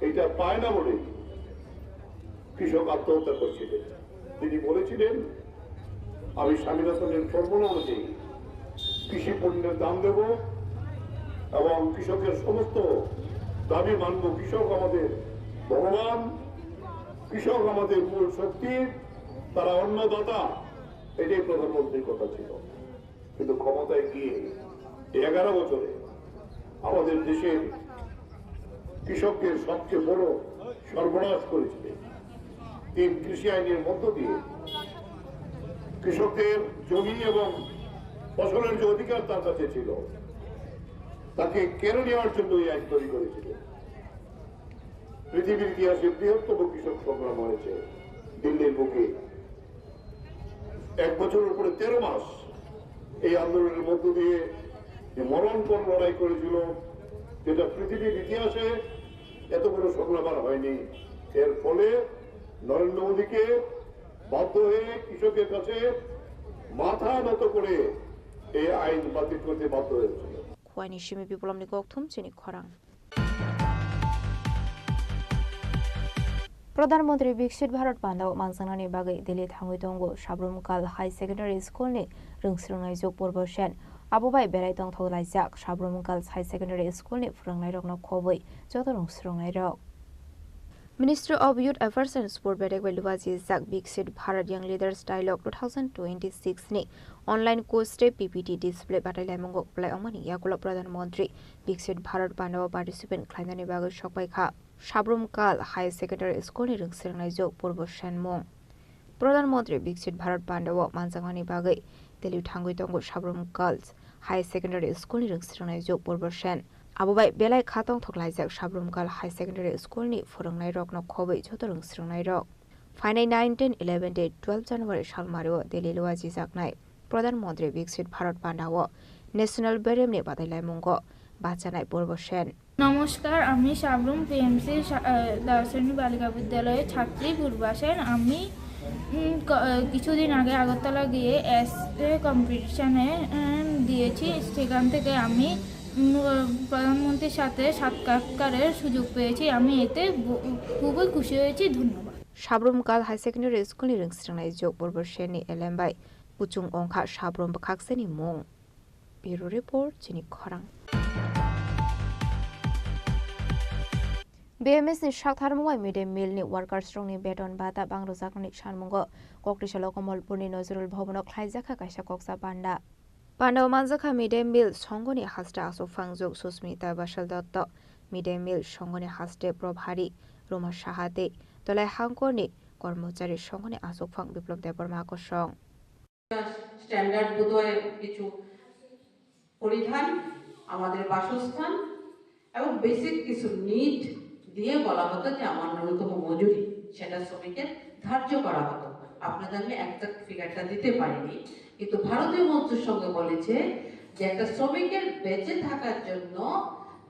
এটা পায় না বলে কৃষক আত্মহত্যা করছিলেন তিনি বলেছিলেন আমি স্বামীনাথনের ফর্মুলা অনুযায়ী কৃষি পণ্যের দাম দেব এবং কৃষকের সমস্ত দাবি মানব কৃষক আমাদের ভগবান কৃষক আমাদের মূল শক্তি তারা অন্নদাতা এটাই প্রধানমন্ত্রীর কথা ছিল। কিন্তু ক্ষমতায় গিয়ে 11 বছরে আমাদের দেশের কৃষকদের সবচেয়ে বড় সর্বনাশ করেছিলেন। 3 কৃষি আইনের মধ্য দিয়ে কৃষকদের জমি এবং ফসলের যে অধিকার তার কাছে ছিল তাকে কেড়ে নেওয়ার জন্য এই আইন তৈরি করেছিলেন। পৃথিবীর ইতিহাসে বৃহত্তম কৃষক সংগ্রাম হয়েছে দিল্লির বুকে। 1 বছরের উপরে 13 মাস এই আন্দোলনের মধ্য দিয়ে যে মরণপণ লড়াই করেছিল, যেটা পৃথিবীর ইতিহাসে এত বড় সংগ্রাম আর হয়নি। এর ফলে নরেন্দ্র মোদীকে বাধ্য হয়ে কৃষকের কাছে মাথা নত করে এই আইন বাতিল করতে বাধ্য হয়েছিল। খুয়ানি সিমি বিপ্লবনি গকথুম চিনি খরাং। प्रधानमन्त्री विकसित भारत बान्दाव मानसांनानि बागै दिल्ली थाङै दङ साब्रुमकाल हाई सेकेन्डारि स्कुलनि रोंस्रोंनाय जग पर्व सेन आबोबाय बेराय दंथौ लाइजाक साब्रुमकाल हाई सेकेन्डारि स्कुलनि फोरोंनाय रगनो खबै जत रोंस्रोंनाय रग Ministry of Youth Affairs and Sport Bedek Beluwaji Zak Viksit Bharat Young Leaders Dialogue 2026 ni online course te PPT display batalai mongok play amani yakulok Pradhan Mantri Viksit Bharat Bandawa participant khlainani bagai sokbai kha Sabrumkal High Secondary School ni rungsirnai jog purbo shenmong Pradhan Mantri Viksit Bharat Bandawa mansangani bagai Delhi thangui tongo Sabrumkal High Secondary School ni rungsirnai jog purbo shen आबोबाय बेलाय खातंग थखलाइजाक साब्रुमकाल high secondary स्कुलनि फोरोंनाय रगनो खबै जत रोंस्रोंनाय रग फाइनाय 9, 10, 11 day 12 January सालमारियाव Delhi लुवाजि जाकनाय प्रधानमन्त्री विकसित Bharat बान्दाव national बेरेमनि बादायलायमुंग बाचानाय पर्व सेन नमस्कार আমি Sabroom PMC দার্শনিক বালিকা বিদ্যালয়ের ছাত্রী পূর্বা সেন আমি কিছুদিন আগে আগরতলা গিয়ে এসএ কম্পিটিশনে দিয়েছি সেখান থেকে আমি প্রধানমন্ত্রীর সাথে সাক্ষাৎকারের সুযোগ পেয়েছি আমি এতে খুবই খুশি হয়েছি ধন্যবাদ সাবরুমকাল হাই সেকেন্ডারি স্কুলनि रोंस्रोंनाय जग पर्व सेननि एलेमबाय पुचुं अंखा साब्रुम बखाक्सेनि मुं ब्युरो रिपोर्ट चिनि खरां BMS ni Shaktarmuai Mid Day Meal ni Workers Strong ni Beton Bata Bangrozakni Shanmungo Kokrishala Komolpurni Nozrul Bhobono Khlaijaka Kaisa Koksa Banda Pandaw Manjaka Mid Day Meal Songoni Hasta Asofangjuk Susmita Bashal Dotto Mid Day Meal Songoni Haste Probhari Roma Shahate Tolai Hangkoni কর্মচারী সঙ্গে আসফাং বিপ্লব দেববর্মা আকর্ষণ standard বোধহয় কিছু পরিধান আমাদের বাসস্থান এবং basic কিছু নিড দিয়ে বলা হতো যে আমার ন্যূনতম মজুরি সেটা শ্রমিকের ধার্য করা হতো আপনাদের আমি একটা ফিগারটা দিতে পারিনি কিন্তু ভারতীয় মজদুর সঙ্গে বলেছে যে একটা শ্রমিকের বেঁচে থাকার জন্য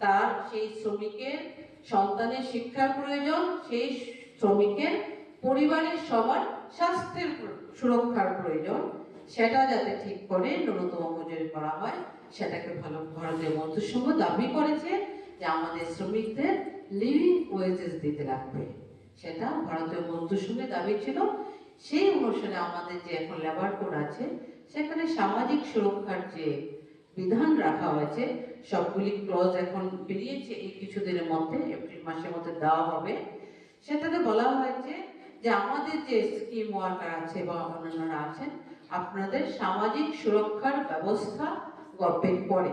তার সেই শ্রমিকের সন্তানের শিক্ষার প্রয়োজন সেই শ্রমিকের পরিবারের সবার স্বাস্থ্যের সুরক্ষার প্রয়োজন সেটা যাতে ঠিক করে ন্যূনতম মজুরি করা হয় সেটাকে ভালো ভারতীয় মজদুর সংঘ দাবি করেছে যে আমাদের শ্রমিকদের লিভিং ওয়েজেস দিতে লাগবে সেটা ভারতীয় মজদুর সংঘের দাবি ছিল সেই অনুসারে আমাদের যে এখন লেবার কোড আছে সেখানে সামাজিক সুরক্ষার যে বিধান রাখা হয়েছে সবগুলি ক্লজ এখন বেরিয়েছে এই কিছুদিনের মধ্যে এপ্রিল মাসের মধ্যে দেওয়া হবে সেটাতে বলা হয়েছে যে আমাদের যে স্কিম ওয়ার্কার আছে বা অন্যান্যরা আছেন আপনাদের সামাজিক সুরক্ষার ব্যবস্থা গভর্নমেন্ট করে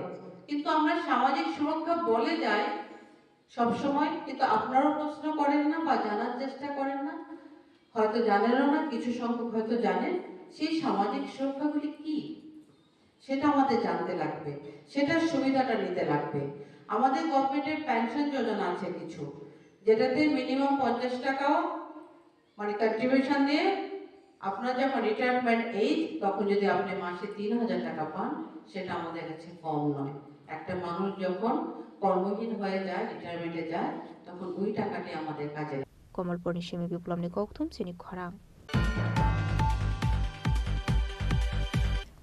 কিন্তু আমরা সামাজিক সুরক্ষা বলে যাই সব সময় কিন্তু আপনারাও প্রশ্ন করেন না বা জানার চেষ্টা করেন না হয়তো জানেনও না কিছু সংখ্যক হয়তো জানেন সেই সামাজিক সুরক্ষাগুলি কি সেটা আমাদের জানতে লাগবে সেটার সুবিধাটা নিতে লাগবে আমাদের গভর্নমেন্টের পেনশন যোজনা আছে কিছু যেটাতে মিনিমাম 50 টাকাও মানে কন্ট্রিবিউশন দিয়ে আপনার যখন রিটায়ারমেন্ট এজ তখন যদি আপনি মাসে 3000 টাকা পান সেটা আমাদের কাছে কম নয় একটা মানুষ যখন কর্মহীন হয়ে যায় রিটায়ারমেন্টে যায় তখন ওই টাকাটি আমাদের কাজে কমলপর্ণি সিমি বিপ্লবনি কৌতুম চিনি খরাং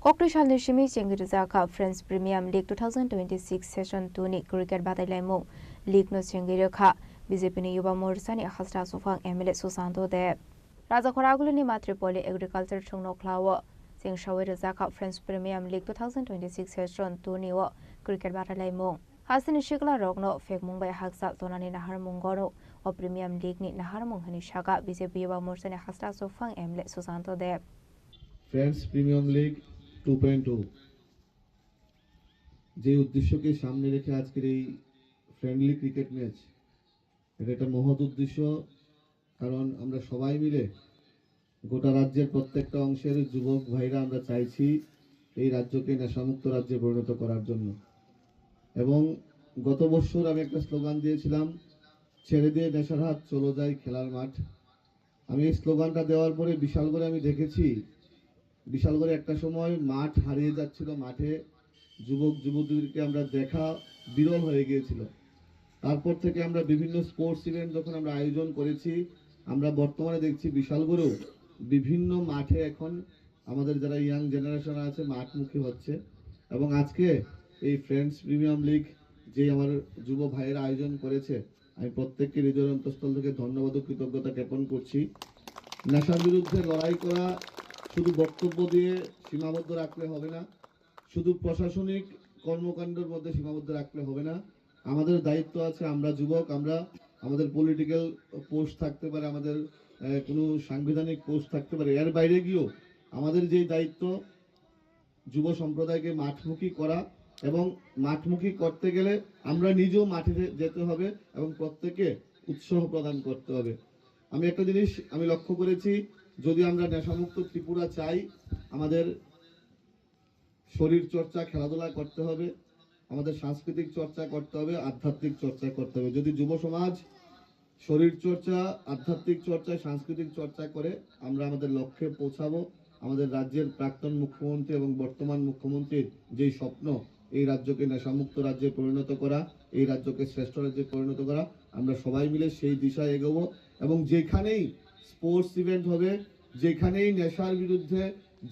কক্রিশালনি সিমি চেঙ্গিরজাকা friends premium league 2026 session 2 ni cricket badailaimung league no chengirekha BJP ni yuba morsani hasra sofang MLA Susanto Dev Raja Khoraguluni Matripoli Agriculture Chungno Klawo Chengshawai Rajaka French Premium League 2026 Session 2 ni wo cricket badailaimung Hasini Shikla Rogno Fek Mumbai Haksa Tonani Nahar Mungoro o Premium League ni Nahar Munghani Shaka BJP yuba morsani hasra sofang MLA Susanto Dev friends premium league 2.0 যে উদ্দেশ্যকে সামনে রেখে আজকের এই friendly cricket match, এটা একটা মহৎ উদ্দেশ্য। কারণ আমরা সবাই মিলে গোটা রাজ্যের প্রত্যেকটা অংশের যুবক ভাইরা আমরা চাইছি এই রাজ্যকে নেশামুক্ত রাজ্যে পরিণত করার জন্য। এবং গত বছর আমি একটা স্লোগান দিয়েছিলাম, ছেড়ে দিয়ে নেশার হাত, চলো যাই খেলার মাঠ। আমি এই স্লোগানটা দেওয়ার পরে বিশালগড়ে আমি দেখেছি, বিশালগড়ে একটা সময় মাঠ হারিয়ে যাচ্ছিল, মাঠে যুবক যুবতীদেরকে আমরা দেখা বিরল হয়ে গিয়েছিল। তারপর থেকে আমরা বিভিন্ন স্পোর্টস ইভেন্ট যখন আমরা আয়োজন করেছি, আমরা বর্তমানে দেখছি বিশালগড়েও বিভিন্ন মাঠে এখন আমাদের যারা ইয়াং জেনারেশন আছে মাঠমুখী হচ্ছে। এবং আজকে এই ফ্রেন্ডস প্রিমিয়াম লিগ যে আমার যুব ভাইয়েরা আয়োজন করেছে, আমি প্রত্যেককে হৃদয়ের অন্তঃস্থল থেকে ধন্যবাদ ও কৃতজ্ঞতা জ্ঞাপন করছি। নেশার বিরুদ্ধে লড়াই করা শুধু বক্তব্য দিয়ে সীমাবদ্ধ রাখলে হবে না, শুধু প্রশাসনিক কর্মকাণ্ডের মধ্যে সীমাবদ্ধ রাখলে হবে না। আমাদের দায়িত্ব আছে, আমরা যুবক, আমরা আমাদের পলিটিক্যাল পোস্ট থাকতে পারে, আমাদের কোনো সাংবিধানিক পোস্ট থাকতে পারে, এর বাইরে গিয়েও আমাদের যেই দায়িত্ব যুব সম্প্রদায়কে মাঠমুখী করা, এবং মাঠমুখী করতে গেলে আমরা নিজেও মাঠে যেতে হবে এবং প্রত্যেকে উৎসাহ প্রদান করতে হবে। আমি একটা জিনিস আমি লক্ষ্য করেছি, যদি আমরা নেশামুক্ত ত্রিপুরা চাই, আমাদের শরীর চর্চা খেলাধুলা করতে হবে, আমাদের সাংস্কৃতিক চর্চা করতে হবে, আধ্যাত্মিক চর্চা করতে হবে। যদি যুব সমাজ শরীর চর্চা, আধ্যাত্মিক চর্চা, সাংস্কৃতিক চর্চা করে, আমরা আমাদের লক্ষ্যে পৌঁছাবো। আমাদের রাজ্যের প্রাক্তন মুখ্যমন্ত্রী এবং বর্তমান মুখ্যমন্ত্রীর যেই স্বপ্ন, এই রাজ্যকে নেশামুক্ত রাজ্যে পরিণত করা, এই রাজ্যকে শ্রেষ্ঠ রাজ্যে পরিণত করা, আমরা সবাই মিলে সেই দিশায় এগোবো। এবং যেখানেই স্পোর্টস ইভেন্ট হবে, যেখানেই নেশার বিরুদ্ধে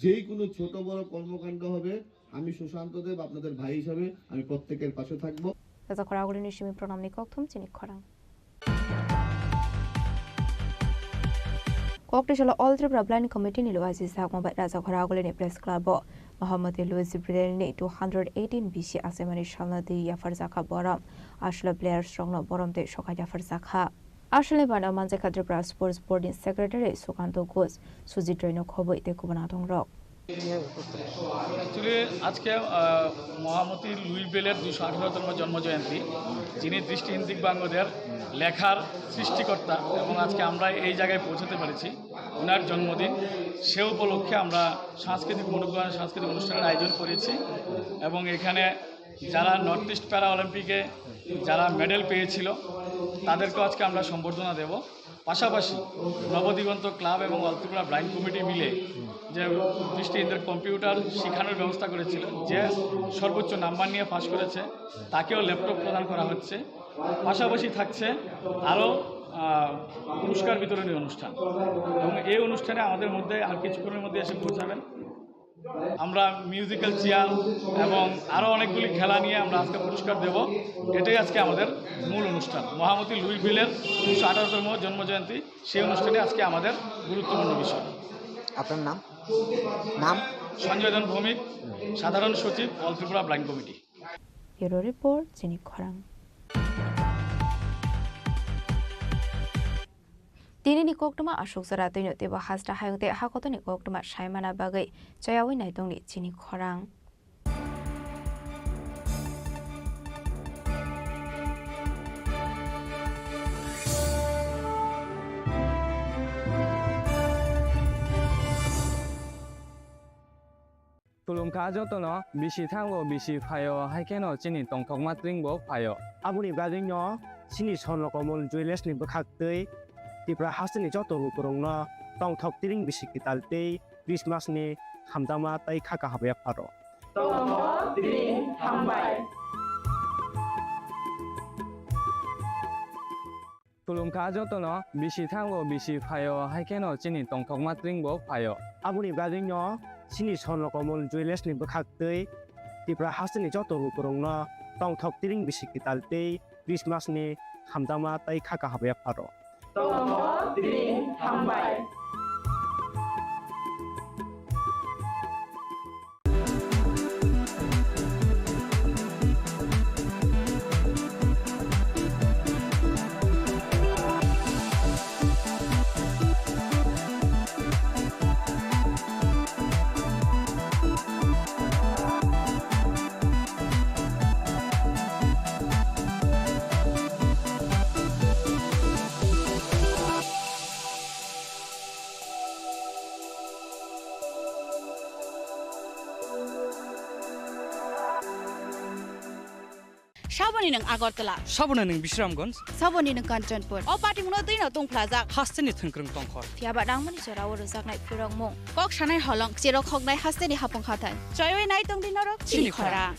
যেই কোনো ছোট বড় কর্মকাণ্ড হবে, আমি সুশান্ত দেব আপনাদের ভাই হিসাবে আমি প্রত্যেকের পাশে থাকবো। রাজাখরাগুলিনি সিমি প্রণামনি ককথুম চিনি খরাং ককটেশাল অল ত্রিপুরা ব্লাইন্ড কমিটি নিলো আজি সাগমবাই রাজাখরাগুলিনি প্রেস ক্লাব মোহাম্মদ লুইস ব্রিলেনি 218 বিসি আसेमानि সালনাদি ইয়াফার জাখা বরম আসলে প্লেয়ার স্ট্রংনো বরমতে সকাই ইয়াফার জাখা আসলে বানা মানজাখা Tripura sports boarding secretary Sukanta Ghosh সুজিত্রৈন খবই তে কুবনা দংরক। অ্যাকচুয়ালি আজকে মহামতি লুই বেলের 218তম জন্মজয়ন্তী, যিনি দৃষ্টিহীন দিব্যাঙ্গদের লেখার সৃষ্টিকর্তা, এবং আজকে আমরা এই জায়গায় পৌঁছতে পেরেছি ওনার জন্মদিন। সে উপলক্ষে আমরা সাংস্কৃতিক অনুষ্ঠানের আয়োজন করেছি এবং এখানে যারা নর্থ ইস্ট প্যারা অলিম্পিকে যারা মেডেল পেয়েছিল তাদেরকেও আজকে আমরা সম্বর্ধনা দেব। পাশাপাশি নবদিগন্ত ক্লাব এবং অল ত্রিপুরা ব্লাইন্ড কমিটি মিলে যে দৃষ্টিহীনদের কম্পিউটার শেখানোর ব্যবস্থা করেছিল, যে সর্বোচ্চ নাম্বার নিয়ে পাশ করেছে তাকেও ল্যাপটপ প্রদান করা হচ্ছে। পাশাপাশি থাকছে আরও পুরস্কার বিতরণী অনুষ্ঠান, এবং এই অনুষ্ঠানে আমাদের মধ্যে আর কিছুক্ষণের মধ্যে এসে পৌঁছাবেন। আমরা মিউজিক্যাল চেয়ার এবং আরও অনেকগুলি খেলা নিয়ে আমরা আজকে পুরস্কার দেব। এটাই আজকে আমাদের মূল অনুষ্ঠান, মহামতি লুই বিলের 218তম জন্মজয়ন্তী। সেই অনুষ্ঠানে আজকে আমাদের গুরুত্বপূর্ণ বিষয়। আপনার নাম? নাম সঞ্জয় ধন ভৌমিক, সাধারণ সচিব, all Tripura blind committee. Bureau report চিনি খরাং। दिनैनि कोकटमा अशोक जरा दैनो तेबो हास्टा हायंते हाखतनि कोकटमा सायमाना बागै जयावै नायदंनि चिनि खरां। Tulungka jotono bisi thango bisi phayo haikeno chini tongthok matringbo phayo abuni bagino chini sonrokomol juiles ni bokhaktei Tipra hasni joto rukurongno tongthok tiring bisi kitaltei Christmas ni hamdama tai khaka habe pharo tongthok tiring hambai Tulungka jotono bisi thango bisi phayo haikeno chini tongthok matringbo phayo abuni bagino chini sonrokomol juiles ni bokhaktei Tipra hasni joto rukurongno tongthok tiring bisi kitaltei Christmas ni hamdama tai khaka habe pharo tongthok tiring hambai Saboni ng Agartala. Sabona ning Bisramganj. Saboni ng Kanchanpur. O pati mo din na tong plaza. Hasteni thengkrung tongkhor. Tiaba dang mani sora wor sak nai purong mo. Kok sanai holong siro khok nai hasteni hapong khatan. Choyoi nai tong din ro chini khora.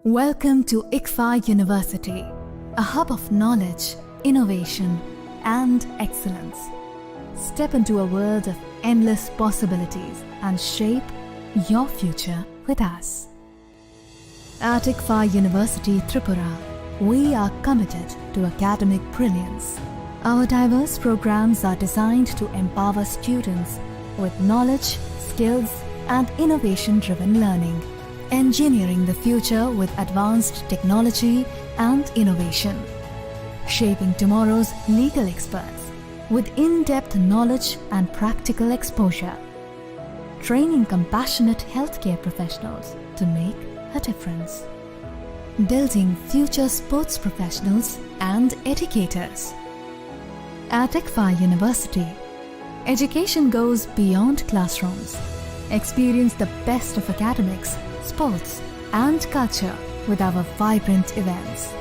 Welcome to ICFA University, a hub of knowledge, innovation, and excellence. Step into a world of endless possibilities and shape your future with us. At ICFA University, Tripura, we are committed to academic brilliance. Our diverse programs are designed to empower students with knowledge, skills, and innovation-driven learning. Engineering the future with advanced technology and innovation. Shaping tomorrow's legal experts with in-depth knowledge and practical exposure. Training compassionate healthcare professionals to make a difference. Building future sports professionals and educators. At ICFA University, education goes beyond classrooms. Experience the best of academics, sports, and culture with our vibrant events.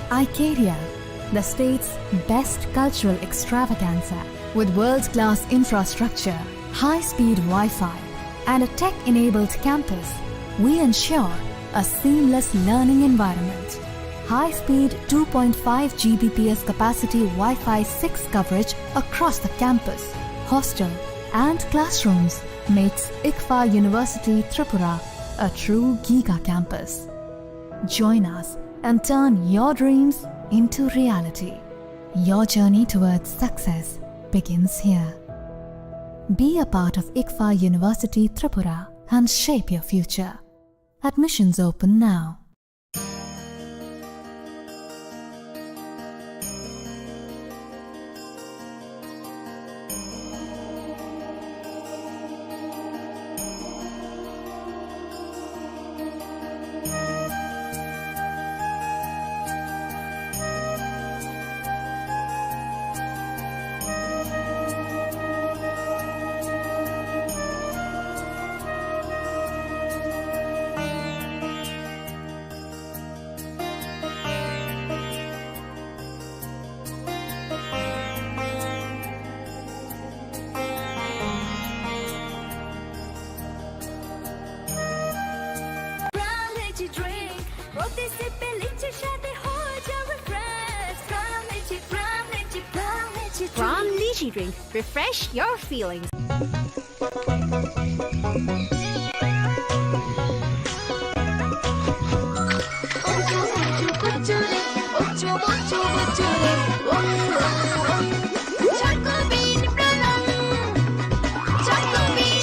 Icaria, the state's best cultural extravaganza with world-class infrastructure, high-speed Wi-Fi, and a tech-enabled campus, we ensure a seamless learning environment. High-speed 2.5 Gbps capacity Wi-Fi 6 coverage across the campus, hostel, and classrooms makes ICFA University Tripura a true Giga campus. Join us and turn your dreams into reality. Your journey towards success begins here. Be a part of ICFA University Tripura and shape your future. Admissions open now. From Lychee Drink, refresh your feelings.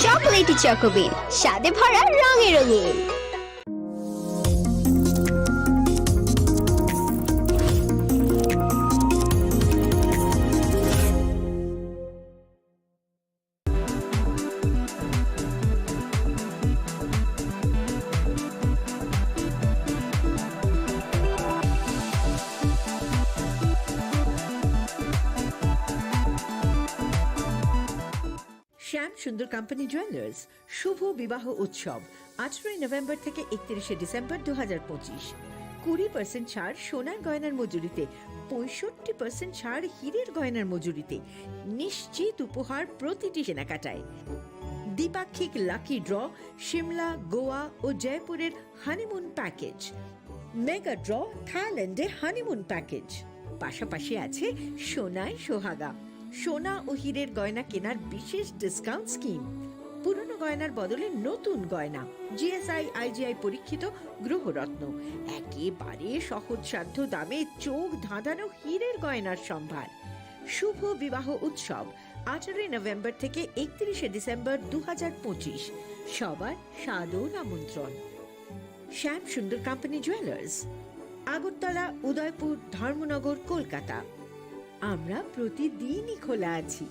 Chocolatey চকোবিন, স্বাদে ভরা রঙে রঙিন। শ্যাম সুন্দর company jewellers শুভ বিবাহ উৎসব 18 November থেকে 31 December 2025। 20% ছাড় সোনার গয়নার মজুরিতে, 65% ছাড় হীরের গয়নার মজুরিতে, নিশ্চিত উপহার প্রতিটি কেনাকাটায়। দ্বিপাক্ষিক লাকি ড্র, সিমলা, গোয়া ও জয়পুরের হানিমুন প্যাকেজ, মেগা ড্র, থাইল্যান্ডে হানিমুন প্যাকেজ। পাশাপাশি আছে সোনায় সোহাগা, সোনা ও হীরের গয়না কেনার বিশেষ ডিসকাউন্ট স্কিম, পুরনো গয়নার বদলে নতুন গয়না, জিএসআই আইজিআই পরীক্ষিত গ্রহরত্ন, একেবারে সহজসাধ্য দামে চোখ ধাঁধানো হীরের গয়নার সম্ভার। শুভ বিবাহ উৎসব 18 নভেম্বর থেকে 31 ডিসেম্বর 2025। সবার সাদর আমন্ত্রণ। শ্যাম সুন্দর কোম্পানি জুয়েলার্স, আগরতলা, উদয়পুর, ধর্মনগর, কলকাতা। আমরা প্রতিদিনই খোলা আছি।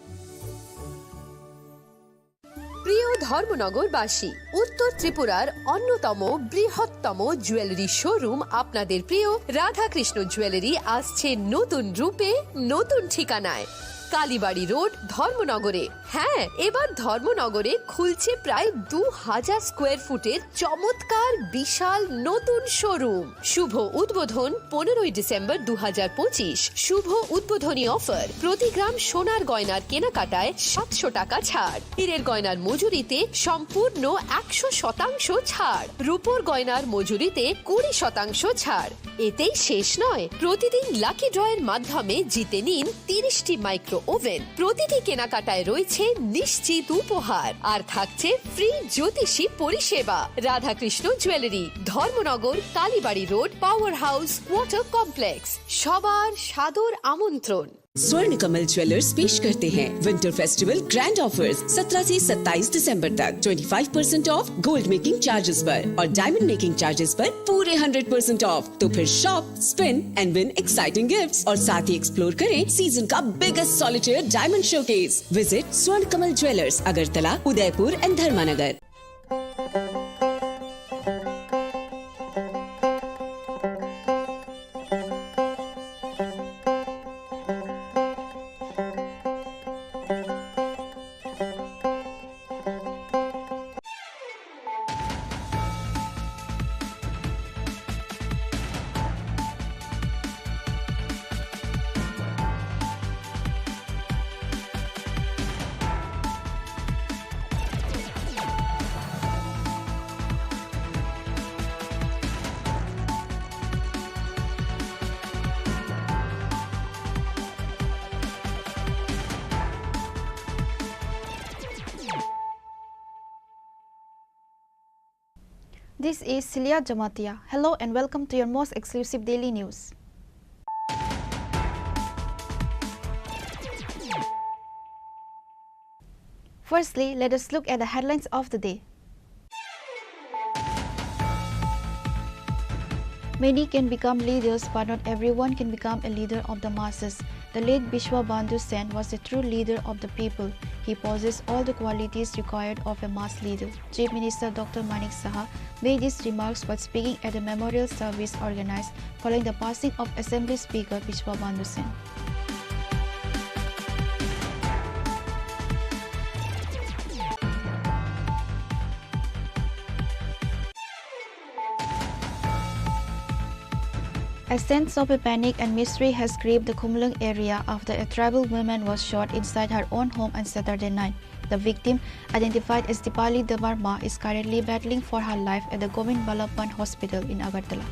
প্রিয় ধর্মনগরবাসী, উত্তর ত্রিপুরার অন্যতম বৃহত্তম জুয়েলারি শোরুম আপনাদের প্রিয় রাধাকৃষ্ণ জুয়েলারি আসছে নতুন রূপে, নতুন ঠিকানায়, কালীবাড়ি রোড, ধর্মনগরে। হ্যাঁ, এবার ধর্মনগরে খুলছে প্রায় 2000 স্কোয়ার ফুটের চমৎকার বিশাল নতুন শোরুম। শুভ উদ্বোধন 15 ডিসেম্বর 2025। শুভ উদ্বোধনী অফার, প্রতি গ্রাম সোনার গয়নার কেনাকাটায় 700 টাকা ছাড়, হীরের গয়নার মজুরিতে সম্পূর্ণ 100% ছাড়, রূপোর গয়নার মজুরিতে 20% ছাড়। এতেই শেষ নয়, প্রতিদিন লাকি ড্রয়ের মাধ্যমে জিতে নিন 30টি মাইক্রো ওভেন। প্রতিটি কেনাকাটায় রয়েছে নিশ্চিত উপহার, আর থাকছে ফ্রি জ্যোতিষী পরিষেবা। Radhakrishna jewellery, Dharmanagar, Kalibari road, power house, water complex. সবার সাদর আমন্ত্রণ। स्वर्ण कमल ज्वेलर्स पेश करते हैं विंटर फेस्टिवल ग्रैंड ऑफर्स 17 से 27 दिसंबर तक 25% ऑफ गोल्ड मेकिंग चार्जेस पर और डायमंड मेकिंग चार्जेस पर पूरे 100% ऑफ। तो फिर shop, spin and win exciting gifts और साथ ही एक्सप्लोर करें सीजन का biggest solitaire diamond showcase. Visit Swarna Kamal jewellers, Agartala, Udaipur and Dharmanagar. This is Celia Jamatia. Hello and welcome to your most exclusive daily news. Firstly, let us look at the headlines of the day. Many can become leaders, but not everyone can become a leader of the masses. The late Bishwa Bandhu Sen was a true leader of the people. He possessed all the qualities required of a mass leader. Chief Minister Dr. Manik Saha made these remarks while speaking at a memorial service organized following the passing of Assembly Speaker Bishwa Bandhu Sen. A sense of a panic and mystery has gripped the Khumlung area after a tribal woman was shot inside her own home on Saturday night. The victim, identified as Dipali Devarma, is currently battling for her life at the Govind Ballabhan Hospital in Agartala.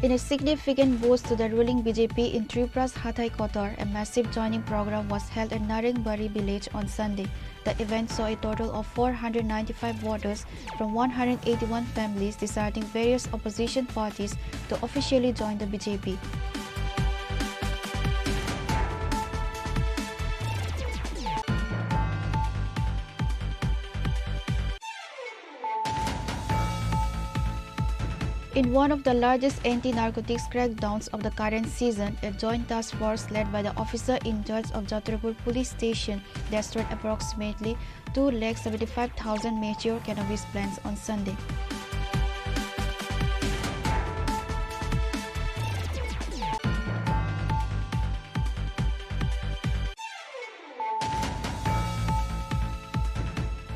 In a significant boost to the ruling BJP in Tripura's Hathai Kotor, a massive joining program was held at Naringbari village on Sunday. The event saw a total of 495 voters from 181 families deciding various opposition parties to officially join the BJP. In one of the largest anti-narcotics crackdowns of the current season, a joint task force led by the officer in charge of Jatrapur police station destroyed approximately 275,000 mature cannabis plants on Sunday.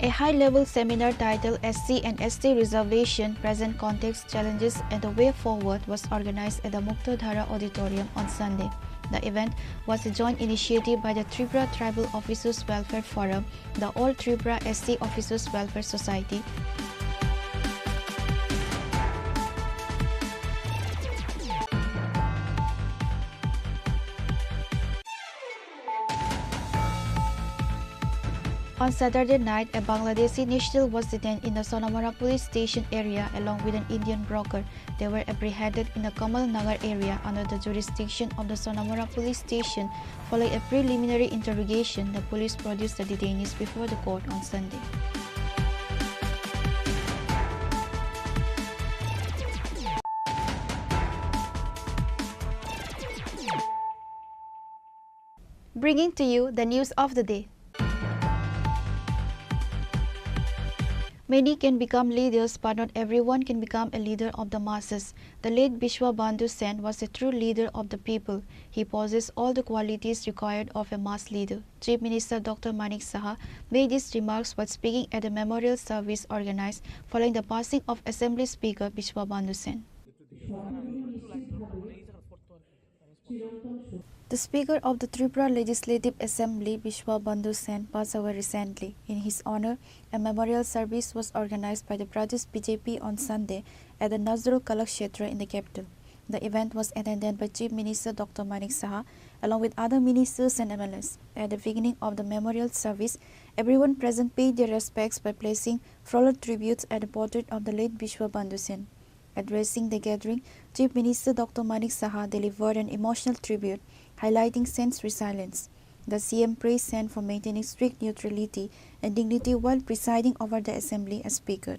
A high-level seminar titled SC and ST Reservation, Present Context, Challenges and the Way Forward was organized at the Muktadhara Auditorium on Sunday. The event was a joint initiative by the Tripura Tribal Officers Welfare Forum, the All Tripura SC Officers Welfare Society, On Saturday night, a Bangladeshi national was detained in the Sonamara police station area along with an Indian broker. They were apprehended in the Kamal Nagar area under the jurisdiction of the Sonamara police station. Following a preliminary interrogation, the police produced the detainees before the court on Sunday. Bringing to you the news of the day. Many can become leaders, but not everyone can become a leader of the masses. The late Bishwa Bandhu Sen was a true leader of the people. He possessed all the qualities required of a mass leader. Chief Minister Dr. Manik Saha made these remarks while speaking at a memorial service organized following the passing of Assembly Speaker Bishwa Bandhu Sen. The Speaker of the Tripura Legislative Assembly, Bishwa Bandhu Sen, passed away recently. In his honor, a memorial service was organized by the Pradesh BJP on Sunday at the Nazrul Kalakshetra in the capital. The event was attended by Chief Minister Dr. Manik Saha along with other ministers and MLAs. At the beginning of the memorial service, everyone present paid their respects by placing floral tributes at the portrait of the late Bishwa Bandhu Sen. Addressing the gathering, Chief Minister Dr. Manik Saha delivered an emotional tribute highlighting Sen's resilience. The CM praised Sen for maintaining strict neutrality and dignity while presiding over the assembly as speaker.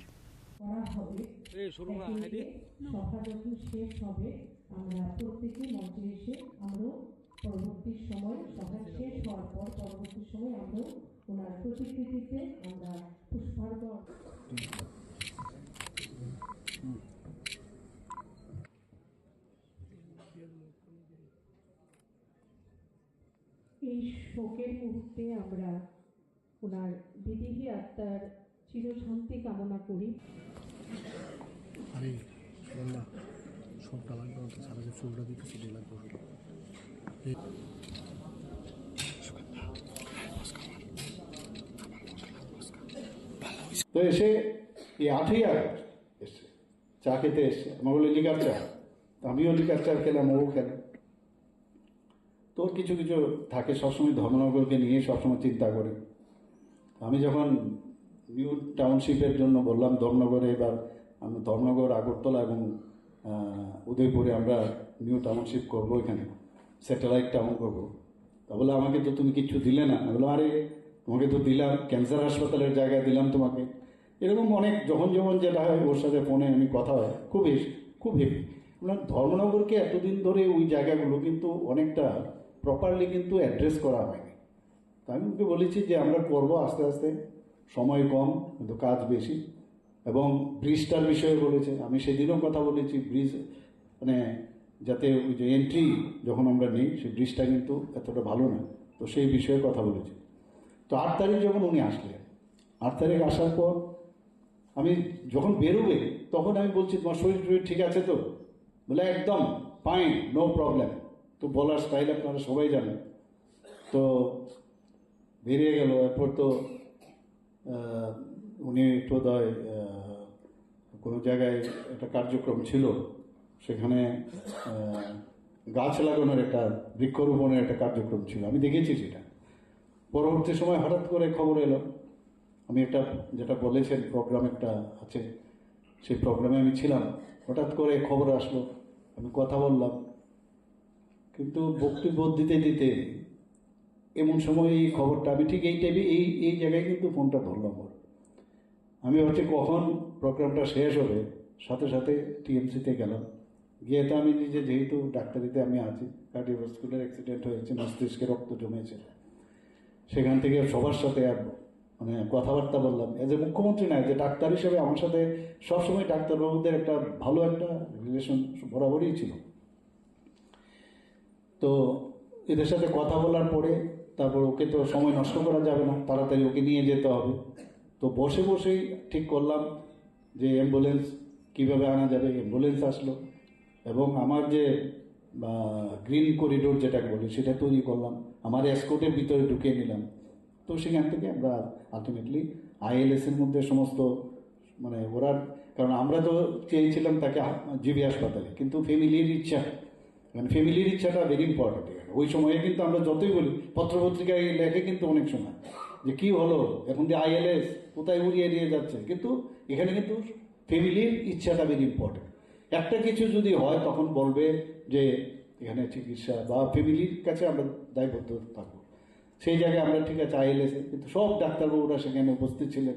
এই শোকের মুহূর্তে আমরা ওনার বিদেহী আত্মার চিরশান্তি কামনা করি। আরে বললা সবটা লাগবে তো সারা যে ফুলটা দিতেছি দিলা করব তো এসে এই 8ই আগস্ট এসে চা খেতে এসে আমার বলে লিকার চা, আমিও লিকার চা খেলাম, ও খেলাম। তোর কিছু কিছু থাকে সবসময় ধর্মনগরকে নিয়ে সবসময় চিন্তা করে। আমি যখন নিউ টাউনশিপের জন্য বললাম ধর্মনগরে, এবার আমরা ধর্মনগর, আগরতলা এবং উদয়পুরে আমরা নিউ টাউনশিপ করবো, এখানে স্যাটেলাইট টাউন করবো। তা বলে আমাকে তো তুমি কিচ্ছু দিলে না। আমি বললাম আরে তোমাকে তো দিলাম, ক্যান্সার হাসপাতালের জায়গায় দিলাম তোমাকে। এরকম অনেক যখন যখন যেটা হয় ওর সাথে ফোনে আমি কথা হয়, খুব হেভি। ধর্মনগরকে এতদিন ধরে ওই জায়গাগুলো কিন্তু অনেকটা প্রপারলি কিন্তু অ্যাড্রেস করা হয়নি। তো আমি ওকে বলেছি যে আমরা করবো আস্তে আস্তে, সময় কম কিন্তু কাজ বেশি। এবং ব্রিজটার বিষয়ে বলেছে, আমি সেদিনও কথা বলেছি, ব্রিজ মানে যাতে ওই যে এন্ট্রি যখন আমরা নিই সেই ব্রিজটা কিন্তু এতটা ভালো না, তো সেই বিষয়ে কথা বলেছি। তো 8 তারিখ যখন উনি আসলেন, 8 তারিখ আসার পর আমি যখন বেরোবে তখন আমি বলছি তোমার শরীর ঠিক আছে তো? বলে একদম ফাইন, নো প্রবলেম। তো বলার স্টাইল আপনারা সবাই জানেন। তো বেরিয়ে গেল। এরপর তো উনি বোধহয় কোনো জায়গায় একটা কার্যক্রম ছিল, সেখানে গাছ লাগানোর একটা বৃক্ষরোপণের একটা কার্যক্রম ছিল, আমি দেখেছি সেটা। পরবর্তী সময় হঠাৎ করে খবর এলো, আমি একটা যেটা বলেছেন প্রোগ্রাম একটা আছে, সেই প্রোগ্রামে আমি ছিলাম। হঠাৎ করে খবর আসলো, আমি কথা বললাম, কিন্তু বক্তব্য দিতে দিতে এমন সময় এই খবরটা আমি ঠিক এই টাইমে এই জায়গায় কিন্তু ফোনটা ধরলাম। আমি ভাবছি কখন প্রোগ্রামটা শেষ হবে, সাথে সাথে টিএমসিতে গেলাম। গিয়ে তো আমি নিজে, যেহেতু ডাক্তারিতে আমি আছি, কার্ডিওভাস্কুলার অ্যাক্সিডেন্ট হয়েছে, মস্তিষ্কে রক্ত জমেছে, সেখান থেকে সবার সাথে মানে কথাবার্তা বললাম। এজ এ মুখ্যমন্ত্রী নয়, যে ডাক্তার হিসেবে আমার সাথে সবসময় ডাক্তারবাবুদের একটা ভালো একটা রিলেশন বরাবরই ছিল। তো এদের সাথে কথা বলার পরে তারপর ওকে তো সময় নষ্ট করা যাবে না, তাড়াতাড়ি ওকে নিয়ে যেতে হবে। তো বসে বসেই ঠিক করলাম যে অ্যাম্বুলেন্স কীভাবে আনা যাবে। অ্যাম্বুলেন্স আসলো এবং আমার যে গ্রিন করিডোর যেটাকে বলি সেটা তৈরি করলাম, আমার এসকোর্টের ভিতরে ঢুকিয়ে নিলাম। তো সেখান থেকে আমরা আলটিমেটলি ILS-এর মধ্যে সমস্ত মানে ওরা, কারণ আমরা তো চেয়েছিলাম তাকে জিবি হাসপাতালে, কিন্তু ফ্যামিলির ইচ্ছা, মানে ফ্যামিলির ইচ্ছাটা ভেরি ইম্পর্টেন্ট। ওই সময়ে কিন্তু আমরা যতই বলি, পত্রপত্রিকায় লেখে কিন্তু অনেক সময় যে কী হলো এখন যে ILS কোথায় উড়িয়ে নিয়ে যাচ্ছে, কিন্তু এখানে কিন্তু ফ্যামিলির ইচ্ছাটা ভেরি ইম্পর্টেন্ট। একটা কিছু যদি হয় তখন বলবে যে এখানে চিকিৎসা বা ফ্যামিলির কাছে আমরা দায়বদ্ধ থাকবো। সেই জায়গায় আমরা ঠিক আছে ILS-এ, কিন্তু সব ডাক্তারবাবুরা সেখানে উপস্থিত ছিলেন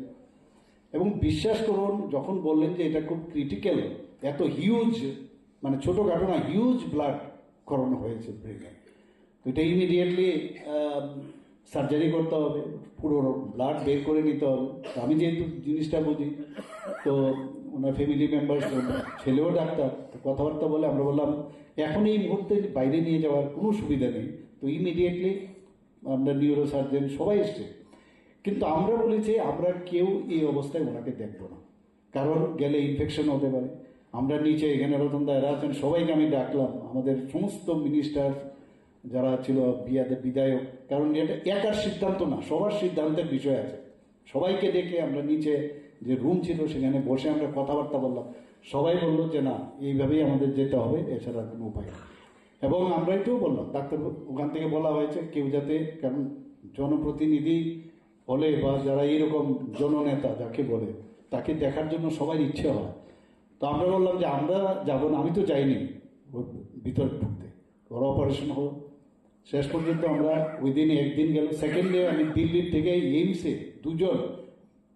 এবং বিশ্বাস করুন যখন বললেন যে এটা খুব ক্রিটিক্যাল, এত হিউজ মানে ছোটোখাটো না, হিউজ ব্লাড করানো হয়েছে ব্রেনে, তো এটা ইমিডিয়েটলি সার্জারি করতে হবে, পুরো ব্লাড বের করে নিতে হবে। আমি যেহেতু জিনিসটা বুঝি, তো ওনার ফ্যামিলি মেম্বার ছেলেও ডাক্তার, কথাবার্তা বলে আমরা বললাম এখন এই মুহূর্তে বাইরে নিয়ে যাওয়ার কোনো সুবিধা নেই। তো ইমিডিয়েটলি আমরা নিউরো সার্জন সবাই এসছে, কিন্তু আমরা বলেছি আমরা কেউ এই অবস্থায় ওনাকে দেখবো না, কারণ গেলে ইনফেকশন হতে পারে। আমরা নিচে এখানে রতনদা এরা আছেন, সবাইকে আমি ডাকলাম, আমাদের সমস্ত মিনিস্টার যারা ছিল, বিধায়ক, কারণ এটা একার সিদ্ধান্ত না, সবার সিদ্ধান্তের বিষয় আছে। সবাইকে ডেকে আমরা নিচে যে রুম ছিল সেখানে বসে আমরা কথাবার্তা বললাম। সবাই বললো যে না, এইভাবেই আমাদের যেতে হবে, এছাড়া কোনো উপায় নেই। এবং আমরা এটাও বললাম, ডাক্তার ওখান থেকে বলা হয়েছে কেউ যাতে, কারণ জনপ্রতিনিধি হলে বা যারা এইরকম জননেতা যাকে বলে, তাকে দেখার জন্য সবার ইচ্ছে হয়। তো আমরা বললাম যে আমরা যাবো না, আমি তো যাইনি ভিতরে ঢুকতে, ওরা অপারেশন হলো। শেষ পর্যন্ত আমরা ওই দিন একদিন গেল, সেকেন্ড ডে আমি দিল্লির থেকে এইমসে দুজন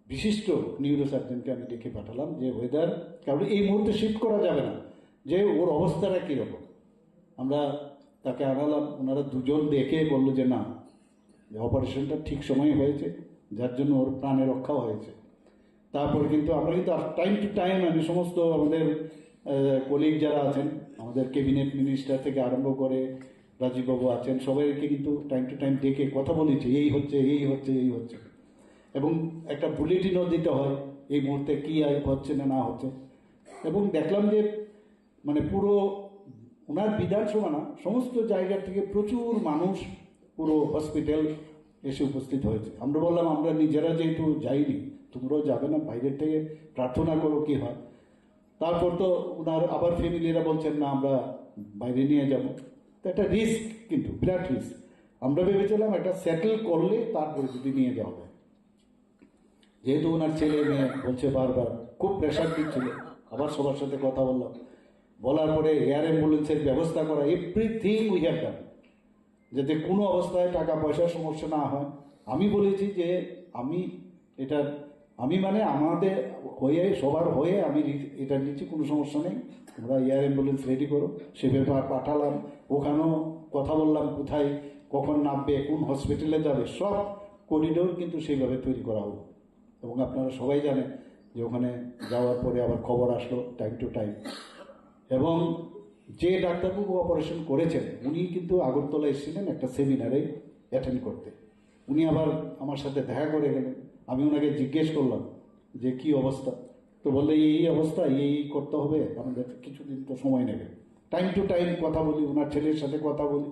বিশিষ্ট নিউরোসার্জনকে আমি ডেকে পাঠালাম যে ওয়েদার, কারণ এই মুহূর্তে শিফট করা যাবে না, যে ওর অবস্থাটা কীরকম। আমরা তাকে আনালাম, ওনারা দুজন দেখে বললো যে না, অপারেশনটা ঠিক সময়ে হয়েছে, যার জন্য ওর প্রাণে রক্ষাও হয়েছে। তারপর কিন্তু আমরা কিন্তু টাইম টু টাইম আমি সমস্ত আমাদের কলিগ যারা আছেন, আমাদের ক্যাবিনেট মিনিস্টার থেকে আরম্ভ করে রাজীববাবু আছেন, সবাইকে কিন্তু টাইম টু টাইম ডেকে কথা বলেছি, এই হচ্ছে এই হচ্ছে এই হচ্ছে, এবং একটা বুলেটিনও দিতে হয় এই মুহূর্তে কী হচ্ছে না না হচ্ছে। এবং দেখলাম যে মানে পুরো ওনার বিধানসভা না, সমস্ত জায়গা থেকে প্রচুর মানুষ পুরো হসপিটাল এসে উপস্থিত হয়েছে। আমরা বললাম আমরা নিজেরা যেহেতু যাইনি, তোমরাও যাবে না, বাইরের থেকে প্রার্থনা করো কী হয়। তারপর তো ওনার আবার ফ্যামিলিরা বলছেন না আমরা বাইরে নিয়ে যাব, তো একটা রিস্ক, কিন্তু বিরাট রিস্ক। আমরা ভেবেছিলাম একটা সেটেল করলে তারপরে যদি নিয়ে যাওয়া যায়, যেহেতু ওনার ছেলে মেয়ে বলছে বারবার, খুব প্রেশার দিচ্ছিল। আবার সবার সাথে কথা বললাম, বলার পরে এয়ার অ্যাম্বুলেন্সের ব্যবস্থা করা, এভরিথিং উই হ্যাভ ডান, যাতে কোনো অবস্থায় টাকা পয়সার সমস্যা না হয়। আমি বলেছি যে আমি মানে আমাদের হয়ে সবার হয়ে আমি এটা নিচ্ছি, কোনো সমস্যা নেই, তোমরা এয়ার অ্যাম্বুলেন্স রেডি করো। সে ব্যাপার পাঠালাম, ওখানেও কথা বললাম কোথায় কখন নামবে, কোন হসপিটালে যাবে, সব করিডোর কিন্তু সেইভাবে তৈরি করা হলো। এবং আপনারা সবাই জানেন যে ওখানে যাওয়ার পরে আবার খবর আসলো টাইম টু টাইম। এবং যে ডাক্তারবাবু অপারেশন করেছেন উনি কিন্তু আগরতলা এসেছিলেন একটা সেমিনারে অ্যাটেন্ড করতে। উনি আবার আমার সাথে দেখা করে গেলেন। আমি ওনাকে জিজ্ঞেস করলাম যে কি অবস্থা, তো বললে এই অবস্থা, এই করতে হবে, আমাদের কিছুদিন তো সময় নেবে। টাইম টু টাইম কথা বলি, ওনার ছেলের সাথে কথা বলি,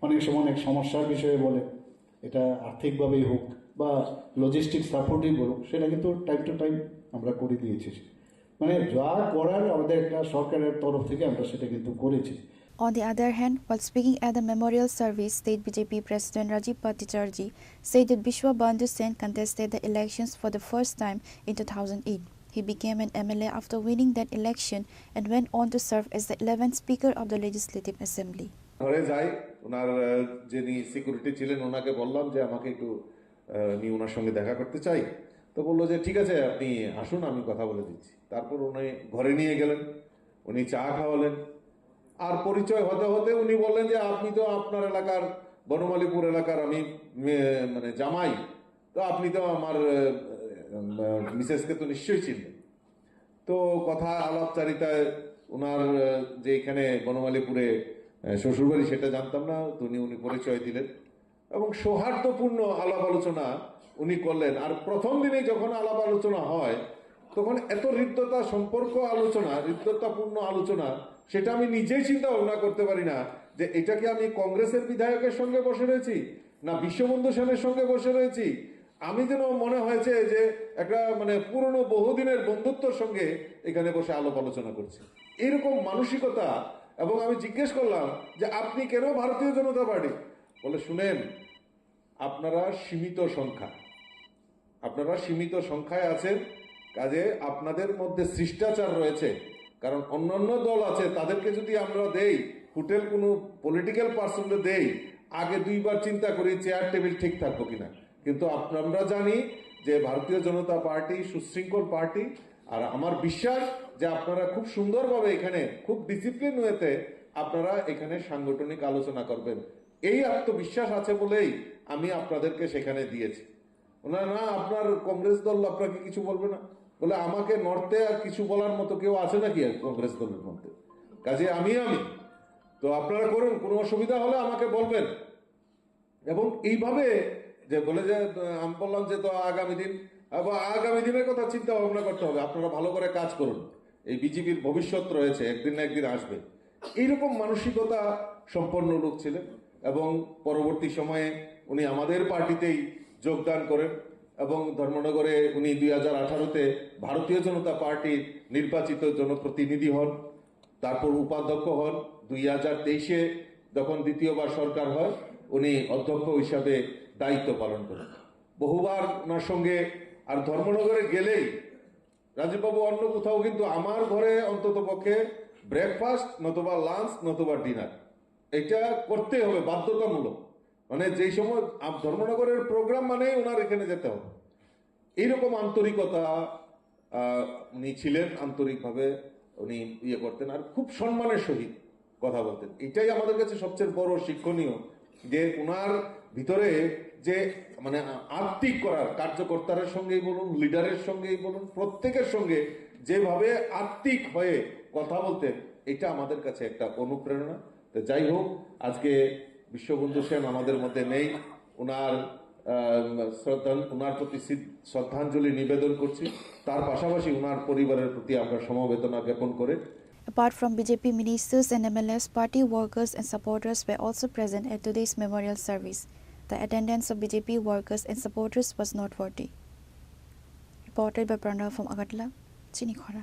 অনেক সময় অনেক সমস্যার বিষয়ে বলে, এটা আর্থিকভাবেই হোক বা লজিস্টিক সাপোর্টই বলুক, সেটা কিন্তু টাইম টু টাইম আমরা করে দিয়েছি। মানে যা করার আমাদের একটা সরকারের তরফ থেকে আমরা সেটা কিন্তু করেছি। On the other hand, while speaking at the memorial service, State BJP President Rajiv Bhattacharjee said that Bishwa Bandhu Sen contested the elections for the first time in 2008. He became an MLA after winning that election and went on to serve as the 11th Speaker of the Legislative Assembly. ঘরে যাই, ওনার যিনি security ছিলেন ওনাকে বললাম যে আমাকে একটু আমি ওনার সঙ্গে দেখা করতে চাই। তো বললো যে ঠিক আছে আপনি আসুন, আমি কথা বলে দিচ্ছি। তারপর উনি ঘরে নিয়ে গেলেন, উনি চা খাওয়ালেন, আর পরিচয় হতে হতে উনি বললেন যে আপনি তো আপনার এলাকার বনমালীপুর এলাকার আমি মানে জামাই, তো আপনি তো আমার মিসেসকে তো নিশ্চয়ই চিনবেন। তো কথা আলাপচারিতায় ওনার যে এখানে বনমালীপুরে শ্বশুরবাড়ি সেটা জানতাম না, তো উনি পরিচয় দিলেন এবং সৌহার্দ্যপূর্ণ আলাপ আলোচনা উনি করলেন। আর প্রথম দিনে যখন আলাপ আলোচনা হয় তখন এত হৃদ্যতা সম্পর্ক আলোচনা, হৃদ্যতাপূর্ণ আলোচনা, সেটা আমি নিজেই চিন্তা ভাবনা করতে পারি না যে এটা কি আমি কংগ্রেসের বিধায়কের সঙ্গে বসে রয়েছি না বিশ্ববন্ধু সেনের সঙ্গে বসে রয়েছি। আমি যেন মনে হয়েছে যে একটা মানে পুরনো বহুদিনের বন্ধুত্বর সঙ্গে এখানে বসে আলাপ আলোচনা করছি, এরকম মানসিকতা। এবং আমি জিজ্ঞেস করলাম যে আপনি কেন ভারতীয় জনতা পার্টি? বলে শুনেন, আপনারা সীমিত সংখ্যায় আছেন, কাজে আপনাদের মধ্যে শিষ্টাচার রয়েছে। কারণ অন্যান্য দল আছে, তাদেরকে যদি আমরা দেই, হোটেল কোনো পলিটিক্যাল পার্সনকে দেই, আগে দুইবার চিন্তা করি চেয়ার টেবিল ঠিক থাকবো কিনা। কিন্তু আমরা জানি যে ভারতীয় জনতা পার্টি সুশৃঙ্খল পার্টি, আর আমার বিশ্বাস যে আপনারা খুব সুন্দরভাবে এখানে খুব ডিসিপ্লিন ওয়েতে আপনারা এখানে সাংগঠনিক আলোচনা করবেন। এই আত্মবিশ্বাস আছে বলেই আমি আপনাদেরকে সেখানে দিয়েছি। না আপনার কংগ্রেস দল আপনাকে কিছু বলবে না। বলে আমাকে নর্থে আর কিছু বলার মতো কেউ আছে নাকি কংগ্রেস দলের মধ্যে? কাজে আমি তো আপনারা করুন, কোনো অসুবিধা হলে আমাকে বলবেন। এবং এইভাবে যে বলে যে আমি বললাম যে তো আগামী দিনের কথা চিন্তা ভাবনা করতে হবে, আপনারা ভালো করে কাজ করুন, এই বিজেপির ভবিষ্যৎ রয়েছে, একদিন না একদিন আসবে। এইরকম মানসিকতা সম্পন্ন লোক ছিলেন। এবং পরবর্তী সময়ে উনি আমাদের পার্টিতেই যোগদান করেন এবং ধর্মনগরে উনি 2018-তে ভারতীয় জনতা পার্টির নির্বাচিত জনপ্রতিনিধি হন, তারপর উপাধ্যক্ষ হন। 2023-এ যখন দ্বিতীয়বার সরকার হয়, উনি অধ্যক্ষ হিসাবে দায়িত্ব পালন করেন। বহুবার ওনার সঙ্গে, আর ধর্মনগরে গেলেই রাজীববাবু অন্য কোথাও কিন্তু আমার ঘরে অন্তত পক্ষে ব্রেকফাস্ট নতুবা লাঞ্চ নতুবা ডিনার এটা করতে হবে, বাধ্যতামূলক। মানে যেই সময় ধর্মনগরের প্রোগ্রাম মানে ওনার এখানে যেতে হবে। এইরকম আন্তরিকতা উনি ছিলেন, আন্তরিকভাবে উনি ইয়ে করতেন, আর খুব সম্মানের সহিত কথা বলতেন। এটাই আমাদের কাছে সবচেয়ে বড় শিক্ষণীয়, যে ওনার ভিতরে যে মানে আত্মিক করার, কার্যকর্তাদের সঙ্গেই বলুন, লিডারের সঙ্গেই বলুন, প্রত্যেকের সঙ্গে যেভাবে আত্মিক হয়ে কথা বলতেন, এটা আমাদের কাছে একটা অনুপ্রেরণা। তো যাই হোক, আজকে বিশ্ববন্ধু সেন আমাদের মধ্যে নেই, ওনার প্রতি শ্রদ্ধাঞ্জলি নিবেদন করছি। তার পাশাপাশি ওনার পরিবারের প্রতি আমরা সমবেদনা জ্ঞাপন করে। Apart from BJP ministers and MLAs, party workers and supporters were also present at today's memorial service. The attendance of BJP workers and supporters was noteworthy. Reported by Pranav from Agartala, Chinikhora.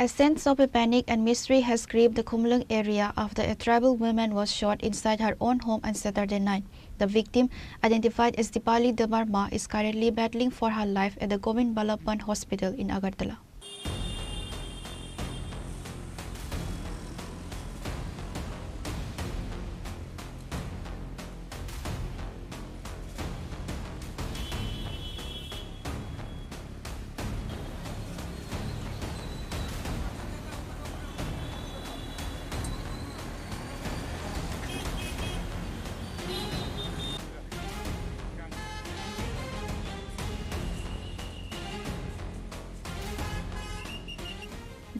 A sense of a panic and mystery has gripped the Khumlung area after a tribal woman was shot inside her own home on Saturday night. The victim, identified as Dipali Damarma, is currently battling for her life at the Govind Ballabhan Hospital in Agartala.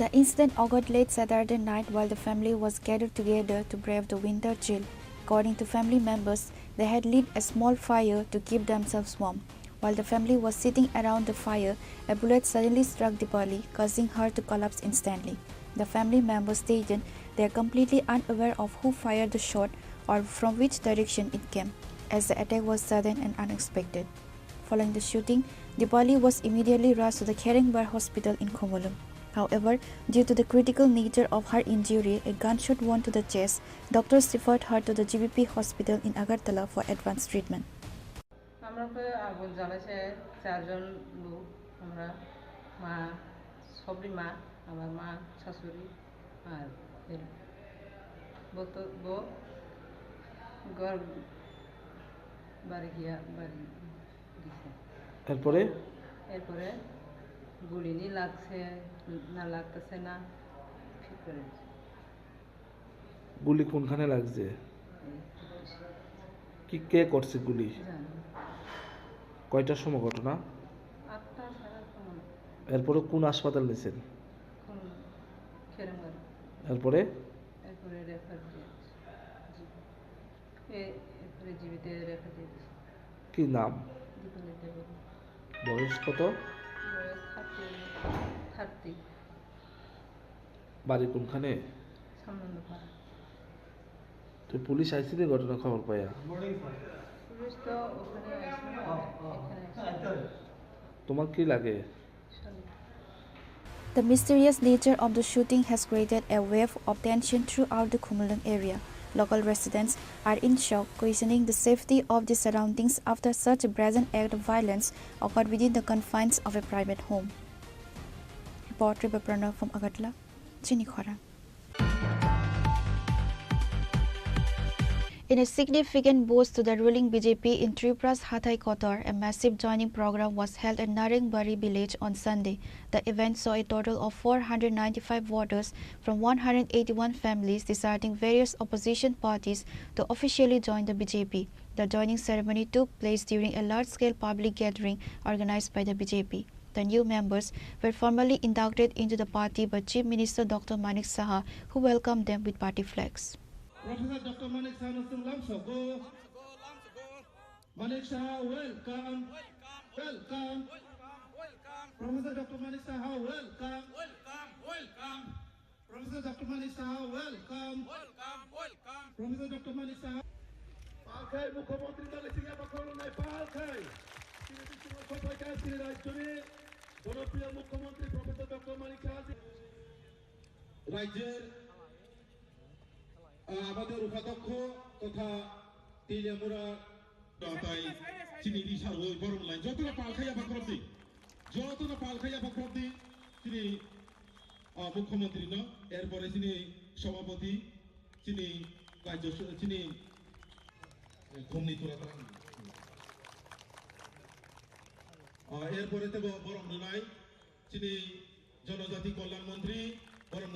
The incident occurred late Saturday night while the family was gathered together to brave the winter chill. According to family members, they had lit a small fire to keep themselves warm. While the family was sitting around the fire, a bullet suddenly struck Dipali, causing her to collapse instantly. The family members stated they are completely unaware of who fired the shot or from which direction it came, as the attack was sudden and unexpected. Following the shooting, Dipali was immediately rushed to the Kherengbar Hospital in Khumulung. However, due to the critical nature of her injury, a gunshot wound to the chest, doctors referred her to the GBP hospital in Agartala for advanced treatment. আমরা আগুন জ্বালাইছে চারজন লোক, আমরা মা, সবরি মা, আমার মা, শাশুড়ি আর বউ ঘর বাড়ি গিয়া বাড়ি দিছে। এরপরে গুলি নি লাগছে না লাগতেছে না, ঠিক করে গুলি কোনখানে লাগছে? কি কে করছে গুলি? কয়টার সময় ঘটনা? 8টা সাড়ে 8টা। এরপরে কোন হাসপাতাল নিয়েছেন? খেরঙ্গার। এরপরে রেফার দিয়ে জীবিত রেখে দিয়েছি। কি নাম? দীপালি দেবী। বয়স কত? বয়স 30। বাড়ি কোনখানে? সামনন্দপাড়া। তো পুলিশ আইসি রে ঘটনা খবর পাইয়া? পুলিশ তো ওখানে এখানে তোমার কি লাগে? The mysterious nature of the shooting has created a wave of tension throughout the Khumulung area. Local residents are in shock, questioning the safety of the surroundings after such a brazen act of violence occurred within the confines of a private home. Reporter Pranav from Agartala, Chinikhora. In a significant boost to the ruling BJP in Tripura's Hathai Kotor, a massive joining program was held at Narengbari village on Sunday. The event saw a total of 495 voters from 181 families deciding various opposition parties to officially join the BJP. The joining ceremony took place during a large-scale public gathering organized by the BJP. The new members were formally inducted into the party by Chief Minister Dr. Manik Saha, who welcomed them with party flags. Professor Dr. Manik Saha Lamsoko. Manik Saha, welcome. Welcome. Professor Dr. Manik Saha, welcome. Welcome. Professor Dr. Manik Saha, welcome. Welcome. Professor Dr. Manik Saha. Palkhai Mukhyamantri dale singa bakhono nai Palkhai. Tini bismo sophai tini rajyore জনপ্রিয় মুখ্যমন্ত্রী professor doctor Manik Saha রাজ্যের আমাদের উপাধ্যক্ষ তথা তেলিয়ামুড়া তাই চিনি দিশার ওই বরং লাইন যতটা পালখাইয়া বাক্রব্দি তিনি মুখ্যমন্ত্রী ন এরপরে তিনি সভাপতি তিনি রাজ্য তিনি ঘুমনি তোরা এরপরে তো বরং নাই তিনি জনজাতি কল্যাণ মন্ত্রী বরং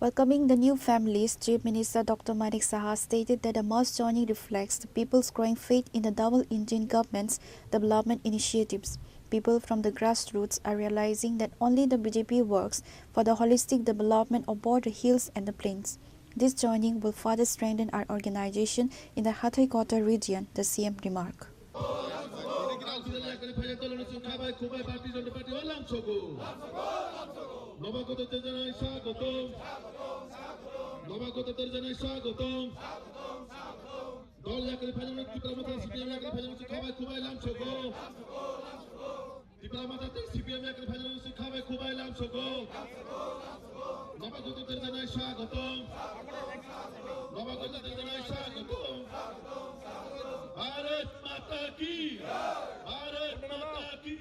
Welcoming the new families, Chief Minister Dr. Manik Saha stated that the mass joining reflects the people's growing faith in the double-engine government's development initiatives. People from the grassroots are realizing that only the BJP works for the holistic development of both the hills and the plains. This joining will further strengthen our organization in the Hathai Kotor region, the CM remarked. নবাগতদের জানাই স্বাগতম দল একালি final Tripura CPM একালি final খুবাই লামছগো ত্রিপুরা মাথাতে CPM একালি final খুবাই লামছগো নবাগতদের জানাই স্বাগতম ভারত মাতা কি ভারত মাতা কি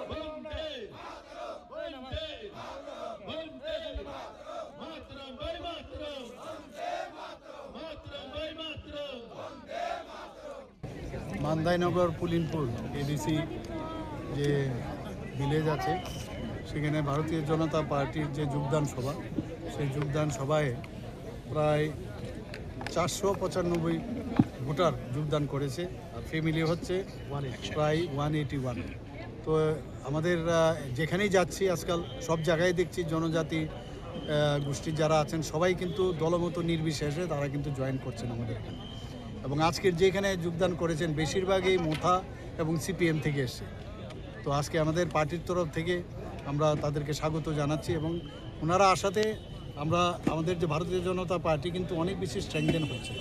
বন্দে বন্দে বন্দে মাতরম বন্দে মাতরম মাতরম বন্দে মাতরম মান্দাইনগর পুলিনপুর এডিসি যে ভিলেজ আছে সেখানে ভারতীয় জনতা পার্টির যে যোগদান সভা সেই যোগদান সভায় প্রায় 495 ভোটার যোগদান করেছে আর ফ্যামিলি হচ্ছে প্রায় 181। তো আমাদের যেখানেই যাচ্ছি আজকাল সব জায়গায় দেখছি জনজাতি গোষ্ঠীর যারা আছেন সবাই কিন্তু দলমত নির্বিশেষে তারা কিন্তু জয়েন করছেন আমাদের এখানে। এবং আজকের যেখানে যোগদান করেছেন বেশিরভাগই মোথা এবং সিপিএম থেকে এসছে। তো আজকে আমাদের পার্টির তরফ থেকে আমরা তাদেরকে স্বাগত জানাচ্ছি এবং ওনারা আসাতে আমরা আমাদের যে ভারতীয় জনতা পার্টি কিন্তু অনেক বেশি স্ট্রেংথেন হচ্ছে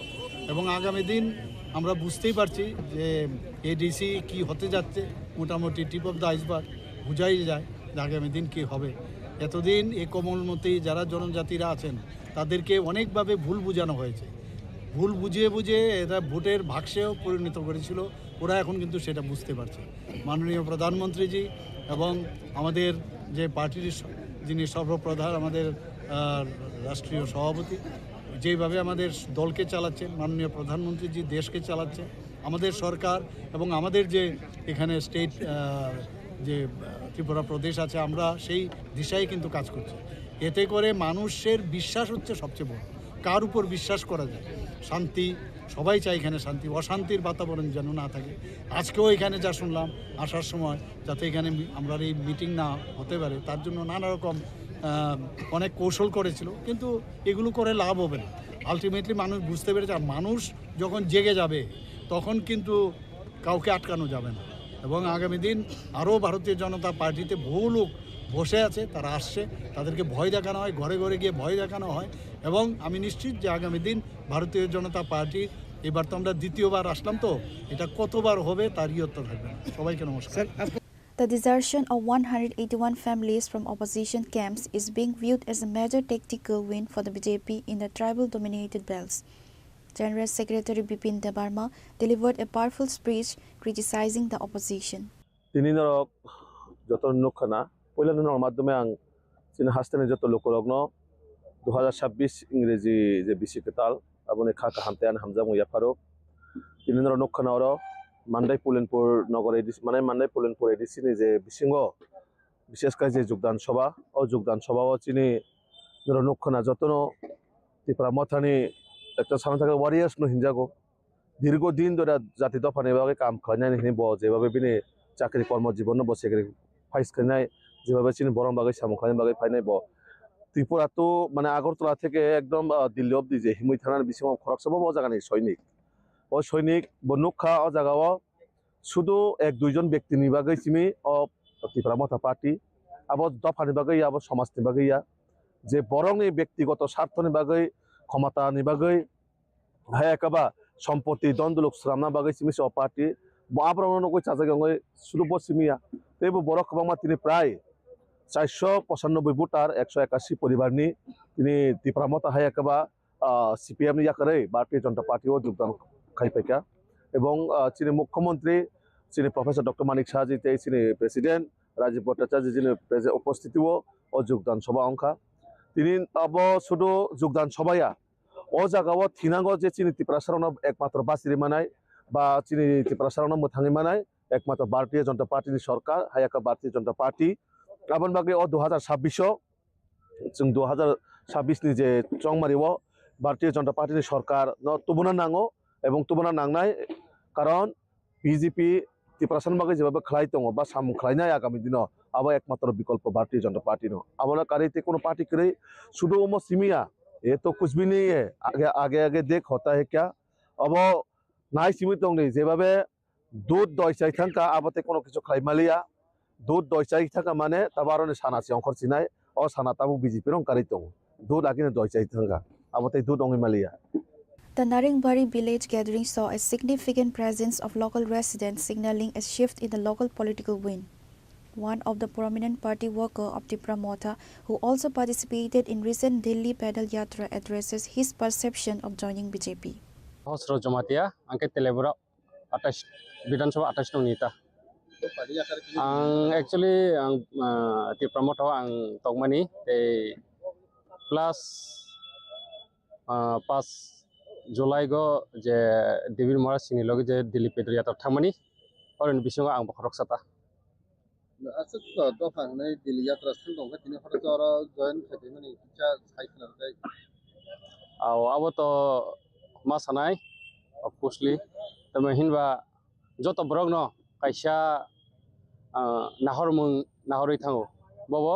এবং আগামী দিন আমরা বুঝতেই পারছি যে এডিসি কি হতে যাচ্ছে, মোটামুটি টিপ অফ দ্য আইসবার্গ বোঝাই যায় যে আগামী দিন কী হবে। এতদিন এই কোমলমতি যারা জনজাতিরা আছেন তাদেরকে অনেকভাবে ভুল বোঝানো হয়েছে, ভুল বুঝিয়ে বুঝিয়ে এরা ভোটের বাক্সেও পরিণত করেছিল। ওরা এখন কিন্তু সেটা বুঝতে পারছে। মাননীয় প্রধানমন্ত্রীজি এবং আমাদের যে পার্টির যিনি সর্বপ্রধান আমাদের রাষ্ট্রীয় সভাপতি যেভাবে আমাদের দলকে চালাচ্ছেন, মাননীয় প্রধানমন্ত্রীজি দেশকে চালাচ্ছেন, আমাদের সরকার এবং আমাদের যে এখানে স্টেট যে ত্রিপুরা প্রদেশ আছে আমরা সেই দিশায় কিন্তু কাজ করছি। এতে করে মানুষের বিশ্বাস হচ্ছে সবচেয়ে বড়। কার উপর বিশ্বাস করা যায়? শান্তি, সবাই চায় এখানে শান্তি, অশান্তির বাতাবরণ যেন না থাকে। আজকেও এখানে যা শুনলাম আসার সময় যাতে এখানে আমরা এই মিটিং না হতে পারে তার জন্য নানা রকম অনেক কৌশল করেছিল, কিন্তু এগুলো করে লাভ হবে না। আলটিমেটলি মানুষ বুঝতে পেরেছে আর মানুষ যখন জেগে যাবে তখন কিন্তু কাউকে আটকানো যাবে না। এবং আগামী দিন আরও ভারতীয় জনতা পার্টিতে বহু লোক বসে আছে, তারা আসছে, তাদেরকে ভয় দেখানো হয়, ঘরে ঘরে গিয়ে ভয় দেখানো হয়। এবং আমি নিশ্চিত যে আগামী দিন ভারতীয় জনতা পার্টি, এবার তো আমরা দ্বিতীয়বার আসলাম, তো এটা কতবার হবে তার ইয়ত্তা থাকবে না। সবাইকে নমস্কার। The desertion of 181 families from opposition camps is being viewed as a major tactical win for the BJP in the tribal-dominated belts. General Secretary Bipin Debarma delivered a powerful speech criticizing the opposition. Tininarok joton nokana poila nor maddome ang sin hastane joto lokologno 2026 ইংরেজি যে বিশিকেতাল abone khaka hamtean hamza muya farok tininor nokana oro Mandai Pulinpur Nagar ADC মানে মান্দাই পুলেনপুর এডিসিনি যে বিশৃঙ্গ বিশেষ করে যে যোগদান সভা ও যোগদান সভাও চিনি নক্ষণা যতন ত্রিপুরা মথানি একটা সামনে থাকা ওয়ারিয়ার্স নো হিনজাগো দীর্ঘদিন ধরে জাতি দফানি বাগে কাম খাইনাই হিনি ব যেভাবে বিনি চাকরি কর্মজীবন বসে গেলে ফাইস খাইনাই যেভাবে চিনি বরং বাগে সামু খাইনাই বাগে ফাইনাই ব ত্রিপুরা তো মানে আগরতলা থেকে একদম দিল্লি অব্দি যে হিমুই থানার বিশৃঙ্গ খরক সভা ও জায়গা নেই সৈনিক ও সৈনিক বনুক্ষা ও জায়গাও শুধু এক দুইজন ব্যক্তি নিবাগৈ চিমি ও ত্রিপুরা মথা পার্টি আবার দফানি বাগৈ আবার সমাজ নিবাগৈয়া যে বরং এই ব্যক্তিগত স্বার্থ নিবাগৈ ক্ষমতা নিবাগৈ হ্যাঁ একাবা সম্পত্তি দ্বন্দ্ব লোক শ্রামনা বাগৈ চিমি ও পার্টি আবার চাচা গঙ্গৈ সুলভ চিমিয়া তো এই বড় খবরমা তিনি প্রায় 495 ভোটার 181 পরিবারনি তিনি ত্রিপুরা মথা হ্যাঁ একাবা সিপিএম ইয়াকারে ভারতীয় জনতা পার্টিও যোগদান খাইপাইকা এবং চিনি মুখ্যমন্ত্রী চিনি প্রফেসর ডক্টর মানিক শাহজি চিনি প্রেসিডেন্ট রাজীব ভট্টাচার্য যিনি উপস্থিতিও ও যোগদান সভা অংখা তিনি আব শুধু যোগদান সভায়া ও জায়গাও থিনাঙ্গ যে চিনি ত্রিপুরা সারণ একমাত্র বাসিরি মানায় বা চিনি ত্রিপুরা সারণ মোথাঙি মানায় একমাত্র ভারতীয় জনতা পার্টির সরকার হায়াকা ভারতীয় জনতা পার্টি আবার বাকি ও 2026 जों 2026 नि जे चंमारिव भारतीय जनता पार्टी सरकार तुबुना नांगो এবং तुबुना नांनाय कारण বিজেপি ত্রিপুরাসান बागै जेबाबो खलाय दङ बा सामु खलायनाय आगामी दिनाव आबो एकमात्र विकल्प भारतीय जनता पार्टी नो आबोना कारिते कोनो पार्टी करे शुद्ध ओमो सिमिया ये तो कुछ भी नहीं है आगे आगे आगे देख होता है क्या अब नाय सिमी दङ नै जेबाबे दूध दय चाइ थांका आबोते कोनो किछु खलायमालिया दूध दय चाइ थांका माने ताबारने सानासि अंखर सिनाय ओ साना ताबु बिजेपि रं कारि दङ दूध आगिने दय चाइ थांका आबोते दूध अंगिमालिया The Naringbari village gathering saw a significant presence of local residents, signaling a shift in the local political wind. One of the prominent party worker of Tripura Motha, who also participated in recent Delhi Pedal Yatra, addresses his perception of joining BJP. Hosro Jamatia, Anke Telebura, attached Bidansova attached to Nita. Actually, Tripura Motha and Togmani, they plus pass. जुलाई गो जे देवीर मरा सिंह लोग जे दिल्ली पेदल यात्रा थामनी और इन विषयों का आंग बखरक सता अच्छा तो फांगने दिल्ली यात्रा स्थल दोंगा तिने फटा जरा जॉइन खेते में नहीं क्या साइकिल लड़ाई अब तो मासनाय ऑफकोर्सली तो मैं हिंबा जो तो ब्रॉग न कैसा नाहर थांगो बाबो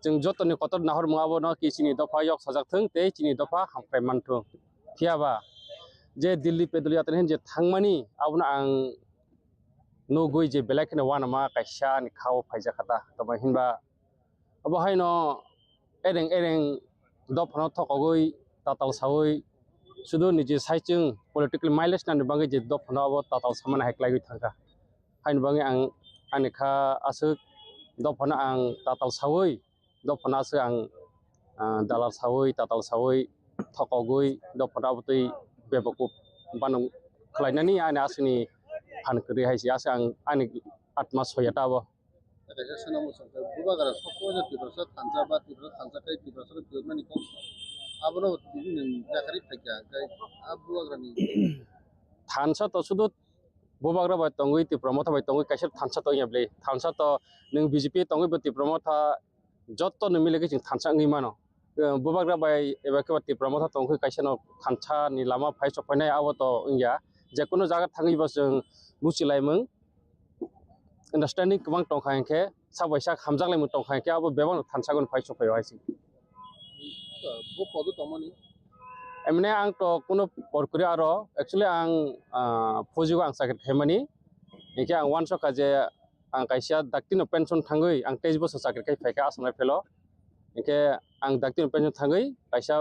जों जतनि कतर नाहर मुआबो न कि चिनि दफा यक सजागथों ते चिनि दफा हामफ्राय मानथों थियाबा जे दिल्ली पेदल यात्रा जे थांमानि आबना आं नगै जे बेलाखने वानमा कैसा नि खाव फाइजा खाता तबा हिनबा अब हायनो एरें दफानो थकगै ताताल सावै सुदु निजे साइचिं पॉलिटिकल माइलेज नानि बागै जे दफानो अब ताताल सामान हायक्लागै थांगा हायनो बागै आं आनिखा आसो दफानो आं ताताल सावै दफानो आसो आं दालाल सावै ताताल सावै थकगै दफानाबोतै बेबको बानं खलायनानै आने आसनि फानकरि हायसि आसे आं आनि आत्मा सयताबो कैसे सना मुसंत बुबागारा सबको जे तिब्रसा थांजा बा तिब्रसा थांजा kai तिब्रसा तिब्रमानि को आबनो दिनि जाखारि फाइका गाय आ बुबागारानि थांसा तो सुदु बुबागारा बाय तंगै तिब्रमथा बाय तंगै कैसे थांसा तो याबले थांसा तो नों बीजेपी तंगै बो तिब्रमथा जत्तो न मिलेगे जों थांसा ngै मानो बुबाग्रा बाय एबा के तिब्रमथा तंगै कैसे न थांसा नि लामा फाइ सफायनाय आबो तो इंया जेकुनु जागा थाङैबा जों मुसिलायमों अंडरस्टैंडिंग गोबां दंखायखे साबायसा हामजालायमों दंखायखे आबो बेबां थानसागोन फाइ सफायाव हायसि बो पदो तमनि एमने आं तो कोनो परकुरे आरो एक्चुअली आं फौजिखौ आं साख्रि खायमानि एखे आं वान सका जे आं कायसेया डाक्टिनो पेन्सन थाङै आं 23 बोसोर साख्रि खायफायखा आसामनि फेल' एखे आं डाक्टिनो पेन्सन थाङै कायसेया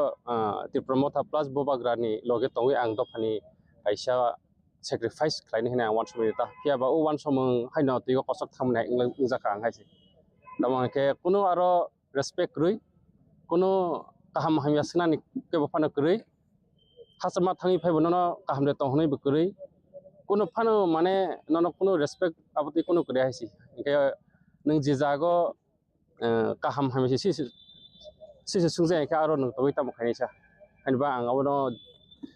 त्रिपुरा प्लास बबाग्रानि लगे तङै आं दफानि कायसेया सेक्रिफाइस खालायनो होनाय आं वान समनि दा फियाबा ओ वान सम हायनो तिगो कसक थामनाय जाखा आं हायसे दामाखे कोनो आरो रेसपेक्ट रुइ कोनो काहाम हामिया सनानि केबो फानो करै हासमा थाङै फायबो ननो काहाम दे तहनै बकरै कोनो फानो माने ननो कोनो रेसपेक्ट आबति कोनो करे हायसि एके नों जे जागो काहाम हामिसे सिसे सुंजे एके आरो नों तबै ताम खायनैसा हानबा आं आबनो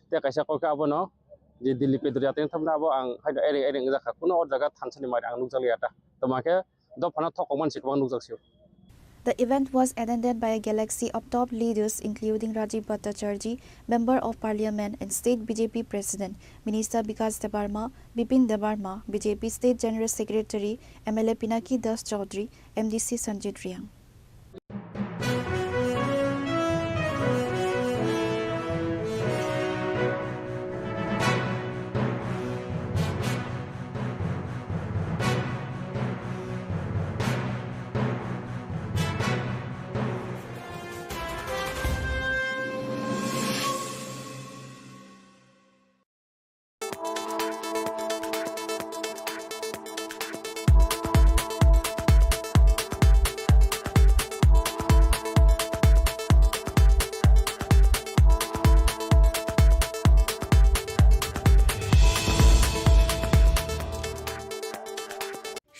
ते कायसा कयका आबनो जे दिल्ली पेद्रियातेन थामना आबो आं हायदा एरे एरे जाखा कोनो अर जागा थानसालि मारि आं नुजालियाता तमाखे दफाना थक मानसि गोबां नुजासियो. The event was attended by a galaxy of top leaders including Rajiv Bhattacharjee, Member of Parliament and State BJP President, Minister Vikas Debarma, Bipin Debarma, BJP State General Secretary, MLA Pinaki Das Chaudhary, MDC Sanjit Riang.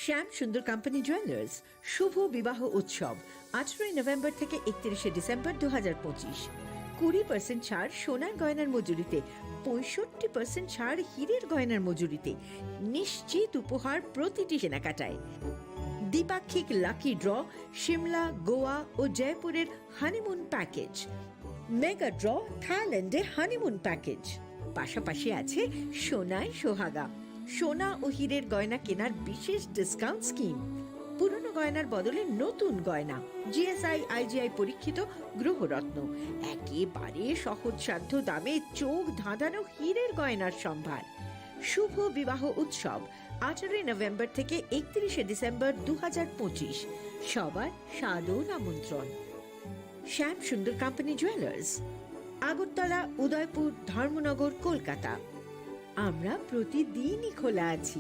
শ্যাম সুন্দর company jewellers শুভ বিবাহ উৎসব 18 November থেকে 31 December 2025 20% ছাড় সোনার গয়নার মজুরিতে 65% ছাড় হীরের গয়নার মজুরিতে নিশ্চিত উপহার প্রতিটি কেনাকাটায় দ্বিপাক্ষিক লাকি ড্র শিমলা গোয়া ও জয়পুরের হানিমুন প্যাকেজ মেগা ড্র থাইল্যান্ডে হানিমুন প্যাকেজ পাশাপাশি আছে সোনায় সোহাগা সোনা ও হীরের গয়না কেনার বিশেষ ডিসকাউন্ট স্কিম পুরনো গয়নার বদলে নতুন গয়না জিএসআই আইজিআই পরীক্ষিত গ্রহরত্ন একেবারে সহজসাধ্য দামে চোখ ধাঁধানো হীরের গয়নার সম্ভার শুভ বিবাহ উৎসব 18 নভেম্বর থেকে 31 ডিসেম্বর 2025 সবার সাদর আমন্ত্রণ শ্যাম সুন্দর কোম্পানি জুয়েলার্স আগরতলা উদয়পুর ধর্মনগর কলকাতা আমরা প্রতিদিনই খোলা আছি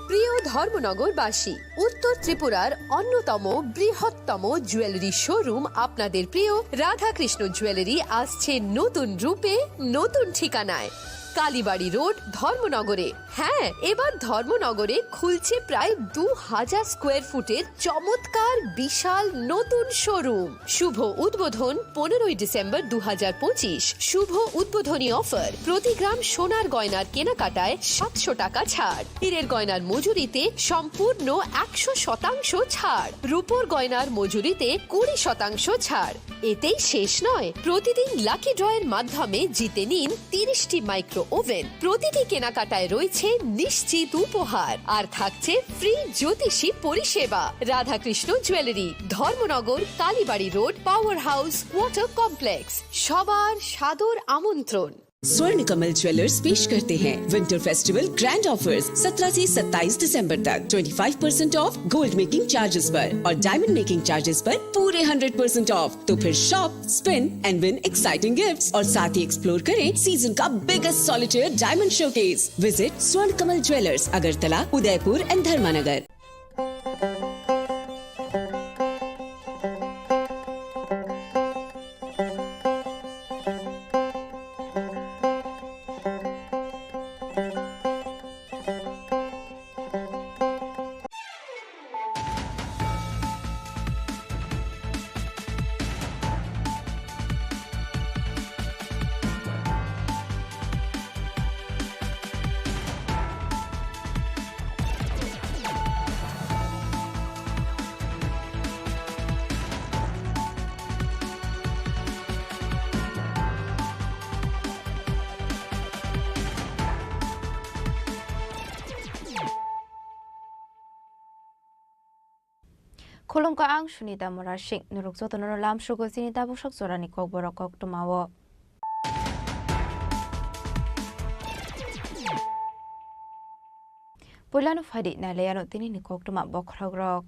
প্রিয় ধর্মনগরবাসী উত্তর ত্রিপুরার অন্যতম বৃহত্তম জুয়েলারি শোরুম আপনাদের প্রিয় রাধাকৃষ্ণ জুয়েলারি আসছে নতুন রূপে নতুন ঠিকানায় কালীবাড়ি রোড ধর্মনগরে হ্যাঁ এবার ধর্মনগরে খুলছে প্রায় 2000 স্কয়ার ফুটের চমৎকার বিশাল নতুন শোরুম শুভ উদ্বোধন 15 ডিসেম্বর 2025 শুভ উদ্বোধনী অফার প্রতি গ্রাম সোনার গয়নার কেনাকাটায় 700 টাকা ছাড় হীরের গয়নার মজুরিতে সম্পূর্ণ 100% ছাড় রূপোর গয়নার মজুরিতে 20% ছাড় এতেই শেষ নয় প্রতিদিন লাকি ড্রয়ের মাধ্যমে জিতে নিন 30টি মাইক্রো ওভেন প্রতিটি কেনাকাটায় রয়েছে নিশ্চিত উপহার আর থাকছে ফ্রি জ্যোতিষী পরিষেবা Radhakrishna jewellery Dharmanagar Kalibari road power house water complex সবার সাদর আমন্ত্রণ स्वर्ण कमल ज्वेलर्स पेश करते हैं विंटर फेस्टिवल ग्रैंड ऑफर्स 17 से 27 दिसंबर तक 25% ऑफ गोल्ड मेकिंग चार्जेस पर और डायमंड मेकिंग चार्जेस पर पूरे 100% ऑफ तो फिर shop spin and win exciting gifts और साथ ही एक्सप्लोर करें सीजन का biggest solitaire diamond showcase visit Swarna Kamal jewellers Agartala Udaipur and Dharmanagar Khulungka ang Sunita Morashing nuruk jotono lam sugo sinita busak jorani kok borok kok tumawo. Pulano fadi na leyano tini ni kok tuma bokragrok.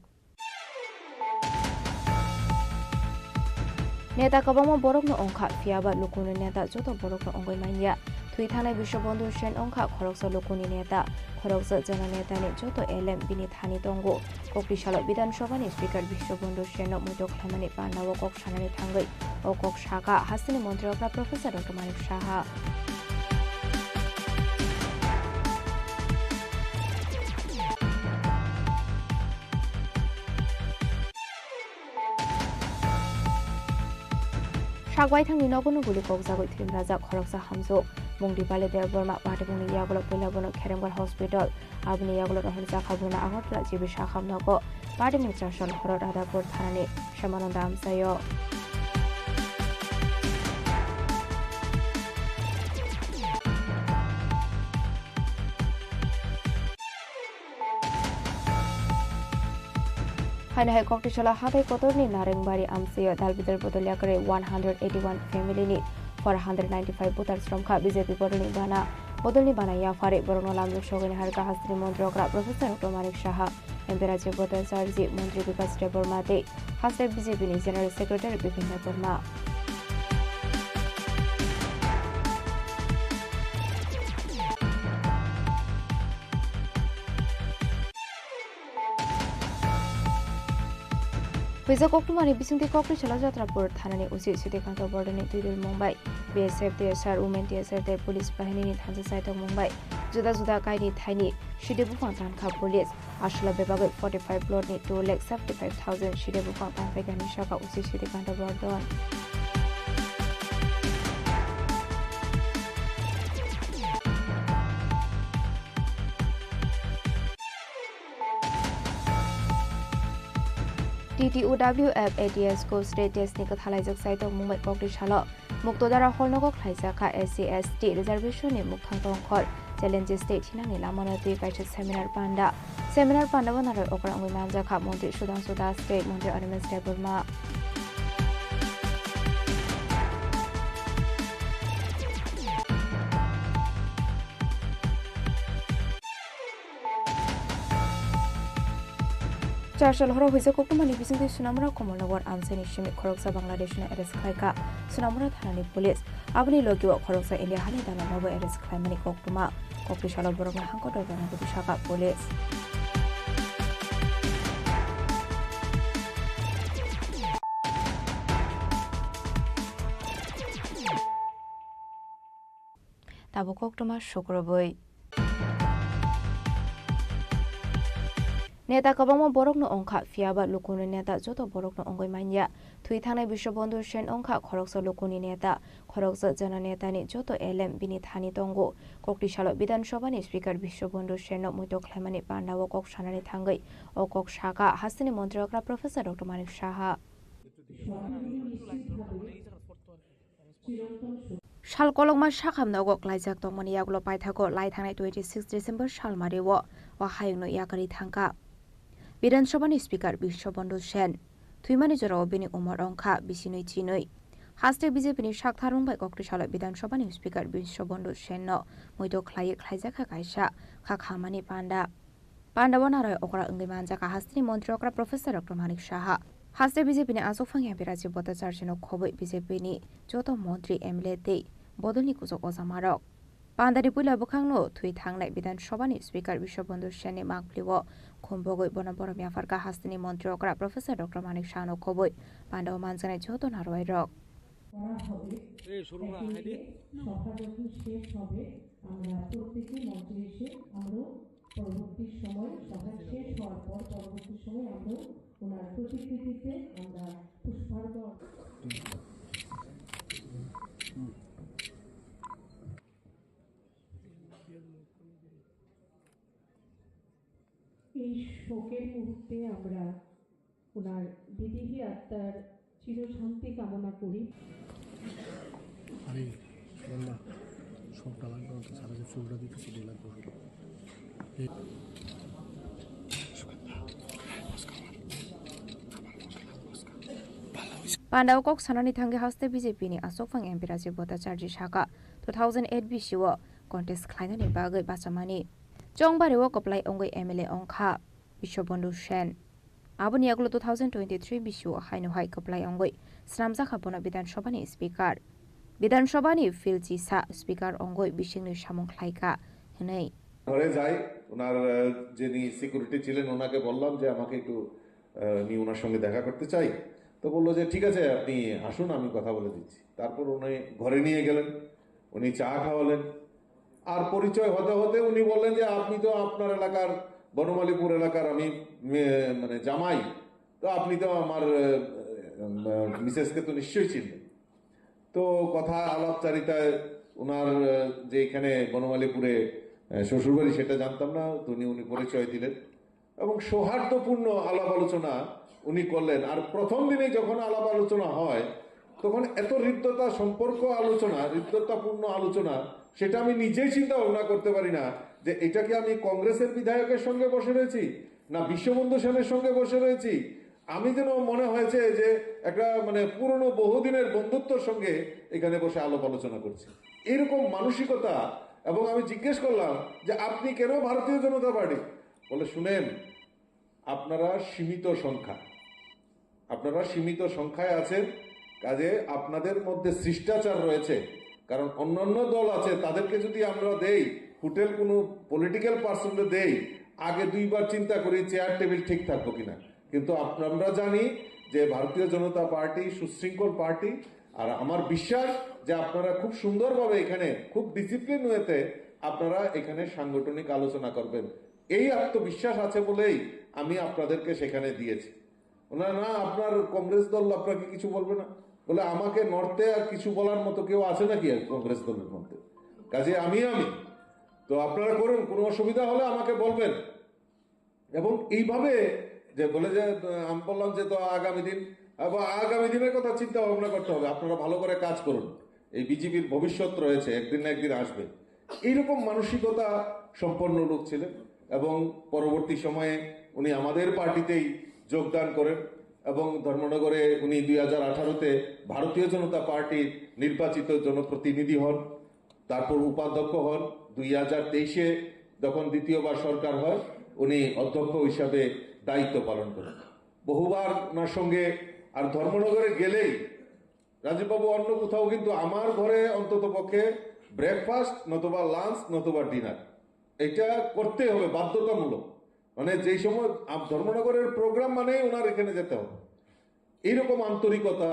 Neta kabamo borok no ongkha fiaba lukuni neta joto borok no ongoi manya. Tui thana Bishobandhu Sen ongkha khoroksa lukuni neta. Khoroksa jana neta ni joto LM bini thani tongo. Kokri shalo Bidhan Sabha ni Speaker Bishobandhu Sen no muito khamani panawo kok sanani thangai. O kok shaka Hastini Mantri okra Professor Dr. Manik Saha. Shagwai thangni nogunu guli kokjagoi thrim raja khoroksa hamso mungdi bale der borma pate bungni yagolo pelabono Kheremgar Hospital abni yagolo rohja khabuna agotla jibi shakham nogo pate ni chashon khoro radapur thanani shamananda amsayo Haina hai kokti shala hatai kotorni Narengbari amsayo dalbidar bodolya kare 181 family ni 495 voter stromkha BJP bodolni bana ya fare borono lamluk shogani harka Hastini Mantri okra Professor Dr. Manik Saha Emperaje Voter Sarji Mantri Vikas Deborma te Haste BJP ni General Secretary Bipin Deborma Pisa Koktumani Bisunti Kokri Chalajatra Thanani Usi Sitikanta Bordani Tudil Mumbai BSF DSR Women DSR Del Police Bahini ni Thansa Site of Mumbai Juda Juda Kaini Thaini Shidebu Fantan Ka Police Ashla Bebago 45 plot ni 2,75,000 Shidebu Fantan Pegani Shaka Usi Sitikanta Bordon TTUWF ATS ko state test ni kathalajak site of Mumbai Kokri Shalo Muktodara Holnogo Khlaijaka SC/ST reservation ni Mukhang Khor challenges state hinani lamanati kaisa seminar panda banare okra ngoi manja kha Mantri Sudhanshu Das state Mantri Arvind Deborma Charshal horo hoise Koktumani Bisunti Sunamura Komolnagor Amsani Shimi Khoroksa Bangladesh na arrest khlaika Sunamura thanani police abni logiwa Khoroksa India hani dala nobo arrest khlaimani Koktuma Kokri Shala borokna hangkotor dana gudu shaka police Tabo Koktuma Shukroboi Neta kabamo borok no ongkha fiaba lukuni neta joto borok no ongoi manya thui thanai Bishobandhu Sen ongkha khoroksa lukuni neta khoroksa jana neta ni joto LM bini thani tongo Kokri Shalo Bidhan Sabha ni Speaker Bishobandhu Sen no muito khlaimani pandawo kok sanani thangai o kok shaka Hastini Mantri okra Professor Dr. Manik Saha Shal kolongma shakham nogo klaijak tongmani yaglo paithako lai thanai 26 December shal mariwo o hayungno yakari thangka Bidhan Sabha ni Speaker Bishobandhu Sen Thuimani jora bini umar ongkha bisinoi chinoi Haste BJP ni shaktharung bai Kokri Shala Bidhan Sabha ni Speaker Bishobandhu Sen no muito khlaijaka kaisa khakhamani pandawana okra ungai manjaka Hastini Mantri okra Professor Dr. Manik Saha Haste BJP ni asok phangya biraji bota charjino khoboi BJP ni joto mantri MLA te bodolni kujok ojamarok Pandari pula bukhangno thui thangnai Bidhan Sabha ni Speaker Bishobandhu Sen ni mangpliwo khombogoi bonaborom yafarka Hastini Mantri okra Professor Dr. Manik Saha no khoboi pandaw manjane joto naroi rok পরবর্তী সময় সভা শেষ হওয়ার পর পরবর্তী সময় আমরা ওনার প্রতিকৃতিতে আমরা পুষ্পার্ঘ এই শোকের মুহূর্তে আমরা ওনার বিদেহী আত্মার চিরশান্তি কামনা করি আরে বললা সবটা লাগবে তো সারা যে চুলটা দিতেছি লাগবে Pandao Kok Sanani Thange Haste BJP ni Asokfang MP Rajiv Bhattacharya Shaka 2008 BCO contest Klaina ni Bagai Basamani Jongbari wo Koplai Ongoi MLA Ongkha Bishobondu Shen Aboni Aglo 2023 BCO Haino Hai Koplai Ongoi Sramja Khapona Bidan Sabha ni Speaker Bidan Sabha ni Filchi Sa Speaker Ongoi Bishingni Samong Khlaika Hnei ঘরে যাই ওনার যিনি security ছিলেন ওনাকে বললাম যে আমাকে একটু আমি ওনার সঙ্গে দেখা করতে চাই তো বললো যে ঠিক আছে আপনি আসুন আমি কথা বলে দিচ্ছি তারপর উনি ঘরে নিয়ে গেলেন উনি চা খাওয়ালেন আর পরিচয় হতে হতে উনি বললেন যে আপনি তো আপনার এলাকার বনমালীপুর এলাকার আমি মানে জামাই তো আপনি তো আমার মিসেসকে তো নিশ্চয়ই চিনবেন তো কথা আলাপচারিতায় ওনার যে এখানে বনমালীপুরে শ্বশুরবাড়ি সেটা জানতাম না তো উনি পরিচয় দিলেন এবং সৌহার্দ্যপূর্ণ আলাপ আলোচনা উনি করলেন আর প্রথম দিনে যখন আলাপ আলোচনা হয় তখন এত হৃদ্যতা সম্পর্ক আলোচনা হৃদ্যতাপূর্ণ আলোচনা সেটা আমি নিজেই চিন্তা ভাবনা করতে পারি না যে এটা কি আমি কংগ্রেসের বিধায়কের সঙ্গে বসে রয়েছি না বিশ্ববন্ধু সেনের সঙ্গে বসে রয়েছি আমি যেন মনে হয়েছে যে একটা মানে পুরনো বহুদিনের বন্ধুত্বর সঙ্গে এখানে বসে আলাপ আলোচনা করছি এরকম মানসিকতা এবং আমি জিজ্ঞেস করলাম যে আপনি কেন ভারতীয় জনতা পার্টি বলে শুনেন আপনারা সীমিত সংখ্যায় আছেন কাজে আপনাদের মধ্যে শিষ্টাচার রয়েছে কারণ অন্যান্য দল আছে তাদেরকে যদি আমরা দেই হোটেল কোনো পলিটিক্যাল পার্সনকে দেই আগে দুইবার চিন্তা করি চেয়ার টেবিল ঠিক থাকবো কিনা কিন্তু আমরা জানি যে ভারতীয় জনতা পার্টি সুশৃঙ্খল পার্টি আর আমার বিশ্বাস যে আপনারা খুব সুন্দরভাবে এখানে খুব ডিসিপ্লিন ওয়েতে আপনারা এখানে সাংগঠনিক আলোচনা করবেন এই আত্মবিশ্বাস আছে বলেই আমি আপনাদেরকে সেখানে দিয়েছি ওনারা না আপনার কংগ্রেস দল আপনাকে কিছু বলবে না বলে আমাকে নর্থে আর কিছু বলার মতো কেউ আছে নাকি কংগ্রেস দলের মধ্যে কাজে আমি তো আপনারা করুন কোনো অসুবিধা হলে আমাকে বলবেন এবং এইভাবে যে বলে যে আমি বললাম যে তো আগামী দিনের কথা চিন্তা ভাবনা করতে হবে আপনারা ভালো করে কাজ করুন এই বিজেপির ভবিষ্যৎ রয়েছে একদিন না একদিন আসবে এইরকম মানসিকতা সম্পন্ন লোক ছিলেন এবং পরবর্তী সময়ে উনি আমাদের পার্টিতেই যোগদান করেন এবং ধর্মনগরে উনি 2018-তে ভারতীয় জনতা পার্টির নির্বাচিত জনপ্রতিনিধি হন তারপর উপাধ্যক্ষ হন 2023-এ যখন দ্বিতীয়বার সরকার হয় উনি অধ্যক্ষ হিসাবে দায়িত্ব পালন করেন বহুবার ওনার সঙ্গে আর ধর্মনগরে গেলেই রাজীববাবু অন্য কোথাও কিন্তু আমার ঘরে অন্তত পক্ষে ব্রেকফাস্ট নতুবা লাঞ্চ নতুবা ডিনার এটা করতে হবে বাধ্যতামূলক মানে যেই সময় ধর্মনগরের প্রোগ্রাম মানে ওনার এখানে যেতে হবে এইরকম আন্তরিকতা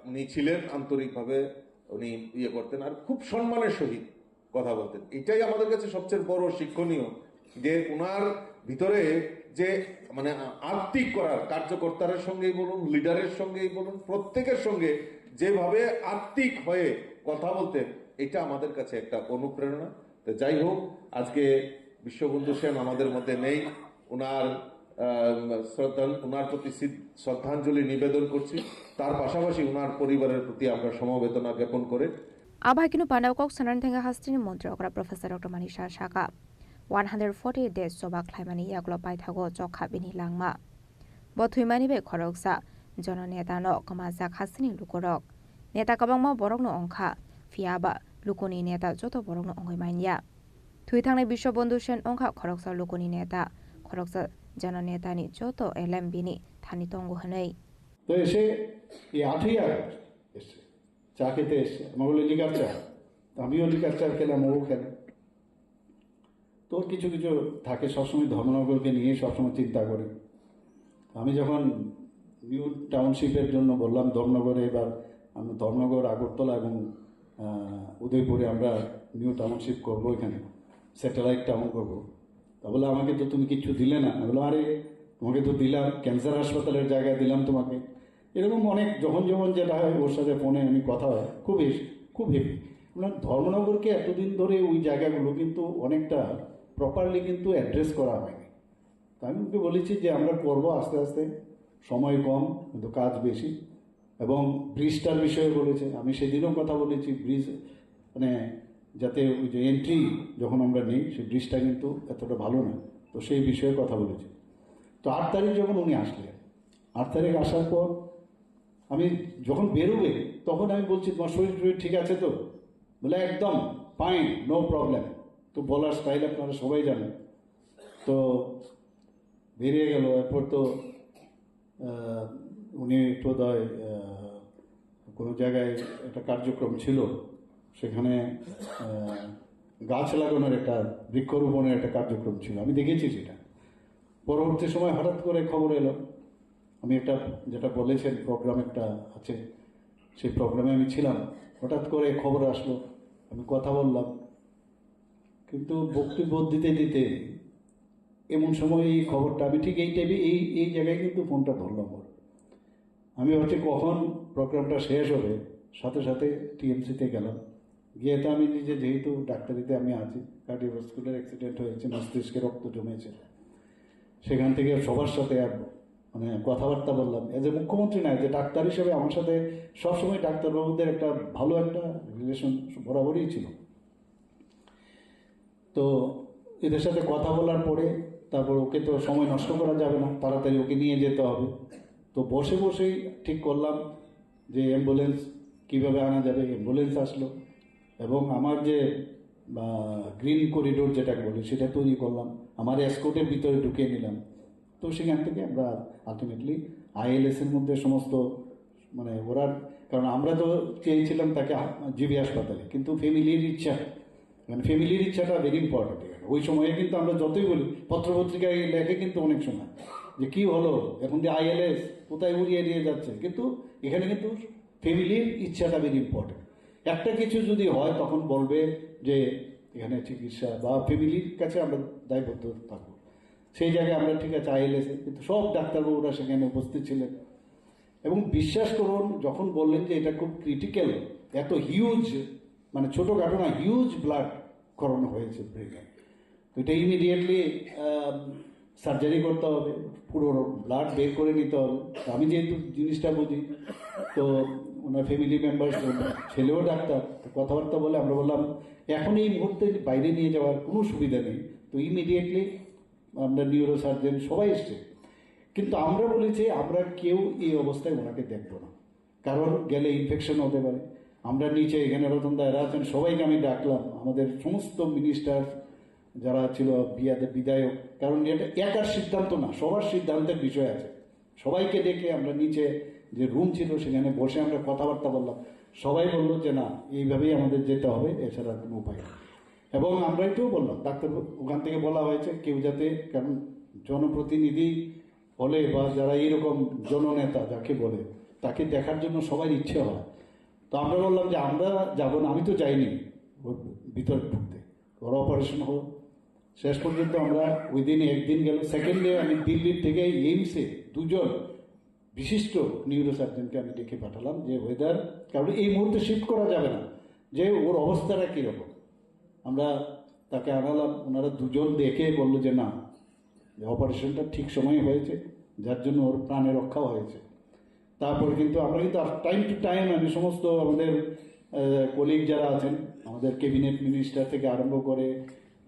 উনি ছিলেন আন্তরিকভাবে উনি ইয়ে করতেন আর খুব সম্মানের সহিত কথা বলতেন এটাই আমাদের কাছে সবচেয়ে বড় শিক্ষণীয় যে ওনার ভিতরে যে মানে আত্মিক করার কার্যকর্তাদের সঙ্গেই বলুন লিডারের সঙ্গেই বলুন প্রত্যেকের সঙ্গে যেভাবে আত্মিক হয়ে কথা বলতেন এটা আমাদের কাছে একটা অনুপ্রেরণা তো যাই হোক আজকে বিশ্ববন্ধু সেন আমাদের মধ্যে নেই ওনার প্রতি শ্রদ্ধাঞ্জলি নিবেদন করছি তার পাশাপাশি ওনার পরিবারের প্রতি আমরা সমবেদনা জ্ঞাপন করে Abhakinu Pandao Kok Sanani Thange Haste ni Mantri Okra Professor Dr. Manisha Shaka 140 days Soba Klaimani Yaglo Paithago Jokha Bini Langma Bothuimani be Khoroksa Jono Neta no Kamazak Hasini Lukorok Neta Kabangma Borokno Ongkha Fiaba Lukoni Neta Joto Borokno Ongoi Manya Thuithangne Bishobondhu Sen Ongkha Khoroksa Lukoni Neta Khoroksa Jono Neta ni Joto LM Bini Thani Tongo Hanei তো এসে এই 8ই August এসে চা খেতে এসে আমার বলে liquor চা আমিও লিকার চা খেলাম ও খেলাম তোর কিছু কিছু থাকে সবসময় ধর্মনগরকে নিয়ে সবসময় চিন্তা করে আমি যখন নিউ টাউনশিপের জন্য বললাম ধর্মনগরে এবার আমরা ধর্মনগর আগরতলা এবং উদয়পুরে আমরা নিউ টাউনশিপ করবো এখানে স্যাটেলাইট টাউন করবো তা বলে আমাকে তো তুমি কিছু দিলে না বললো আরে তোমাকে তো দিলাম ক্যান্সার হাসপাতালের জায়গায় দিলাম তোমাকে এরকম অনেক যখন যেটা হয় ওর সাথে ফোনে আমি কথা হয় খুব হেভি আমরা ধর্মনগরকে এতদিন ধরে ওই জায়গাগুলো কিন্তু অনেকটা প্রপারলি কিন্তু অ্যাড্রেস করা হয়নি তো আমি ওকে বলেছি যে আমরা করবো আস্তে আস্তে সময় কম কিন্তু কাজ বেশি এবং ব্রিজটার বিষয়ে বলেছে আমি সেদিনও কথা বলেছি ব্রিজ মানে যাতে ওই যে এন্ট্রি যখন আমরা নিই সেই ব্রিজটা কিন্তু এতটা ভালো না তো সেই বিষয়ে কথা বলেছি তো 8 তারিখ যখন উনি আসলেন 8 তারিখ আসার পর আমি যখন বেরোবে তখন আমি বলছি তোমার শরীর টরীর ঠিক আছে তো? বলে একদম ফাইন, নো প্রবলেম। তো বলার স্টাইল আপনারা সবাই জানেন। তো বেরিয়ে গেল। এরপর তো উনি বোধহয় কোনো জায়গায় একটা কার্যক্রম ছিল, সেখানে গাছ লাগানোর একটা বৃক্ষরোপণের একটা কার্যক্রম ছিল, আমি দেখেছি সেটা। পরবর্তী সময় হঠাৎ করে খবর এলো, আমি একটা যেটা বলেছেন প্রোগ্রাম একটা আছে, সেই প্রোগ্রামে আমি ছিলাম। হঠাৎ করে খবর আসলো, আমি কথা বললাম, কিন্তু বক্তব্য দিতে দিতে এমন সময় এই খবরটা আমি ঠিক এই টাইমে এই জায়গায় কিন্তু ফোনটা ধরলাম। আমি ভাবছি কখন প্রোগ্রামটা শেষ হবে, সাথে সাথে টিএমসিতে গেলাম। গিয়ে তো আমি নিজে, যেহেতু ডাক্তারিতে আমি আছি, কার্ডিওভাস্কুলার অ্যাক্সিডেন্ট হয়েছে, মস্তিষ্কে রক্ত জমেছে, সেখান থেকে সবার সাথে মানে কথাবার্তা বললাম। এজ এ মুখ্যমন্ত্রী নয়, যে ডাক্তার হিসেবে আমার সাথে সবসময় ডাক্তারবাবুদের একটা ভালো একটা রিলেশন বরাবরই ছিল। তো এদের সাথে কথা বলার পরে তারপর ওকে তো সময় নষ্ট করা যাবে না, তাড়াতাড়ি ওকে নিয়ে যেতে হবে। তো বসে বসেই ঠিক করলাম যে অ্যাম্বুলেন্স কীভাবে আনা যাবে। অ্যাম্বুলেন্স আসলো এবং আমার যে গ্রিন করিডোর যেটাকে বলি সেটা তৈরি করলাম, আমার এসকোর্টের ভিতরে ঢুকিয়ে নিলাম। তো সেখান থেকে আমরা আলটিমেটলি আইএলএসের মধ্যে সমস্ত মানে ওরা, কারণ আমরা তো চেয়েছিলাম তাকে জিবি হাসপাতালে, কিন্তু ফ্যামিলির ইচ্ছা, মানে ফ্যামিলির ইচ্ছাটা ভেরি ইম্পর্টেন্ট। ওই সময়ে কিন্তু আমরা যতই বলি, পত্রপত্রিকায় লেখে কিন্তু অনেক সময় যে কী হলো এখন যে আইএলএস কোথায় উড়িয়ে নিয়ে যাচ্ছে, কিন্তু এখানে কিন্তু ফ্যামিলির ইচ্ছাটা ভেরি ইম্পর্টেন্ট। একটা কিছু যদি হয় তখন বলবে যে এখানে চিকিৎসা বা ফ্যামিলির কাছে আমরা দায়বদ্ধ থাকবো। সেই জায়গায় আমরা ঠিক আছে আইএলএসে, কিন্তু সব ডাক্তারবাবুরা সেখানে উপস্থিত ছিলেন। এবং বিশ্বাস করুন, যখন বললেন যে এটা খুব ক্রিটিক্যাল, এত হিউজ, মানে ছোটোখাটো না, হিউজ ব্লাড করানো হয়েছে ব্রেনে, তো এটা ইমিডিয়েটলি সার্জারি করতে হবে, পুরো ব্লাড বের করে নিতে হবে। তো আমি যেহেতু জিনিসটা বুঝি, তো ওনার ফ্যামিলি মেম্বার, ছেলেও ডাক্তার, কথাবার্তা বলে আমরা বললাম এখন এই মুহূর্তে বাইরে নিয়ে যাওয়ার কোনো সুবিধা নেই। তো ইমিডিয়েটলি আমরা নিউরো সার্জন সবাই এসছে, কিন্তু আমরা বলেছি আমরা কেউ এই অবস্থায় ওনাকে দেখবো না, কারণ গেলে ইনফেকশন হতে পারে। আমরা নিচে এখানে রতনদা এরা আছেন, সবাইকে আমি ডাকলাম, আমাদের সমস্ত মিনিস্টার যারা ছিল, বিধায়ক, কারণ এটা একার সিদ্ধান্ত না, সবার সিদ্ধান্তের বিষয় আছে। সবাইকে ডেকে আমরা নিচে যে রুম ছিল সেখানে বসে আমরা কথাবার্তা বললাম। সবাই বললো যে না, এইভাবেই আমাদের যেতে হবে, এছাড়া কোনো উপায় নেই। এবং আমরা এটাও বললাম, ডাক্তার ওখান থেকে বলা হয়েছে কেউ যাতে, কারণ জনপ্রতিনিধি হলে বা যারা এইরকম জননেতা যাকে বলে, তাকে দেখার জন্য সবার ইচ্ছে হয়। তো আমরা বললাম যে আমরা যাবো না, আমি তো যাইনি ভিতরে ঢুকতে, ওরা অপারেশন হলো। শেষ পর্যন্ত আমরা ওই দিনে একদিন গেল, সেকেন্ড ডে আমি দিল্লির থেকে এইমসে দুজন বিশিষ্ট নিউরোসার্জনকে আমি ডেকে পাঠালাম, যে ওয়েদার, কারণ এই মুহূর্তে শিফট করা যাবে না, যে ওর অবস্থাটা কীরকম। আমরা তাকে আনালাম, ওনারা দুজন দেখে বললো যে না, যে অপারেশনটা ঠিক সময়ে হয়েছে, যার জন্য ওর প্রাণে রক্ষাও হয়েছে। তারপর কিন্তু আমরা কিন্তু টাইম টু টাইম আমি সমস্ত আমাদের কলিগ যারা আছেন, আমাদের ক্যাবিনেট মিনিস্টার থেকে আরম্ভ করে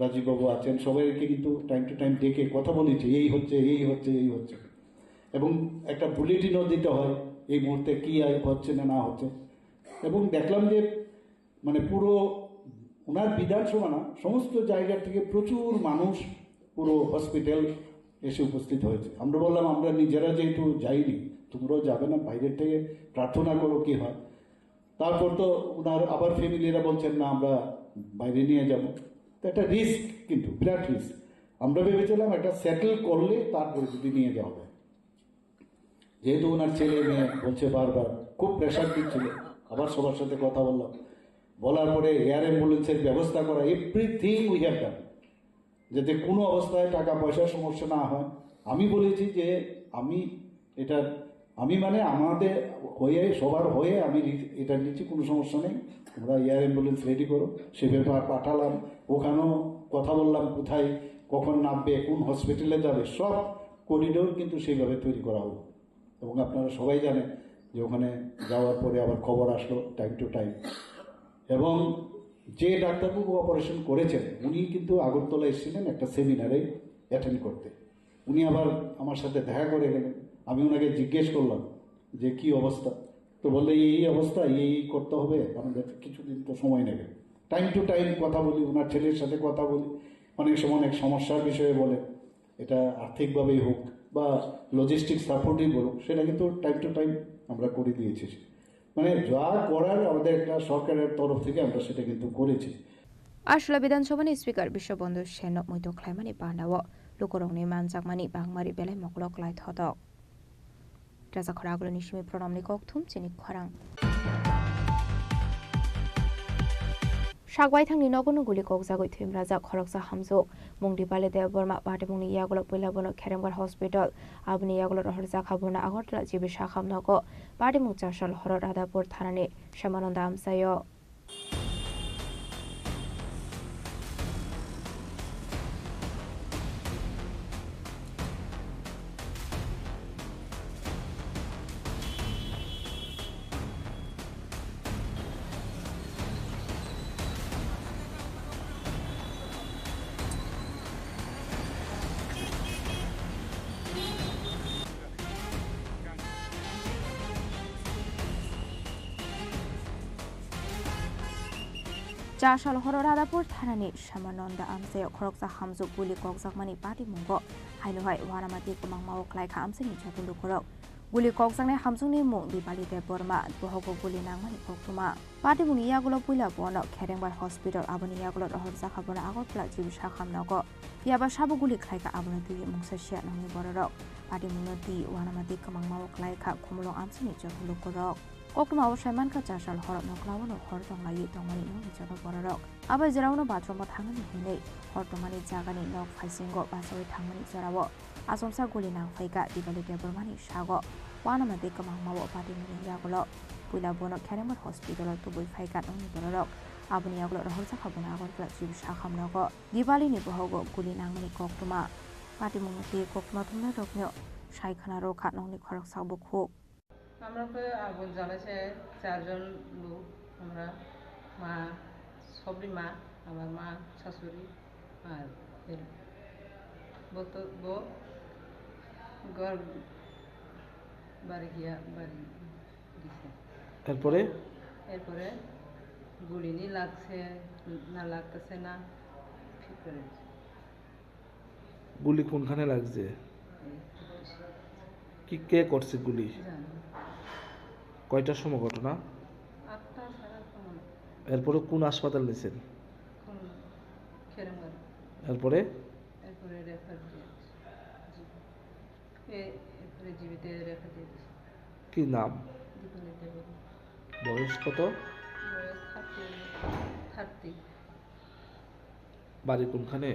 রাজীববাবু আছেন, সবাইকে কিন্তু টাইম টু টাইম ডেকে কথা বলেছি, এই হচ্ছে এই হচ্ছে এই হচ্ছে, এবং একটা বুলেটিনও দিতে হয় এই মুহূর্তে কী হচ্ছে না হচ্ছে। এবং দেখলাম যে মানে পুরো ওনার বিধানসভা না, সমস্ত জায়গা থেকে প্রচুর মানুষ পুরো হসপিটাল এসে উপস্থিত হয়েছে। আমরা বললাম আমরা নিজেরা যেহেতু যাইনি, তোমরাও যাবে না, বাইরের থেকে প্রার্থনা করো কী হয়। তারপর তো ওনার আবার ফ্যামিলিরা বলছেন না আমরা বাইরে নিয়ে যাব, তো একটা রিস্ক, কিন্তু বিরাট রিস্ক। আমরা ভেবেছিলাম একটা সেটেল করলে তারপরে যদি নিয়ে যাওয়া হবে। যেহেতু ওনার ছেলে মেয়ে বলছে বারবার, খুব প্রেশার দিচ্ছিল, আবার সবার সাথে কথা বললাম, বলার পরে এয়ার অ্যাম্বুলেন্সের ব্যবস্থা করা, এভরিথিং উই হ্যাভ ডান, যাতে কোনো অবস্থায় টাকা পয়সার সমস্যা না হয়। আমি বলেছি যে আমি মানে আমাদের হয়ে, সবার হয়ে আমি এটা নিচ্ছি, কোনো সমস্যা নেই, তোমরা এয়ার অ্যাম্বুলেন্স রেডি করো। সে ব্যাপার পাঠালাম, ওখানেও কথা বললাম কোথায় কখন নামবে, কোন হসপিটালে যাবে, সব করিডোর কিন্তু সেইভাবে তৈরি করা হলো। এবং আপনারা সবাই জানেন যে ওখানে যাওয়ার পরে আবার খবর আসলো টাইম টু টাইম। এবং যে ডাক্তারবাবু অপারেশন করেছেন উনি কিন্তু আগরতলা এসেছিলেন একটা সেমিনারে অ্যাটেন্ড করতে। উনি আবার আমার সাথে দেখা করে গেলেন। আমি ওনাকে জিজ্ঞেস করলাম যে কি অবস্থা, তো বললে এই অবস্থা, এই করতে হবে, আমাদের কিছুদিন তো সময় নেবে। টাইম টু টাইম কথা বলি, ওনার ছেলের সাথে কথা বলি, অনেক সময় অনেক সমস্যার বিষয়ে বলে, এটা আর্থিকভাবেই হোক বা লজিস্টিক সাপোর্টই বলুক, সেটা কিন্তু টাইম টু টাইম আমরা করে দিয়েছি। মানে যা করার আমাদের একটা সরকারের তরফ থেকে আমরা সেটা কিন্তু করেছি। Ashla Bidansobani Speaker Bishobondu Shenok Muito Climani Bandawo, Lukoroni Manzakmani Bangmari Bele Moklok Light Hodok. Jaza Koraglo Nishimi Pronomni Koktum Chini Korang. Shagwai Tang Ninogono Guli Kokzago Tim Raza Koroksa Hamzo, Mungdi Bale de Burma Batimuni Yagolo Pilabono Keremgar Hospital, Abni Yagolo Horzakabuna Agotla Jibishakam Nogo, Badimuchashal Horada Purtarani, Shamanondam Sayo. Jashal Horadapur Tanani, Shamanonda Amse, Koroksa Hamzo Guli Kokzakmani Party Mungo, Hainohai, Wanamati Kumangmao Klai Hamsini Chatundu Korok, Guli Kokzane Hamsuni Mung, the Bali de Burma, Bohogo Guli Nangmani Koktuma, Party Muniagolo Pula Bono, Kerembar Hospital, Aboniagolo, Horzakabona Agotla, Jibishakam Nogo, Yaba Shabuguli Klaika Abonati, Mungsashi, Nami Borok, Party Munoti, Wanamati Kumangmao Klaika, Kumulo Amsini Chatundu Korok. Kokuma Shaman Kachashal Horok Noklawano Hortongai Tomani no Vichado Borok. Aba Zerano Batron Tangani Hine, Hortomani Zagani Nok Faisingo, Basari Tangani Zarawo, Asomsa Gulina Faika, Dibali Debermani Shago, Wanamatika Mawo Party Yagolo, Pula Bono Keremar Hospital to Bui Faika on Borok, Abuniaglo Horsakabona, Jib Shakam Nogo, Dibali Nibohogo, Gulinangani Koktuma, Party Munti Kokmatum Rokno, Shaikanaro Katnoni Korok Sabuku. আমরা তো আগুন জ্বালাইছে চারজন লোক, আমরা মা সবরি মা, আমার মা শাশুড়ি আর বলতো ঘর বাড়ি গিয়া বাড়ি গেছে। এরপরে গুলি নি লাগছে না লাগতেছে না, ঠিক করে গুলি কোনখানে লাগছে? কি কে করছে গুলি? কয়টার সময় ঘটনা? এরপরে কোন হাসপাতাল নিয়েছেন? এরপরে কি নাম? বয়স কত? বাড়ি কোনখানে?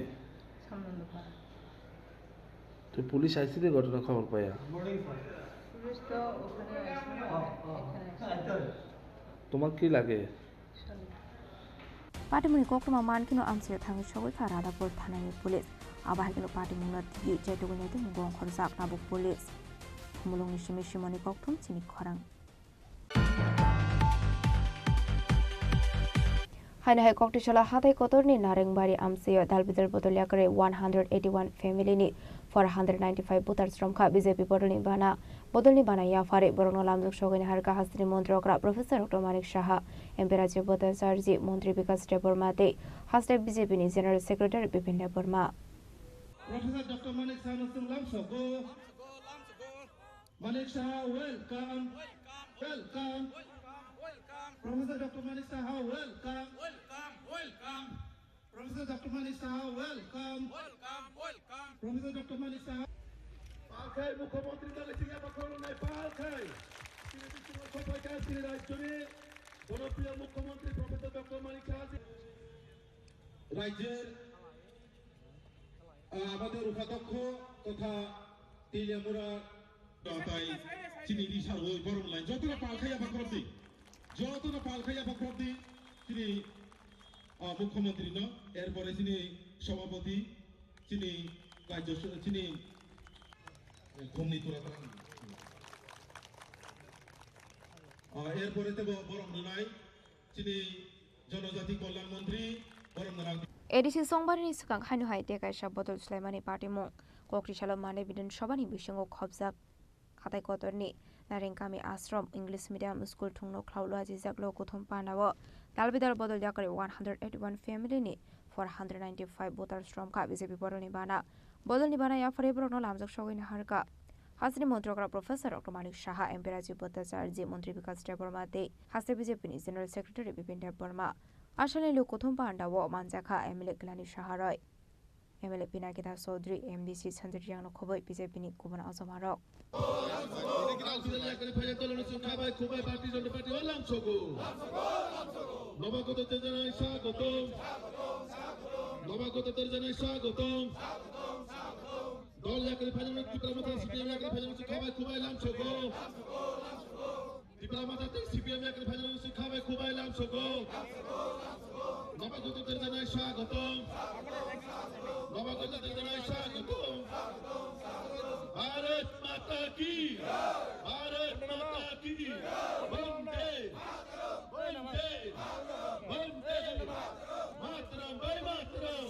তো পুলিশ আইসিতে ঘটনা খবর পায়া? তোমার কি লাগে? Patimuni Kokuma Mankino Amser Tangi Shawika Radapur Tanani Police, Abahino Patimuna T. Jetuguneti Mugon Korzak Nabu Police. Mulung Shimishimoni Koktum Chini Korang. Hainahai Koktishala Hate Kotorni Narengbari Amseo Dalbidar Botoliakare 181 family ni 495 Butar Stromka BJP Bodolni Bana Bodolni Bana Yafare Borono Lamzuk Shogin Harka Hastri Montrokra Professor Dr. Manik Shaha Emperaji Botar Sarji Montri Bikas Debormate Haste BJP ni General Secretary Bipin Deborma Professor Dr. Manik Shaha Lamsogo Manik Shaha welcome Professor Dr. Manik Shaha welcome Professor Dr. Manik Shaha welcome Professor Dr. Manik Shaha Palkai Mukhyamantri dale Singha Bakoro nai Palkai Tini Bishnu Sapai Tini Rajjore Janopriya Mukhyamantri Professor Dr. Manik Shaha রাজ্যের আমাদের উপাধ্যক্ষ তথা তেলিয়ামুড়া তাই চিনি রিসার ওই বরং line যতটা পালখাইয়া বাকরবদি তিনি মুখ্যমন্ত্রী ন এরপরে তিনি সভাপতি তিনি রাজ্য তিনি ঘুমনি তোরা এরপরে তো বরং নাই তিনি জনজাতি কল্যাণ মন্ত্রী বরং Edisi Songbani Sukang Hanu Hai Deka Shabotol Sulaimani Party Mong, Kokrishala Mane Bidin Shabani Bishango Khobzak, Katai Kotorni, Naringkami Ashram English Medium School Thungno Khlaulu Ajizaklo Kothom Panawo Dalbidar Bodol Jakare 181 family ni 495 voters from ka BJP Bodolni Bana Bodolni Bana ya Farebrokno Lamjak Shogin Harka Hasri Montrokra Professor Dr. Manik Shaha MP Rajiv Bhattacharya Mantri Vikas Deborma De Hasri BJP ni General Secretary Bipin Deborma Ashale Lu Kothom Pandawo Manjakha MLA Glani Shaharoy MLA Pinakita Chaudhary MDC Chandriang no Khoboi BJP ni Kuban Azamarok Bharat माता की भारत माता की वंदे वंदे वंदे मातरम वंदे मातरम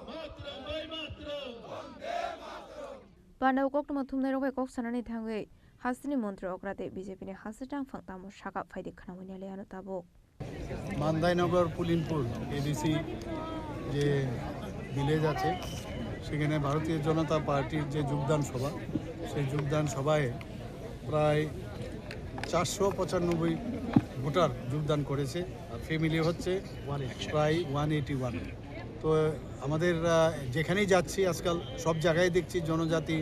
मातरम Vande Mataram Panaw kok tuma thumnai rok kok sanani thangwe hasini montra okrate BJP ni hasitang phangtamo shaka phaidi khanawani le anu tabo Mandainagar Pulinpur ADC যে village আছে সেখানে ভারতীয় জনতা পার্টির যে যোগদান সভা সেই যোগদান সভায় প্রায় 495 ভোটার যোগদান করেছে আর ফ্যামিলি হচ্ছে প্রায় 181 তো আমাদের যেখানেই যাচ্ছি আজকাল সব জায়গায় দেখছি জনজাতি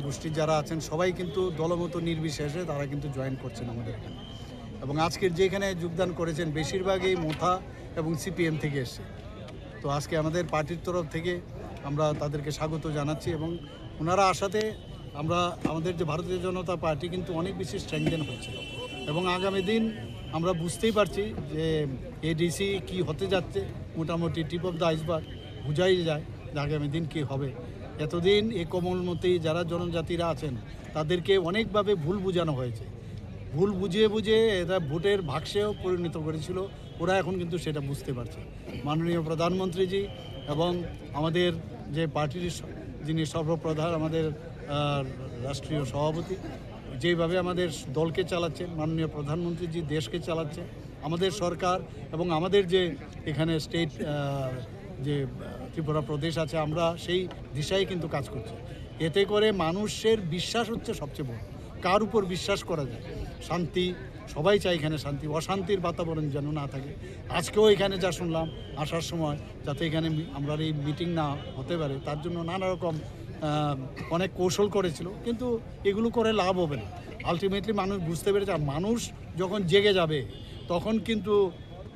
গোষ্ঠী যারা আছেন সবাই কিন্তু দলমত নির্বিশেষে তারা কিন্তু জয়েন করছেন আমাদের এখানে এবং আজকের যেখানে যোগদান করেছেন বেশিরভাগই মোথা এবং সিপিএম থেকে এসেছে তো আজকে আমাদের পার্টির তরফ থেকে আমরা তাদেরকে স্বাগত জানাচ্ছি এবং ওনারা আসাতে আমরা আমাদের যে ভারতীয় জনতা পার্টি কিন্তু অনেক বেশি স্ট্রেংথেন হচ্ছে এবং আগামী দিন আমরা বুঝতেই পারছি যে এডিসি কি হতে যাচ্ছে মোটামুটি টিপ অফ দ্য আইসবার্গ বোঝাই যায় যে আগামী দিন কী হবে এতদিন এই কোমলমতি যারা জনজাতিরা আছেন তাদেরকে অনেকভাবে ভুল বোঝানো হয়েছে ভুল বুঝিয়ে বুঝিয়ে এরা ভোটের বাক্সেও পরিণত করেছিল ওরা এখন কিন্তু সেটা বুঝতে পারছে মাননীয় প্রধানমন্ত্রীজি এবং আমাদের যে পার্টির যিনি সর্বপ্রধান আমাদের রাষ্ট্রীয় সভাপতি যেভাবে আমাদের দলকে চালাচ্ছেন মাননীয় প্রধানমন্ত্রীজি দেশকে চালাচ্ছে আমাদের সরকার এবং আমাদের যে এখানে স্টেট যে ত্রিপুরা প্রদেশ আছে আমরা সেই দিশায় কিন্তু কাজ করছি এতে করে মানুষের বিশ্বাস হচ্ছে সবচেয়ে বড় কার উপর বিশ্বাস করা যায় শান্তি সবাই চায় এখানে শান্তি অশান্তির বাতাবরণ যেন না থাকে আজকেও এখানে যা শুনলাম আসার সময় যাতে এখানে আমরা এই মিটিং না হতে পারে তার জন্য নানা রকম অনেক কৌশল করেছিল কিন্তু এগুলো করে লাভ হবে না আলটিমেটলি মানুষ বুঝতে পেরেছে আর মানুষ যখন জেগে যাবে তখন কিন্তু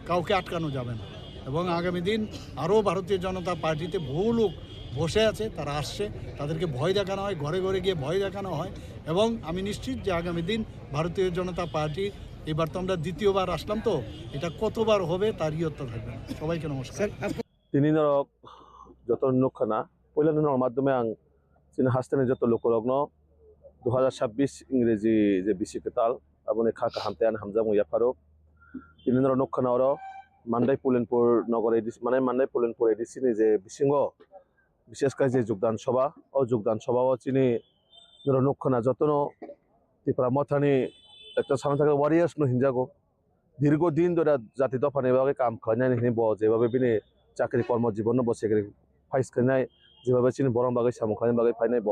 কাউকে আটকানো যাবে না এবং আগামী দিন আরও ভারতীয় জনতা পার্টিতে বহু লোক বসে আছে তারা আসছে তাদেরকে ভয় দেখানো হয় ঘরে ঘরে গিয়ে ভয় দেখানো হয় এবং আমি নিশ্চিত যে আগামী দিন ভারতীয় জনতা পার্টি এবার তো আমরা দ্বিতীয়বার আসলাম তো এটা কতবার হবে তার ইয়ত্তা থাকবে সবাইকে নমস্কার তিনি নরক যত নক্ষনা পয়লা দিনের মাধ্যমে আং চিন হাস্তেনে যত লোকরগ্ন 2026 ইংরেজি যে বিশিকেতাল আবনে খাকা হামতায়ান হামজা মুয়া ফারুক তিনি নর নক্ষনা অর মান্দাই পুলেনপুর নগর এডিসি মানে মান্দাই পুলেনপুর এডিসিনি যে বিশিঙ্গ বিশেষ করে যে যোগদান সভা ও যোগদান সভাও চিনি নক্ষনা যতন ত্রিপুরা মথানি একটা সামনে থাকা ওয়ারিয়ার্স নো হিনজাগো দীর্ঘদিন ধরে জাতি দফানি বাকে কাম খাইনাই হিনি ব যেভাবে বিনি চাকরি কর্মজীবন বসে ফাইস খাইনাই যেভাবে চিনি বরং বাকে সামু খাইনাই বাকে ফাইনাই ব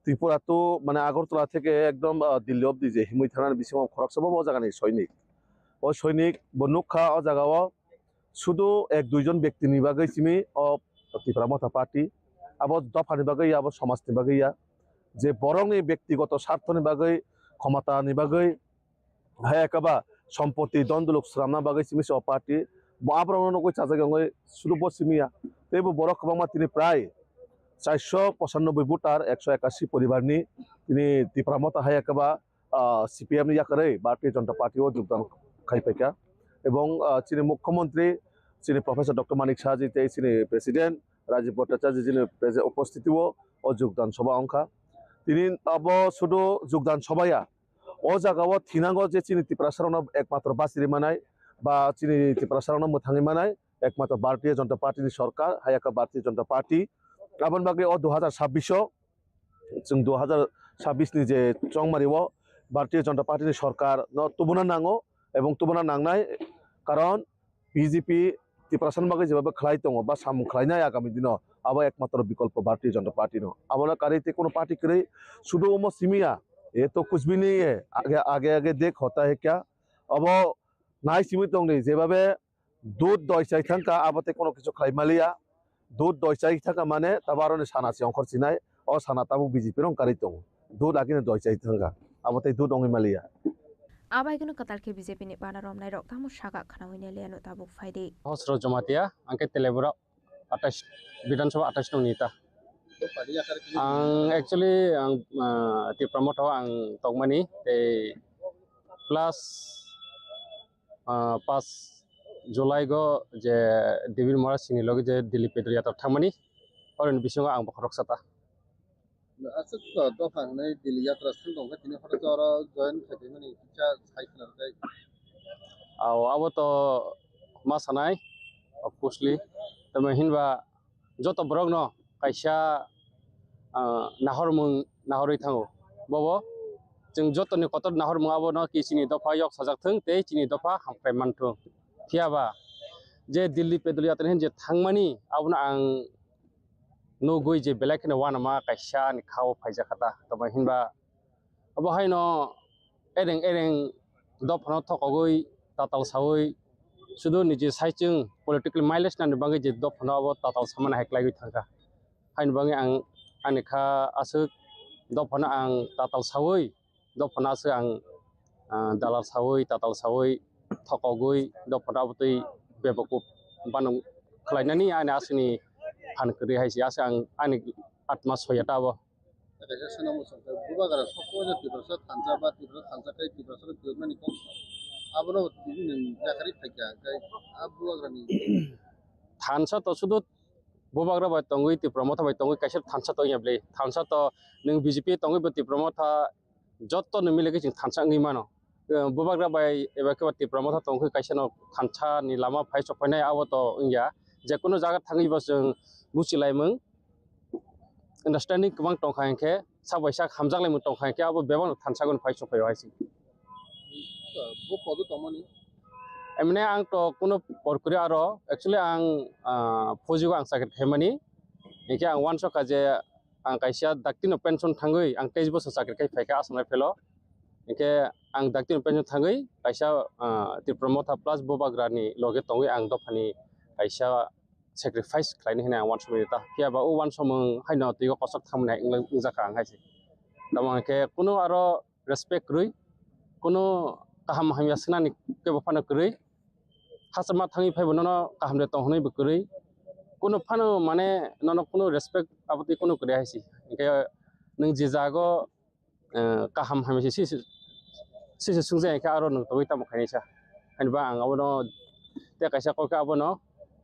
ত্রিপুরা তো মানে আগরতলা থেকে একদম দিল্লি অব্দি যে হিমুই থানার বিশিং খরক সভা ও জায়গা নেই সৈনিক ও সৈনিক বনুক্ষা ও জায়গাও শুধু এক দুইজন ব্যক্তি নিবাগে চিমি ও ত্রিপুরা মথা পার্টি আবার দফানি বাকে আবার সমাজ নিবাগে যে বরং এই ব্যক্তিগত স্বার্থ নিবাগে ক্ষমতা নিবাগে হ্যাঁ একেবা সম্পত্তি দ্বন্দ্ব লোক শ্রামনা বাগে চিমি সব পার্টি আবার কই চাচা গঙ্গই সুলভ চিমিয়া তো এই বড় খবরমা তিনি প্রায় 495 ভোটার 181 পরিবার নি তিনি ত্রিপুরা মথা হ্যাঁ একেবা সিপিএম ইয়াকারে ভারতীয় জনতা পার্টিও যোগদান খাইপাইকা এবং চিনি মুখ্যমন্ত্রী চিনি প্রফেসর ডক্টর মানিক শাহজি চিনি প্রেসিডেন্ট রাজীব ভট্টাচার্য যিনি উপস্থিতিও ও যোগদান সভা অংখা তিনি আব শুধু যোগদান সভায়া ও জায়গাও থিনাঙ্গ যে চিনি ত্রিপুরা সারণ একমাত্র বাসিরি মানায় বা চিনি ত্রিপুরা সারণ মোথাঙি মানায় একমাত্র ভারতীয় জনতা পার্টির সরকার হায়াকা ভারতীয় জনতা পার্টি আবার বাকি ও 2026 2026 যে চংমারিও ভারতীয় জনতা পার্টির সরকার তুবনা নাঙো এবং তুবনা নাংনাই কারণ বিজেপি ত্রিপুরাসান বাকে যেভাবে খেলাই দङ বা সামু খেলাইনাय আগামী দিনও আবার একমাত্র বিকল্প ভারতীয় জনতা পার্টি নো আমরা কারিতে কোনো पार्टी करे শুধু ওমো সিমিয়া ये तो कुछ भी नहीं है आगे आगे देख होता है क्या अब नाय सीमित दङ नै जेभाবে দুধ দই চাই থাকা আবাতে কোনো কিছু খাইমালিয়া দুধ দই চাই থাকা মানে তাবারনে সানাসি অঙ্কর চিনাই ও সানা তাবু বিজেপি রং কারি দङ দুধ আকিনে দই চাই থাকা আবাতে দুধ অঙ্গি মালিয়া আবাইগনো কাতালকে বিজেপি नि बाना रमनाय रक तामु सागा खानावैने लेनो ताबुक फाइदे हसरो जमातिया आंके तेलेबुरा 28 विधानसभा 28 नं नीता आं एक्चुअली आं ति प्रमोट आं तगमानि ए प्लस 5 जुलाई गो जे देबिर मरा सिनि लगे जे दिल्ली पेट्रिया त थांमानि अरन बिसंगा आं बखरक साता আচ্ছা তো ফাংনাই দিল্লি যাত্রা স্থান দङ তিনি হঠাৎ আরো জয়েন খাইতে মানে ইচ্ছা সাইকেল যাই আও আবো তো मा सानाय अफकोर्सलि तमे हिनबा जत ब्रग न कायसा नाहरमुं नाहरै थाङो बबो जों जतनि कतर नाहरमुङाबो न किसिनि दफा yok साजाकथों ते चिनि दफा हामफ्राय मानथों थियाबा जे दिल्ली पेदलि यात्रा हिन जे थांमानि आबना आं नगुइ जे बेलाखने वानामा कायसा नि खाव फाइजा खाता तमे हिनबा अब हायनो एरें एरें दफा थकगै ताताल सावै सुदु निजे साइजों पलिटिकल माइलेज नानि बाङै जे दफा अब ताताल सामान हायख्लाय थांगा हायनो बाङै आं आनिखा आसो दफाना आं ताताल सावै दफाना आसो आं दालाल सावै ताताल सावै थकगै दफाना बतै बेबको बानं खलायनानि आनि आसोनि फानकरि हायसि आसो आं आनि आत्मा सयता अब কাছে শোনামো সব বুবাগারা সকল তীব্রসা থানজা বা তীব্র থানজাটাই তীব্রসা তীব্রমানি কম আবনো জাকারি থাকা গাই আবুয়াগ্রানি थानसा तो सुदु बुबाग्रा बाय तंगै ति प्रमोथा बाय तंगै कायसे थानसा तो याबले थानसा तो नों बीजेपी तंगै बति प्रमोथा जत्तो न मिलेगे जों थानसा ngै मानो बुबाग्रा बाय एबा के ति प्रमोथा तंगै कायसे न थानसा नि लामा फाय सफायनाय आबो तो इंया जे कोनो जागा थाङैबा जों मुसिलायमों अंडरस्टैंडिंग गोबां दंखायखे साबायसा खामजालायमों दंखायखे आबो बेबां थानसागोन फाय सफायाव हायसि बो पदो तमनि एमने आं तो कोनो परकुरि आरो एक्चुअली आं फौजिगो आं साकेट खेमानि एके आं वान सका जे आं कायसा डाक्टिनो पेंशन थाङै आं 23 बोसोर साकेट खाय फायका आसामनाय फेलो एके आं डाक्टिनो पेंशन थाङै कायसा ति प्रमोथा प्लस बोबाग्रानि लगे तङै आं दफानि कायसा सेक्रिफाइस खालायनो होना आं वान समयता फियाबा ओ वान सम हायनो तिगो कसक थामनाय जाका आं हायसि दामाके कोनो आरो रेसपेक्ट रुइ कोनो kaham hamya senani ke bapana kरै hasama thangi phaibo nono kaham de tonhonai bukरै कोनो फानो माने ननो कोनो रेसपेक्ट आबति कोनो करे हायसि के नों जे जागो kaham hamya सि सुंजे के आरो नों तबै ताम खायसा हानबा आं आबनो ते कायसा कका आबनो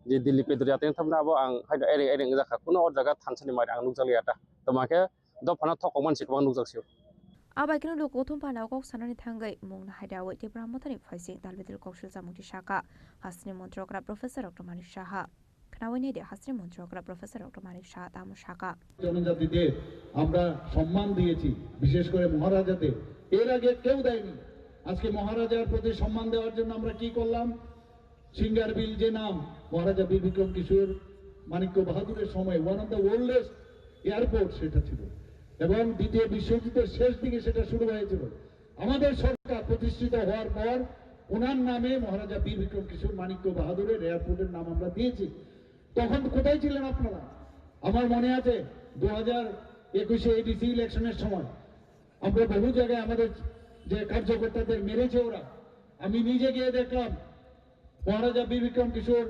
जे दिल्ली पेदरिया तेन थामना आबो आं हायदा एरे एरे जाखा कोनो अर जागा थानसानि मारि आं नुजालियाता तमाके दफाना थक मानसिखौ आं नुजासियो आबाइकनो लोकोथुम पानाव कक सानानि थांगै मुंना हायदावै ते ब्राह्मथनि फाइसिं दालबेदल कौशल जामुंति शाखा हासनि मन्त्रकरा प्रोफेसर डॉक्टर मानिक साहा खनावैने दे हासनि मन्त्रकरा प्रोफेसर डॉक्टर मानिक साहा तामु शाखा জনজাতিদের আমরা সম্মান দিয়েছি বিশেষ করে মহারাজাদের এর আগে কেউ দেয়নি আজকে মহারাজার প্রতি সম্মান দেওয়ার জন্য আমরা কি করলাম সিঙ্গার বিল যে নাম মহারাজা বীর বিক্রম কিশোর মানিক্য বাহাদুরের সময় one of the oldest airport সেটা ছিল এবং দ্বিতীয় বিশ্বযুদ্ধের শেষ দিকে সেটা শুরু হয়েছিল আমাদের সরকার প্রতিষ্ঠিত হওয়ার পর ওনার নামে মহারাজা বীর বিক্রম কিশোর মানিক্য বাহাদুরের এয়ারপোর্টের নাম আমরা দিয়েছি তখন কোথায় ছিলেন আপনারা আমার মনে আছে 2021 এডিসি ইলেকশনের সময় আমরা বহু জায়গায় আমাদের যে কার্যকর্তাদের মেরেছে ওরা আমি নিজে গিয়ে দেখলাম মহারাজা বীর বিক্রম কিশোর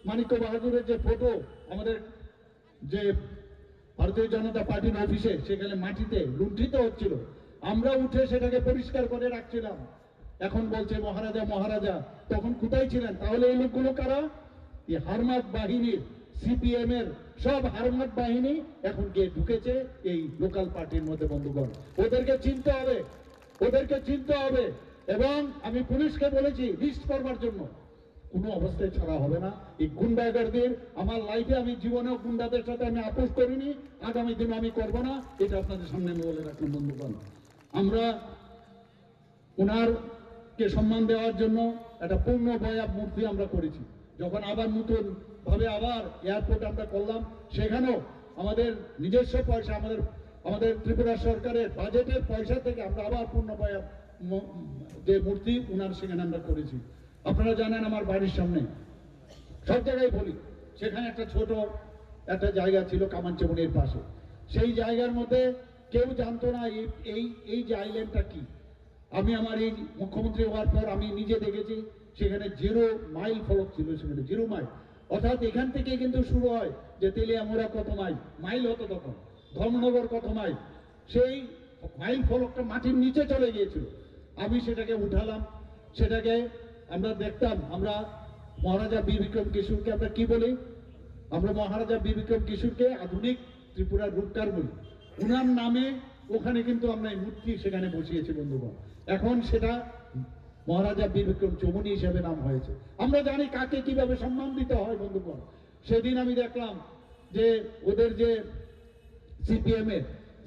মানিক্য বাহাদুরের যে ফটো আমাদের যে ভারতীয় জনতা পার্টির অফিসে সেখানে মাটিতে লুণ্ঠিত হচ্ছিল আমরা উঠে সেটাকে পরিষ্কার করে রাখছিলাম এখন বলছে মহারাজা মহারাজা তখন কোথায় ছিলেন তাহলে এই লোকগুলো কারা এই হারমাত বাহিনীর সিপিএম এর সব হারমাত বাহিনী এখন গিয়ে ঢুকেছে এই লোকাল পার্টির মধ্যে বন্ধুগণ ওদেরকে চিনতে হবে এবং আমি পুলিশকে বলেছি লিস্ট করবার জন্য কোনো অবস্থায় ছাড়া হবে না। এই গুন্ডাগারদের আমার লাইফে আমি জীবনেও গুন্ডাদের সাথে আমি আপোষ করিনি, আগামী দিনে আমি করব না, এটা আপনাদের সামনে আমি বলে রাখলাম বন্ধুগণ। আমরা ওনারকে সম্মান দেওয়ার জন্য একটা পূর্ণ বয়াব মূর্তি আমরা করেছি। যখন আবার নতুন ভাবে আবার এয়ারপোর্ট আমরা করলাম, সেখানেও আমাদের নিজস্ব পয়সা, আমাদের ত্রিপুরা সরকারের বাজেটের পয়সা থেকে আমরা আবার পূর্ণ বয়াব যে মূর্তি ওনার সেখানে আমরা করেছি। আপনারা জানেন আমার বাড়ির সামনে সব জায়গায় বলি, সেখানে একটা ছোট একটা জায়গা ছিল কামানচমনির পাশে। সেই জায়গার মধ্যে কেউ জানতো না এই যে আইল্যান্ডটা কি। আমি আমার এই মুখ্যমন্ত্রী হওয়ার পর আমি নিজে দেখেছি সেখানে 0 মাইল ফলক ছিল, সেখানে 0 মাইল। অর্থাৎ এখান থেকে কিন্তু শুরু হয় যে তেলিয়ামুড়া কত মাইল হতো তখন, ধর্মনগর কত মাইল, সেই মাইল ফলকটা মাটির নিচে চলে গিয়েছিল। আমি সেটাকে উঠালাম, সেটাকে আমরা দেখতাম। আমরা মহারাজা বীর বিক্রম কিশোরকে আমরা কি বলি? আমরা মহারাজা বীর বিক্রম কিশোরকে আধুনিক ত্রিপুরার রূপকার বলি। ওনার নামে ওখানে কিন্তু আমরা এই মূর্তি সেখানে বসিয়েছি বন্ধুগণ। এখন সেটা মহারাজা বীর বিক্রম চৌমুনি হিসেবে নাম হয়েছে। আমরা জানি কাকে কিভাবে সম্মান দিতে হয় বন্ধুগণ। সেদিন আমি দেখলাম যে ওদের যে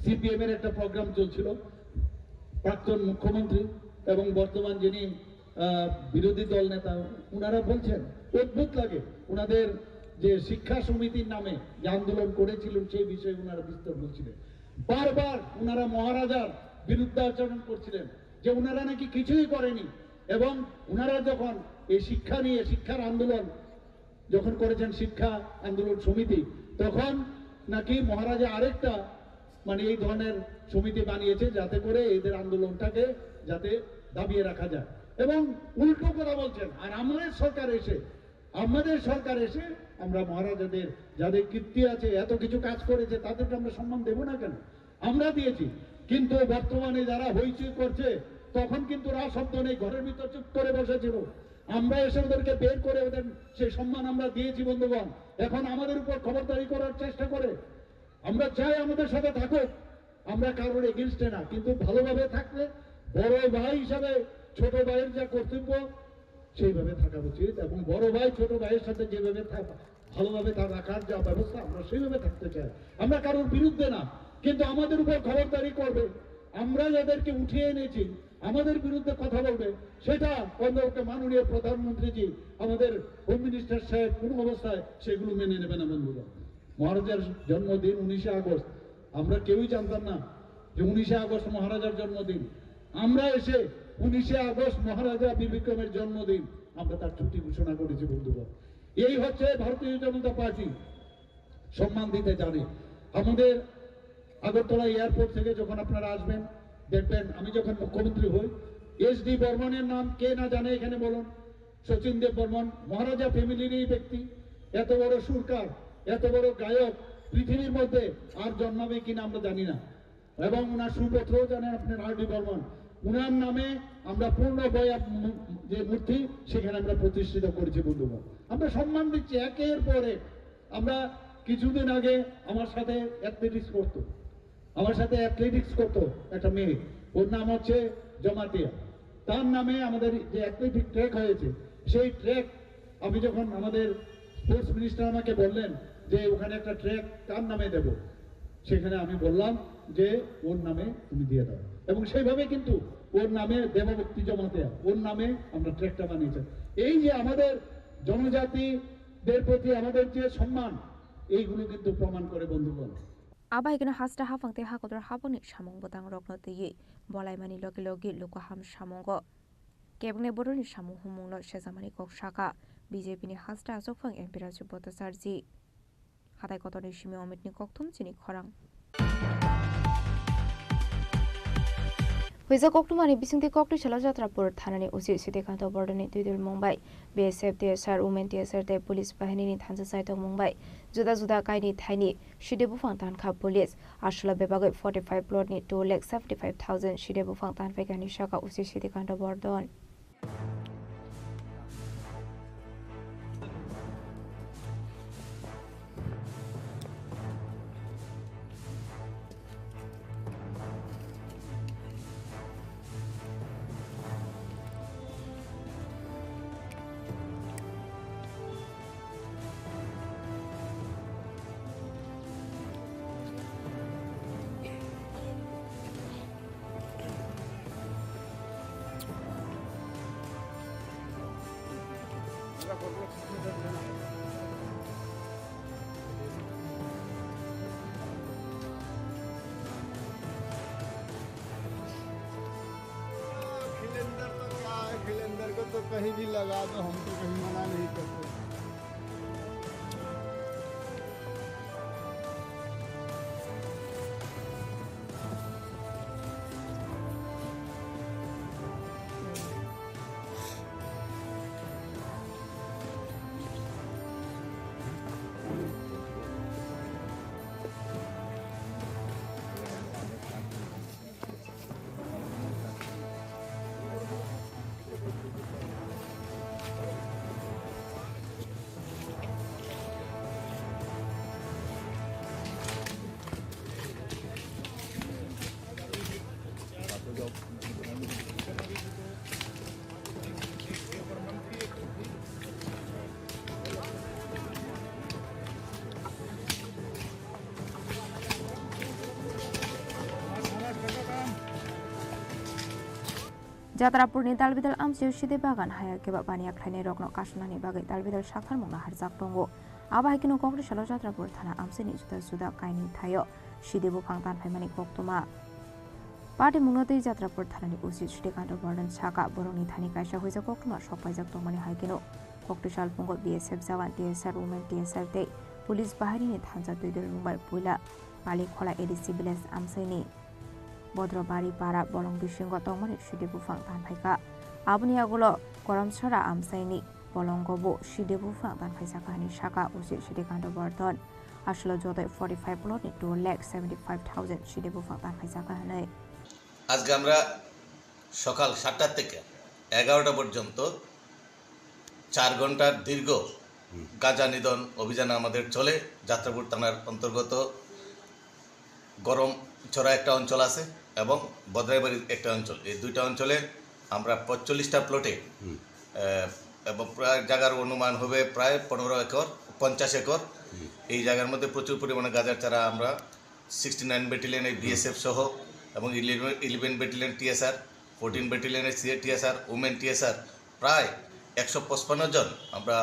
সিপিএম এর একটা প্রোগ্রাম চলছিল, প্রাক্তন মুখ্যমন্ত্রী এবং বর্তমান যিনি বিরোধী দল নেতা, ওনারা বলছেন, অদ্ভুত লাগে, ওনাদের যে শিক্ষা সমিতির নামে যে আন্দোলন করেছিলেন সেই বিষয়ে ওনারা বিস্তার বলছিলেন। বারবার ওনারা মহারাজার বিরুদ্ধে আচরণ করছিলেন যে ওনারা নাকি কিছুই করেনি। এবং ওনারা যখন এই শিক্ষা নিয়ে শিক্ষার আন্দোলন যখন করেছেন, শিক্ষা আন্দোলন সমিতি, তখন নাকি মহারাজা আরেকটা এই ধরনের সমিতি বানিয়েছে যাতে করে এদের আন্দোলনটাকে যাতে দাবিয়ে রাখা যায়। এবং উল্টো করে বলছেন। আর আমাদের সরকার এসে আমরা মহারাজাদের যাদের কীর্তি আছে, এত কিছু কাজ করেছে, তাদেরকে আমরা সম্মান দেব না কেন? আমরা দিয়েছি। কিন্তু বর্তমানে যারা হইচই করছে, তখন কিন্তু শব্দ নেই, ঘরের ভিতর চুপ করে বসেছিল। আমরা এসে ওদেরকে বের করে ওদের সেই সম্মান আমরা দিয়েছি বন্ধুগণ। এখন আমাদের উপর খবরদারি করার চেষ্টা করে। আমরা চাই আমাদের সাথে থাকুক, আমরা কারোর এগেনস্টে না, কিন্তু ভালোভাবে থাকলে বড় ভাই হিসাবে ছোট ভাইয়ের যা কর্তব্য সেইভাবে থাকা উচিত। এবং বড় ভাই ছোট ভাইয়ের সাথে যেভাবে ভালোভাবে রাখার যা ব্যবস্থা, আমরা সেইভাবে থাকতে চাই। আমরা কারোর বিরুদ্ধে না, কিন্তু আমাদের উপর খবরদারি করবে, আমরা যাদেরকে উঠিয়ে এনেছি আমাদের বিরুদ্ধে কথা বলবে, সেটা অন্তত মাননীয় প্রধানমন্ত্রীজি, আমাদের হোম মিনিস্টার সাহেব কোনো অবস্থায় সেগুলো মেনে নেবে না বন্ধুরা। মহারাজার জন্মদিন 19শে আগস্ট, আমরা কেউই জানতাম না যে 19শে আগস্ট মহারাজার জন্মদিন। আমরা এসে 19শে আগস্ট মহারাজা বীর বিক্রমের জন্মদিন আমরা তার ছুটি ঘোষণা করেছি বন্ধুরা। এই হচ্ছে ভারতীয় জনতা পার্টি, সম্মান দিতে জানে। আমাদের আগরতলা এয়ারপোর্ট থেকে যখন আপনারা আসবেন, দেখবেন আমি যখন মুখ্যমন্ত্রী হই, SD বর্মনের নাম কে না জানে এখানে বলুন? শচীন দেব বর্মন মহারাজা ফ্যামিলিরই ব্যক্তি। এত বড় সুরকার, এত বড় গায়ক পৃথিবীর মধ্যে আর জন্মাবে কিনা আমরা জানি না। এবং ওনার সুপুত্রও জানেন আপনার RD বর্মন। ওনার নামে আমরা পূর্ণ বয়াব যে মূর্তি সেখানে আমরা প্রতিষ্ঠিত করেছি বন্ধুগণ। আমরা সম্মান দিচ্ছি একের পর এক। আমরা কিছুদিন আগে আমার সাথে অ্যাথলেটিক্স করতো একটা মেয়ে, ওর নাম হচ্ছে জমাতিয়া। তার নামে আমাদের যে অ্যাথলেটিক ট্র্যাক হয়েছে, সেই ট্র্যাক আমি যখন আমাদের স্পোর্টস মিনিস্টার আমাকে বললেন যে ওখানে একটা ট্র্যাক কার নামে দেব, সেখানে আমি বললাম যে ওর নামে তুমি দিয়ে দাও। এবং সেইভাবে কিন্তু ওর নামে দেবভক্তি জমাতিয়া, ওর নামে আমরা ট্র্যাকটা বানিয়েছি। এই যে আমাদের জনজাতিদের প্রতি আমাদের যে সম্মান, এইগুলো কিন্তু প্রমাণ করে বন্ধুগণ। আবাইগনা হাস্তা হাফাংতে হাকদর হাবনি সামং বদাং রগ্ন তেয়ে বলাইমানি লগে লগে লোকহাম সামঙ্গ কেবনে বড়নি সামু হুমুংনো সেজামানি কক শাখা বিজেপিনি হাস্তা আজকফাং এমপি রাজু বতাচার্জি হাতাই কতনি সিমে অমিতনি ককথুম চিনি খরাং Huiza Koktumani Bisingti Koktu Chalajatra Pur Thanani Usi Siddhikanta Bordani Tudul Mumbai BSF DSR Women DSR Te Police Bahini Thansa Saitong Mumbai Juda Juda Kaini Thaini Shidebu Fangtan Kha Police Ashla Bebagai 45 plot ni 2,75,000 Shidebu Fangtan Vegani Shaka Usi Siddhikanta Bordon खिलेंदर को तो कहीं भी लगा दो, हम तो कहीं मना नहीं करते। Jatrapurni dalbidal amsiu side bagan haya keba baniya khlaini rokno kasnani bagai dalbidal sakhar mungna harjak tongo abai kinu kokri salo Jatrapur thana amsini juda juda kaini thayo side bufang tan phaimani koktuma party mungnatei Jatrapur thanani usi Srikanto Bardhan Chaka boroni thani kaisa hoisa koktuma sokpaijak tongmani haikino kokri sal pungo BSF jawan TSR women TSR te police baharini thanjak duidol mumbai puila pali khola ADC village amsaini Bodrabari para bolong bisingo tongmani side bufang tan phaika abuni agulo koramsara amsaini bolongobo side bufang tan phaisa kahani shaka usi Srikanto Bardhan আসলে যতই 45 প্লটে 2,75,000 সিডে বুফাং তান পয়সা কাহানে আজকে আমরা সকাল 7টা থেকে 11টা পর্যন্ত 4 ঘন্টার দীর্ঘ গাঁজা নিধন অভিযান আমাদের চলে যাত্রাপুর থানার অন্তর্গত গরম ছড়া একটা অঞ্চল আছে এবং বদরাইবাড়ির একটা অঞ্চল এই দুইটা অঞ্চলে আমরা 45টা প্লটে এবং প্রায় জায়গার অনুমান হবে প্রায় 15 একর 50 একর এই জায়গার মধ্যে প্রচুর পরিমাণে গাঁজার চারা আমরা 69 ব্যাটালিয়নের বিএসএফ সহ এবং 11 ব্যাটালিয়ন টিএসআর 14 ব্যাটালিয়নের টিএসআর ওমেন টিএসআর প্রায় 155 জন আমরা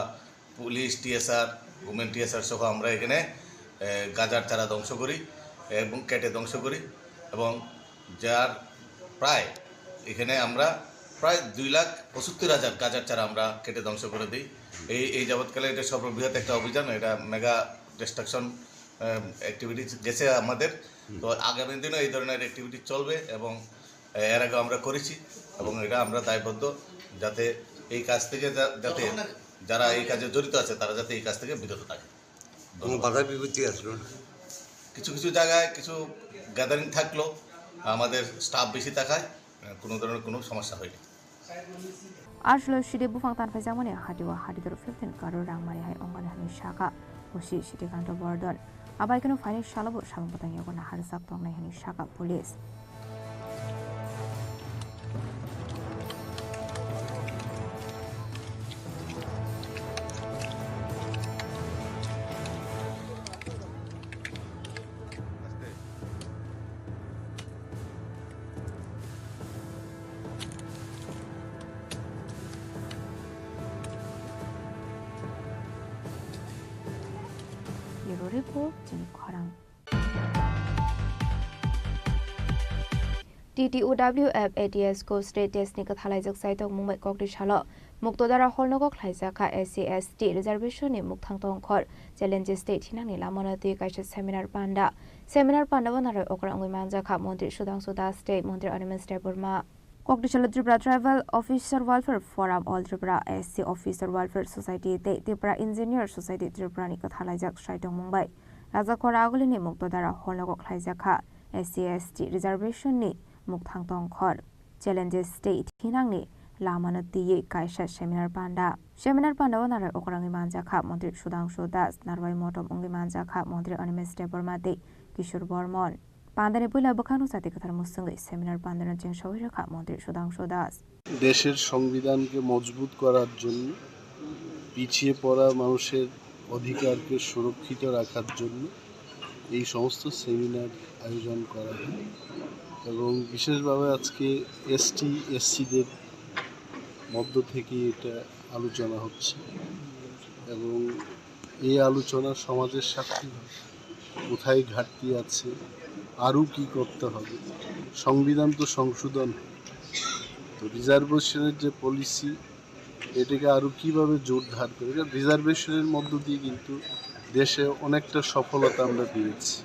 পুলিশ টিএসআর ওমেন টিএসআর সহ আমরা এখানে গাঁজার চারা ধ্বংস করি এবং কেটে ধ্বংস করি এবং যার প্রায় এখানে আমরা প্রায় 2,75,000 গাঁজার চারা আমরা কেটে ধ্বংস করে দিই এই যাবৎকালে এটা সর্ববৃহৎ একটা অভিযান এটা মেগা ডিস্ট্রাকশন অ্যাক্টিভিটি গেছে আমাদের তো আগামী দিনও এই ধরনের অ্যাক্টিভিটি চলবে এবং এর আগে আমরা করেছি এবং এটা আমরা দায়বদ্ধ যাতে এই কাজ থেকে যাতে যারা এই কাজে জড়িত আছে তারা যাতে এই কাজ থেকে বিরত থাকে বাধা বিপত্তি আসলো কিছু কিছু জায়গায় কিছু গ্যাদারিং থাকলো আমাদের স্টাফ বেশি থাকায় কোনো ধরনের কোনো সমস্যা হয়নি আসলে সিডে বুফাং তান পয়সা মানে হাটিওয়া হাটিদর 15 কারো রাংমারি হাই অঙ্গনে হানি শাখা OC Srikanto Bardhan abai kanu final শালাবো সামপতাং ইয়াগনা হারজাক তংনাই হানি শাখা police report jini khorang TTUWF ATS ko state test ni kathalai jak sai tok mumbai kokri shalo muktodara holnogo khlaijaka SC/ST reservation ni mukthang tongkhor challenges state hinang ni lamana ti kaisa seminar panda banara okra ngui manjaka montri Sudhanshu Das state montri Animal State Burma Kokdishal Tripura Tribal Officer Welfare Forum All Tripura SC Officer Welfare Society te Tripura Engineer Society Tripura ni kathalajak saitong Mumbai Raja Kora aguli ni muktodara holnogo khlaijaka SC/ST reservation ni mukthang tongkhor challenges state hinang ni lamana tiye kaisa seminar panda banara okrangi manjaka montri Sudhanshu Das Narwai Motom ungi manjaka montri Animal State Burma te Kishore Bormon পান্দানে পয়লা বখানো সাথে কথার মুসঙ্গে seminar পান্দানের চেং সবাই রাখা মন্ত্রী সুধাংশু দাস দেশের সংবিধানকে মজবুত করার জন্য পিছিয়ে পড়া মানুষের অধিকারকে সুরক্ষিত রাখার জন্য এই সমস্ত সেমিনার আয়োজন করা হয় এবং বিশেষভাবে আজকে ST/SCদের মধ্য থেকে এটা আলোচনা হচ্ছে এবং এই আলোচনা সমাজের সাথে কোথায় ঘাটতি আছে, আরও কি করতে হবে। সংবিধান তো সংশোধন, তো রিজার্ভেশনের যে পলিসি এটাকে আরও কীভাবে জোরদার করে, রিজার্ভেশনের মধ্য দিয়ে কিন্তু দেশে অনেকটা সফলতা আমরা পেয়েছি।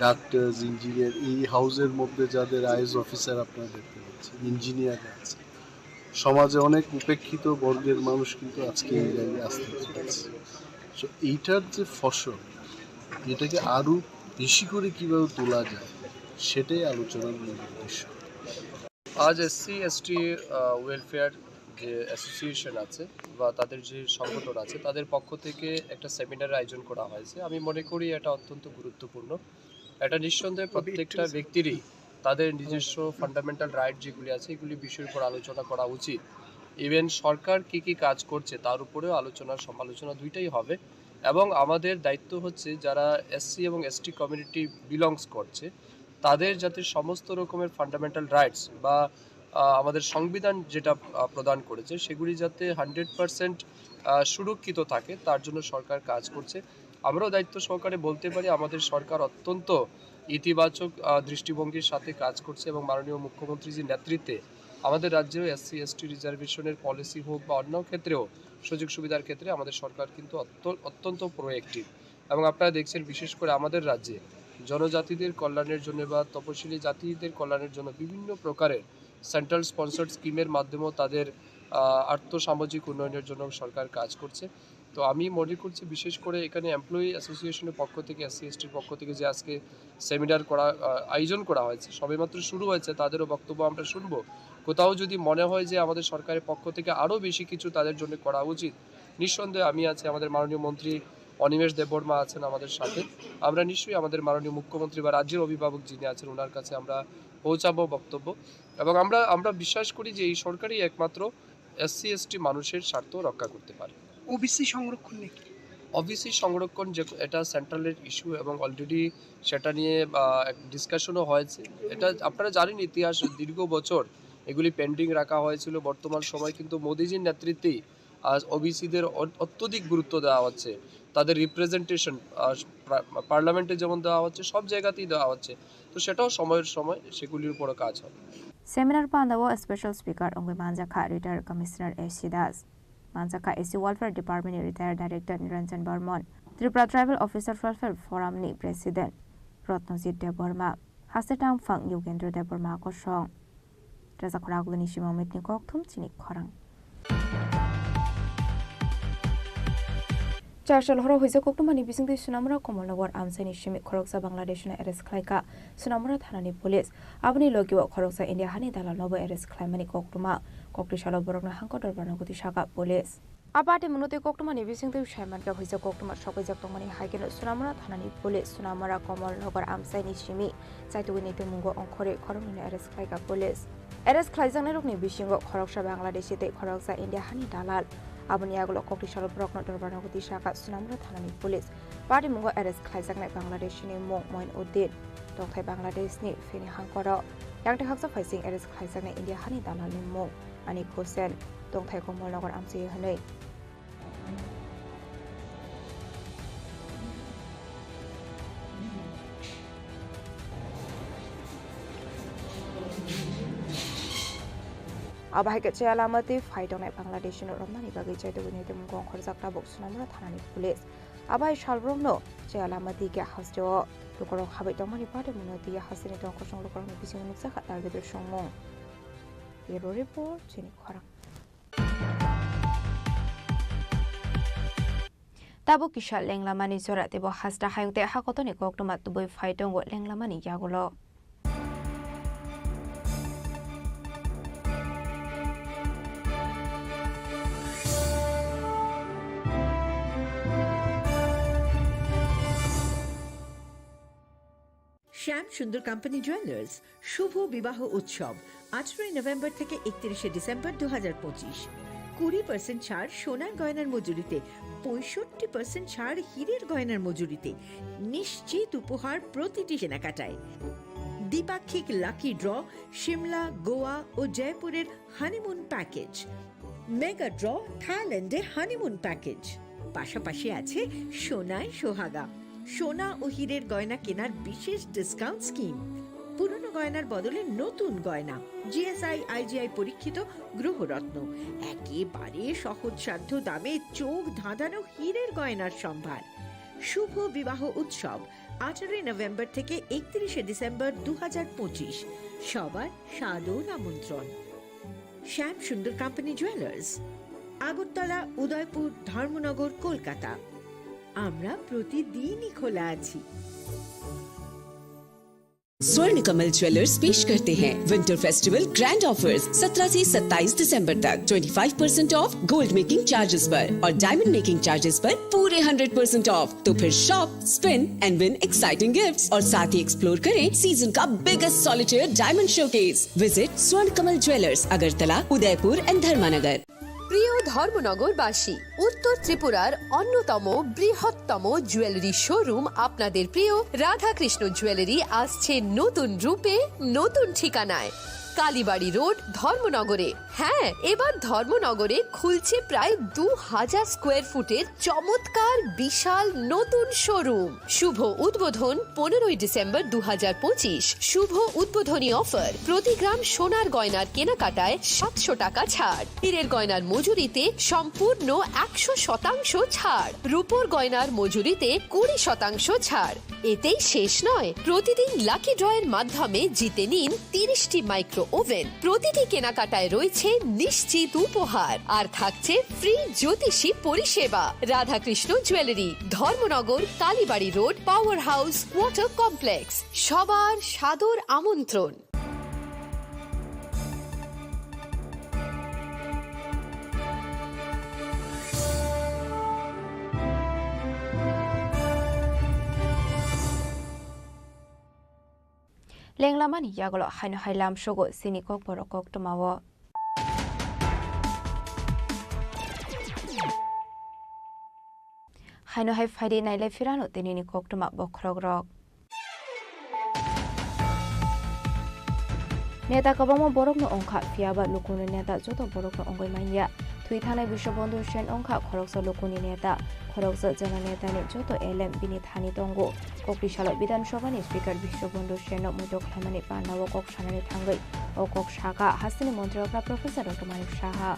ডাক্তার, ইঞ্জিনিয়ার, এই হাউসের মধ্যে যাদের আইএস অফিসার আপনারা দেখতে পাচ্ছেন, ইঞ্জিনিয়ার আছে, সমাজে অনেক উপেক্ষিত বর্গের মানুষ কিন্তু আজকে এই জায়গায় আসতে পেরেছে। সো এইটার যে ফসল, এটাকে আরও বেশি করে কীভাবে তোলা যায় সেটাই আলোচনার মূল উদ্দেশ্য। আজ এসসি এসটি ওয়েলফেয়ার যে অ্যাসোসিয়েশন আছে বা তাদের যে সংগঠন আছে তাদের পক্ষ থেকে একটা সেমিনার আয়োজন করা হয়েছে। আমি মনে করি এটা অত্যন্ত গুরুত্বপূর্ণ। এটা নিঃসন্দেহে প্রত্যেকটা ব্যক্তিরই তাদের নিজস্ব ফান্ডামেন্টাল রাইট যেগুলি আছে এগুলি বিষয়ের উপর আলোচনা করা উচিত। ইভেন সরকার কি কি কাজ করছে তার উপরেও সমালোচনা দুইটাই হবে। এবং আমাদের দায়িত্ব হচ্ছে যারা এসসি এবং এসটি কমিউনিটি বিলংস করছে তাদের যাতে সমস্ত রকমের ফান্ডামেন্টাল রাইটস বা আমাদের সংবিধান যেটা প্রদান করেছে সেগুলি যাতে 100% সুরক্ষিত থাকে তার জন্য সরকার কাজ করছে। আমরাও দায়িত্ব সহকারে বলতে পারি আমাদের সরকার অত্যন্ত ইতিবাচক দৃষ্টিভঙ্গির সাথে কাজ করছে এবং মাননীয় মুখ্যমন্ত্রীজির নেতৃত্বে আমাদের রাজ্যেও এসসি এসটি রিজার্ভেশনের পলিসি হোক বা অন্য ক্ষেত্রেও সুযোগ সুবিধার ক্ষেত্রে আমাদের সরকার কিন্তু অত্যন্ত প্রোঅ্যাক্টিভ। এবং আপনারা দেখছেন বিশেষ করে আমাদের রাজ্যে জনজাতিদের কল্যাণের জন্য বা তপশিলি জাতিদের কল্যাণের জন্য বিভিন্ন প্রকারের সেন্ট্রাল স্পন্সর্ড স্কিমের মাধ্যমেও তাদের আর্থসামাজিক উন্নয়নের জন্য সরকার কাজ করছে। তো আমি মনে করছি বিশেষ করে এখানে এমপ্লয়ি অ্যাসোসিয়েশনের পক্ষ থেকে এসসি এসটির পক্ষ থেকে যে আজকে সেমিনার আয়োজন করা হয়েছে সবেমাত্র শুরু হয়েছে, তাদেরও বক্তব্য আমরা শুনবো। কোথাও যদি মনে হয় যে আমাদের সরকারের পক্ষ থেকে আরও বেশি কিছু তাদের জন্য করা উচিত, নিঃসন্দেহে আমি আছি, আমাদের মাননীয় মন্ত্রী অনিমেষ দেববর্মা আছেন আমাদের সাথে, আমরা নিশ্চয়ই আমাদের মাননীয় মুখ্যমন্ত্রী বা রাজ্যের অভিভাবক যিনি আছেন ওনার কাছে আমরা পৌঁছাবো বক্তব্য। এবং আমরা বিশ্বাস করি যে এই সরকারই একমাত্র এসসি এসটি মানুষের স্বার্থ রক্ষা করতে পারে। ওবিসি সংরক্ষণ নাকি? ওবিসি সংরক্ষণ যে এটা সেন্ট্রালের ইস্যু এবং অলরেডি সেটা নিয়ে ডিসকাশনও হয়েছে। এটা আপনারা জানেন ইতিহাস দীর্ঘ বছর এগুলি পেন্ডিং রাখা হয়েছিল। বর্তমান সময় কিন্তু মোদিজির নেতৃত্বেই আজ ওবিসিদের অত্যধিক গুরুত্ব দেওয়া হচ্ছে, তাদের রিপ্রেজেন্টেশন পার্লামেন্টে যেমন দেওয়া হচ্ছে সব জায়গাতেই দেওয়া হচ্ছে। তো সেটাও সময়ের সময় সেগুলির উপরও কাজ হবে। সেমিনার পান্দাও স্পেশাল স্পিকার অঙ্গই মানজাখা রিটায়ার্ড কমিশনার এসি দাস, মানজাখা এসি ওয়েলফেয়ার ডিপার্টমেন্টनि retired director Niranjan Barman, Tripura tribal officer welfare फोरामनि प्रेसिडेंट रत्नजित देबबर्मा, हासेटां फां युगेंद्र देबबर्मा कसं राजाखरागुनि सिमामितनि कक्थुम चिनि खरां चारशल हर हुइजा कक्टुमानि बिसिंगदै सुनामरा कमलनगर आमसाइनि सिमि खरकसा बांलादेशना एरेस्ट खालायका सुनामरा थानानि पुलिस आबनि लगिव खरकसा इन्डिया हानि दालाल नबो एरेस्ट खालायमानि कक्टुमा कक्टिशाल बरगना हांको दरबारनो गति सागा पुलिस आबादे मुनते कक्टुमानि बिसिंगदै सायमानगा हुइजा कक्टुमा सकाइजाक तंमानि हाइकेन सुनामरा थानानि पुलिस सुनामरा कमलनगर आमसाइनि सिमि चाइतुगनि तेमुंगो अंखरे खरमनि एरेस्ट खालायका पुलिस एरेस्ट खालायजानाय रकनि बिसिंगो खरकसा बांलादेशते खरकसा इन्डिया हानि दालाल आबनि आगोलाव कक्टिशाल बरगना दरबारनो गति सागा सुनामरा थानानि पुलिस पार्टी मुंगो एरेस्ट खालायजानाय बांलादेशनि मुं मइनउद्दिन दंथाय बांलादेशनि फेनि हांकर यांगते हाक्सा फाइसिं एरेस्ट खालायजानाय इन्डिया हानि दालालनि मुं आनिक हुसेन दंथाय कमलनगर आमसि हनै आबाहायके चयालामती फाइटनाय बांलादेशनो रमनानि बागै चाइतुगनि तेमुंगो अंखरजाक्ता बक सुनामरा थानानि पुलिस आबाहाय सालब्रमनो चयालामती के हास्टो लुकरक हाबै तंमानि पाटे मुनति हासिनि तंखसं लुकरनि बिसिं नुकसाखा तारगेदर संमं Bureau Report Chini Khorang Tabo Kishal Lenglamani Zora Tebo Hasta Hayute Hakotoni Koktoma Tuboi Faitong Lenglamani Yagulo শ্যাম সুন্দর কোম্পানি জুয়েলার্স শুভ বিবাহ উৎসব 18 নভেম্বর থেকে 31 ডিসেম্বর 2025 20% ছাড় সোনার গয়নার মজুরিতে 65% ছাড় হীরের গয়নার মজুরিতে নিশ্চিত উপহার প্রতিটি কেনাকাটায় দ্বিপাক্ষিক লাকি ড্র সিমলা গোয়া ও জয়পুরের হানিমুন প্যাকেজ মেগা ড্র থাইল্যান্ডে হানিমুন প্যাকেজ। পাশাপাশি আছে সোনায় সোহাগা, সোনা ও হীরের গয়না কেনার বিশেষ ডিসকাউন্ট স্কিম। পুরনো গয়নার বদলে নতুন গয়না, জিএসআই আইজিআই পরীক্ষিত গ্রহরত্ন, একেবারে সহজসাধ্য দামে চোখ ধাঁধানো হীরের গয়নার সম্ভার। শুভ বিবাহ উৎসব 18 নভেম্বর থেকে 31 ডিসেম্বর 2025। সবার সাদর আমন্ত্রণ। শ্যাম সুন্দর কোম্পানি জুয়েলার্স, আগরতলা, উদয়পুর, ধর্মনগর, কলকাতা। আমরা প্রতিদিনই খোলা আছি। स्वर्ण कमल ज्वेलर्स पेश करते हैं विंटर फेस्टिवल ग्रैंड ऑफर्स 17 से 27 दिसंबर तक 25% ऑफ गोल्ड मेकिंग चार्जेस पर और डायमंड मेकिंग चार्जेस पर पूरे 100% ऑफ। तो फिर shop, spin and win exciting gifts और साथ ही एक्सप्लोर करें सीजन का biggest solitaire diamond showcase. Visit Swarna Kamal jewellers, Agartala, Udaipur and धर्मानगर। প্রিয় ধর্মনগরবাসী, উত্তর ত্রিপুরার অন্যতম বৃহত্তম জুয়েলারি শোরুম আপনাদের প্রিয় রাধাকৃষ্ণ জুয়েলারি আসছে নতুন রূপে, নতুন ঠিকানায়, কালীবাড়ি রোড, ধর্মনগরে। হ্যাঁ, এবার ধর্মনগরে খুলছে প্রায় 2000 স্কোয়ার ফুটের চমৎকার বিশাল নতুন শোরুম। শুভ উদ্বোধন 15 ডিসেম্বর 2025। শুভ উদ্বোধনী অফার, প্রতি গ্রাম সোনার গয়নার কেনাকাটায় 700 টাকা ছাড়, হীরের গয়নার মজুরিতে সম্পূর্ণ 100% ছাড়, রূপোর গয়নার মজুরিতে 20% ছাড়। এতেই শেষ নয়, প্রতিদিন লাকি ড্রয়ের মাধ্যমে জিতে নিন 30টি মাইক্রো ওভেন। প্রতিটি কেনাকাটায় রয়েছে নিশ্চিত উপহার আর থাকছে ফ্রি জ্যোতিষী পরিষেবা। Radhakrishna jewellery, Dharmanagar, Kalibari road, power house, water complex. সবার সাদর আমন্ত্রণ। লেংলামানি ইয়াগলো হাইনো হাইলাম শোগো সিনিকক বরকক টমাও হাইনো হাই ফাইডে নাইলে ফিরানো তেনিনি কোকটমা বখরক রক নেতা কবম বরকনো অংখা ফিয়াবা লুকুনি নেতা যত বরকনো অঙ্গই মাইয়া থুই থানায় বিশ্ববন্ধু সেন অংখা খরকসা লুকুনি নেতা খরকসা জেলা নেতানি যত এলএম বিনি থানি তঙ্গো ককরিশালো বিধানসভানি স্পিকার বিশ্ববন্ধু সেন মুতো খাইমানি পানাও কক সানানি থাঙ্গই ও কক শাখা হাসিনি মন্ত্রীরা প্রফেসর ডক্টর মানিক সাহা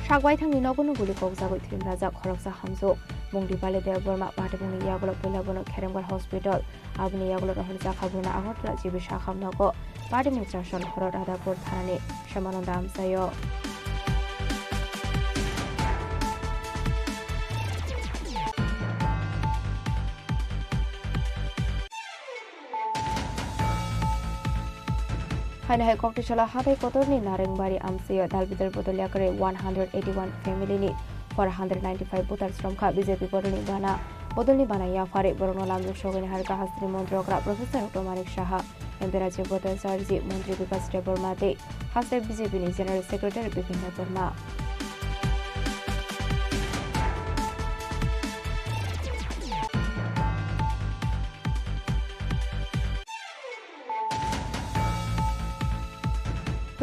সাগওয়াইথাংনি নগনু গুলি ককজাগৈ থিম রাজা খরকসা হামজো মুংদিপালে দেববর্মা পাটেবুনি ইয়াগলো পয়লাবনো খেরেমগড় হসপিটাল আবনি ইয়াগলো রহল জাখাবুনা আগরতলা জিবি শাখামনগ পাটেমু চাষন হর রাধাপুর থানানি শ্যামানন্দ আমসায় হাইনাহাই ককটিশালা হাবাই কতরনি নারেংবাড়ি আমসিয় দালবিদার বদলিয়া করে 181 ফ্যামিলিনি 495 ভোটার শ্রমখা বিজেপি বদলনি বানা ইয়াফারে বরনো লামজুক সগনি হারকা হাস্ত্রী মন্ত্রকরা professor doctor Manik Saha MP রাজ্য ভট্টাচার্য মন্ত্রী বিকাশ দেববর্মাতে হাস্তে বিজেপি জেনারেল সেক্রেটারি বিভিন্ন বর্মা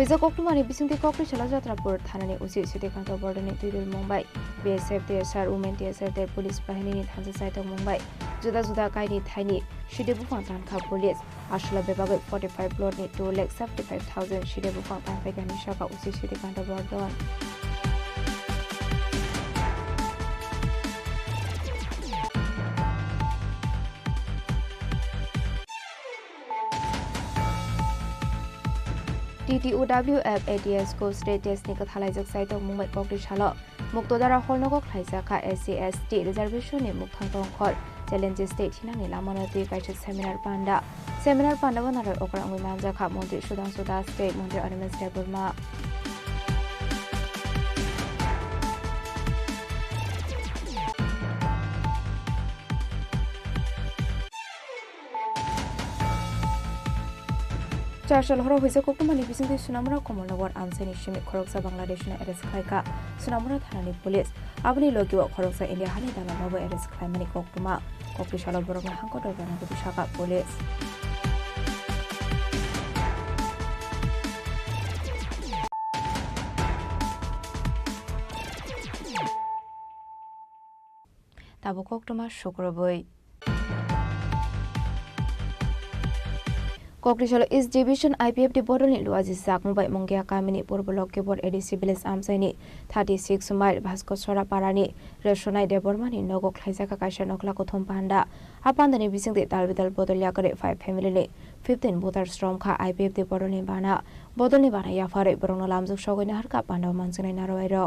ফৈজা কক্টুমানি বিসুন্তি কক্রিশালা যাত্রাপুর থানানি উচিত সিদ্দিকান্ত বর্ডনি দুইদুল মুম্বাই বিএসএফ টিএসআর উমেন টিএসআর দের পুলিশ বাহিনীনি থানজা সাইথক মুম্বাই जुदा जुदा कायनि थाइनि शिदे बुफां तानखा पुलिस आशला बेबागै 45 प्लटनि 2,75,000 शिदे बुफां तानफायगानि शाखा उचित सिद्दिकाন্ত बर्धन TTOWF ATS को स्टेट टेस्ट नि कथालाइजक साइटक मुंबई कक्रिशाला मुक्तदारा हलनगक खाइजाखा SC/ST रिजर्वेशन नि मुक्तांग अंखर चैलेंजेस स्टेट हिनांनि लामानति काइसे सेमिनार पांडा बनार ओकरा अंगै मानजाखा मन्त्री सुधांशु दास स्टेट मन्त्री अनिमेश देबबर्मा চারশাল হর হইছে কোকমানি বিসিংতি সুনামুরা কমলনগর আমসানি শিমি খরকসা বাংলাদেশনা এরেস খাইকা সুনামুরা থানানি পুলিশ আপনি লগিও খরকসা ইন্ডিয়া হানি দালা নব এরেস খাইমানি কোকটুমা কোকরিশাল বরগনা হাঙ্কটর বানাগতি শাখা পুলিশ তাবো কোকটুমা শুক্রবই Kokrisalo East Division IPFD Bodolni Luazi Sakmubai Mongia Kamini Purbolok Kebor ADC Village Amsaini 36 Mile Vasco Sora Parani Reshonai de Bormani Nogo Klaisaka Kaisha Nokla Kothom Panda Apandani Bising the Talvidal Bodolyakare 5 family 15 Botar Strom Ka IPFD Bodolni Bana Bodolni Bana Yafare Brono Lamzuk Shogoni Harka Panda Mansuni Naroiro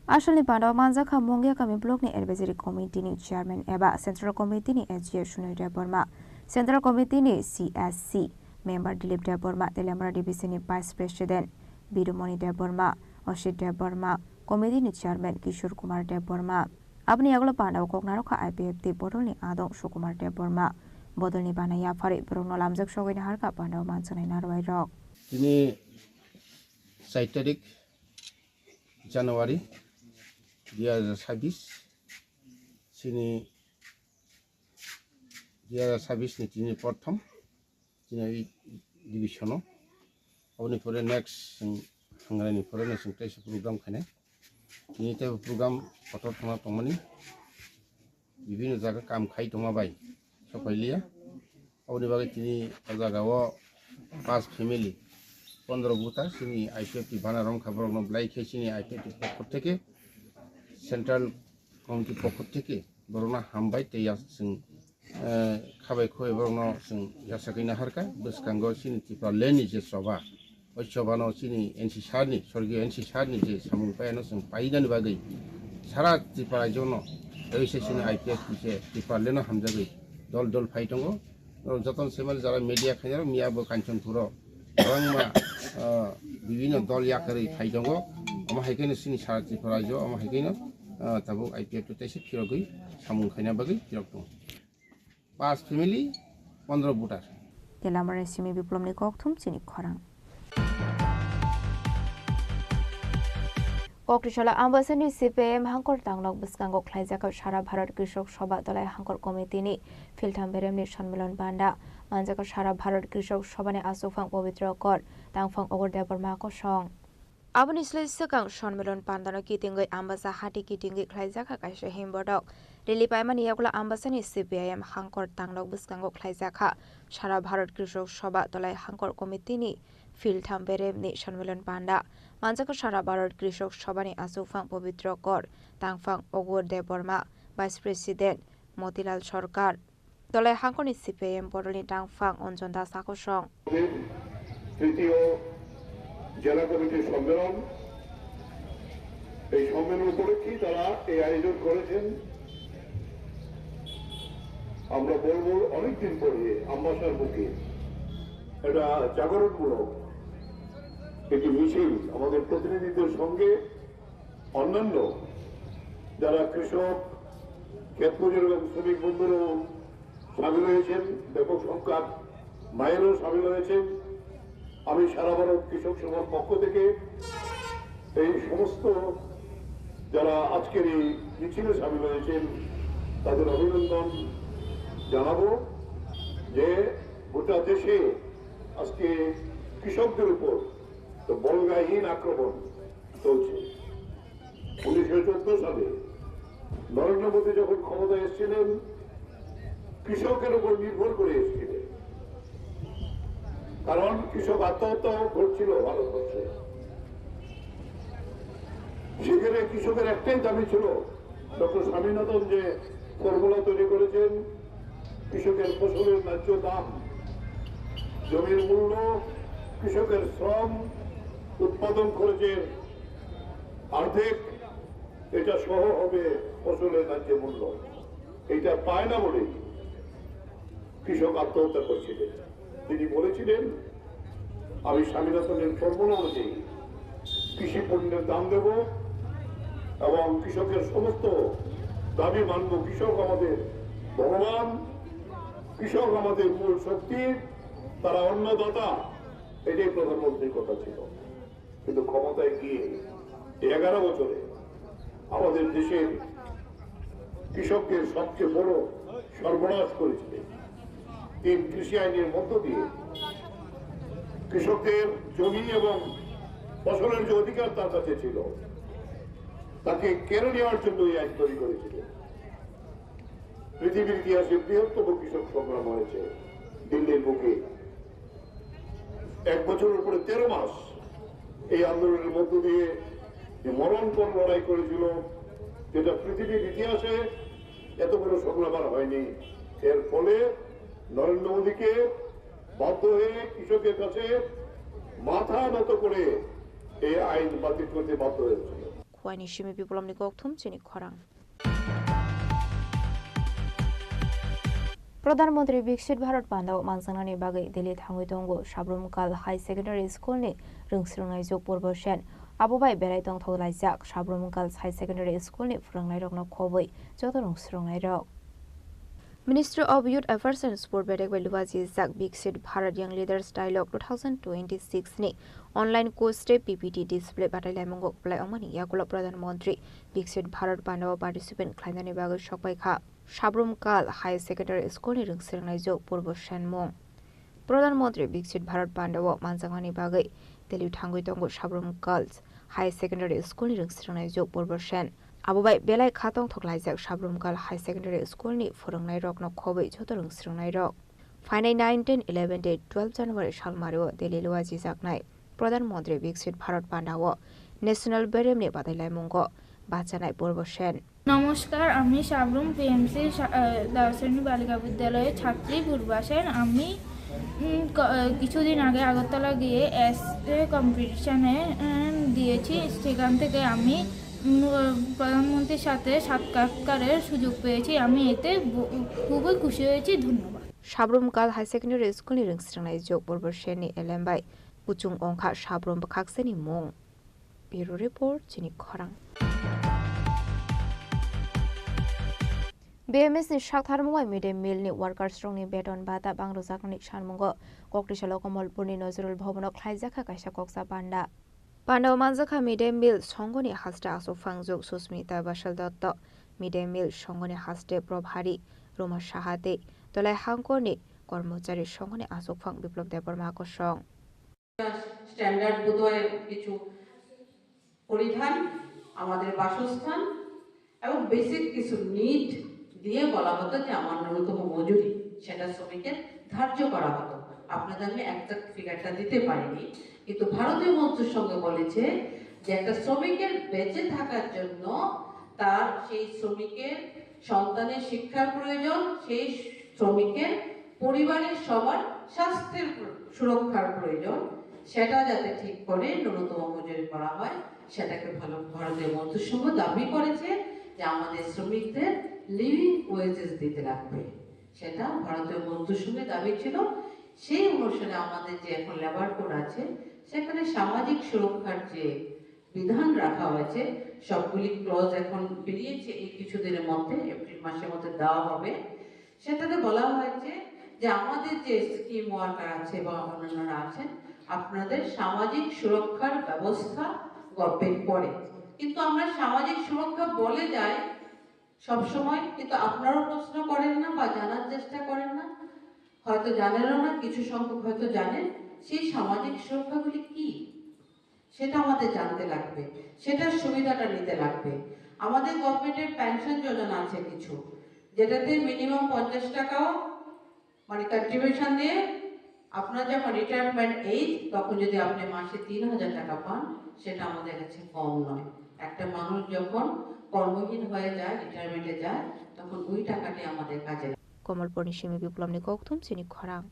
Ashali Panda Manzaka Mongia Kami Block ni Advisory Committee ni Chairman Eba Central Committee ni SGA Shunai de Borma Central Committee ni CSC Member Dilip Deborma, Telemara Division Vice President, Bidumoni Deborma, Oshit Deborma, Committee ni Chairman Kishore Kumar Deborma. Abni Aglo Panda Koknaroka IPFD Bodolni Adong Shukumar Deborma, Bodolni Banaya Fari, Bruno Lamzak Shogin Harka Panda Mansoni Narway Rock. Ini 7 তারিখ জানুয়ারি 2026 sini 2026 ni tini প্রথম Ini divisiono, awalnya pada next hanggaran ini pada next kita program kene. Ini itu program otot sama tomani. Bibin jaga kam khai toma bai. So pahliya, awalnya bagi ini jaga wa 5 family, 15 buta sini IPFD bana rom khabar no blai khai sini IPFD pokot theke central committee pokot theke borona hambai teya sing খাবাই খোয় বরং जों यासाखैना हारका बसकांगो सिनि तिफ्रा लेनि जे सभा ओइ सभानो सिनि एनसि सारनि स्वर्गीय एनसि सारनि जे सामुंपायानो जों पाइनानि बागै सारा तिफ्रा रायजोनो ओइसे सिनि आइपिएफ जे तिफ्रा लेनो हामजागै दल दल फाइटंगो जतन सेमाल जारा मिडिया खाइनारो मियाबो काঞ্চনपुरो रंमा বিভিন্ন দল याकरै फाइटंगो अमा हाइकैनो सिनि सारा तिफ्रा रायजो अमा हाइकैनो ताबो आइपिएफ तो तैसे फिरगै सामुंखाइना बागै फिरग दं 5 family 15 butar. Telamare simi biplomni kokthum chini khorang. Kokrishala ambasani CPM hangkor tanglok biskango khlaijaka sara bharat krishok sabha dalai hangkor committee ni filtham beremni সম্মেলন banda manjaka sara bharat krishok sabhane asufang pavitra kor tangfang ogor deborma ko song Aboni Slisakang সম্মেলন pandano kitingoi ambasa hati kitingi khlaijaka kaisa himbodok Rili Paimani Yakula Ambasani CPIM Hankor Tanglok Biskango Klaizaka Shara Bharat Krishok Sabha Dolai Hankor Committee ni Filtham Beremni সম্মেলন Panda Manjaka Shara Bharat Krishok Sabhani Asufang Pavitra Kor Tangfang Ogor Deborma Vice President Motilal Sarkar Dolai Hankor ni CPIM Bodolni Tangfang Onjonda Sakosong তৃতীয় জেলা কমিটির সম্মেলন এই সম্মেলন উপলক্ষে তারা এই আয়োজন করেছেন আমরা বলবো অনেকদিন পরে আম্বাসার বুকে এটা জাগরণমূলক একটি মিছিল আমাদের প্রতিনিধিদের সঙ্গে অন্যান্য যারা কৃষক ক্ষেত মজুর এবং শ্রমিক বন্ধুরাও সামিল হয়েছেন ব্যাপক সংখ্যক মায়েরও সামিল হয়েছেন আমি সারা ভারত কৃষক সভার পক্ষ থেকে এই সমস্ত যারা আজকের এই মিছিলে সামিল হয়েছেন তাদের অভিনন্দন জানাবো যে গোটা দেশে আজকে কৃষকদের উপর তো বলগাহীন আক্রমণ চলছে 1914 সালে নরেন্দ্র মোদী যখন ক্ষমতায় এসেছিলেন কৃষকের উপর নির্ভর করে এসেছিলেন কারণ কৃষক আত্মহত্যা ঘটছিল ভারতবর্ষে সেখানে কৃষকের একটাই দাবি ছিল ডক্টর স্বামীনাথন যে ফর্মুলা তৈরি করেছেন কৃষকের ফসলের ন্যায্য দাম জমির মূল্য কৃষকের শ্রম উৎপাদন খরচের অর্ধেক এটা সহ হবে ফসলের ন্যায্য মূল্য এটা পায় না বলে কৃষক আত্মহত্যা করছিলেন তিনি বলেছিলেন আমি স্বামীনাথনের ফর্মুলা অনুযায়ী কৃষি পণ্যের দাম দেব এবং কৃষকের সমস্ত দাবি মানব কৃষক আমাদের ভগবান কৃষক আমাদের মূল শক্তি তারা অন্নদাতা এটাই প্রধানমন্ত্রীর কথা ছিল। কিন্তু ক্ষমতায় গিয়ে 11 বছরে আমাদের দেশের কৃষকদের সবচেয়ে বড় সর্বনাশ করেছিলেন। 3 কৃষি আইনের মধ্য দিয়ে কৃষকদের জমি এবং ফসলের যে অধিকার তার কাছে ছিল তাকে কেড়ে নেওয়ার জন্য এই আইন তৈরি করেছিলেন। পৃথিবীর ইতিহাসে বৃহত্তম কৃষক সংগ্রাম হয়েছে দিল্লির বুকে। 1 বছরের উপরে 13 মাস এই আন্দোলনের মধ্য দিয়ে যে মরণপণ লড়াই করেছিল, যেটা পৃথিবীর ইতিহাসে এত বড় সংগ্রাম আর হয়নি। এর ফলে নরেন্দ্র মোদীকে বাধ্য হয়ে কৃষকের কাছে মাথা নত করে এই আইন বাতিল করতে বাধ্য হয়েছিল। Kuani shimi bipolam ni kokthum chini khorang. প্রধানমন্ত্রী বিকশিত ভারত বান্দাও মানসাংনানি বাগৈ দিল্লি থাঙ্গৈ দঙ্গো সাবরুমকাল হাই সেকেন্ডারি স্কুলनि रोंस्रोंनाय जग पर्व सेन आबोबाय बेराय दंथौ लाइजाक साबरमुकाल हाई सेकेंडरी स्कुलनि फोरोंनाय रकनो खबै जत रोंस्रोंनाय रक Ministry of Youth Affairs and Sport Bedek Beluwaji Zak Biksit Bharat Young Leaders Dialogue 2026 ni online course te PPT display batalai mongok play amani yakulok Pradhan Mantri Biksit Bharat Bandawa participant khlainani bagai sokbai kha Sabrumkal High Secondary School ni rongsirnai jog purbo shenmong Pradhan Mantri Biksit Bharat Bandawa manjangani bagai Delhi thangoi tongo Sabrumkal High Secondary School ni rongsirnai jog purbo shen आबोबाय बेलाय खातंग थकलाइजाक साबरुमकाल high secondary स्कुलनि फोरोंनाय रकनो खबै जत रोंस्रोंनाय रक फाइनाय 9, 10, 11 day 12 जनवरी सालमारो दिल्ली लुवाजी जाकनाय प्रधानमन्त्री विकसित Bharat बान्दाव national बेरेमनि बादायलायमुंगो बाचानाय पर्व सेन नमस्कार আমি Sabroom PMC দার্শনিক বালিকা বিদ্যালয়ের ছাত্রী পূর্বা সেন আমি কিছুদিন আগে আগরতলা গিয়ে এসএ কম্পিটিশনে দিয়েছি সেখান থেকে আমি প্রধানমন্ত্রীর সাথে সাক্ষাৎকারের সুযোগ পেয়েছি আমি এতে খুবই খুশি হয়েছি ধন্যবাদ সাবরুমকাল হাই সেকেন্ডারি স্কুলनि रोंस्रोंनाय जग पर्व सेननि एलेमबाय पुचुं अंखा साब्रुम बखाक्सेनि मं ब्युरो रिपोर्ट चिनि खरां BMS ni Shaktharmungwai Mid Day Meal ni Workers Strong ni Beton Bata Bangrozakni Shanmungo Kokrisalo Komolpurni Nozrul Bhobono Khlaijaka Kaisa Koksa Banda Pandaw Manjaka Mid Day Meal Songoni Haste Asokfangjok Susmita Bashal Dotto Mid Day Meal Songoni Haste Probhari Roma Shahate Tolai Hangkorni কর্মচারী সঙ্গে আসকফাং বিপ্লব দেববর্মা আকর্ষণ standard বোধহয় কিছু পরিধান আমাদের বাসস্থান এবং basic কিছু নিড দিয়ে বলা হতো যে আমার ন্যূনতম মজুরি সেটা শ্রমিকের ধার্য করা হতো আপনাদের আমি এক্সাক্ট ফিগারটা দিতে পারিনি কিন্তু ভারতীয় মজদুর সঙ্গে বলেছে যে একটা শ্রমিকের বেঁচে থাকার জন্য তার সেই শ্রমিকের সন্তানের শিক্ষার প্রয়োজন সেই শ্রমিকের পরিবারের সবার স্বাস্থ্যের সুরক্ষার প্রয়োজন সেটা যাতে ঠিক করে ন্যূনতম মজুরি করা হয় সেটাকে ভালো ভারতীয় মজদুর সংঘ দাবি করেছে যে আমাদের শ্রমিকদের লিভিং ওয়েজেস দিতে লাগবে সেটা ভারতীয় মজদুর সংঘের দাবি ছিল সেই অনুসারে আমাদের যে এখন লেবার কোড আছে সেখানে সামাজিক সুরক্ষার যে বিধান রাখা হয়েছে সবগুলি ক্লজ এখন বেরিয়েছে এই কিছুদিনের মধ্যে এপ্রিল মাসের মধ্যে দেওয়া হবে সেটাতে বলা হয়েছে যে আমাদের যে স্কিম ওয়ার্কার আছে বা অন্যান্যরা আছেন আপনাদের সামাজিক সুরক্ষার ব্যবস্থা গভর্নমেন্ট করে কিন্তু আমরা সামাজিক সুরক্ষা বলে যাই সব সময় কিন্তু আপনারাও প্রশ্ন করেন না বা জানার চেষ্টা করেন না হয়তো জানেনও না কিছু সংখ্যক হয়তো জানেন সেই সামাজিক সুরক্ষাগুলি কি সেটা আমাদের জানতে লাগবে সেটার সুবিধাটা নিতে লাগবে আমাদের গভর্নমেন্টের পেনশন যোজনা আছে কিছু যেটাতে মিনিমাম 50 টাকাও মানে কন্ট্রিবিউশন দিয়ে আপনার যখন রিটায়ারমেন্ট এজ তখন যদি আপনি মাসে 3000 টাকা পান সেটা আমাদের কাছে কম নয় একটা মানুষ যখন কর্মহীন হয়ে যায় রিটায়ারমেন্টে যায় তখন ওই টাকাটি আমাদের কাজে কমলপর্ণি সিমি বিপ্লবনি কৌতুম চিনি খরাং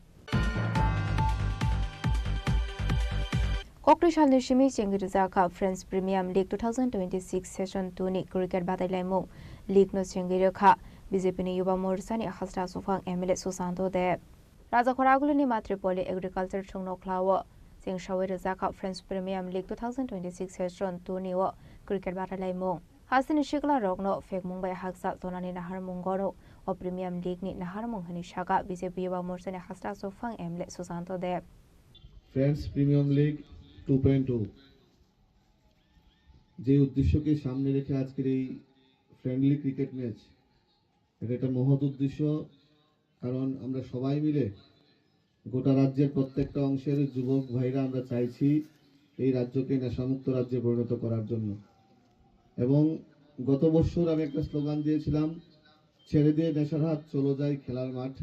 কক্রিশালনি সিমি চেঙ্গিরি জাকা friends premium league 2026 session 2 ni cricket badailaimung league no চেঙ্গিরি খা BJP ni Yuba Morsani Hasra Sufang MLA Susanto Deb Raja Khoraguluni Matripoli Agriculture Chungno Klawo Sing Shawi Zaka French Premium League 2026 Session 2 ni wo cricket badailaimung Hasini Shikla Rogno Fek Mumbai Haksa Tonani Nahar Mungoro o Premium League ni Nahar Munghani Shaka BJP Yuba Morsani Hasra Sufang MLA Susanto Deb friends premium league 2.0 যে উদ্দেশ্যকে সামনে রেখে আজকের এই friendly cricket match, এটা একটা মহৎ উদ্দেশ্য। কারণ আমরা সবাই মিলে গোটা রাজ্যের প্রত্যেকটা অংশের যুবক ভাইরা আমরা চাইছি এই রাজ্যকে নেশামুক্ত রাজ্যে পরিণত করার জন্য। এবং গত বছর আমি একটা স্লোগান দিয়েছিলাম, ছেড়ে দিয়ে নেশার হাত, চলো যাই খেলার মাঠ।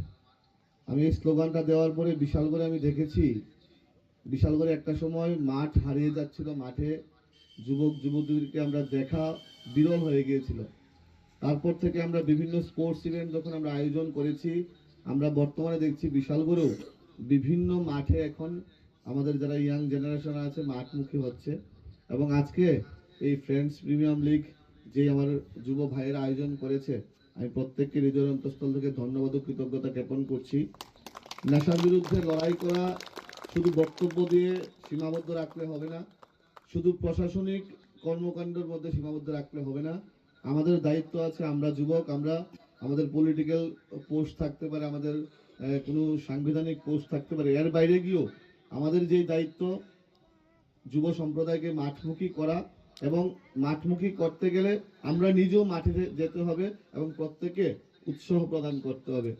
আমি এই স্লোগানটা দেওয়ার পরে বিশালগড়ে আমি দেখেছি, বিশালগড়ে একটা সময় মাঠ হারিয়ে যাচ্ছিল, মাঠে যুবক যুবতীদেরকে আমরা দেখা বিরল হয়ে গিয়েছিল। তারপর থেকে আমরা বিভিন্ন স্পোর্টস ইভেন্ট যখন আমরা আয়োজন করেছি, আমরা বর্তমানে দেখছি বিশালগড়েও বিভিন্ন মাঠে এখন আমাদের যারা ইয়াং জেনারেশন আছে মাঠমুখী হচ্ছে। এবং আজকে এই ফ্রেন্ডস প্রিমিয়াম লিগ যে আমার যুব ভাইয়েরা আয়োজন করেছে, আমি প্রত্যেককে হৃদয়ের অন্তঃস্থল থেকে ধন্যবাদ ও কৃতজ্ঞতা জ্ঞাপন করছি। নেশার বিরুদ্ধে লড়াই করা শুধু বক্তব্য দিয়ে সীমাবদ্ধ রাখলে হবে না, শুধু প্রশাসনিক কর্মকাণ্ডের মধ্যে সীমাবদ্ধ রাখলে হবে না। আমাদের দায়িত্ব আছে, আমরা যুবক, আমরা আমাদের পলিটিক্যাল পোস্ট থাকতে পারে, আমাদের কোনো সাংবিধানিক পোস্ট থাকতে পারে, এর বাইরে গিয়েও আমাদের যেই দায়িত্ব যুব সম্প্রদায়কে মাঠমুখী করা, এবং মাঠমুখী করতে গেলে আমরা নিজেও মাঠে যেতে হবে এবং প্রত্যেকে উৎসাহ প্রদান করতে হবে।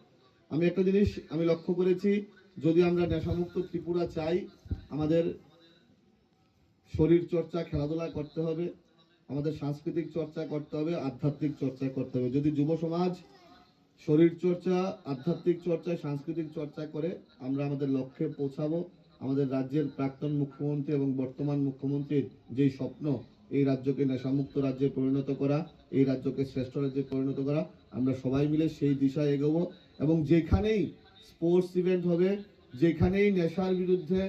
আমি একটা জিনিস আমি লক্ষ্য করেছি, যদি আমরা নেশামুক্ত ত্রিপুরা চাই, আমাদের শরীর চর্চা, খেলাধুলা করতে হবে, আমাদের সাংস্কৃতিক চর্চা করতে হবে, আধ্যাত্মিক চর্চা করতে হবে। যদি যুব সমাজ শরীর চর্চা, আধ্যাত্মিক চর্চা, সাংস্কৃতিক চর্চা করে, আমরা আমাদের লক্ষ্যে পৌঁছাবো। আমাদের রাজ্যের প্রাক্তন মুখ্যমন্ত্রী এবং বর্তমান মুখ্যমন্ত্রীর যেই স্বপ্ন, এই রাজ্যকে নেশামুক্ত রাজ্যে পরিণত করা, এই রাজ্যকে শ্রেষ্ঠ রাজ্যে পরিণত করা, আমরা সবাই মিলে সেই দিশায় এগোবো। এবং যেখানেই স্পোর্টস ইভেন্ট হবে, যেখানেই নেশার বিরুদ্ধে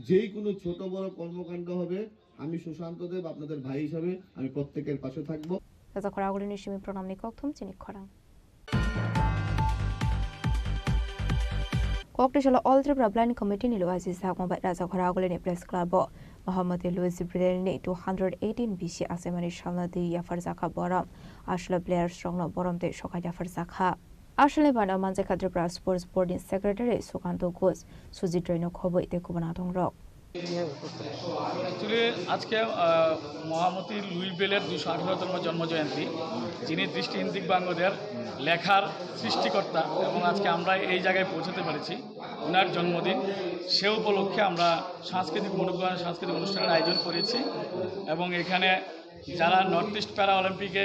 যেই কোনো ছোট বড় কর্মকাণ্ড হবে, আমি সুশান্ত দেব আপনাদের ভাই হিসাবে আমি প্রত্যেকের পাশে থাকবো। রাজাখরাগুলিনি সিমি প্রণামনি ককথুম চিনি খরাং ককটেশাল অল ত্রিপুরা ব্লাইন্ড কমিটি নিলো আজি সাগমবাই রাজাখরাগুলিনি প্রেস ক্লাব মোহাম্মদ লুইস ব্রিলেনি 218 বিসি আसेमानि সালনাদি ইয়াফার জাখা বরম আসলে প্লেয়ার স্ট্রংনো বরমতে সকাই ইয়াফার জাখা আসলে বানা মানজেখা Tripura sports boarding secretary Sukanta Ghosh Sujit রৈন খবই তে কুবনা দংরক। অ্যাকচুয়ালি আজকে মহামতি লুই বেলের 218তম জন্মজয়ন্তী, যিনি দৃষ্টিহীন দিব্যাঙ্গদের লেখার সৃষ্টিকর্তা, এবং আজকে আমরা এই জায়গায় পৌঁছাতে পেরেছি ওনার জন্মদিন। সে উপলক্ষে আমরা সাংস্কৃতিক অনুষ্ঠানের আয়োজন করেছি, এবং এখানে যারা নর্থ ইস্ট প্যারা অলিম্পিকে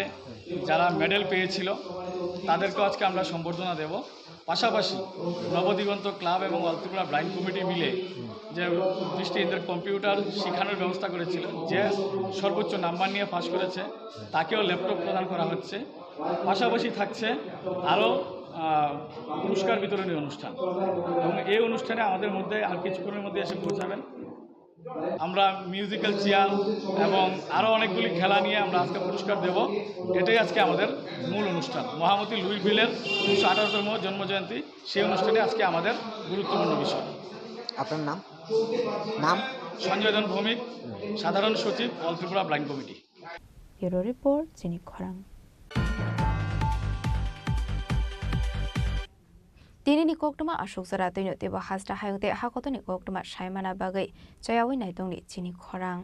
যারা মেডেল পেয়েছিল তাদেরকেও আজকে আমরা সম্বর্ধনা দেব। পাশাপাশি নবদিগন্ত ক্লাব এবং অল ত্রিপুরা ব্লাইন্ড কমিটি মিলে যে দৃষ্টিহীনদের কম্পিউটার শেখানোর ব্যবস্থা করেছিল, যে সর্বোচ্চ নাম্বার নিয়ে পাশ করেছে তাকেও ল্যাপটপ প্রদান করা হচ্ছে। পাশাপাশি থাকছে আরও পুরস্কার বিতরণী অনুষ্ঠান, এবং এই অনুষ্ঠানে আমাদের মধ্যে আর কিছুক্ষণের মধ্যে এসে পৌঁছাবেন। আমরা মিউজিক্যাল চেয়ার এবং আরও অনেকগুলি খেলা নিয়ে আমরা আজকে পুরস্কার দেব। এটাই আজকে আমাদের মূল অনুষ্ঠান, মহামতি লুই বিলের 218তম জন্মজয়ন্তী। সেই অনুষ্ঠানে আজকে আমাদের গুরুত্বপূর্ণ বিষয়। আপনার নাম? নাম সঞ্জয় ধন ভৌমিক, সাধারণ সচিব, all Tripura blind committee. Bureau report চিনি খরাং। Tinini koktuma ashok zara tino teba hasta hayongte hakotoni koktuma shaimana bagai chayawi naitongni chini khorang.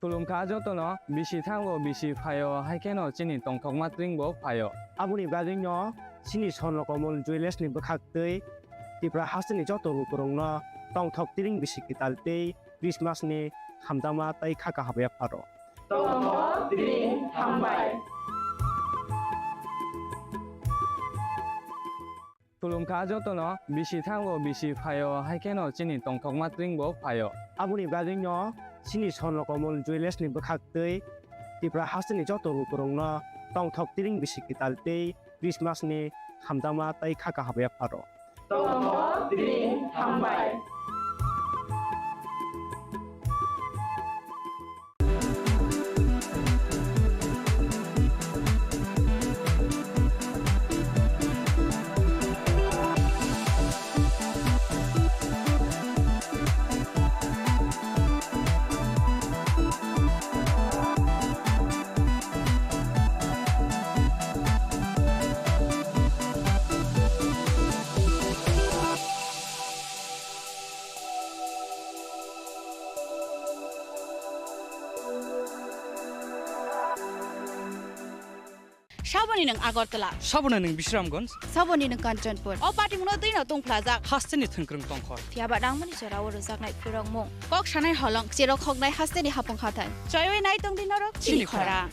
Tulungka jotono bisi thango bisi phayo haikeno chini tongthok matringbo phayo. Abuni badingno chini sonrokomol joyles ni bakhaktei Tipra hasni joto rukurongno tongthok tiring bisi kitalte Christmas ni hamdama tai khaka habya paro. Tongthok tiring hambai. Tulungka jotono bisi thango bisi phayo haikeno chini tongthok matringbo phayo. Abuni badingno chini sonrokomol joyles ni bakhaktei Tipra hasni joto rukurongno tongthok tiring bisi kitalte Christmas ni hamdama tai khaka habya paro. Tongthok tiring hambai. Saboni ng Agartala. Sabona ng Bisramgons. Saboni ng Kanchanpur. O pati mo na din tong plaza. Hasteni thengkrong tongkhor. Fiaba rangmani charaw rozak nai purang mong. Kok shanai holong siro khok nai haste ni hapong khatan. Choyoi nai tong din norok chini khora.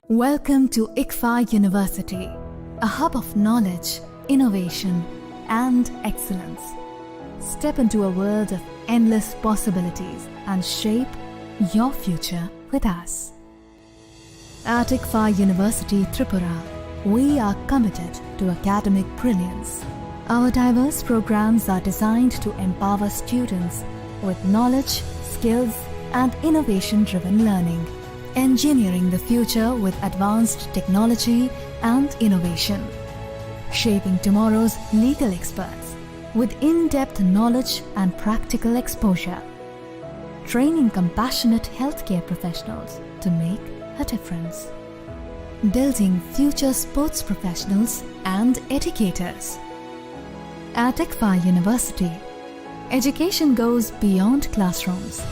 Welcome to ICFA University, a hub of knowledge, innovation, and excellence. Step into a world of endless possibilities and shape your future with us. At ICFA University, Tripura, we are committed to academic brilliance. Our diverse programs are designed to empower students with knowledge, skills, and innovation-driven learning, engineering the future with advanced technology and innovation, shaping tomorrow's legal experts with in-depth knowledge and practical exposure, training compassionate healthcare professionals to make a difference, building future sports professionals and educators. At ICFA University, education goes beyond classrooms.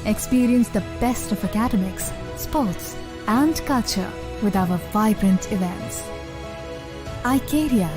Experience the best of academics, sports, and culture with our vibrant events. Icaria,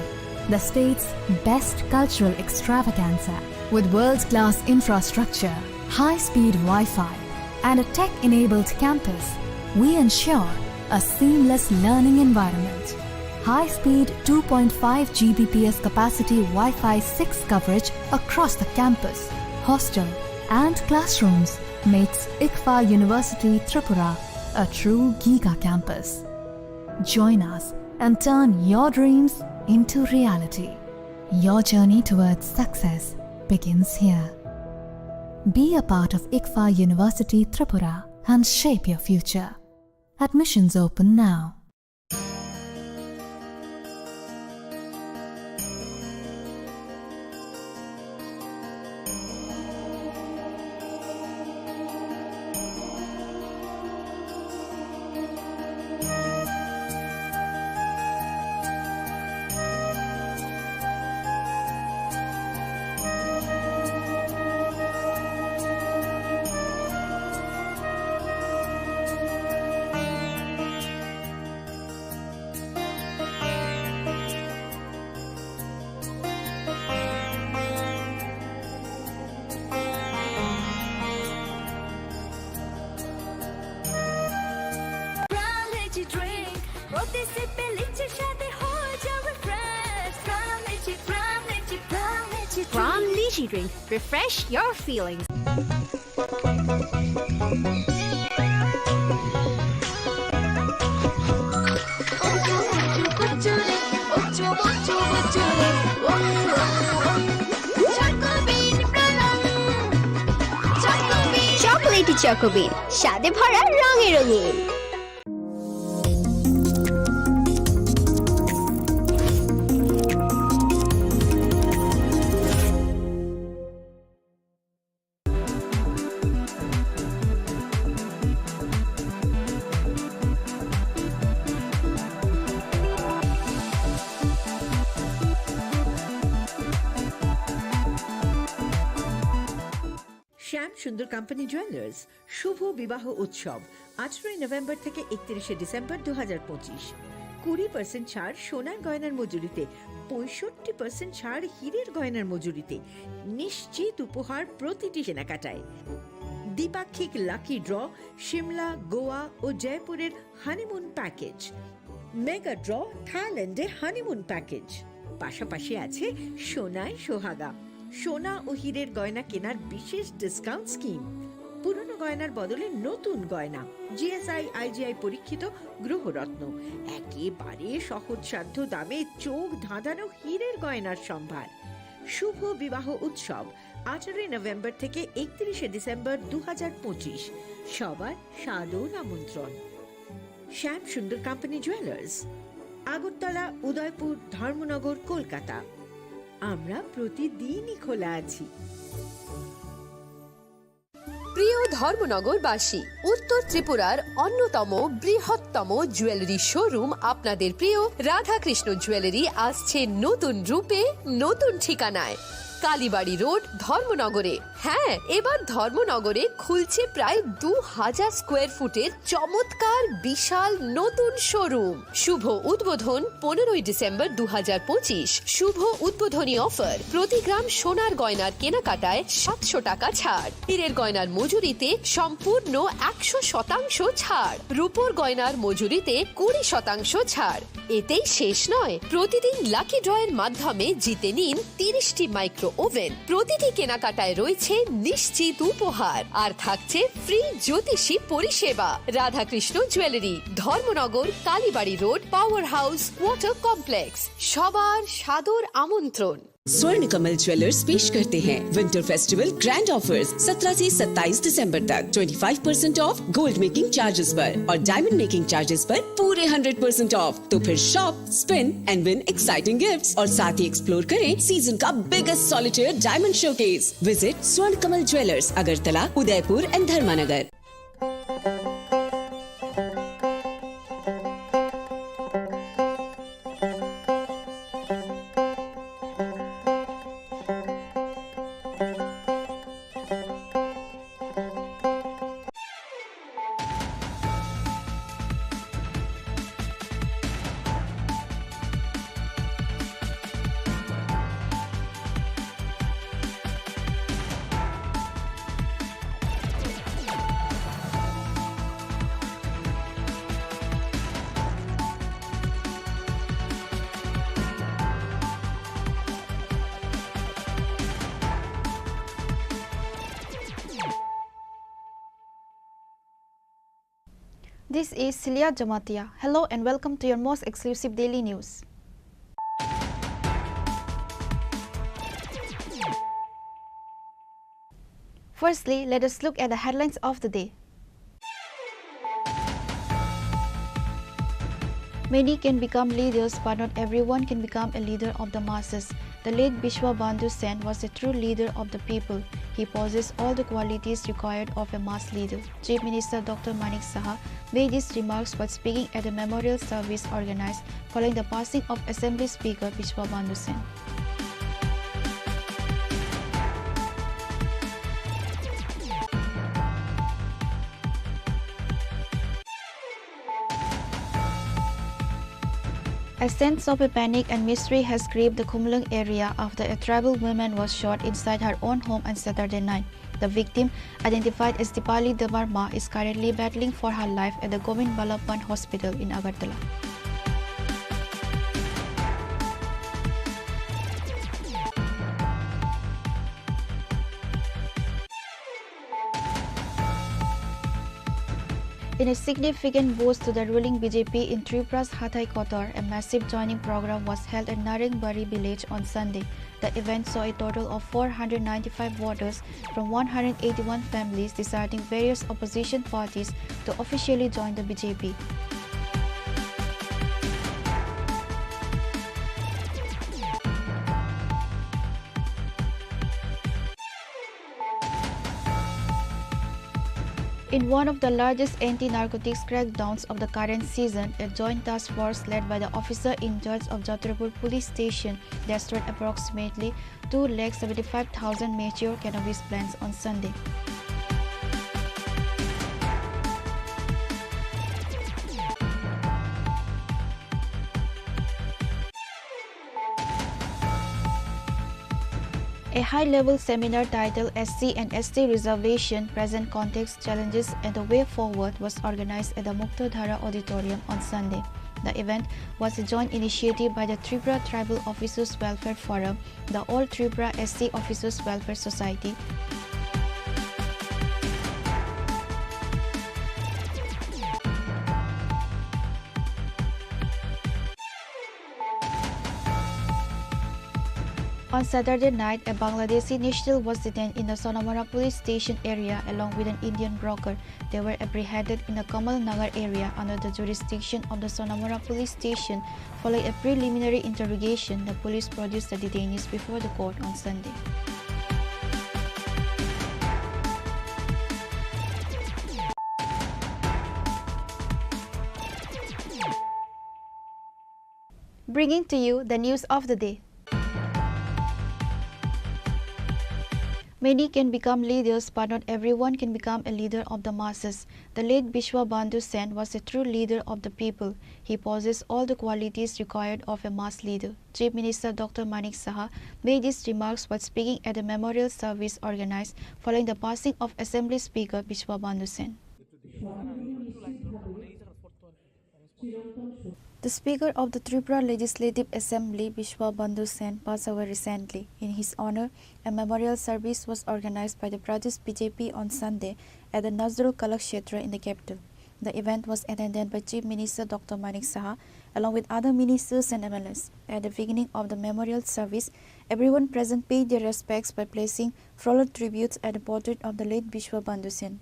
the state's best cultural extravaganza, with world-class infrastructure, high-speed Wi-Fi, and a tech-enabled campus, we ensure a seamless learning environment. High-speed 2.5 Gbps capacity Wi-Fi 6 coverage across the campus, hostel, and classrooms makes ICFA University Tripura a true Giga campus. Join us and turn your dreams into reality. Your journey towards success begins here. Be a part of ICFA University Tripura and shape your future. Admissions open now. From Lychee Drink, refresh your feelings. Chocolatey চকোবিন, স্বাদে ভরা রঙে রঙিন। শ্যাম সুন্দর company jewellers শুভ বিবাহ উৎসব 18 November থেকে 31 December 2025। 20% ছাড় সোনার গয়নার মজুরিতে, 65% ছাড় হীরের গয়নার মজুরিতে, নিশ্চিত উপহার প্রতিটি কেনাকাটায়। দ্বিপাক্ষিক লাকি ড্র, সিমলা, গোয়া ও জয়পুরের হানিমুন প্যাকেজ, মেগা ড্র, থাইল্যান্ডে হানিমুন প্যাকেজ। পাশাপাশি আছে সোনায় সোহাগা, সোনা ও হীরের গয়না কেনার বিশেষ ডিসকাউন্ট স্কিম, পুরনো গয়নার বদলে নতুন গয়না, জিএসআই আইজিআই পরীক্ষিত গ্রহরত্ন, একেবারে সহজসাধ্য দামে চোখ ধাঁধানো হীরের গয়নার সম্ভার। শুভ বিবাহ উৎসব 18 নভেম্বর থেকে 31 ডিসেম্বর 2025। সবার সাদর আমন্ত্রণ। শ্যাম সুন্দর কোম্পানি জুয়েলার্স, আগরতলা, উদয়পুর, ধর্মনগর, কলকাতা। আমরা প্রতিদিনই খোলা আছি। প্রিয় ধর্মনগরবাসী, উত্তর ত্রিপুরার অন্যতম বৃহত্তম জুয়েলারি শোরুম আপনাদের প্রিয় রাধাকৃষ্ণ জুয়েলারি আসছে নতুন রূপে, নতুন ঠিকানায়, কালীবাড়ি রোড, ধর্মনগরে। হ্যাঁ, এবার ধর্মনগরে খুলছে প্রায় 2000 স্কোয়ার ফুটের চমৎকার বিশাল নতুন শোরুম। শুভ উদ্বোধন 15 ডিসেম্বর 2025। শুভ উদ্বোধনী অফার, প্রতি গ্রাম সোনার গয়নার কেনাকাটায় 700 টাকা ছাড়, হীরের গয়নার মজুরিতে সম্পূর্ণ 100% ছাড়, রূপোর গয়নার মজুরিতে 20% ছাড়। এতেই শেষ নয়, প্রতিদিন লাকি ড্রয়ের মাধ্যমে জিতে নিন 30টি মাইক্রো ওভেন। প্রতিটি কেনাকাটায় রয়েছে নিশ্চিত উপহার, আর থাকছে ফ্রি জ্যোতিষী পরিষেবা। Radhakrishna jewellery, Dharmanagar, Kalibari road, power house, water complex. সবার সাদর আমন্ত্রণ। स्वर्ण कमल ज्वेलर्स पेश करते हैं विंटर फेस्टिवल ग्रैंड ऑफर्स 17 से 27 दिसंबर तक 25% ऑफ गोल्ड मेकिंग चार्जेस पर और डायमंड मेकिंग चार्जेस पर पूरे 100% ऑफ। तो फिर shop, spin and win exciting gifts और साथ ही एक्सप्लोर करें सीजन का biggest solitaire diamond showcase. Visit Swarna Kamal jewellers, Agartala, Udaipur and Dharmanagar. This is Celia Jamatia. Hello and welcome to your most exclusive daily news. Firstly, let us look at the headlines of the day. Many can become leaders, but not everyone can become a leader of the masses. The late Bishwa Bandhu Sen was a true leader of the people. He possessed all the qualities required of a mass leader. Chief Minister Dr. Manik Saha made these remarks while speaking at a memorial service organized following the passing of Assembly Speaker Bishwa Bandhu Sen. A sense of a panic and mystery has gripped the Khumlung area after a tribal woman was shot inside her own home on Saturday night. The victim, identified as Dipali Devarma, is currently battling for her life at the Govind Ballabhan Hospital in Agartala. In a significant boost to the ruling BJP in Tripura's Hathai Kotor, a massive joining program was held at Narengbari village on Sunday. The event saw a total of 495 voters from 181 families deciding various opposition parties to officially join the BJP. In one of the largest anti-narcotics crackdowns of the current season, a joint task force led by the officer in charge of Jatrapur police station destroyed approximately 275,000 mature cannabis plants on Sunday. A high-level seminar titled SC and ST Reservation, Present Context, Challenges and the Way Forward was organized at the Muktadhara Auditorium on Sunday. The event was a joint initiative by the Tripura Tribal Officers Welfare Forum, the All Tripura SC Officers Welfare Society, On Saturday night, a Bangladeshi national was detained in the Sonamara police station area along with an Indian broker. They were apprehended in the Kamal Nagar area under the jurisdiction of the Sonamara police station. Following a preliminary interrogation, the police produced the detainees before the court on Sunday. Bringing to you the news of the day. Many can become leaders, but not everyone can become a leader of the masses. The late Bishwa Bandhu Sen was a true leader of the people. He possessed all the qualities required of a mass leader. Chief Minister Dr. Manik Saha made these remarks while speaking at a memorial service organized following the passing of Assembly Speaker Bishwa Bandhu Sen. The Speaker of the Tripura Legislative Assembly, Bishwa Bandhu Sen, passed away recently. In his honor, a memorial service was organized by the Pradesh BJP on Sunday at the Nazrul Kalakshetra in the capital. The event was attended by Chief Minister Dr. Manik Saha along with other ministers and MLAs. At the beginning of the memorial service, everyone present paid their respects by placing floral tributes at the portrait of the late Bishwa Bandhu Sen.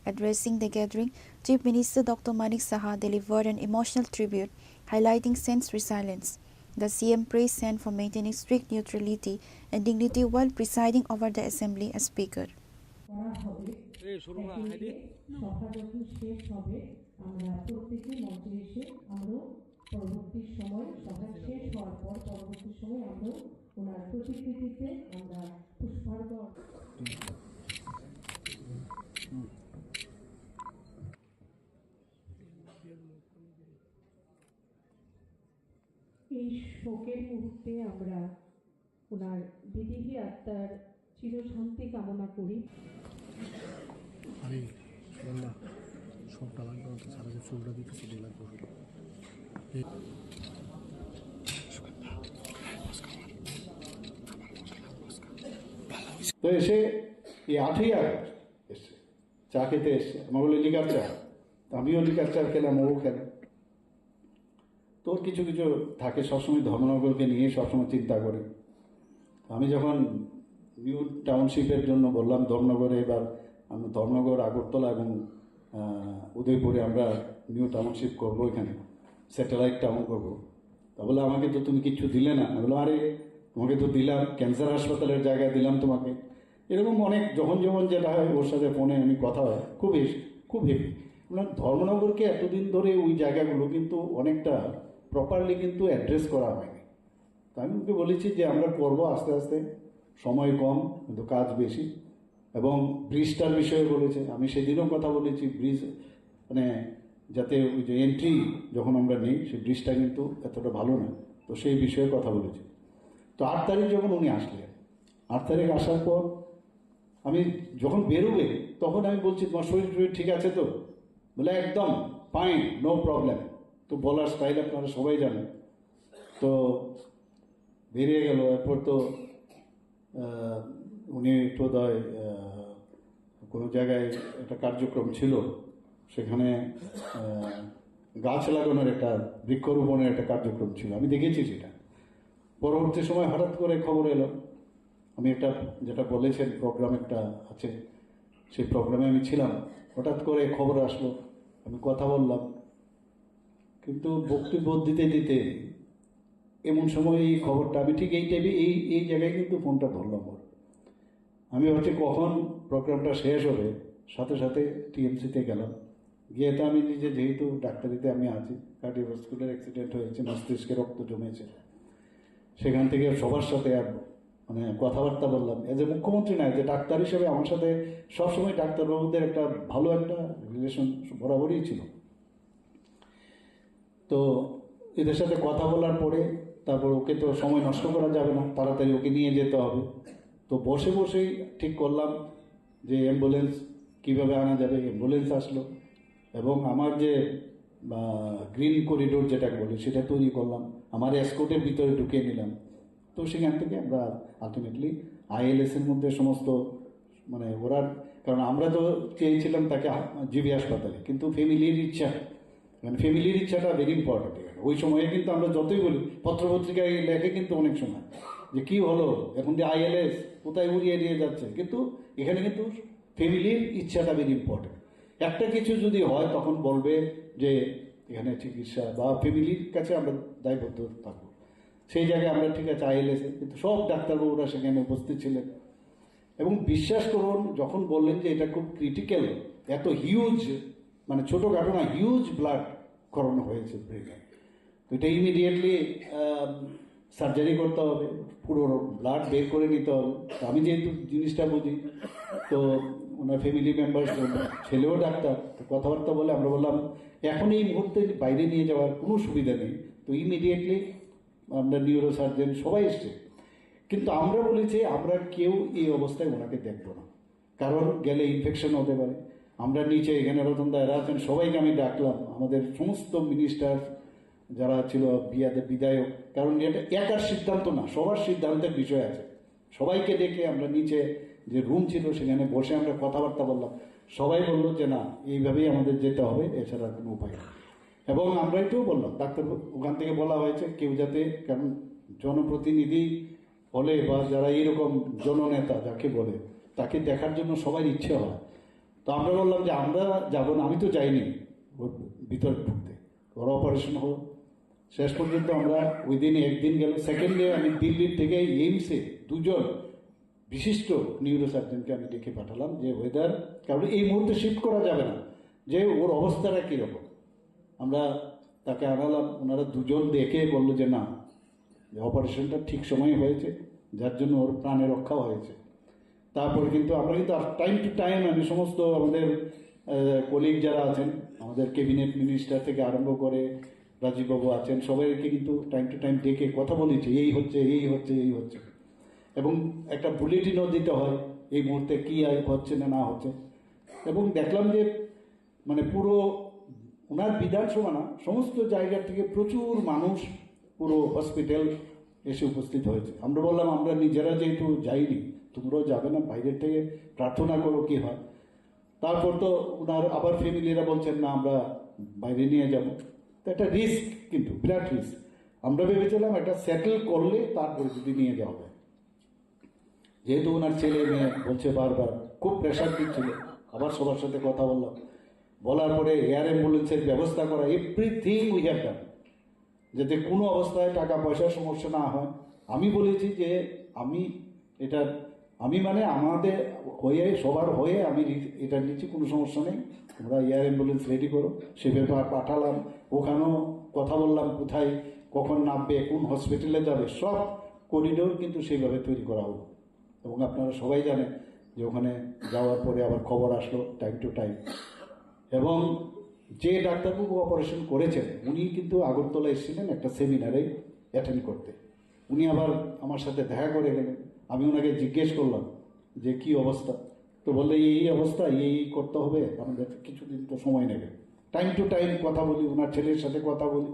Addressing the gathering, Chief Minister Dr. Manik Saha delivered an emotional tribute highlighting Sen's resilience. The CM praised Sen for maintaining strict neutrality and dignity while presiding over the assembly as speaker. এই শোকের মুহূর্তে আমরা ওনার বিদেহী আত্মার চিরশান্তি কামনা করি। আমি বললাম সবটা লাগবে তো সারা যে চুলটা দিতে চলে লাগবে। তো এসে এই 8ই আগস্ট এসে চা খেতে এসছে, আমার বলে লিকার চা, আমিও লিকার চা খেলাম, ও খেলাম। তোর কিছু কিছু থাকে, সবসময় ধর্মনগরকে নিয়ে সবসময় চিন্তা করি। আমি যখন নিউ টাউনশিপের জন্য বললাম ধর্মনগরে, এবার আমরা ধর্মনগর, আগরতলা এবং উদয়পুরে আমরা নিউ টাউনশিপ করবো, এখানে স্যাটেলাইট টাউন করবো। তা বলে আমাকে তো তুমি কিছু দিলে না। আমি বললাম, আরে তোমাকে তো দিলাম, ক্যান্সার হাসপাতালের জায়গায় দিলাম তোমাকে। এরকম অনেক যখন যখন যেটা হয় ওর সাথে ফোনে আমি কথা হয়, খুব হেভি। ধর্মনগরকে এতদিন ধরে ওই জায়গাগুলো কিন্তু অনেকটা প্রপারলি কিন্তু অ্যাড্রেস করা হয়নি। তা আমি ওকে বলেছি যে আমরা করবো আস্তে আস্তে, সময় কম কিন্তু কাজ বেশি। এবং ব্রিজটার বিষয়ে বলেছে, আমি সেদিনও কথা বলেছি, ব্রিজ মানে যাতে ওই যে এন্ট্রি যখন আমরা নিই সেই ব্রিজটা কিন্তু এতটা ভালো না, তো সেই বিষয়ে কথা বলেছি। তো 8 তারিখ যখন উনি আসলেন, 8 তারিখ আসার পর আমি যখন বেরোবে তখন আমি বলছি তোমার শরীর টরীর ঠিক আছে তো? বলে একদম ফাইন, নো প্রবলেম। তো বলার স্টাইল আপনারা সবাই জানেন। তো বেরিয়ে গেল। এরপর তো উনি বোধহয় কোনো জায়গায় একটা কার্যক্রম ছিল, সেখানে গাছ লাগানোর একটা বৃক্ষরোপণের একটা কার্যক্রম ছিল, আমি দেখেছি সেটা। পরবর্তী সময় হঠাৎ করে খবর এলো, আমি একটা যেটা বলেছেন প্রোগ্রাম একটা আছে, সেই প্রোগ্রামে আমি ছিলাম। হঠাৎ করে খবর আসলো, আমি কথা বললাম, কিন্তু বক্তব্য দিতে দিতে এমন সময় এই খবরটা আমি ঠিক এই টাইমে এই জায়গায় কিন্তু ফোনটা ধরলাম ওর। আমি ভাবছি কখন প্রোগ্রামটা শেষ হবে, সাথে সাথে টিএমসিতে গেলাম। গিয়ে তো আমি নিজে, যেহেতু ডাক্তারিতে আমি আছি, কার্ডিওভাস্কুলার অ্যাক্সিডেন্ট হয়েছে, মস্তিষ্কে রক্ত জমেছে, সেখান থেকে সবার সাথে মানে কথাবার্তা বললাম। এজ এ মুখ্যমন্ত্রী না, যে ডাক্তার হিসেবে আমার সাথে সবসময় ডাক্তারবাবুদের একটা ভালো একটা রিলেশন বরাবরই ছিল। তো এদের সাথে কথা বলার পরে তারপর ওকে তো সময় নষ্ট করা যাবে না, তাড়াতাড়ি ওকে নিয়ে যেতে হবে। তো বসে বসেই ঠিক করলাম যে অ্যাম্বুলেন্স কীভাবে আনা যাবে। অ্যাম্বুলেন্স আসলো এবং আমার যে গ্রিন করিডোর যেটা বলি সেটা তৈরি করলাম, আমার এসকোর্টের ভিতরে ঢুকিয়ে নিলাম। তো সেখান থেকে আমরা আলটিমেটলি ILS-এর মধ্যে সমস্ত মানে ওরা, কারণ আমরা তো চেয়েছিলাম তাকে জিবি হাসপাতালে, কিন্তু ফ্যামিলির ইচ্ছা, মানে ফ্যামিলির ইচ্ছাটা ভেরি ইম্পর্টেন্ট। ওই সময়ে কিন্তু আমরা যতই বলি, পত্রপত্রিকায় লেখে কিন্তু অনেক সময় যে কী হলো এখন যে ILS কোথায় উড়িয়ে দিয়ে যাচ্ছে, কিন্তু এখানে কিন্তু ফ্যামিলির ইচ্ছাটা ভেরি ইম্পর্টেন্ট। একটা কিছু যদি হয় তখন বলবে যে এখানে চিকিৎসা বা ফ্যামিলির কাছে আমরা দায়বদ্ধ থাকবো। সেই জায়গায় আমরা ঠিক আছে ILS-এ, কিন্তু সব ডাক্তারবাবুরা সেখানে উপস্থিত ছিলেন এবং বিশ্বাস করুন যখন বললেন যে এটা খুব ক্রিটিক্যাল, এত হিউজ মানে ছোটোখাটো না, হিউজ ব্লাড করানো হয়েছে ব্রেনে, তো এটা ইমিডিয়েটলি সার্জারি করতে হবে, পুরো ব্লাড বের করে নিতে হবে। আমি যেহেতু জিনিসটা বুঝি, তো ওনার ফ্যামিলি মেম্বার ছেলেও ডাক্তার, তো কথাবার্তা বলে আমরা বললাম এখন এই মুহূর্তে বাইরে নিয়ে যাওয়ার কোনো সুবিধা নেই। তো ইমিডিয়েটলি আমরা নিউরো সার্জন সবাই এসছে, কিন্তু আমরা বলেছি আমরা কেউ এই অবস্থায় ওনাকে দেখবো না, কারণ গেলে ইনফেকশন হতে পারে। আমরা নিচে এখানে রতনদা এরা আছেন, সবাইকে আমি ডাকলাম, আমাদের সমস্ত মিনিস্টার যারা ছিল, বিধায়ক, কারণ এটা একার সিদ্ধান্ত না, সবার সিদ্ধান্তের বিষয় আছে। সবাইকে ডেকে আমরা নিচে যে রুম ছিল সেখানে বসে আমরা কথাবার্তা বললাম। সবাই বললো যে না, এইভাবেই আমাদের যেতে হবে, এছাড়া কোনো উপায় নেই। এবং আমরা এটাও বললাম, ডাক্তার ওখান থেকে বলা হয়েছে কেউ যাতে, কারণ জনপ্রতিনিধি হলে বা যারা এইরকম জননেতা যাকে বলে, তাকে দেখার জন্য সবার ইচ্ছে হয়। তো আমরা বললাম যে আমরা যাবো না, আমি তো যাইনি ভিতরে ঢুকতে, ওরা অপারেশন হলো। শেষ পর্যন্ত আমরা ওই দিনে একদিন গেল, সেকেন্ড ডে আমি দিল্লির থেকে এইমসে দুজন বিশিষ্ট নিউরোসার্জনকে আমি ডেকে পাঠালাম যে ওয়েদার, কারণ এই মুহূর্তে শিফট করা যাবে না, যে ওর অবস্থাটা কীরকম। আমরা তাকে আনালাম, ওনারা দুজন দেখে বললো যে না, অপারেশনটা ঠিক সময়ে হয়েছে, যার জন্য ওর প্রাণে রক্ষাও হয়েছে। তারপরে কিন্তু আমরা কিন্তু টাইম টু টাইম আমি সমস্ত আমাদের কলিগ যারা আছেন, আমাদের ক্যাবিনেট মিনিস্টার থেকে আরম্ভ করে রাজীববাবু আছেন, সবাইকে কিন্তু টাইম টু টাইম ডেকে কথা বলেছি, এই হচ্ছে এই হচ্ছে এই হচ্ছে, এবং একটা বুলেটিনও দিতে হয় এই মুহূর্তে কী হচ্ছে না না হচ্ছে। এবং দেখলাম যে মানে পুরো ওনার বিধানসভা না, সমস্ত জায়গা থেকে প্রচুর মানুষ পুরো হসপিটাল এসে উপস্থিত হয়েছে। আমরা বললাম আমরা নিজেরা যেহেতু যাইনি, তোমরাও যাবে না, বাইরের থেকে প্রার্থনা করো কী হয়। তারপর তো ওনার আবার ফ্যামিলিরা বলছেন না আমরা বাইরে নিয়ে যাব, তো একটা রিস্ক, কিন্তু বিরাট রিস্ক। আমরা ভেবেছিলাম একটা সেটেল করলে তারপরে যদি নিয়ে যাওয়া হবে, যেহেতু ওনার ছেলে মেয়ে বলছে বারবার, খুব প্রেশার দিচ্ছিল। আবার সবার সাথে কথা বললাম, বলার পরে এয়ার অ্যাম্বুলেন্সের ব্যবস্থা করা, এভরিথিং উই হ্যাভ ডান, যাতে কোনো অবস্থায় টাকা পয়সার সমস্যা না হয়। আমি বলেছি যে আমি মানে আমাদের হয়ে, সবার হয়ে আমি এটা নিচ্ছি, কোনো সমস্যা নেই, তোমরা এয়ার অ্যাম্বুলেন্স রেডি করো। সে ব্যাপার পাঠালাম, ওখানেও কথা বললাম কোথায় কখন নামবে, কোন হসপিটালে যাবে, সব করিডোর কিন্তু সেইভাবে তৈরি করা হলো। এবং আপনারা সবাই জানেন যে ওখানে যাওয়ার পরে আবার খবর আসলো টাইম টু টাইম। এবং যে ডাক্তারবাবু অপারেশন করেছেন উনি কিন্তু আগরতলা এসেছিলেন একটা সেমিনারে অ্যাটেন্ড করতে, উনি আবার আমার সাথে দেখা করে গেলেন। আমি ওনাকে জিজ্ঞেস করলাম যে কি অবস্থা, তো বললে এই অবস্থা, এই করতে হবে, আমাদের কিছুদিন তো সময় নেবে। টাইম টু টাইম কথা বলি, ওনার ছেলের সাথে কথা বলি,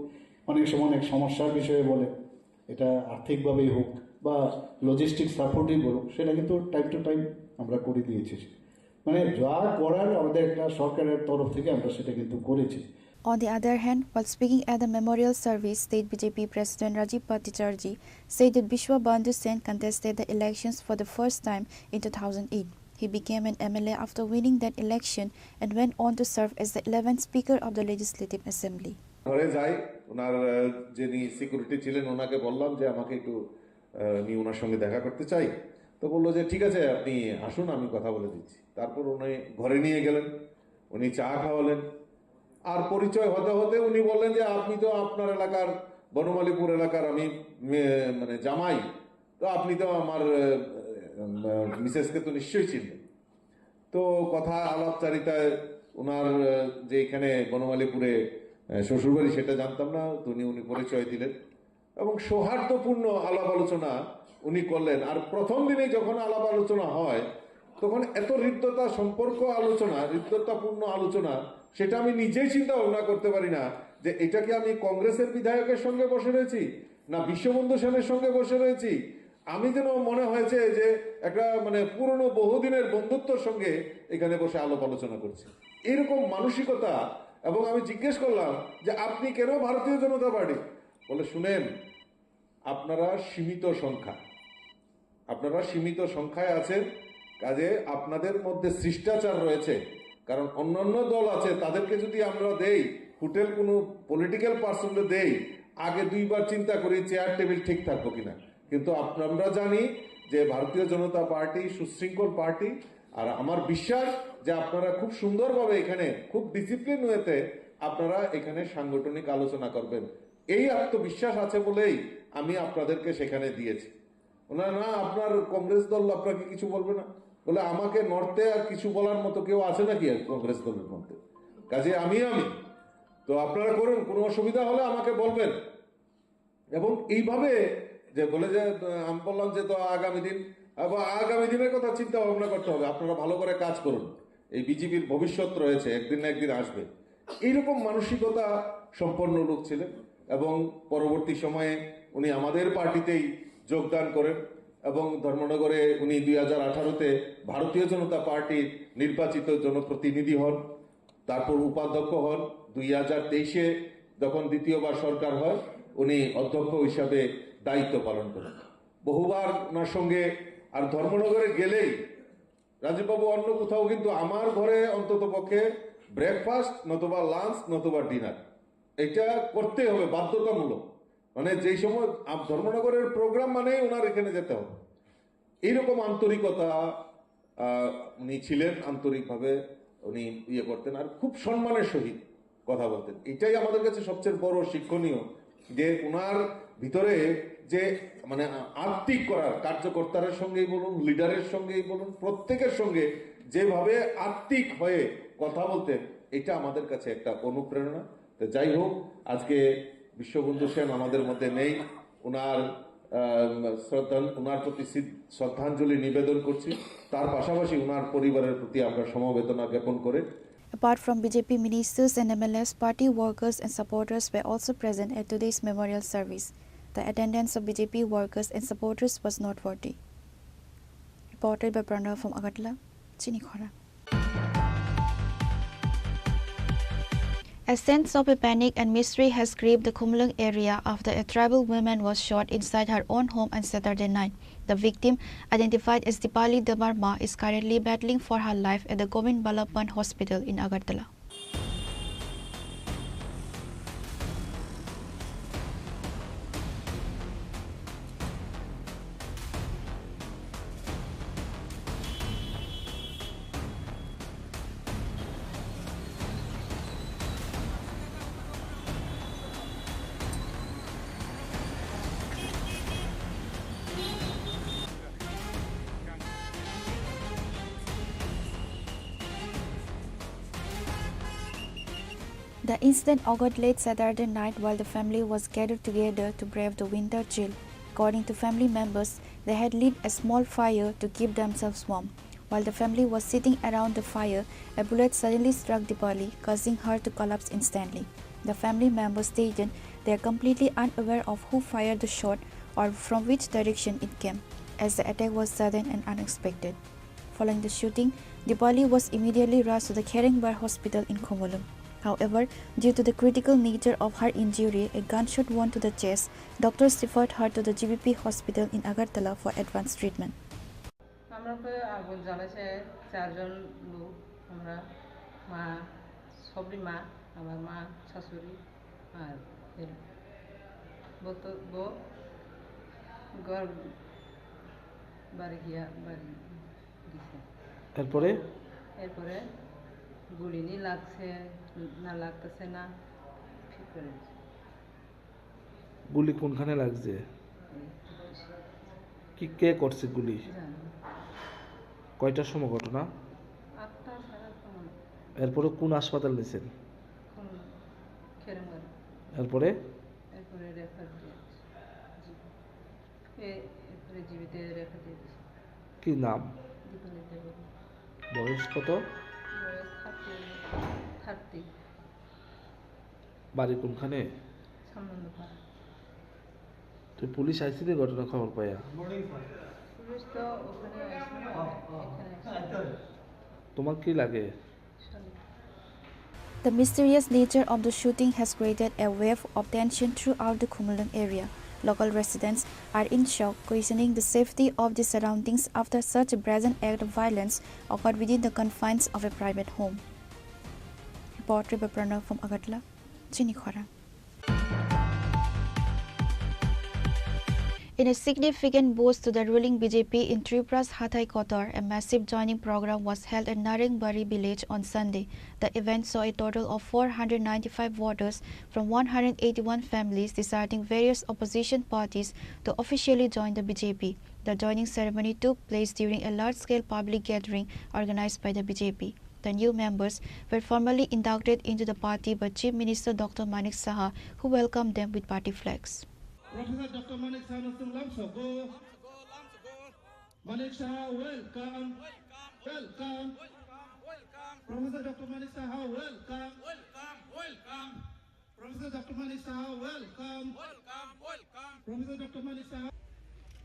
অনেক সময় অনেক সমস্যার বিষয়ে বলে, এটা আর্থিকভাবেই হোক বা লজিস্টিক সাপোর্টই বলুক, সেটা কিন্তু টাইম টু টাইম আমরা করে দিয়েছি। মানে যা করার আমাদের একটা সরকারের তরফ থেকে আমরা সেটা কিন্তু করেছি। On the other hand, while speaking at the memorial service, State BJP President Rajiv Bhattacharjee said that Bishwa Bandhu Sen contested the elections for the first time in 2008. He became an MLA after winning that election and went on to serve as the 11th Speaker of the Legislative Assembly. ঘরে যাই, ওনার যিনি security ছিলেন ওনাকে বললাম যে আমাকে একটু নিয়ে ওনার সঙ্গে দেখা করতে চাই। তো বললো যে ঠিক আছে আপনি আসুন, আমি কথা বলে দিচ্ছি। তারপর উনি ঘরে নিয়ে গেলেন, উনি চা খাওয়ালেন, আর পরিচয় হতে হতে উনি বললেন যে আপনি তো আপনার এলাকার বনমালীপুর এলাকার আমি মানে জামাই, তো আপনি তো আমার মিসেসকে তো নিশ্চয়ই চিনবেন। তো কথা আলাপচারিতায় ওনার যে এখানে বনমালীপুরে শ্বশুরবাড়ি সেটা জানতাম না, তো উনি পরিচয় দিলেন এবং সৌহার্দ্যপূর্ণ আলাপ আলোচনা উনি করলেন। আর প্রথম দিনে যখন আলাপ আলোচনা হয় তখন এত হৃদ্যতা সম্পর্ক আলোচনা, হৃদ্যতাপূর্ণ আলোচনা, সেটা আমি নিজেই চিন্তা ভাবনা করতে পারি না যে এটা কি আমি কংগ্রেসের বিধায়কের সঙ্গে বসে রয়েছি না বিশ্ববন্ধু সেনের সঙ্গে বসে রয়েছি। আমি যেন মনে হয়েছে যে একটা মানে পুরনো বহুদিনের বন্ধুত্বর সঙ্গে এখানে বসে আলাপ আলোচনা করছি, এরকম মানসিকতা। এবং আমি জিজ্ঞেস করলাম যে আপনি কেন ভারতীয় জনতা পার্টি? বলে শুনেন, আপনারা সীমিত সংখ্যায় আছেন, কাজে আপনাদের মধ্যে শিষ্টাচার রয়েছে। কারণ অন্যান্য দল আছে, তাদেরকে যদি আমরা দেই, হোটেল কোনো পলিটিক্যাল পার্সনকে দেই, আগে 2 বার চিন্তা করি চেয়ার টেবিল ঠিক থাকবো কিনা। কিন্তু আমরা জানি যে ভারতীয় জনতা পার্টি সুশৃঙ্খল পার্টি, আর আমার বিশ্বাস যে আপনারা খুব সুন্দরভাবে এখানে খুব ডিসিপ্লিন ওয়েতে আপনারা এখানে সাংগঠনিক আলোচনা করবেন। এই আত্মবিশ্বাস আছে বলেই আমি আপনাদেরকে সেখানে দিয়েছি। না আপনার কংগ্রেস দল আপনাকে কিছু বলবে না। বলে আমাকে নড়তে আর কিছু বলার মতো কেউ আছে নাকি কংগ্রেস দলের মধ্যে? কাজে আমি তো আপনারা করুন, কোনো অসুবিধা হলে আমাকে বলবেন। এবং এইভাবে যে বলে যে আমি বললাম যে তো আগামী দিনের কথা চিন্তা ভাবনা করতে হবে, আপনারা ভালো করে কাজ করুন, এই বিজেপির ভবিষ্যৎ রয়েছে, একদিন না একদিন আসবে। এইরকম মানসিকতা সম্পন্ন লোক ছিলেন। এবং পরবর্তী সময়ে উনি আমাদের পার্টিতেই যোগদান করেন এবং ধর্মনগরে উনি 2018-তে ভারতীয় জনতা পার্টির নির্বাচিত জনপ্রতিনিধি হন, তারপর উপাধ্যক্ষ হন। 2023-এ যখন দ্বিতীয়বার সরকার হয় উনি অধ্যক্ষ হিসাবে দায়িত্ব পালন করেন। বহুবার ওনার সঙ্গে, আর ধর্মনগরে গেলেই রাজীববাবু অন্য কোথাও কিন্তু আমার ঘরে অন্তত পক্ষে ব্রেকফাস্ট নতুবা লাঞ্চ নতুবা ডিনার এটা করতে হবে বাধ্যতামূলক। মানে যেই সময় ধর্মনগরের প্রোগ্রাম মানেই ওনার এখানে যেতে হবে। এইরকম আন্তরিকতা উনি ছিলেন, আন্তরিকভাবে উনি করতেন আর খুব সম্মানের সহিত কথা বলতেন। এটাই আমাদের কাছে সবচেয়ে বড় শিক্ষণীয়, যে ওনার ভিতরে যে মানে আত্মিক করার, কার্যকর্তাদের সঙ্গেই বলুন, লিডারের সঙ্গেই বলুন, প্রত্যেকের সঙ্গে যেভাবে আত্মিক হয়ে কথা বলতেন, এটা আমাদের কাছে একটা অনুপ্রেরণা। তো যাই হোক, আজকে বিশ্ববন্ধু সেন আমাদের মধ্যে নেই, ওনার প্রতি শ্রদ্ধাঞ্জলি নিবেদন করছি। তার পাশাপাশি ওনার পরিবারের প্রতি আমরা সমবেদনা জ্ঞাপন করে। Apart from BJP ministers and MLAs, party workers and supporters were also present at today's memorial service. The attendance of BJP workers and supporters was noteworthy. Reported by Pranav from Agartala, Chinikhora. A sense of a panic and mystery has gripped the Khumlung area after a tribal woman was shot inside her own home on Saturday night. The victim, identified as Dipali Dabarma, is currently battling for her life at the Govind Ballabhan Hospital in Agartala. The incident occurred late Saturday night while the family was gathered together to brave the winter chill. According to family members, they had lit a small fire to keep themselves warm. While the family was sitting around the fire, a bullet suddenly struck Dipali, causing her to collapse instantly. The family members stated they are completely unaware of who fired the shot or from which direction it came, as the attack was sudden and unexpected. Following the shooting, Dipali was immediately rushed to the Kheringbar Hospital in Khumulung. However, due to the critical nature of her injury, a gunshot wound to the chest, doctors referred her to the GBP hospital in Agartala for advanced treatment. আমরা আগুন জ্বালাইছে 4 জন লোক, আমরা মা, সবরি মা, আমার মা, শাশুড়ি আর বউ ঘর বাড়ি গেছে। এরপরে গুলি নি লাগছে না লাগতেছে না, ঠিক করে গুলি কোনখানে লাগছে, কি কে করছে গুলি, কয়টার সময় ঘটনা? 8টা সাড়ে 8টা। এরপরে কোন হাসপাতাল নিয়েছেন? খেরঙ্গার। এরপরে রেফার দিয়ে জীবিত রেখে দিয়েছি। কি নাম? দীপালি দেব। বয়স কত? বয়স 30। বাড়ি কোনখানে? সামনন্দপাড়া। তুই পুলিশ আইসিলি ঘটনা খবর পাইয়া? পুলিশ তো ওখানে এখানে তোমার কি লাগে? The mysterious nature of the shooting has created a wave of tension throughout the Khumlung area. Local residents are in shock, questioning the safety of the surroundings after such a brazen act of violence occurred within the confines of a private home. Report by Pranav from Agartala, Chinikhara. In a significant boost to the ruling BJP in Tripura's Hathai Kotor, a massive joining program was held at Naringbari village on Sunday. The event saw a total of 495 voters from 181 families deciding various opposition parties to officially join the BJP. The joining ceremony took place during a large-scale public gathering organized by the BJP. The new members were formally inducted into the party by Chief Minister Dr. Manik Saha, who welcomed them with party flags. Professor Dr. Manik Saha Lamsoko. Manik Saha, welcome. Welcome. Professor Dr. Manik Saha, welcome. Welcome. Professor Dr. Manik Saha, welcome. Welcome. Professor Dr. Manik Saha.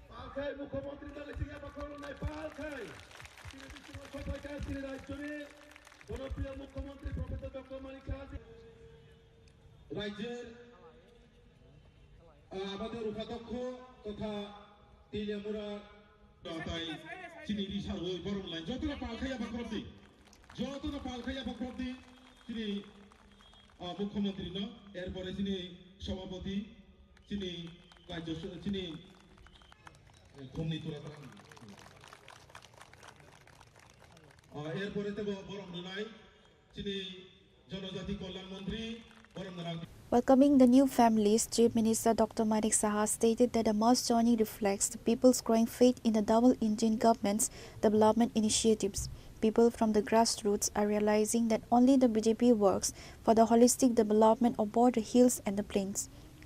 Palkhai Mukhyamantri dale থেকে পাখরো নাই পালখাই তিনি বিশ্বনাথ সভায় তিনি রাজ্যে জনপ্রিয় মুখ্যমন্ত্রী professor doctor Manik Saha রাজ্যের আমাদের উপাধ্যক্ষ তথা তেলিয়ামুড়া তাই তিনি রিসার ওই গরম লাইন যতটা পালখাইয়া বাকরবদি তিনি মুখ্যমন্ত্রী ন এরপরে তিনি সভাপতি তিনি রাজ্য তিনি খুমনি তোলা এরপরে তো বরম নাই তিনি জনজাতি কল্যাণ মন্ত্রী বরম Narayan. Welcoming the new families, Chief Minister Dr. Manik Saha stated that the mass joining reflects the people's growing faith in the double-engine government's development initiatives. People from the grassroots are realizing that only the BJP works for the holistic development of both the hills and the plains.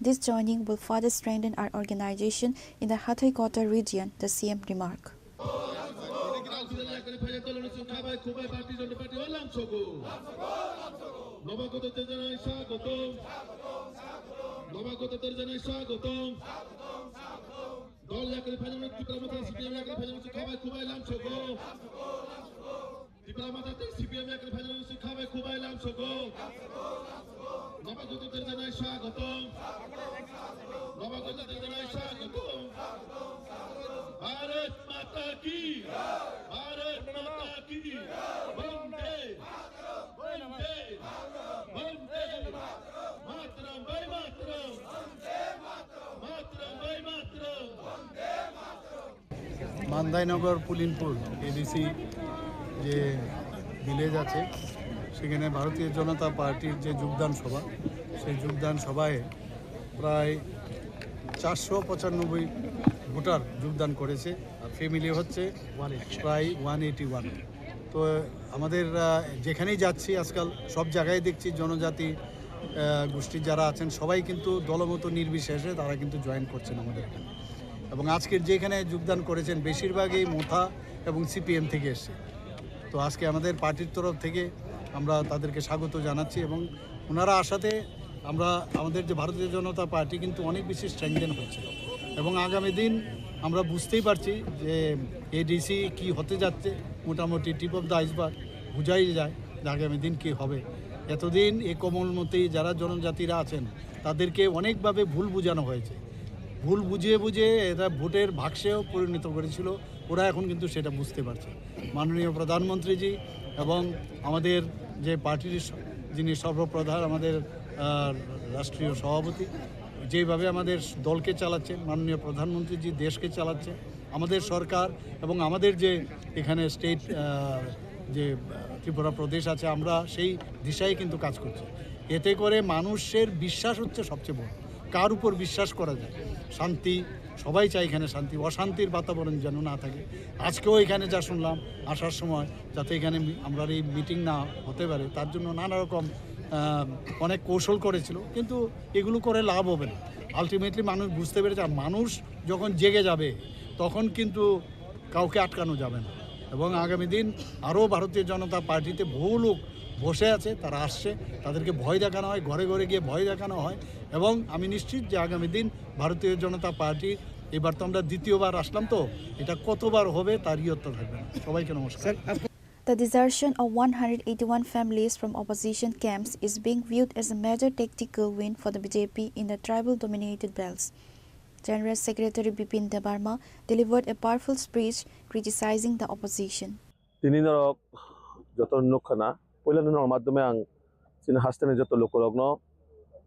This joining will further strengthen our organization in the Hathai Kotor region, the CM remarked. নবাগত যোজনায় স্বাগতম নবাগত যোজনায় স্বাগতম দল লাকড়ি ফাজানো Tripura CPM লাকড়ি ফাজানো খাবাই খুবাই লাম সগো ত্রিপুরা মাথাতে সিপিএম লাকড়ি ফাজানো খাবাই খুবাই লাম সগো নবাগত যোজনায় স্বাগতম নবাগত যোজনায় স্বাগতম ভারত মাতা কি ভারত মাতা কি বন্দে বন্দে বন্দে মাতরম বন্দে মাতরম মাতরম বন্দে মাতরম বন্দে মাতরম। মান্দাইনগর পুলিনপুর এডিসি যে ভিলেজ আছে সেখানে ভারতীয় জনতা পার্টির যে যোগদান সভা সেই যোগদান সভায় প্রায় 495 ভোটার যোগদান করেছে আর ফ্যামিলি হচ্ছে প্রায় 181। তো আমাদের যেখানেই যাচ্ছি আজকাল সব জায়গায় দেখছি জনজাতি গোষ্ঠীর যারা আছেন সবাই কিন্তু দলমত নির্বিশেষে তারা কিন্তু জয়েন করছেন আমাদের এখানে। এবং আজকের যেখানে যোগদান করেছেন বেশিরভাগই মোথা এবং সিপিএম থেকে এসছে। তো আজকে আমাদের পার্টির তরফ থেকে আমরা তাদেরকে স্বাগত জানাচ্ছি এবং ওনারা আসাতে আমরা আমাদের যে ভারতীয় জনতা পার্টি কিন্তু অনেক বেশি স্ট্রেংথেন হচ্ছে এবং আগামী দিন আমরা বুঝতেই পারছি যে এডিসি কি হতে যাচ্ছে মোটামুটি টিপ অফ দ্য আইসবার্গ বোঝাই যায় যে আগামী দিন কী হবে। এতদিন এই কোমলমতি যারা জনজাতিরা আছেন তাদেরকে অনেকভাবে ভুল বোঝানো হয়েছে, ভুল বুঝিয়ে এরা ভোটের বাক্সেও পরিণত করেছিল, ওরা এখন কিন্তু সেটা বুঝতে পারছে। মাননীয় প্রধানমন্ত্রীজি এবং আমাদের যে পার্টির যিনি সর্বপ্রধান আমাদের রাষ্ট্রীয় সভাপতি যেভাবে আমাদের দলকে চালাচ্ছেন, মাননীয় প্রধানমন্ত্রীজি দেশকে চালাচ্ছে, আমাদের সরকার এবং আমাদের যে এখানে স্টেট যে ত্রিপুরা প্রদেশ আছে আমরা সেই দিশায় কিন্তু কাজ করছি। এতে করে মানুষের বিশ্বাস হচ্ছে সবচেয়ে বড়। কার উপর বিশ্বাস করা যায়? শান্তি, সবাই চায় এখানে শান্তি, অশান্তির বাতাবরণ যেন না থাকে। আজকেও এখানে যা শুনলাম আসার সময় যাতে এখানে আমরা এই মিটিং না হতে পারে তার জন্য নানা রকম অনেক কৌশল করেছিল, কিন্তু এগুলো করে লাভ হবে না। আলটিমেটলি মানুষ বুঝতে পেরেছে মানুষ যখন জেগে যাবে, তখন কিন্তু কাউকে আটকানো যাবে না। এবং আগামী দিন আরও ভারতীয় জনতা পার্টিতে বহু লোক বসে আছে, তারা আসছে, তাদেরকে ভয় দেখানো হয়, ঘরে ঘরে গিয়ে ভয় দেখানো হয়। এবং আমি নিশ্চিত যে আগামী দিন ভারতীয় জনতা পার্টি, এবার তো আমরা দ্বিতীয়বার আসলাম, তো এটা কতবার হবে তার ইয়ত্তা থাকবে না। সবাইকে নমস্কার। The desertion of 181 families from opposition camps is being viewed as a major tactical win for the BJP in the tribal-dominated belts. General Secretary Bipin Debarma delivered a powerful speech criticizing the opposition. তিনিনরক যত নখনা পয়লানোর মাধ্যমে আং চিন হাস্তানে যত লোকরগ্ন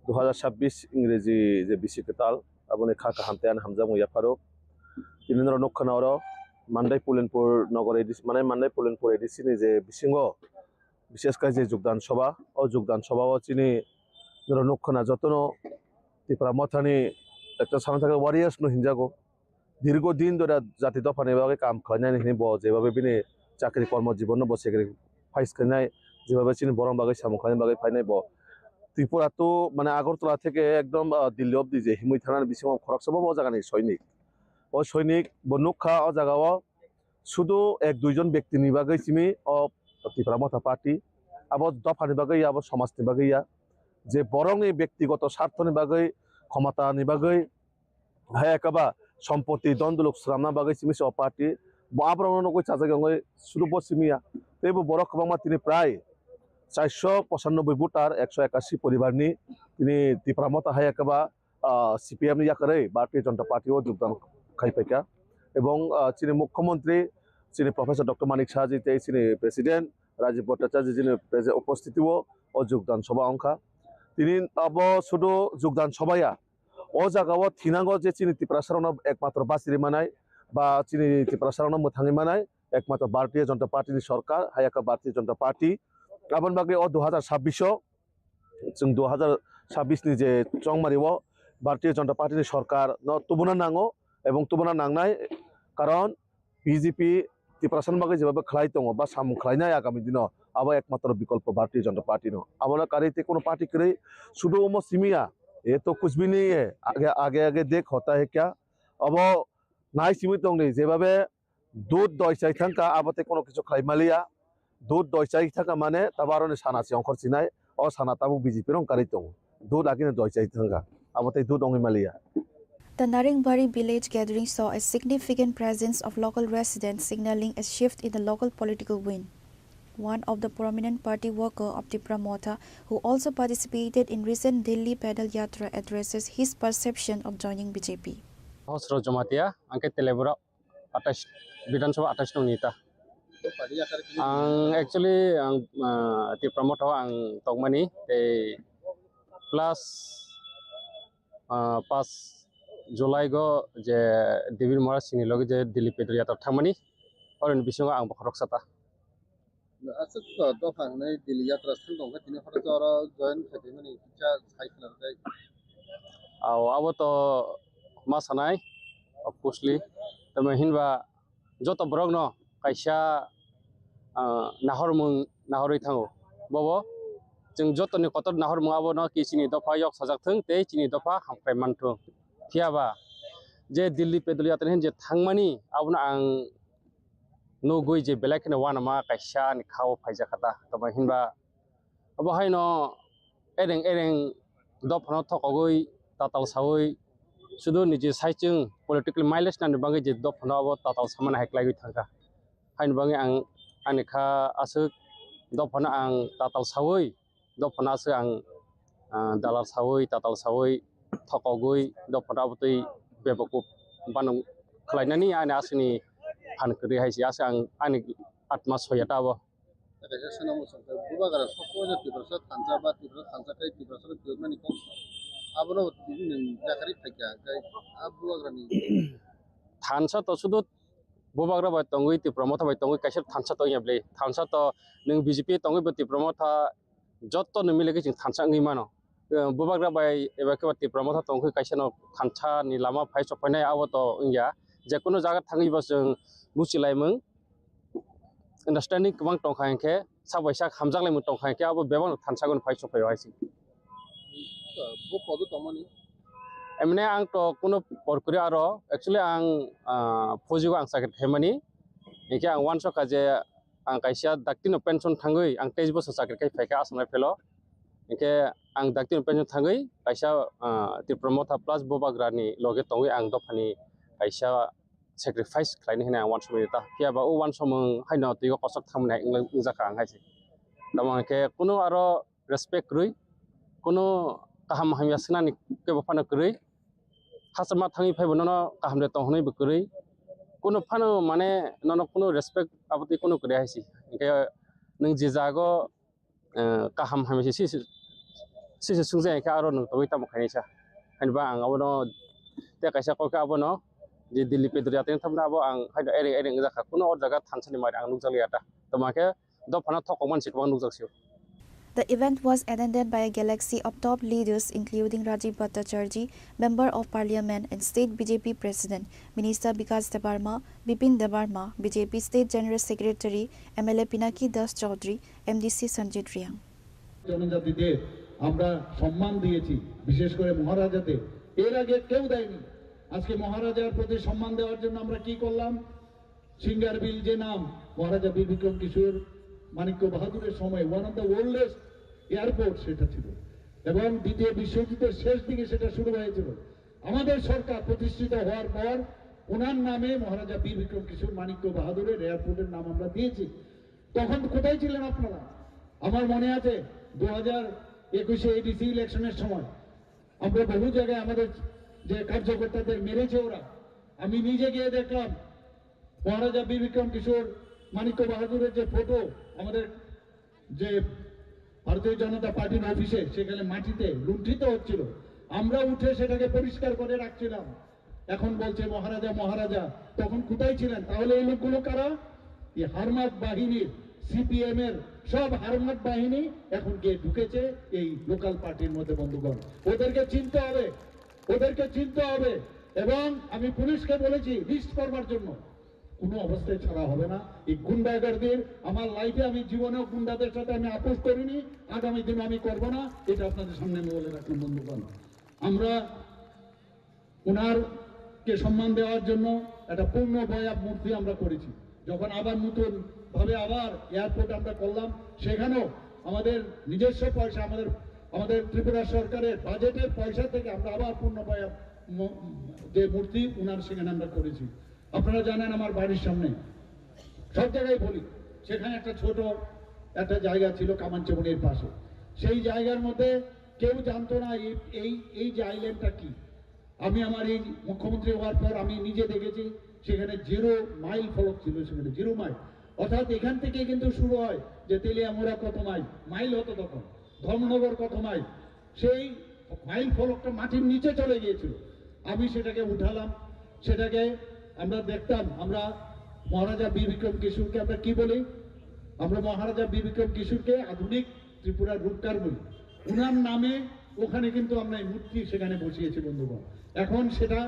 2026 ইংরেজি যে বিশিকতাল আবনে খাকা হামতায়ান হামজা মুয়া ফারুক তিনিনরক নখনার মান্দাই পুলেনপুর নগর এডিসি মানে মান্দাই পুলেনপুর এডিসিনি যে বিশিঙ্গ বিশেষ করে যে যোগদান সভা ও যোগদান সভাও চিনি নখনা যতন ত্রিপুরা মথানি একটা সামনে ওয়ারিয়ার্স নো হিনজাগো দীর্ঘদিন ধরে জাতি দফানি ভাবে কাম খাইনাই হিনি ব যেভাবে বিনি চাকরি কর্মজীবন বসে ফাইস খাইনাই যেভাবে চিনি বরং বাগে সামু খাইনাই বাগে ফাইনাই ব ত্রিপুরা তো মানে আগরতলা থেকে একদম দিল্লি অব্দি যে হিমুই থানার বিশিং খরক সভা ও জায়গানি সৈনিক ও সৈনিক বনুক্ষা ও জায়গাও শুধু এক দুইজন ব্যক্তি নিবাগৈ চিমি ও ত্রিপুরা মথা পার্টি আবার দফানি বাগৈ আবার সমাজনি বাগৈয়া যে বরং এই ব্যক্তিগত স্বার্থনি বাগৈ ক্ষমতা নিবাগৈ হ্যাঁ একাবা সম্পত্তি দ্বন্দ্ব লোক শ্রামনা বাগৈ চিমিছে অ পার্টি আবরণ কই চাজাগৈ শুধু বসিমিয়া তেবু বড় খবরমা তিনি প্রায় 495 ভোটার 181 পরিবারনি তিনি ত্রিপুরা মথা হ্যাঁ একাবা সিপিএম ইয়াকারে ভারতীয় জনতা পার্টিও যোগদান খাইপাইকা এবং চিনি মুখ্যমন্ত্রী চিনি প্রফেসর ডক্টর মানিক সাহাজি চিনি প্রেসিডেন্ট রাজীব ভট্টাচার্য যিনি উপস্থিতিও ও যোগদান সভা অংখা তিনি আব শুধু যোগদান সভায়া ও জায়গাও থিনাঙ্গ যে চিনি ত্রিপুরা সারণ একমাত্র বাসিরি মানায় বা চিনি ত্রিপুরা সারণ মোথাঙি মানায় একমাত্র ভারতীয় জনতা পার্টির সরকার হায়াকা ভারতীয় জনতা পার্টি আবার বাকি ও 2026 जों 2026 नि যে চংমারিও ভারতীয় জনতা পার্টির সরকার তুবনা নাঙো এবং তুবনা নাংনায় কারণ বিজেপি ত্রিপুরা সানবাগে যেভাবে খেলাই দङ বা সামু খেলাইনায় আগামী দিন আবার একমাত্র বিকল্প ভারতীয় জনতা পার্টি নো আমরা কারিতে কোনো पार्टी करे শুধু ওমো সিমিয়া ये तो कुछ भी नहीं है आगे आगे आगे देख होता है क्या अब নাই সিমি দङ नै যেভাবে দুধ দই চাই থাকা আবাতে কোনো কিছু খাইমালিয়া দুধ দই চাই থাকা মানে তাবারনে সানাসি অংখর চিনাই ও সানাতাবু বিজেপি রং কারি দङ দুধ আগিনে দই চাই থাকা আবাতে দুধ অংইমালিয়া The Naringbari village gathering saw a significant presence of local residents, signaling a shift in the local political wind. One of the prominent party worker of Tripura Motha, who also participated in recent Delhi Pedal Yatra, addresses his perception of joining BJP. Hosro Jamatia, Anke Telebura, attached Vidansava attached to Nita. Actually, Tripura Motha ang Togmani, plus pas July go je Devil Mora Sinilog je Delhi Pedal Yatra Tamani, or in Bishonga ang Baroksata. আচ্ছা তো ফাংনে দিল্লি যাত্রা স্থান দङ তিনি হঠাৎ ওরা join খেতে মানে ইচ্ছা সাইকেল যায় আও আবো তো মাসানাই অবভিয়াসলি তবে হিনবা যত ব্রগ্ন কাইসা নাহরমুং নাহরই থাङो ববো जों जतनि कत नाहरमुं आबो न किसिनि दफा yok साजाकथों ते चिनि दफा हामफ्राय मानथों थियाबा जे दिल्ली पेदल यात्रा जे थांमानि आबोना आं नगुई जे बेलायखनो वानामा काइसा नि खाव फाइजा खाता तबा हिनबा अबहाय न एरें एरें दफानो थकगै ताताल सावै सुदु निजे साइचों पलिटिकल माइलेज नानि बागै जे दफानो अब ताताल सामान हायख्लायगै थांगा हायन बागै आं आनि खा आसो दफानो आं ताताल सावै दफानो आसो आं दालाल सावै ताताल सावै थकगै दफानो अबतै बेबको बानं खलायनानि आनि आसोनि फानकरि हायसि आसो आं आनि आत्मा सयता अब এটা শোনামো সব বুবাগারা সকল ত্রিপুরা থানসা বা ত্রিপুরা থানসা কাই ত্রিপুরা সর গভর্নমেন্ট কম আবনো তিন জাকারি থাকা গাই আব বুবাগারানি थानसा तो शुद्ध बुबाग्रा बाय तंगै त्रिपुरा मथा बाय तंगै काइसर थानसा तो याबले थानसा तो नों बीजेपी तंगै बे त्रिपुरा मथा जत्त न मिलेगे जों थानसा ngै मानो बुबाग्रा बाय एबा के त्रिपुरा मथा तंगै काइसर थानसा नि लामा फाइ सफायनाय आव तो इंया जे कोनो जागा थाङैबा जों बुचिलायमों अंडरस्टैंडिंग गोबां दंखायखे साबायसा हामजागलायमों दंखायखे आबो बेबां थानसागोन फाइ सफायाव हायसि बो पदो तमनि एमने आं तो कुनो परकुरी आरो एक्चुअली आं फौजिखौ आं साख्रि खायमानि इखे आं वान सका जे आं कायसा डाक्टिनो पेन्सन थाङै आं 23 बोसोर साख्रि खाय फायखा आसाम राइफेल इखे आं डाक्टिनो पेन्सन थाङै कायसा डिप्लोमा प्लास बबाग्रानि लगे तङै आं दफानि कायसा सेक्रिफाइस खालायनो होना आं वान समय ता फियाबा ओ वान समय हायनो तिगो कसक थामनाय जाखा आं हायसे दामाखे कुनो आरो रेसपेक्ट रुइ कुनो काहाम हामिया सनानि केबो फानो करै हासमा थाङै फायबो न काहामदे तहनै बकरै कुनो फानो माने न कुनो रेसपेक्ट आबति कुनो करे हायसि इखे नों जे जागो काहाम हामिसे सिसे सुंजे इखे आरो नों तबै ताम खायसा हायबा आं आबनो ते कायसा कयका आबनो जे दिल्ली पेद्रियातेन थामना आबो आं हायदो एरे जाखा कुनो और जागा थानसानि माय आं नुजालियाता तमाखे दफाना थक मानसिखौ आं नुजासियो. The event was attended by a galaxy of top leaders including Rajiv Bhattacharjee, Member of Parliament and State BJP President, Minister Vikas Debarma, Bipin Debarma, BJP State General Secretary, MLA Pinaki Das Chaudhary, MDC Sanjit Riyang. জনজাতিদের আমরা সম্মান দিয়েছি, বিশেষ করে মহারাজাদের, এর আগে কেউ দেয়নি। আজকে মহারাজার প্রতি সম্মান দেওয়ার জন্য আমরা কি করলাম? সিঙ্গার বিল যে নাম মহারাজা বীর বিক্রম কিশোর মানিক্য বাহাদুরের সময় one of the oldest airport সেটা ছিল এবং দ্বিতীয় বিশ্বযুদ্ধের শেষ দিকে সেটা শুরু হয়েছিল। আমাদের সরকার প্রতিষ্ঠিত হওয়ার পর ওনার নামে মহারাজা বীর বিক্রম কিশোর মানিক্য বাহাদুরের এয়ারপোর্টের নাম আমরা দিয়েছি। তখন কোথায় ছিলেন আপনারা? আমার মনে আছে 2021 এডিসি ইলেকশনের সময় আমরা বহু জায়গায় আমাদের যে কার্যকর্তাদের মেরেছে ওরা। আমি নিজে গিয়ে দেখলাম মহারাজা বীর বিক্রম কিশোর মানিক্য বাহাদুরের যে ফটো আমাদের যে ভারতীয় জনতা পার্টির অফিসে সেখানে মাটিতে লুণ্ঠিত হচ্ছিল, আমরা উঠে সেটাকে পরিষ্কার করে রাখছিলাম। এখন বলছে মহারাজা মহারাজা, তখন কোথায় ছিলেন? তাহলে এই লোকগুলো কারা? এই হারমাত বাহিনীর, সিপিএম এর সব হারমাত বাহিনী এখন গিয়ে ঢুকেছে এই লোকাল পার্টির মধ্যে। বন্ধুগণ, ওদেরকে চিনতে হবে, ওদেরকে চিনতে হবে। এবং আমি পুলিশকে বলেছি লিস্ট করবার জন্য, কোনো অবস্থায় ছাড়া হবে না এই গুন্ডাগারদের। আমার লাইফে আমি জীবনেও গুন্ডাদের সাথে আমি আপোষ করিনি, আগামী দিনে আমি করব না, এটা আপনাদের সামনে আমি বলে রাখলাম। বন্ধুগণ, আমরা ওনারকে সম্মান দেওয়ার জন্য একটা পূর্ণ বয়াব মূর্তি আমরা করেছি। যখন আবার নতুন ভাবে আবার এয়ারপোর্ট আমরা করলাম, সেখানেও আমাদের নিজস্ব পয়সা, আমাদের ত্রিপুরা সরকারের বাজেটের পয়সা থেকে আমরা আবার পূর্ণ বয়াব যে মূর্তি ওনার সেখানে আমরা করেছি। আপনারা জানেন আমার বাড়ির সামনে সব জায়গায় বলি, সেখানে একটা ছোট একটা জায়গা ছিল কামানচমনির পাশে। সেই জায়গার মধ্যে কেউ জানতো না এই যে আইল্যান্ডটা কি। আমি আমার এই মুখ্যমন্ত্রী হওয়ার পর আমি নিজে দেখেছি সেখানে 0 মাইল ফলক ছিল, সেখানে 0 মাইল। অর্থাৎ এখান থেকে কিন্তু শুরু হয় যে তেলিয়ামুড়া কত মাইল হতো তখন, ধর্মনগর কত মাইল, সেই মাইল ফলকটা মাটির নিচে চলে গিয়েছিল। আমি সেটাকে উঠালাম, সেটাকে আমরা দেখতাম। আমরা মহারাজা বীর বিক্রম কিশোরকে আমরা কি বলি? আমরা মহারাজা বীর বিক্রম কিশোরকে আধুনিক ত্রিপুরার রূপকার বলি। ওনার নামে ওখানে কিন্তু আমরা এই মূর্তি সেখানে বসিয়েছি। বন্ধুগণ, এখন সেটা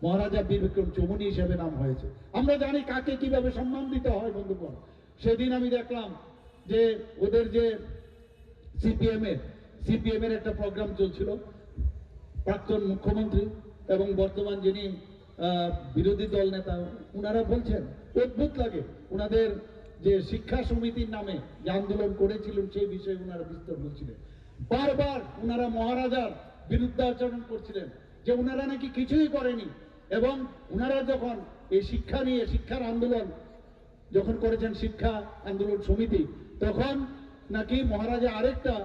মহারাজা বীর বিক্রম চৌমুনি হিসেবে নাম হয়েছে। আমরা জানি কাকে কিভাবে সম্মান দিতে হয়। বন্ধুগণ, সেদিন আমি দেখলাম যে ওদের যে সিপিএম এর একটা প্রোগ্রাম চলছিল, প্রাক্তন মুখ্যমন্ত্রী এবং বর্তমান যিনি বিরোধী দল নেতা, ওনারা বলছেন, অদ্ভুত লাগে, ওনাদের যে শিক্ষা সমিতির নামে যে আন্দোলন করেছিলেন সেই বিষয়ে ওনারা বিস্তর বলছিলেন। বারবার ওনারা মহারাজার বিরুদ্ধে আচরণ করছিলেন যে ওনারা নাকি কিছুই করেনি। এবং ওনারা যখন এই শিক্ষা নিয়ে শিক্ষার আন্দোলন যখন করেছেন, শিক্ষা আন্দোলন সমিতি, তখন নাকি মহারাজা আরেকটা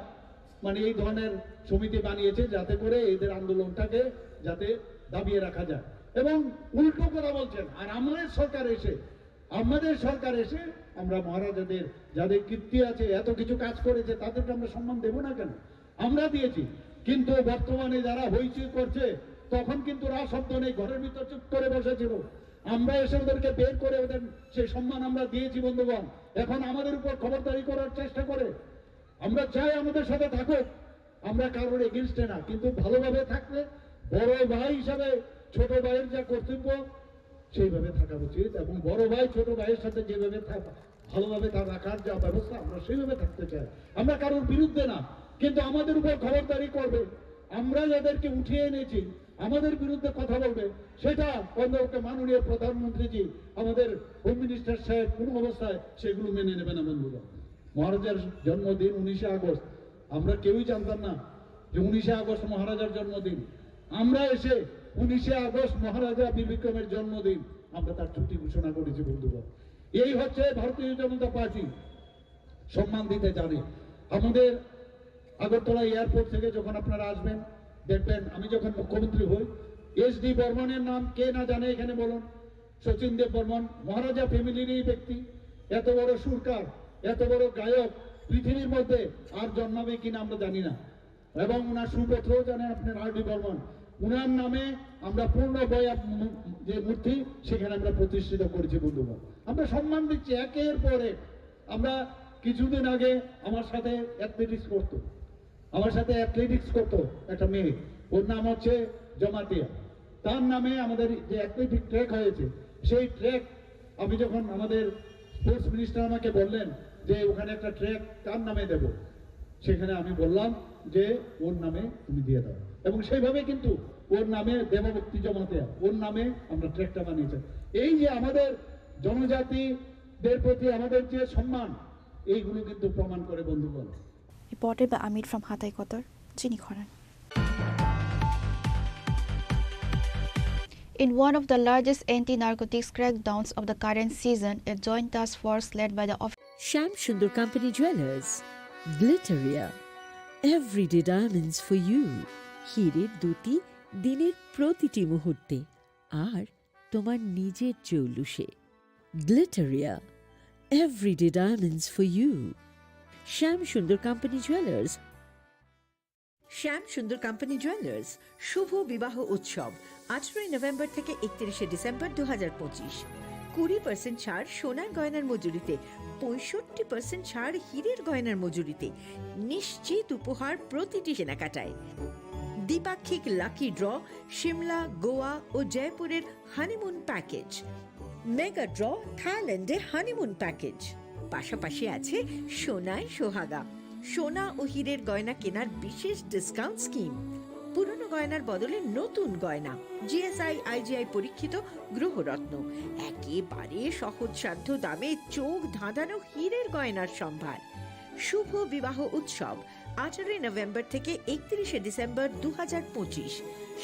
মানে এই ধরনের সমিতি বানিয়েছে যাতে করে এদের আন্দোলনটাকে যাতে দাবিয়ে রাখা যায়। এবং উল্টো কথা বলছেন। আর আমাদের সরকার এসে আমরা মহারাজাদের যাদের কীর্তি আছে, এত কিছু কাজ করেছে, তাদেরকে আমরা সম্মান দেব না কেন? আমরা দিয়েছি। কিন্তু বর্তমানে যারা হইচই করছে, তখন কিন্তু শব্দ নেই, ঘরের ভিতর চুপ করে বসেছিল। আমরা এসে ওদেরকে বের করে ওদের সেই সম্মান আমরা দিয়েছি। বন্ধুগণ, এখন আমাদের উপর খবরদারি করার চেষ্টা করে। আমরা চাই আমাদের সাথে থাকুক, আমরা কারোর এগেনস্টে না, কিন্তু ভালোভাবে থাকলে বড় ভাই হিসাবে ছোট ভাইয়ের যা কর্তব্য সেইভাবে থাকা উচিত। এবং বড় ভাই ছোট ভাইয়ের সাথে যেভাবে ভালোভাবে তার রাখার যা ব্যবস্থা, আমরা সেইভাবে থাকতে চাই। আমরা কারোর বিরুদ্ধে না, কিন্তু আমাদের উপর খবরদারি করবে। আমরা যাদেরকে উঠিয়ে এনেছি আমাদের বিরুদ্ধে কথা বলবে, সেটা অন্তত মাননীয় প্রধানমন্ত্রীজি, আমাদের হোম মিনিস্টার সাহেব কোনো অবস্থায় সেগুলো মেনে নেবে না। বন্ধুরা, মহারাজার জন্মদিন 19 আগস্ট, আমরা কেউই জানতাম না যে 19 আগস্ট মহারাজার জন্মদিন। আমরা এসে 19 আগস্ট মহারাজা বীর বিক্রমের জন্মদিন আমরা তার ছুটি ঘোষণা করেছি। বন্ধুরা, এই হচ্ছে ভারতীয় জনতা পার্টি, সম্মান দিতে জানে। আমাদের আগরতলা এয়ারপোর্ট থেকে যখন আপনারা আসবেন দেখবেন, আমি যখন মুখ্যমন্ত্রী হই, SD বর্মনের নাম কে না জানে এখানে বলুন? শচীন দেব বর্মন মহারাজা ফ্যামিলিরই ব্যক্তি। এত বড় সুরকার, এত বড় গায়ক পৃথিবীর মধ্যে আর জন্মাবে কিনা আমরা জানি না। এবং ওনার সুপুত্রও জানেন আপনার RD বর্মন। ওনার নামে আমরা পূর্ণ বয়া যে মূর্তি সেখানে আমরা প্রতিষ্ঠিত করেছি। বন্ধুগণ, আমরা সম্মান দিচ্ছি একের পরে। আমরা কিছুদিন আগে আমার সাথে অ্যাথলেটিক্স করতো একটা মেয়ে, ওর নাম হচ্ছে জমাতিয়া। তার নামে আমাদের যে অ্যাথলেটিক ট্র্যাক হয়েছে, সেই ট্র্যাক আমি যখন আমাদের স্পোর্টস মিনিস্টার আমাকে বললেন যে ওখানে একটা ট্র্যাক কার নামে দেব, সেখানে আমি বললাম যে ওর নামে তুমি দিয়ে দাও। এবং সেইভাবে কিন্তু ওর নামে দেবভক্তি জমাতিয়া, ওর নামে আমরা ট্র্যাকটা বানিয়েছি। এই যে আমাদের জনজাতিদের প্রতি আমাদের যে সম্মান, এইগুলো কিন্তু প্রমাণ করে। বন্ধুগণ, Reported by Amit from Hatay Kotor, Chini Khoran. In one of the largest anti-narcotics crackdowns of the current season, a joint task force led by the Sham Sundar Company Jewelers, Glitteria, everyday diamonds for you. হীরের দুটি দিনের প্রতিটি মুহূর্তে আর তোমার নিজের জৌলুসে। Glitteria, everyday diamonds for you. Sham Sundar Company Jewelers. শ্যাম সুন্দর company jewellers শুভ বিবাহ উৎসব 18 নভেম্বর থেকে 31 ডিসেম্বর 2025। 20% ছাড় সোনার গয়নার মজুরিতে, 65% ছাড় হীরের গয়নার মজুরিতে, নিশ্চিত উপহার প্রতিটি কেনাকাটায়। দ্বিপাক্ষিক লাকি ড্র, শিমলা, গোয়া ও জয়পুরের হানিমুন প্যাকেজ, মেগা ড্র থাইল্যান্ডে হানিমুন প্যাকেজ। পাশাপাশি আছে সোনায় সোহাগা, সোনা ও হীরের গয়না কেনার বিশেষ ডিসকাউন্ট স্কিম। পুরনো গয়নার বদলে নতুন গয়না, GSI IGI পরীক্ষিত গ্রহরত্ন, একেবারে সহজসাধ্য দামে চোখ ধাঁধানো হীরের গয়নার সম্ভার। শুভ বিবাহ উৎসব 18 নভেম্বর থেকে 31 ডিসেম্বর 2025।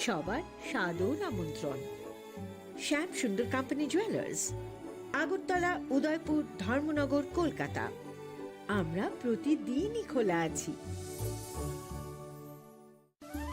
সবার সাদর আমন্ত্রণ। শ্যাম সুন্দর কোম্পানি জুয়েলার্স, আগরতলা, উদয়পুর, ধর্মনগর, কলকাতা। আমরা প্রতিদিনই খোলা আছি।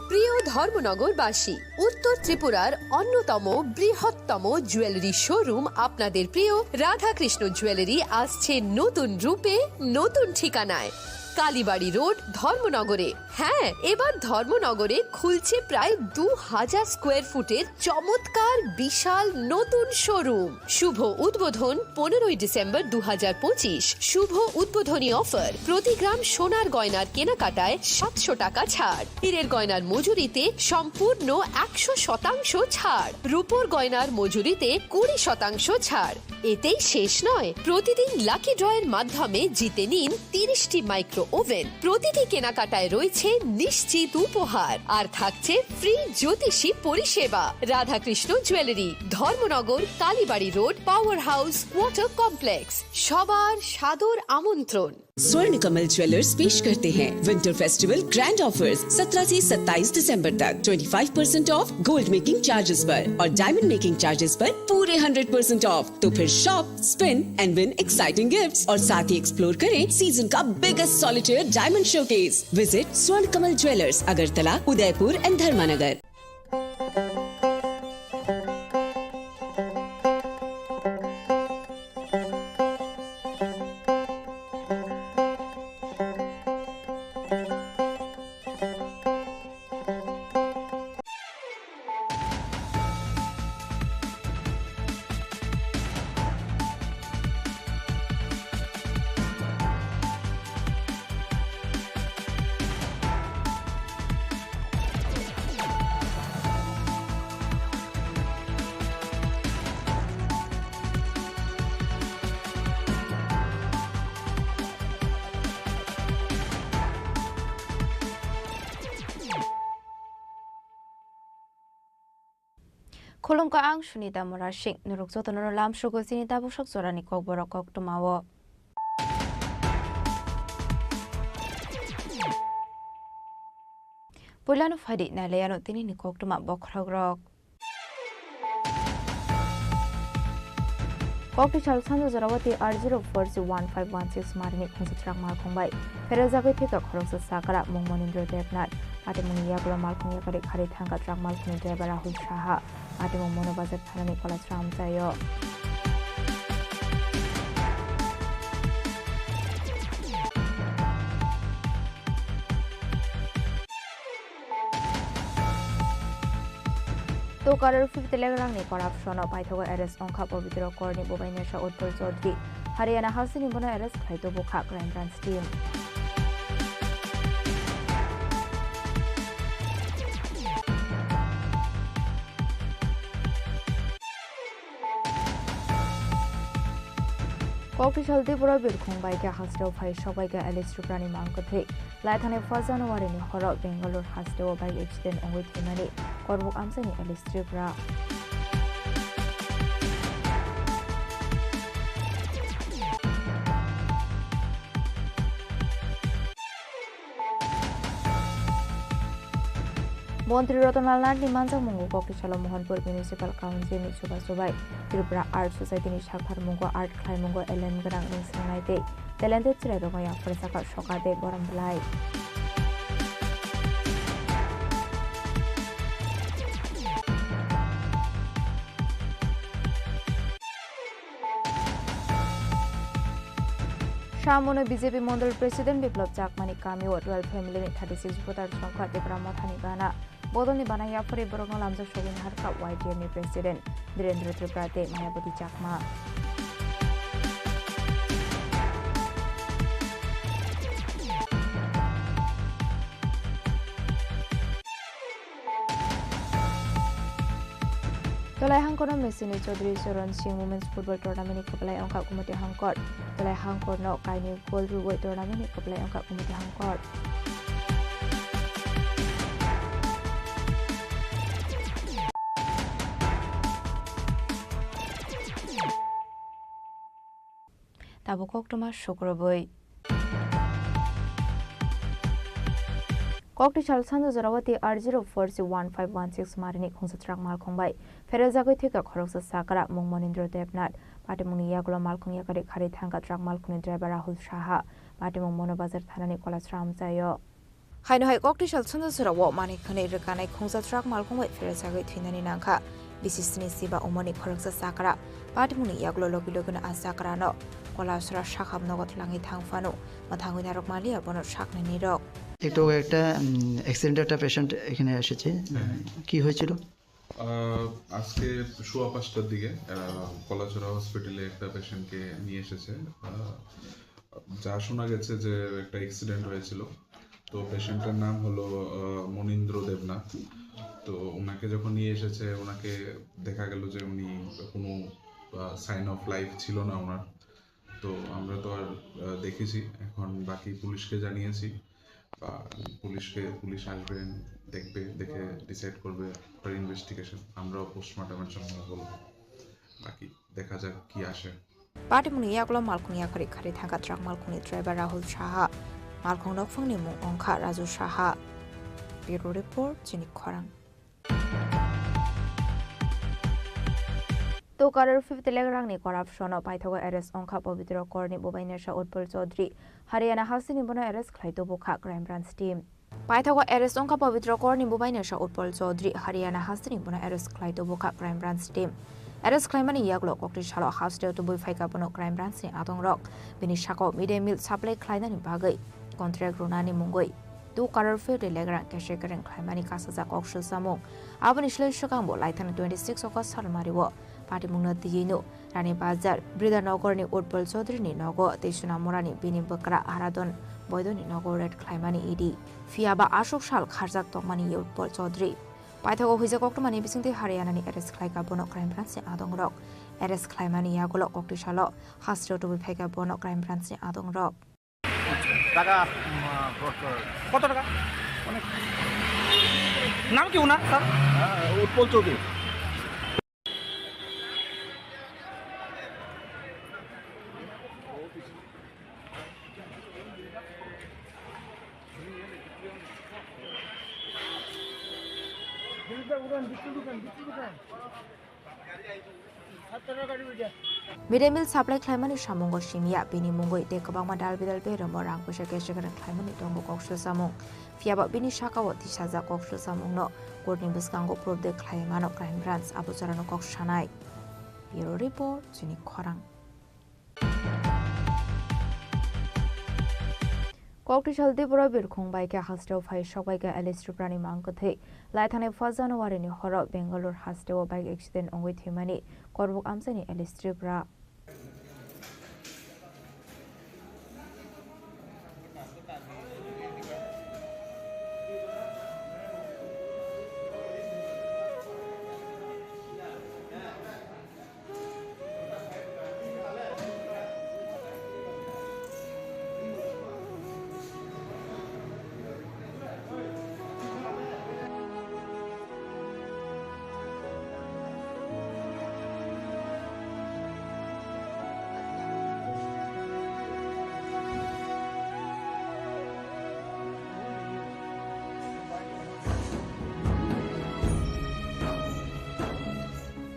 প্রিয় ধর্মনগরবাসী, উত্তর ত্রিপুরার অন্যতম বৃহত্তম জুয়েলারি শোরুম আপনাদের প্রিয় রাধাকৃষ্ণ জুয়েলারি আসছে নতুন রূপে, নতুন ঠিকানায়, কালীবাড়ি রোড, ধর্মনগরে। হ্যাঁ, এবার ধর্মনগরে খুলছে প্রায় 2000 স্কোয়ার ফুটের চমৎকার বিশাল নতুন শোরুম। শুভ উদ্বোধন 15 ডিসেম্বর 2025। শুভ উদ্বোধনী অফার, প্রতি গ্রাম সোনার গয়নার কেনাকাটায় 700 টাকা ছাড়, হীরের গয়নার মজুরিতে সম্পূর্ণ 100% ছাড়, রূপোর গয়নার মজুরিতে 20% ছাড়। এতেই শেষ নয়, প্রতিদিন লাকি ড্রয়ের মাধ্যমে জিতে নিন 30টি মাইক্রো ওভেন। প্রতিটি কেনাকাটায় রয়েছে নিশ্চিত উপহার, আর থাকছে ফ্রি জ্যোতিষী পরিষেবা। Radhakrishna jewellery, Dharmanagar, Kalibari road, power house, water complex. সবার সাদর আমন্ত্রণ। स्वर्ण कमल ज्वेलर्स पेश करते हैं विंटर फेस्टिवल ग्रैंड ऑफर्स 17 से 27 दिसंबर तक 25% ऑफ गोल्ड मेकिंग चार्जेस पर और डायमंड मेकिंग चार्जेस पर पूरे 100% ऑफ। तो फिर shop, spin and win exciting gifts और साथ ही एक्सप्लोर करें सीजन का biggest solitaire diamond showcase. Visit Swarna Kamal jewellers, Agartala, Udaipur and Dharmanagar. Khulumka ang Sunita Murashik nuruk jotono lam shugo sinita bushak zorani kok borok kok tumawo. Pulano fadi na leyano tini ni kok tuma bokragrok. Kokti chal sanjo jarawati R04C1516 marini khungsutrak malkhongbai. Ferezagai thika khoroksa sakara mungmonindro devnat. Ate muni yagula malkhong yakari khari thangka trak malkhong driver Rahul Shaha. Ate mungmono bazar thanani kolas ramjayo. To karar 5th legrang ni corruption of Paithoga arrest on cup of the recording of Inesha Utpal Chaudhary. Haryana House in Bono arrest Kaito Bukha Crime Branch team. Kokti Chaldi Pura Birkhong by the Hostel by Shobaga Alice Ruprani Mankothe. Lathane 1st January in Horror Bangalore Hostel by accident on with Himani. Korbuk Amsani Alice Rupra. Montri Rotonal Nandi Manza Mungo Kokti Chala Mohanpur Municipal Council ni Suba Subai. Tripura Art Society ni Shakhar Mungo Art Klai Mungo LM Grang ni Sangaite. Talented Chirero Maya Persaka Shokade Boramblai. Shamono BJP Mondal President Biplab Jakmani Kamio Royal Family 36 voter Chongka Debra Mothani Bana. Bodoni Bana Yapuri Borong Lamza Shogin Harka YTM President Direndra Triprate Mayapati Jakma. Tolai Hangkor Messini Chaudhary Saran Singh Women's Football Tournament Kaplai Angka Kumati Hangkor. Tolai Hangkor no Kaini Gold Reward Tournament Kaplai Angka Kumati Hangkor. Tabukok Toma Shukroboy. Kokti Chal Sanjo Jarawati R04C1516 Marini Khungsutrak Malkhongbai. Ferezagai Thika Khoroksa Sakara Mungmonindro Devnat. Patimuni Yagula Malkhong Yakari Khari Thangka Trak Malkhong driver Rahul Shaha. Patimung Mono Bazar Thanani Kolas Ramjayo. Haino Hai Kokti Chal Sanjo Jarawa Mani Khane Rekanai Khungsutrak Malkhongbai Ferezagai Thinani Nangka. Bisisni Siba Umoni Khoroksa Sakara. Patimuni Yagula Logilogana Asakara no. Kolasra Shakham Nogot Langi Thangfano. Mathangui Narok Malia Bono Shakni Nirok. একটু একটা accident একটা patient এখানে এসেছে কি হয়েছিল আজকে সোয়া 5টার দিকে কলাচড়া হসপিটালে একটা পেশেন্টকে নিয়ে এসেছে যা শোনা গেছে যে একটা অ্যাক্সিডেন্ট হয়েছিল তো পেশেন্টের নাম হলো মনীন্দ্র দেবনাথ তো ওনাকে যখন নিয়ে এসেছে ওনাকে দেখা গেল যে উনি কোনো সাইন অফ লাইফ ছিল না ওনার তো আমরা তো আর দেখেছি এখন বাকি পুলিশকে জানিয়েছি পুলিশ আসবেন দেখবে দেখে ডিসাইড করবে ফর ইনভেস্টিগেশন আমরাও পোস্টমর্টমের জন্য বলবো বাকি দেখা যাক কি আসে Patimuni Yagula Malkhong Yakari Khari Thangka Trak Malkhong driver Rahul Shaha. Malkhong Nokfangni Mung Ongkha Raju Shaha. Bureau Report Chini Khorang. To karar 5th legrang ni corruption of Paithoga arrest on cup of the recording of Inesha Utpal Chaudhary. Haryana House in Bono arrest Kaito Bukha Crime Branch team. Paithoga arrest on cup of the recording of Inesha Utpal Chaudhary. Haryana House in Bono arrest Kaito Bukha Crime Branch team. Arrest Claimani Yaglo Kokti Chalo House to Bufaika Bono Crime Branch in Atong Rock. Binishako Midday Meal Supply Klaidan in Bagay. Contract Runani Mungoi. To karar 5th legrang Kashakaran Claimani Kasazak Okshu Samung. Abanishla Shakambo Lightan 26 August Salmariwo. Patimuna Dino, Rani Bazar, Brida Nogorni Utpal Chaudhary ni Nogo, Teshuna Morani, Bini Bakra Aradon, Boydoni Nogo Red Claimani Edi, Fiaba Ashok Shal Kharzak Tomani Utpal Chaudhary. Paithogo Hizakokmani Bisinti Haryana ni arrest Klaika Bono Crime Branch in Adong Rock. Arrest Claimani Yagolo Kokti Shalo, Hastro to Pega Bono Crime Branch in Adong Rock. টাকা কত টাকা নাম কি ওনার sir Utpal Chowdhury Midemil supply climate samungo simia bini mungoi de kabangma dalbidal be ramorang pusha keshagan climate tongo kokshu samung fiaba bini shakawo tisaza kokshu samung no courtney buskango probe de climate crime branch abusarano kokshanai Bureau report jini khorang Koktisal Dibura Birkhung by Hasteo Fai Shokaika Alice Prani Mankothe, Laithane 1 January in Horror, Bangalore Hasteo bike accident on with Himani, Korbuk Amsani Alice Tripra.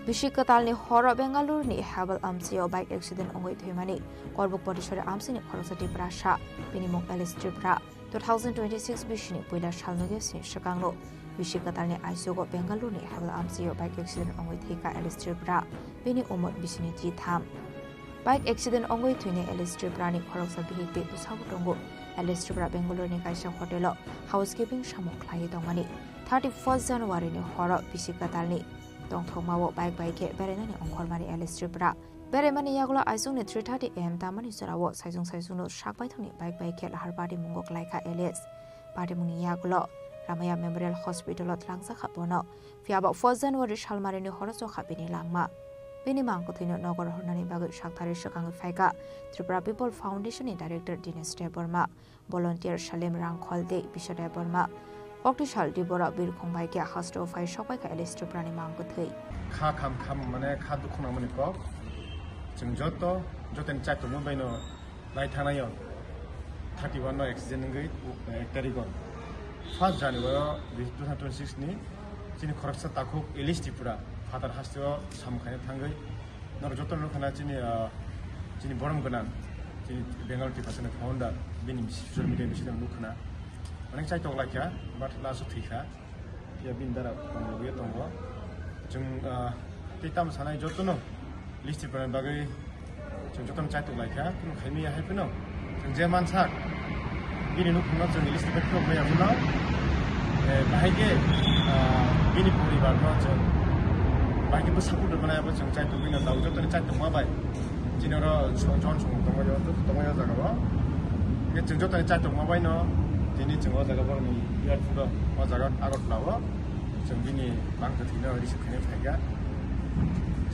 Bishikatal ni Horror Bangalore ni Habal Amsio bike accident on with Himani, Korbuk Podishore Amsini Korosati Brasha, Binimok Alice Tripra, 2026 Bishini Pula Shalnoges in Shakanglo, Bishikatal ni Isogo Bangalore ni Habal Amsio bike accident on with Hika Alice Tripra, Bini Umot Bisinity Tham. Bike accident on with Twini Alice Tripra ni Korosabi to Sabutongo, Alice Tripra Bangalore ni Kaisha Hotel, housekeeping Shamok Lai Dongani, 31st January ni Horror Bishikatal ni. Dong Thongmawo bike bike Berenani on Kormani Alice Tripra. Beremani Yagula Isung 3:30 AM Tamani Surawo, Saisung Saisuno, Shark Pythoni bike bike Harbadi Mungok Laika Elias. Padimuni Yagulo, Ramaya Memorial Hospital at Langsa Hapono. Fiaba 4 January Shalmarini Horoso Habini Langma. Binimang Kotino Nogor Honani Bagu Shaktari Shakang Faika. Tripura People Foundation in Director Dinesh Deborma. Volunteer Shalim Rangkolde Bishop Deborma. Koktisal Dibora Birkhung by Hasteo Fai Shokaika Alice Tripra ni Mankothe. Kham mane khadu khuna mane ko jeng joto joten chat to mumbai no lai thanayo 31 no accident ngai tarigon 1 January 2026 ni chini khoraksa takuk Alice Tripra father Hasteo samkhane thangai nor joton no khana chini borom ganan chini Bengal Tipasana founder bini social media bisidam nukhna Anak cai tolak ya, but langsung tiga. Ya bindara pembuat tonggo. Jeng kita misalnya jotono, listi peran bagai jeng jotono cai tolak ya, kini kami ya happy no. Jeng zaman sak, ini nuk nak jeng listi betul bayar no. Bahagia, ini puri baru jeng. Bahagia bersatu dengan apa jeng cai tolak ini tahu jotono cai tolak baik. Jini orang John tonggo ya jaga. Ini jeng jotono cai tolak baik no. Ini cuma jaga orang ni biar sudah jaga agar tahu, ini bangsa Cina risik kena fajar.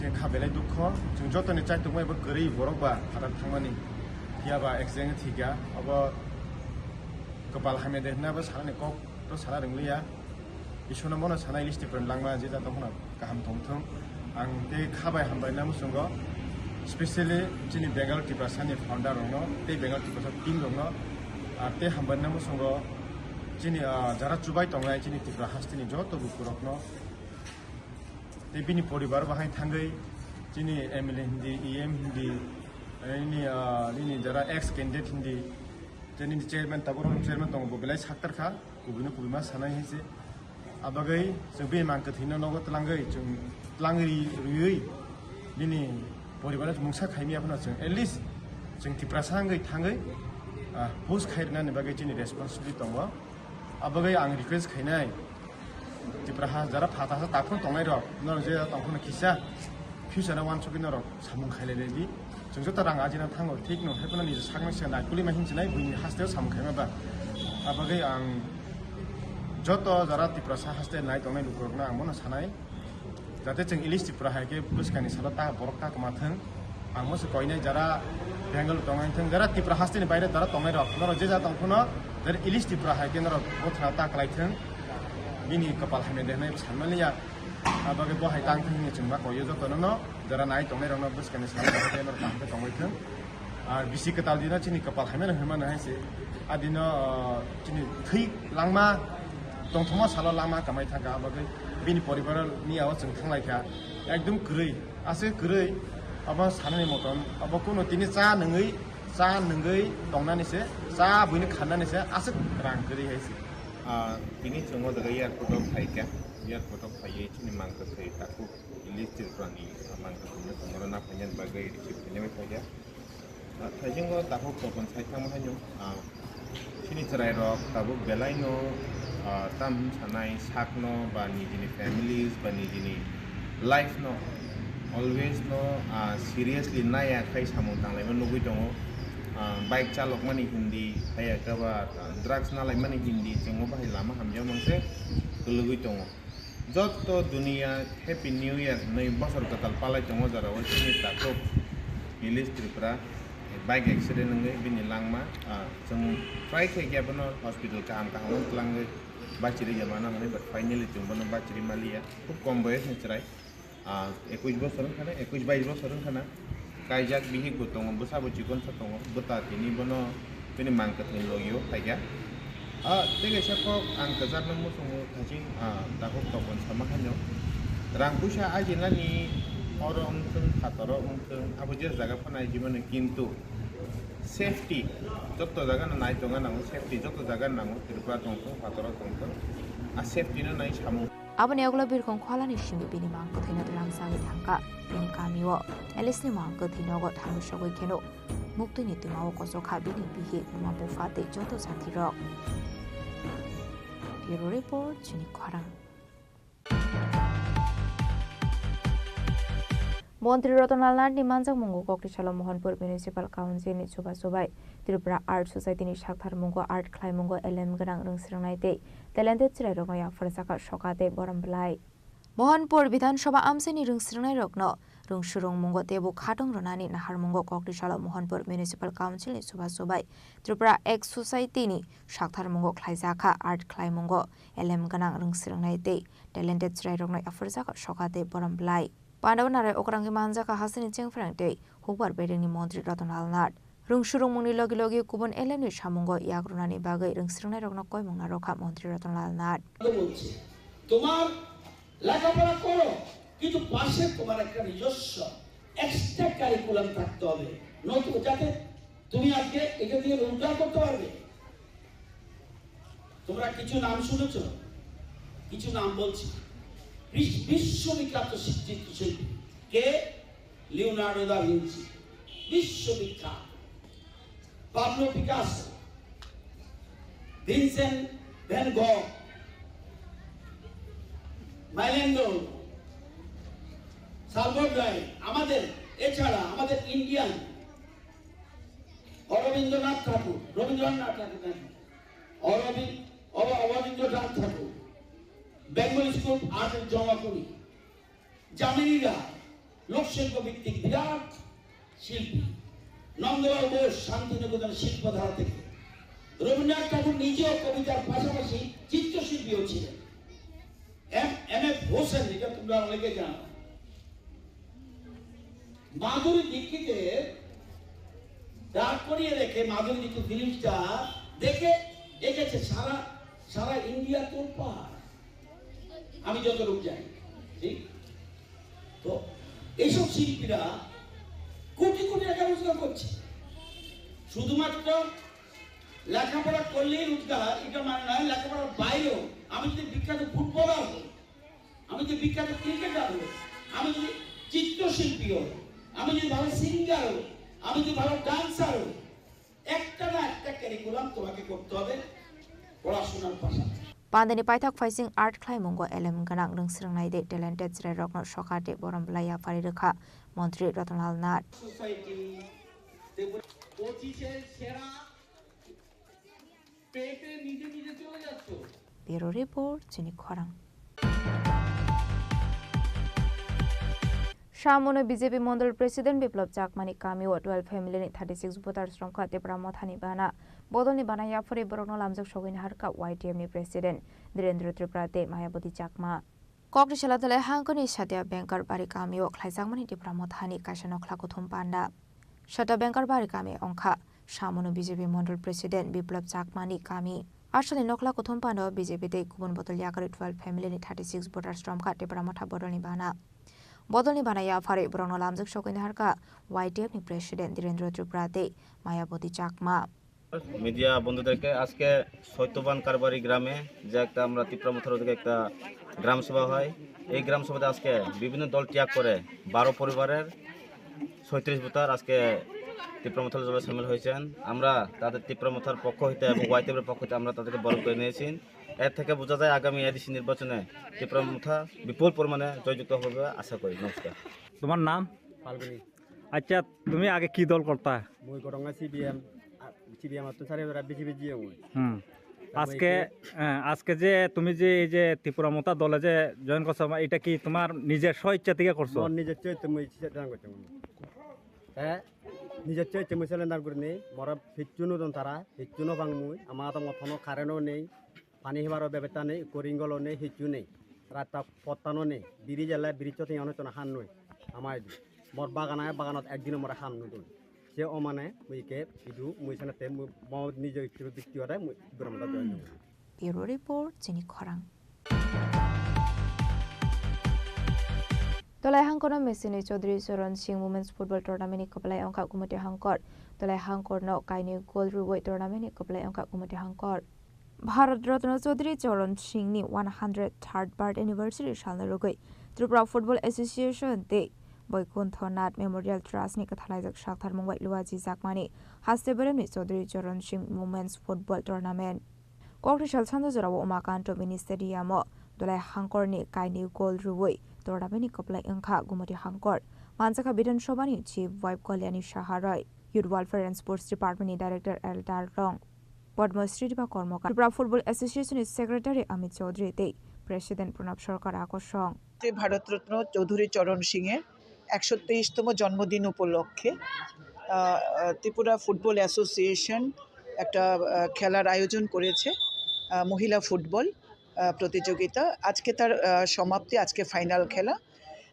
Jeng kabel itu kau, jeng jodoh ni cai tu mai berkeri borok ba, harap thangmani, dia ba exchange tiga, apa kepala kami deh, na ba salah ni kau, tu salah dengli ya. Isu nama mana salah listi perlangma jadi tak mana kaham thong, ang te kabai hambai nama sungguh, especially jadi Bengal Tipasani founder orang, te Bengal Tipasani team orang. Arte hamban namu sungguh, jadi jarak cubai tongai jadi Tripura hastini jodoh bukurok no. Tapi ni poribar bahai tanggai, jadi ML Hindi, EM Hindi, ini jarak ex candidate Hindi, jadi ni chairman taburan chairman tong bobelai sakter kah, kubima sana hese, abagai sebagai mangkat hina nogo telangai, telangai riui, ini poribar itu mungsa kami apa nasi, at least Tripura sangai tanggai. Post khairna ni bagai chini responsibility tongwa abagai ang request khainai Tripura jara phata sa takon tongai ro nor je tongkhona kisa future na wan chokin ro samung khaile ledi jongjo ta rang ajina thango thik no hepna ni sakna se na kuli ma hinchilai buini hasteo samung khaima ba abagai ang joto jara Tripura sa haste nai tongai lukorna ang mona sanai jate jeng Alice Tripura haike puskani salata borokta kamathang ang mo se koinai jara Bengal tongai thang jara Tripura hasteni baire jara tongai rok noro je ja tongkhono jara Alice Tripura haike noro bothna ta klai thang bini kapal hame denai samaliya abagai bo hai tang thang ni chungba koyo jo tono jara nai tongai rok no buskani salata haike noro tangbe tongai thang ar bisi katal dina chini kapal hame na hema na haise adina chini thik langma tongthoma salo lama kamai thaka abagai बिनि परिबारनियाव जों थांलायखा एकदम गोरै आसे गोरै अब साननाय मतन अब कुनु तिनि चा नङै दंनानैसो चा बयनो खानानैसो आसे रां गोरै हायसै ini semua dari airport of Haika, airport of Haika ini mangkuk dari taku ilistir prani mangkuk ini semua nak penyan bagai di sini saja. Tapi juga tahu kapan saya kamu hanya sini cerai rok tahu belaino tam sanai sakno bani jini families bani jini life no always no seriously naya kai samu tanglai menunggu dongo. Bike calok mani hindi kaya kawa drugs nalai mani hindi cengmo bahai lama hamjau mangse kelugui tongo joto dunia happy new year nei bosor total palai tongo jara wasini takok ilis tripura bike accident ngai bini langma jeng try ke gya bono hospital kaham tlangai bachiri jamana mane but finally jeng bono bachiri malia khub kom boyes ni cerai 21 bosor khana 22 bosor khana kaijak bihi gotong busa bujikon satong buta tini bono pini mangkat ni logio kaija tege sakok ang kazar nemu sungu kajing takok tokon sama kanyo rang pusha aji nani oro umteng katoro umteng abu jes jaga panai jimane kintu safety joto jaga na nai tonga nangu safety joto jaga nangu tirpura tongtong katoro tongtong safety na nai samu abani agula birkong khwala ni shimi bini mang ko thina dram sa gi thangka bini kamiwo alice ni mang ko thino go thamu shogoi kheno mukti ni timawo ko sokha bini bihi ma bo fate joto sathi rok bureau report chini kharang মন্ত্রী Ratanlal Nath ni manjak mungo kokrishala mohanpur municipal council ni suba subai tripura art society ni sakthar mungo art khlai mungo lm grang rungsrangnai te talented chirai rok ya forsaka sokate boramblai mohanpur vidhan sabha amseni rungsrangnai rokno rungsurung mungo tebu khatong ronani nahar mungo kokrishala mohanpur municipal council ni suba subai tripura ek society ni sakthar mungo khlaijaka art khlai mungo lm grang rungsrangnai te talented chirai rok ya forsaka sokate boramblai Pandawanare okrangki manjaka hasini chengfrangte hukbar bedengni mantri Ratonlal Nath rungsurung mungni logi logi kubon elemni samungo yagrunani bagai rungsringnai rokno koimungna rokha mantri Ratonlal Nath তোমার লেখাপড়া করো কিন্তু পাশে তোমার একটা নিজস্ব extra curriculum থাকতে হবে নতুন যাতে তুমি আজকে এটা দিয়ে রোজগার করতে পারবে তোমরা কিছু নাম শুনেছো কিছু নাম বলছি বিশ্ববিখ্যাত চিত্রশিল্পী কে লিওনার্দো দা ভিঞ্চি বিশ্ববিখ্যাত পাবলো পিকাসো ভিনসেন্ট ভ্যান গগ মাইলেন্ডো সালভাডর ডালি আমাদের এছাড়া আমাদের ইন্ডিয়ান অরবিন্দ্রনাথ ঠাকুর অরবিন্দ্রনাথ ঠাকুর বেঙ্গল স্কুল আর্টের জমাকুড়ি জামিনীরা লোকশিল্প ভিত্তিক বিরাট শিল্পী নন্দলাল বোস শান্তিনিকেতন শিল্পধারা থেকে রবীন্দ্রনাথ ঠাকুর নিজেও কবিতার পাশাপাশি চিত্রশিল্পীও ছিলেন এম এফ হোসেন এটা তোমরা অনেকে জানো মাধুরী দীক্ষিতের দাঁড় করিয়ে রেখে মাধুরী দীক্ষিত ফিল্মটা দেখে এঁকেছে সারা সারা ইন্ডিয়া তোলপাড় আমি যতটুকু জানি ঠিক তো এইসব শিল্পীরা কোটি কোটি টাকা রোজগার করছে শুধুমাত্র লেখাপড়া করলেই রোজগার এটা মানে নয় লেখাপড়ার বাইরেও আমি যদি বিখ্যাত ফুটবলার হই আমি যদি বিখ্যাত ক্রিকেটার হই আমি যদি চিত্রশিল্পী হই আমি যদি ভালো সিঙ্গার হই আমি যদি ভালো ডান্সার হই একটা না একটা ক্যারিকুলাম তোমাকে করতে হবে পড়াশোনার পাশাপাশি Pandani Paithak Faising Art Klai Mungo LM Ganang Rungsringnai de Talented Chirai Rokno Sokate Boramblaya Faririkha Mantri Ratonlal Nath Bureau Report Chini Khorang Shamono BJP Mandal President Biplab Chakmani Kamiwa 12 family ni 36 voters from Katepra Mothani Bana Bodolni Bana Yafori Borokno Lamjak Shogin Harka YTM ni President Dhirendra Triprate Mayaboti Chakma Kokrishala Dale Hankoni Shatia Bankar Bari Kamiwa Khlaijangmani Tipra Mothani Kashano Khlakothum Panda Shata Bankar Bari Kami Ongkha Shamono BJP Mandal President Biplab Chakmani Kami Asali nokla kothom pano BJP te kubun botol yakari 12 family ni 36 voter storm ka tepra motha bodol ni bana. Bodol ni bana ya fare brono lamjuk shokin harka YTF ni president Dhirendra Tripura te Mayaboti Chakma. Media বন্ধুদেরকে আজকে সত্যবান কারবারি গ্রামে যে একটা আমরা তীব্রমথার ওদিকে একটা গ্রাম সভা হয় এই গ্রাম সভাতে আজকে বিভিন্ন দল ত্যাগ করে 12 পরিবারের 36 ভোটার আজকে তীব্রমথার সভায় সামিল হয়েছেন আমরা তাদের তীব্রমথার পক্ষ হইতে এবং ওয়াইটিএফের পক্ষ হইতে আমরা তাদেরকে বরণ করে নিয়েছি এর থেকে বোঝা যায় আগামী এডিসি নির্বাচনে তীব্রমথা বিপুল পরিমাণে জয়যুক্ত হবে আশা করি নমস্কার তোমার নাম ফাল্গুনি আচ্ছা তুমি আগে কি দল করতা মই গরঙ্গা সিবিএম তো সারে বিজেপি জিয়ে মই আজকে যে তুমি যে এই যে ত্রিপুরামথা দলে যে জয়েন করছো এটা কি তোমার নিজের স্বইচ্ছা থেকে করছো নিজের চৈত্য মই সিদ্ধান্ত করতে হ্যাঁ নিজের চৈত্য মই সিলিন্ডার করে নেই মরা ফিচুনো দন তারা ফিচুনো বাং মই আমার তো মথনো কারেন্টও নেই পানি হেবারও ব্যবস্থা নেই করিঙ্গলও নেই হিচু নেই রাস্তা পত্তানো নেই বিড়ি জ্বালায় বিড়ি চতে অনেক হান নই আমার মোর বাগানত একদিনও মোরা হাম নুদুন সে অমানে মুইকে ইদু মুই সানাতে নিজে ব্যক্তিগত মুই ব্রহ্মতা join Bureau Report Jini Khorang. Tolai hangkor Mesini Chaudhary Charan Singh Women's Football Tournament Kaplai Angka Kumati Hangkor. Tolai hangkor no kaini Gold Reward Tournament Kaplai Angka Kumati Hangkor. Bharat Ratna Chaudhary Charan Singh ni 103rd birth anniversary shalna rogoi. Tripura Football Association Day. Boykunthonath Memorial Trust ni kathalajak shakthar mongwai luaji jakmani haste beremni Chaudhary Charan Singh Women's Football Tournament. Kokrishal Chanda Jorawo Umakanto Mini Stadium Dolai Hangkor ni kaini Gold Reward Tournament ni kaplai angka Gumati Hangkor. Mansaka Bidhan Sabha ni Chief Vibe Kalyani Shaharai. Youth Welfare and Sports Department ni Director Eldar Rong. Padmasri Dipa Kormokar. Tripura Football Association ni Secretary Amit Chaudhary te President Pranab Sarkar আকর্ষণ ভারতরত্ন চৌধুরী চরণ সিংয়ের 123তম জন্মদিন উপলক্ষে Tripura football association একটা খেলার আয়োজন করেছে মহিলা football প্রতিযোগিতা আজকে তার সমাপ্তি আজকে ফাইনাল খেলা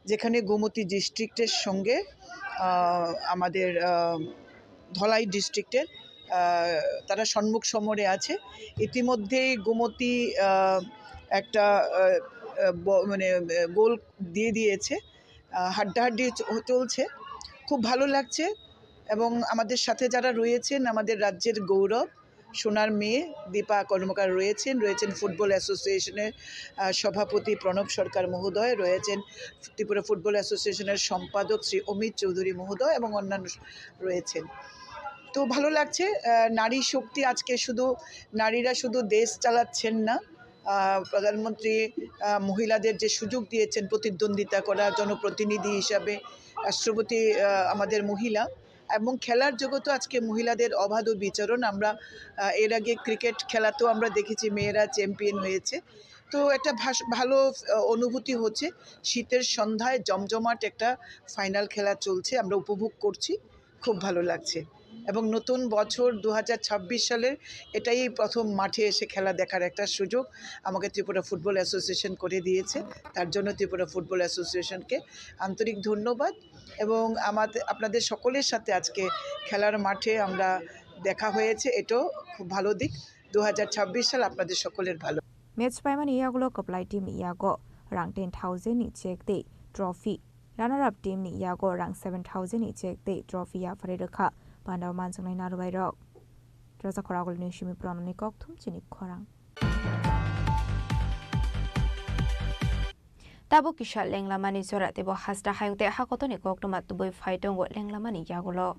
যেখানে গোমতী ডিস্ট্রিক্টের সঙ্গে আমাদের ধলাই ডিস্ট্রিক্টের তারা সম্মুখ সমরে আছে ইতিমধ্যেই গোমতী একটা মানে গোল দিয়ে দিয়েছে হাড্ডাহাড্ডি চলছে খুব ভালো লাগছে এবং আমাদের সাথে যারা রয়েছেন আমাদের রাজ্যের গৌরব সোনার মেয়ে দীপা কর্মকার রয়েছেন ফুটবল অ্যাসোসিয়েশনের সভাপতি প্রণব সরকার মহোদয় রয়েছেন ত্রিপুরা ফুটবল অ্যাসোসিয়েশনের সম্পাদক শ্রী অমিত চৌধুরী মহোদয় এবং অন্যান্য রয়েছেন তো ভালো লাগছে নারী শক্তি আজকে নারীরা শুধু দেশ চালাচ্ছেন না প্রধানমন্ত্রী মহিলাদের যে সুযোগ দিয়েছেন প্রতিদ্বন্দ্বিতা করা জনপ্রতিনিধি হিসাবে রাষ্ট্রপতি আমাদের মহিলা এবং খেলার জগতে আজকে মহিলাদের অবাধ বিচরণ আমরা এর আগে ক্রিকেট খেলাতেও আমরা দেখেছি মেয়েরা চ্যাম্পিয়ন হয়েছে তো একটা ভালো অনুভূতি হচ্ছে শীতের সন্ধ্যায় জমজমাট একটা ফাইনাল খেলা চলছে আমরা উপভোগ করছি খুব ভালো লাগছে এবং নতুন বছর 2026 সালের এটাই প্রথম মাঠে এসে খেলা দেখার একটা সুযোগ আমাকে ত্রিপুরা ফুটবল অ্যাসোসিয়েশন করে দিয়েছে তার জন্য ত্রিপুরা ফুটবল অ্যাসোসিয়েশনকে আন্তরিক ধন্যবাদ এবং আপনাদের সকলের সাথে আজকে খেলার মাঠে আমরা দেখা হয়েছে এটাও খুব ভালো দিক 2026 সাল আপনাদের সকলের ভালো match পাইমানি ইয়াগুলো কপ্লাই team ইয়াগো Rang 10,000 ni check de trophy runner up team ni yago rang 7,000 ni check de trophy ya fare rakha Pandaw Mansangnai Narubai Rock. Trasa Koragol ni Shimi Pram ni Kok Thum Chini Khorang. Tabo Kishal Lenglamani Sora Tebo Hasta Hayute Hakotoni Kok Tomat Boy Fighton What Lenglamani Yagolo.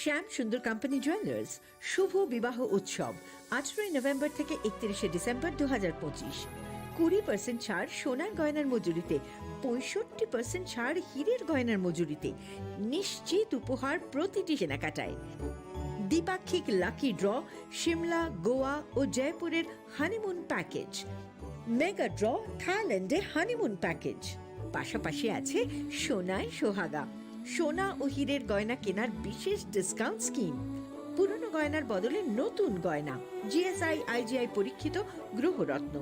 শ্যাম সুন্দর company jewellers শুভ বিবাহ উৎসব 18 November থেকে 31 December 2025 20% ছাড় সোনার গয়নার মজুরিতে 65% ছাড় হীরের গয়নার মজুরিতে নিশ্চিত উপহার প্রতিটি কেনাকাটায় দ্বিপাক্ষিক লাকি ড্র শিমলা গোয়া ও জয়পুরের হানিমুন প্যাকেজ মেগা ড্র থাইল্যান্ডে হানিমুন প্যাকেজ পাশাপাশি আছে সোনায় সোহাগা সোনা ও হীরের গয়না কেনার বিশেষ ডিসকাউন্ট স্কিম পুরনো গয়নার বদলে নতুন গয়না, জিএসআই আইজিআই পরীক্ষিত গ্রহরত্ন,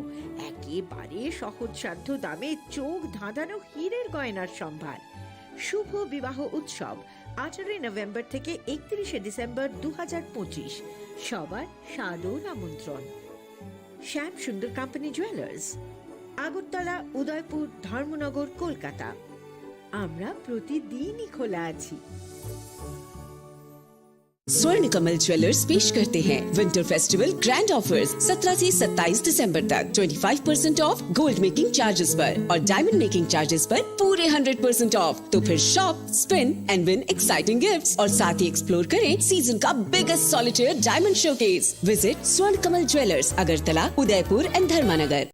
একেবারে সহজসাধ্য দামে চোখ ধাঁধানো হীরের গয়নার সম্ভার। শুভ বিবাহ উৎসব 18 নভেম্বর থেকে 31 ডিসেম্বর 2025। সবার সাদর আমন্ত্রণ। শ্যাম সুন্দর কোম্পানি জুয়েলার্স, আগরতলা, উদয়পুর, ধর্মনগর, কলকাতা। আমরা প্রতিদিনই খোলা আছি। स्वर्ण कमल ज्वेलर्स पेश करते हैं विंटर फेस्टिवल ग्रैंड ऑफर्स 17 से 27 दिसंबर तक 25% ऑफ गोल्ड मेकिंग चार्जेस पर और डायमंड मेकिंग चार्जेस पर पूरे 100% ऑफ। तो फिर shop, spin and win exciting gifts और साथ ही एक्सप्लोर करें सीजन का biggest solitaire diamond showcase. Visit Swarna Kamal jewellers, Agartala, Udaipur and धर्मानगर।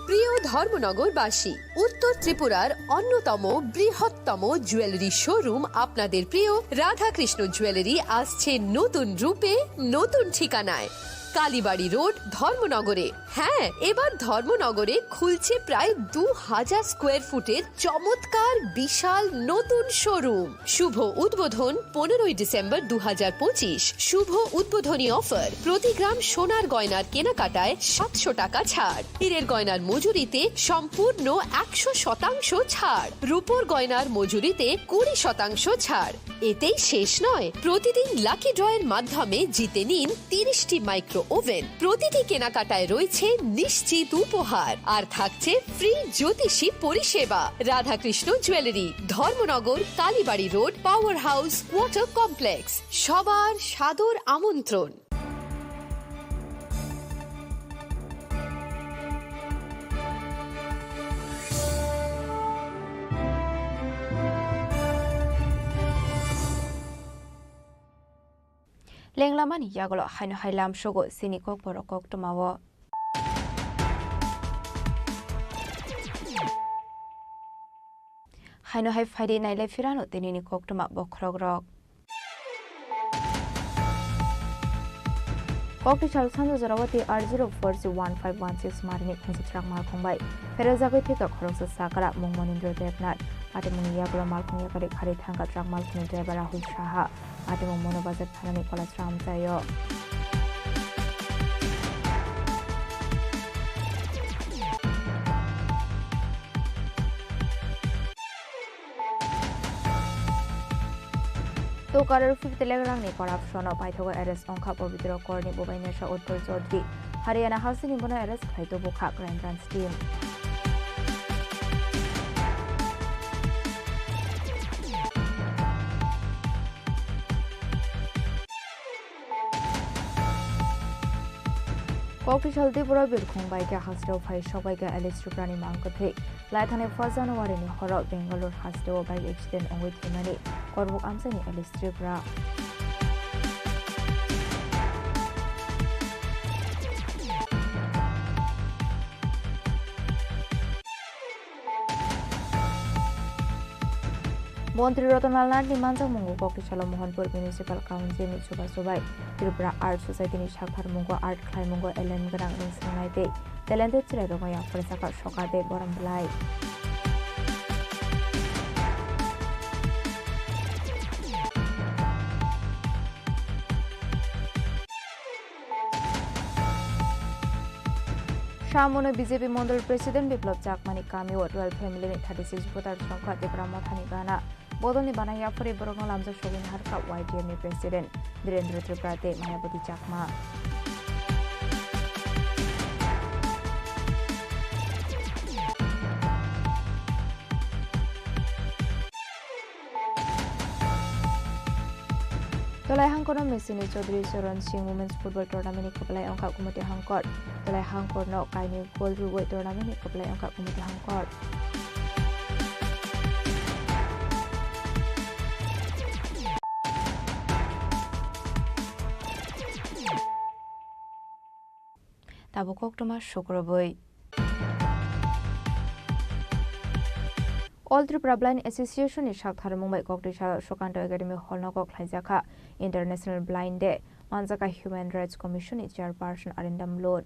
প্রিয় ধর্মনগরবাসী, উত্তর ত্রিপুরার অন্যতম বৃহত্তম জুয়েলারি শোরুম আপনাদের প্রিয় রাধাকৃষ্ণ জুয়েলারি আসছে নতুন রূপে, নতুন ঠিকানায়, কালীবাড়ি রোড, ধর্মনগরে। হ্যাঁ, এবার ধর্মনগরে খুলছে প্রায় 2000 স্কোয়ার ফুটের চমৎকার বিশাল নতুন শোরুম। শুভ উদ্বোধন 15 ডিসেম্বর 2025। শুভ উদ্বোধনী অফার, প্রতি গ্রাম সোনার গয়নার কেনাকাটায় 700 টাকা ছাড়, হীরের গয়নার মজুরিতে সম্পূর্ণ 100% ছাড়, রূপোর গয়নার মজুরিতে 20% ছাড়। এতেই শেষ নয়, প্রতিদিন লাকি ড্রয়ের মাধ্যমে জিতে নিন 30টি মাইক্রো ওভেন। প্রতিটি কেনাকাটায় রয়েছে নিশ্চিত উপহার আর থাকছে ফ্রি জ্যোতিষী পরিষেবা। Radhakrishna jewellery, Dharmanagar, Kalibari road, power house, water complex. সবার সাদর আমন্ত্রণ। Lenglamani yagolo haino hailam shogo sinikok borokok tomawo. Haino hai faidi naile firano tenini kok toma bokrogrok. Kokti chal sanjo jarawati R04C1516 marini khunjitrak malkhongbai. Ferozabai thika khoroksa sakara mungmonindro devnat. Ate muni yagolo malkhong yakari khari thangka trak malkhong driver Rahul Shaha. Ate mungmono bazar thanani college ramjayo. तो colour 5 लेग्रांगनि corruption पाइथगो arrest अंखा पवित्र करनि बोबाइनेशा उत्तर Chowdhury Haryana housing निबोनो arrest खाइतो बोखा crime branch team Kokti chalti pura birkhong baike hasteo phai sobaike Alice Ruprani mangkothe laithane 1 January ni horo Bangalore hasteo bike accident ongoi thimani korbuk amsani Alice Rupra মন্ত্রী Ratanlal Nath নিমানজাং মঙ্গু কক্টিশাল Mohanpur municipal council নি সুবা সুবাই Tripura art society নি সাকথার মঙ্গু art খ্লাই মঙ্গু এলএম গ্রাং রিংসনাইতে talented চিরাই রঙয়া ফরেসাকা সকাদে বরমলাই Shamona BJP Mondal President Biplab Jakmani Kamio 12 family 36 voter সংখ্যা ত্রিপুরা মথানি বানা বদলনি বানাইয়া পরে বরং লামজা শোভিন হারকা YTM প্রেসিডেন্ট বীরেন্দ্র ত্রিপুরাতে Mayawati Chakma Tolai hangkono Mesini Chaudhary Charan Singh Women's Football Tournament ni kaplai angka kumati hangkor. Tolai hangkorno kaini Gold Ruboy Tournament ni kaplai angka kumati hangkor. Tabukok toma Shukroboy. All Tripura Blind Association is Shakhar Mumbai Koktisha Shokanto Academy Holnoko Klaizaka International Blind Day Manzaka Human Rights Commission is chairperson Arindam Lord.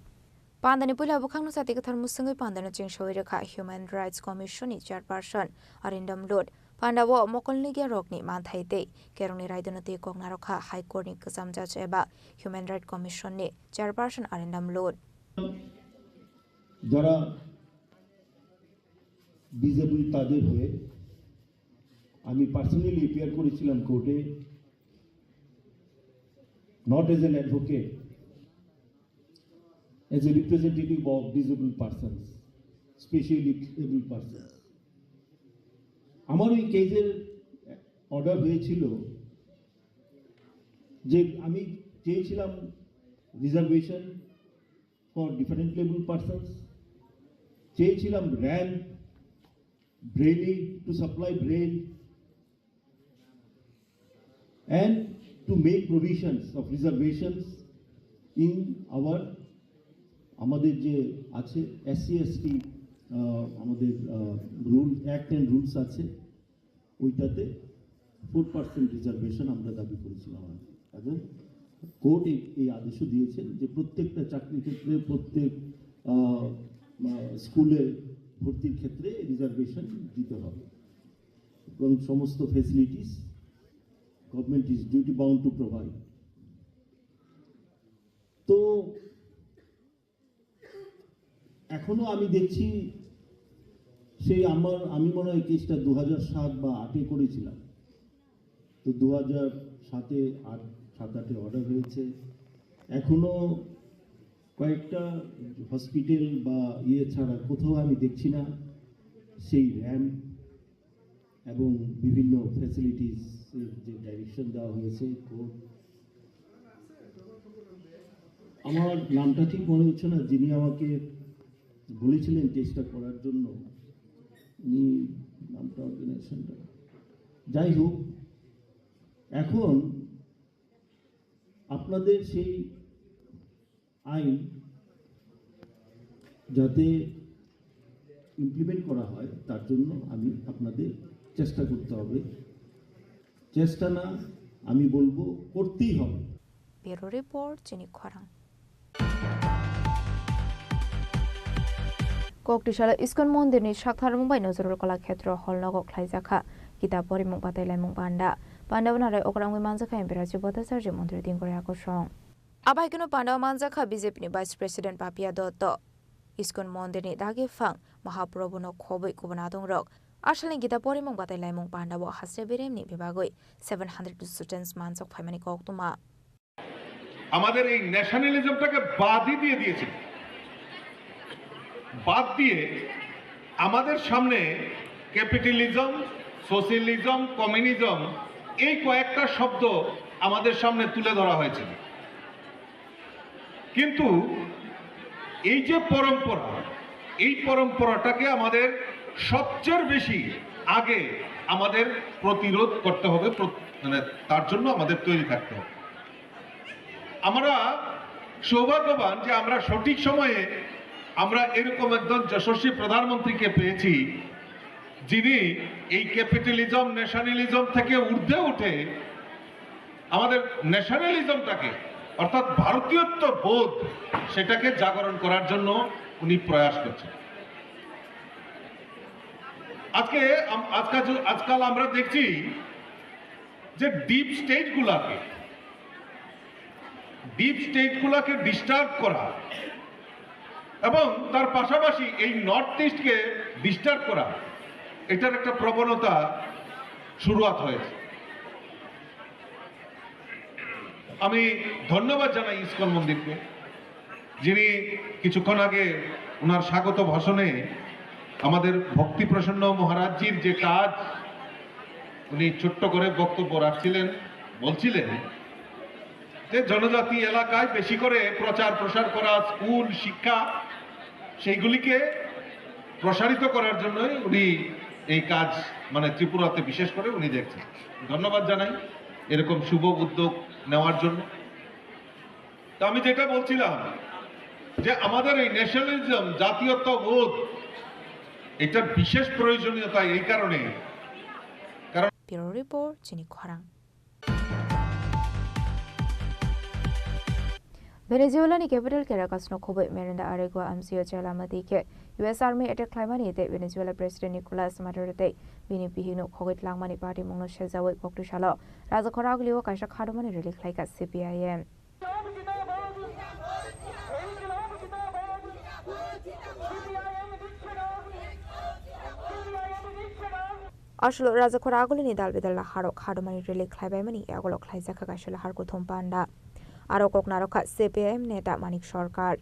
Pandani Pula Bukang Sati Kathar Musangi Pandana Ching Shoiraka Human Rights Commission is chairperson Arindam Lord. Pandawo Mokolni Gerokni Mantaite, Keroni Raidonati Kognaroka High Court ni Kasam Judge Eba, Human Rights Commission ni Chairperson Arindam Lord. যারা disable তাদের হয়ে আমি personally appear করেছিলাম কোর্টে, not as an advocate, as a representative of disabled persons, specially able persons. আমার ওই কেসের order হয়েছিল যে আমি চেয়েছিলাম রিজার্ভেশন ফর ডিফারেন্ট লেবল পার্সনস, চেয়েছিলাম ramp, Braille to supply Braille, and to make provisions of reservations in our আমাদের যে আছে SC ST আমাদের রুল অ্যাক্ট অ্যান্ড রুলস আছে, ওইটাতে 4% রিজার্ভেশন আমরা দাবি করেছিলাম এবং কোর্ট এই আদেশও দিয়েছেন যে প্রত্যেকটা চাকরির ক্ষেত্রে, প্রত্যেক স্কুলে ভর্তির ক্ষেত্রে রিজার্ভেশন দিতে হবে এবং সমস্ত facilities government is duty bound to provide. তো এখনো আমি দেখছি সেই আমি মনে হয় কেসটা 2007 বা 2008 করেছিলাম, তো 2007-এ 7-8-এ অর্ডার হয়েছে। এখনো কয়েকটা হসপিটাল বা ছাড়া কোথাও আমি দেখছি না সেই র্যাম্প এবং বিভিন্ন ফ্যাসিলিটিস যে ডাইরেকশন দেওয়া হয়েছে কোর্ট। আমার নামটা ঠিক মনে হচ্ছে না, যিনি আমাকে বলেছিলেন চেষ্টা করার জন্য, উনি নামটা অর্গানাইজেশনটা, যাই হোক, এখন আপনাদের সেই আইন যাতে ইমপ্লিমেন্ট করা হয় তার জন্য আপনাদের চেষ্টা করতে হবে। চেষ্টা না, আমি বলবো করতেই হবে। ব্যুরো রিপোর্ট চিনি খরাং। Koktishala Iskon Mondir ni Shakhar Mumbai Nozurul Kalakshetra Hall Nogok Khlaijaka Kitab Porimung Patai Laimung Panda Pandavnare Okrangwi Manjaka Imperative Bota Sarje Mondir Din Korea Kosong Abaikino Pandav Manjaka BJP ni Vice President Papia Dotto Iskon Mondir ni Dagi Phang Mahaprabhu no Khoboi Kubonadong Rok Ashalin Kitab Porimung Patai Laimung Panda Bo Hasre Berem ni Bibagoi 700 students Manjok Phaimani Koktuma আমাদের এই ন্যাশনালিজমটাকে বাদই দিয়ে দিয়েছে, বাদ দিয়ে আমাদের সামনে capitalism, socialism, communism এই কয়েকটা শব্দ আমাদের সামনে তুলে ধরা হয়েছে। কিন্তু এই যে পরম্পরা, এই পরম্পরাটাকে আমাদের সবচেয়ে বেশি আগে আমাদের প্রতিরোধ করতে হবে, মানে তার জন্য আমাদের তৈরি থাকতে হবে। আমরা সৌভাগ্যবান যে আমরা সঠিক সময়ে আমরা এরকম একজন যশস্বী প্রধানমন্ত্রীকে পেয়েছি, যিনি এই ক্যাপিটালিজম, ন্যাশনালিজম থেকে ঊর্ধ্বে উঠে আমাদের ন্যাশনালিজমটাকে অর্থাৎ ভারতীয়ত্ব বোধ সেটাকে জাগরণ করার জন্য উনি প্রয়াস করছেন। আজকাল আমরা দেখছি যে ডিপ স্টেটগুলোকে ডিস্টার্ব করা এবং তার পাশাপাশি এই নর্থ ইস্টকে ডিস্টার্ব করা, এটার একটা প্রবণতা শুরুয়াত হয়েছে। আমি ধন্যবাদ জানাই ইসকন মন্দিরকে, যিনি কিছুক্ষণ আগে ওনার স্বাগত ভাষণে আমাদের ভক্তি প্রসন্ন মহারাজজির যে কাজ উনি ছোট্ট করে বক্তব্য রাখছিলেন, বলছিলেন যে জনজাতি এলাকায় বেশি করে প্রচার প্রসার করা, স্কুল শিক্ষা সেইগুলিকে প্রসারিত করার জন্যই উনি এই কাজ মানে ত্রিপুরাতে বিশেষ করে উনি দেখছেন। ধন্যবাদ জানাই এরকম শুভ উদ্যোগ নেওয়ার জন্য। তো আমি যেটা বলছিলাম যে আমাদের এই ন্যাশনালিজম, জাতীয়তাবোধ, এটা বিশেষ প্রয়োজনীয়তা এই কারণে, কারণ ব্যুরো রিপোর্ট চিনি খরাং। Venezuela ni capital Caracas no khobe Miranda Aregua amsio chalamati ke US Army attack claimani te Venezuela President Nicolas Maduro te bini pihino khogit langmani party mongno shezawe koktu shalo raja khoragliwo kaisa khadomani release khlaika CPIM Ashlo raja khoragulini dalbedal haro khadomani release khlaibamani agolo khlaijaka kaisala har kothom panda aro koknarokha CPIM নেতা মানিক সরকার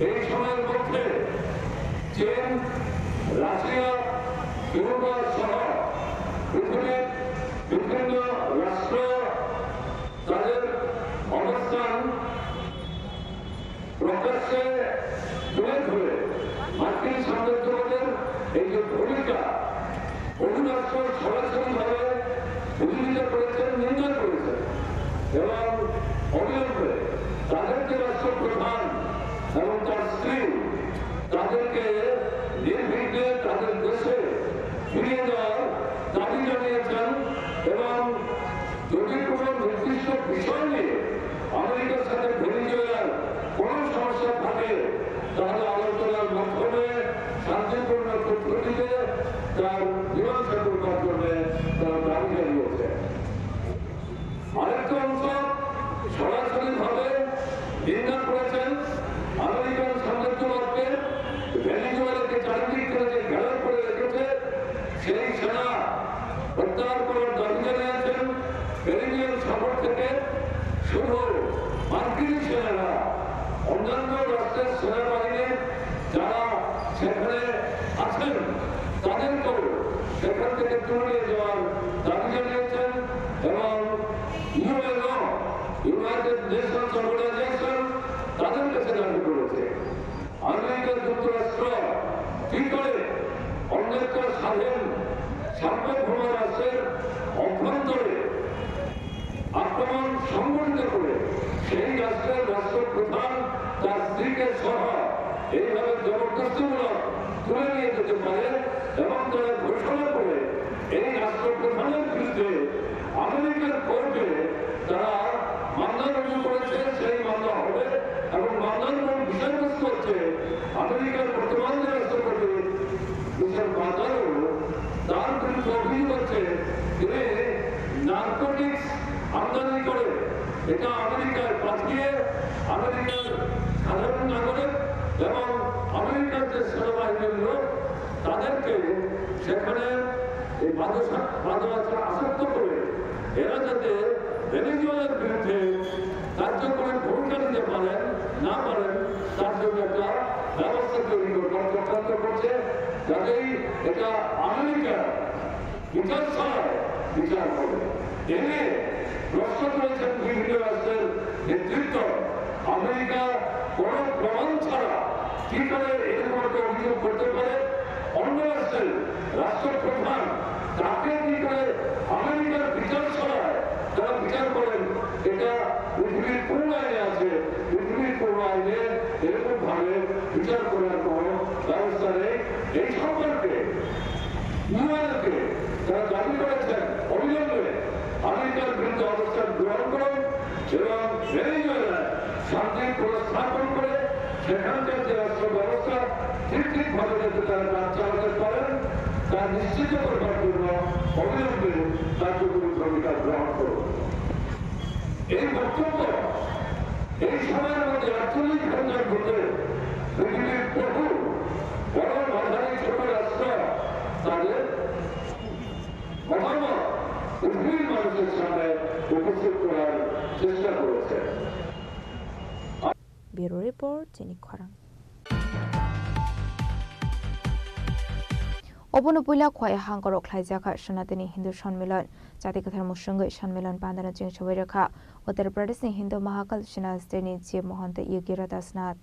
এই সময়ের মধ্যে চীন Russia Europe সহ পৃথিবীর বিভিন্ন রাষ্ট্র তাদের অবস্থান প্রকাশ্যে তুলে ধরে মার্কিন সাম্রাজ্যবাদের এই যে ভূমিকা অভিনষ্ট সরাসরিভাবে বিরোধিতা করেছেন নিন্দা করেছেন এবং অবিলম্বে তাদের যে রাষ্ট্রপ্রধান এবং তার স্ত্রী তাদেরকে নির্বিঘ্নে তাদের দেশে ফিরিয়ে দেওয়ার দাবি জানিয়েছেন এবং যদি কোনো নির্দিষ্ট বিষয় নিয়ে আমেরিকার সাথে ভেনেজুয়েলার কোনো সমস্যা থাকে তাহলে আলোচনার মাধ্যমে শান্তিপূর্ণ পদ্ধতিতে তার মীমাংসা করবার জন্য তারা দাবি জানিয়েছে আরেকটা অংশ সরাসরিভাবে নিন্দা করেছেন আমেরিকান সাম্রাজ্যবাদকে ভেনেজুয়েলাকে চারিদিক করে যে ঘেরাও করে রেখেছে সেই সেনা প্রত্যাহার করার দাবি জানিয়েছেন ক্যারিবিয়ান সাগর থেকে শুধু মার্কিন সেনারা অন্যান্য রাষ্ট্রের সেনাবাহিনী যারা সেখানে আছেন তাদেরকেও সেখান থেকে তুলে নিয়ে যাওয়ার দাবি জানিয়েছেন এবং ইউএনও ইউনাইটেড নেশনস অর্গানাইজেশন তাদের কাছে দাবি করেছে আমেরিকা যুক্তরাষ্ট্র কি করে অন্য একটা স্বাধীন সার্বভৌম রাষ্ট্রের অভ্যন্তরে আক্রমণ সংগঠিত করে সেই রাষ্ট্রের রাষ্ট্রপ্রধান তার স্ত্রীকে সহ এইভাবে জবরদস্তিমূলক তুলে নিয়ে যেতে পারে এবং তারা ঘোষণা করে এই রাষ্ট্রপ্রধানের বিরুদ্ধে আমেরিকার কোর্টে তারা মামলা রুজু করেছে সেই মামলা হবে এবং মামলার মূল বিষয়বস্তু হচ্ছে আমেরিকার বর্তমান যে রাষ্ট্রপতি মিস্টার মাদারো তার বিরুদ্ধে অভিযোগ হচ্ছে তিনি নার্কোটিক্স আমদানি করে এটা আমেরিকায় পাঠিয়ে আমেরিকার সাধারণ নাগরিক এবং আমেরিকার যে সেনাবাহিনীর লোক তাদেরকে সেখানে এই বাদবাচা আসক্ত করে এরা যাতে ভেনেজুয়েলার বিরুদ্ধে কার্যকরী ভূমিকা নিতে পারেন না পারেন তার জন্য একটা ব্যবস্থা তৈরি করবার চক্রান্ত করছে যাতেই এটা আমেরিকা বিচার ছাড়ায় বিচার করে এনে প্রশ্ন করেছেন বিভিন্ন রাষ্ট্রের নেতৃত্ব আমেরিকা কোন প্রমাণ ছাড়া কি করে এরকম একটা অভিযোগ করতে পারে অন্য রাষ্ট্রের রাষ্ট্রপ্রধান তাকে কি করে আমেরিকার বিচার ছাড়ায় তারা বিচার করেন এটা পৃথিবীর কোন আইনে আছে পৃথিবীর কোন আইনে এরকম ভাবে বিচার করার কোন ব্যবস্থা নেই এই সম্পর্কে ইউএনকে তারা দাবি করেছেন অবিলম্বে আমেরিকার বিরুদ্ধে অবস্থান গ্রহণ করুন এবং ভেনেজুয়েলায় শান্তি পুনঃস্থাপন করে সেখানকার যে রাষ্ট্র ব্যবস্থা ঠিকভাবে যাতে তারা কাজ চালাতে পারেন তা নিশ্চিত করবার জন্য অবিলম্বে কার্যকরী ভূমিকা গ্রহণ করুন এই বক্তব্য এই সময়ের মধ্যে আঞ্চলিক ঘটনার ভিতরে পৃথিবীর বহু বড় মাঝারি ছোট রাষ্ট্র তাদের মতামত পৃথিবীর মানুষের সামনে উপস্থিত করার চেষ্টা করেছে ব্যুরো রিপোর্ট চিনি খরাং অবনপুলা খয় হাঙ্গর খ্লাইজাখা সনাতনী হিন্দু সম্মেলন জাতিকথার মুসঙ্গে সম্মেলন বান্দানো চিং সবাই রেখা উত্তর প্রদেশে হিন্দু মহাকাল সেনাস্তেনী চিফ মহন্ত যোগী রদাসনাথ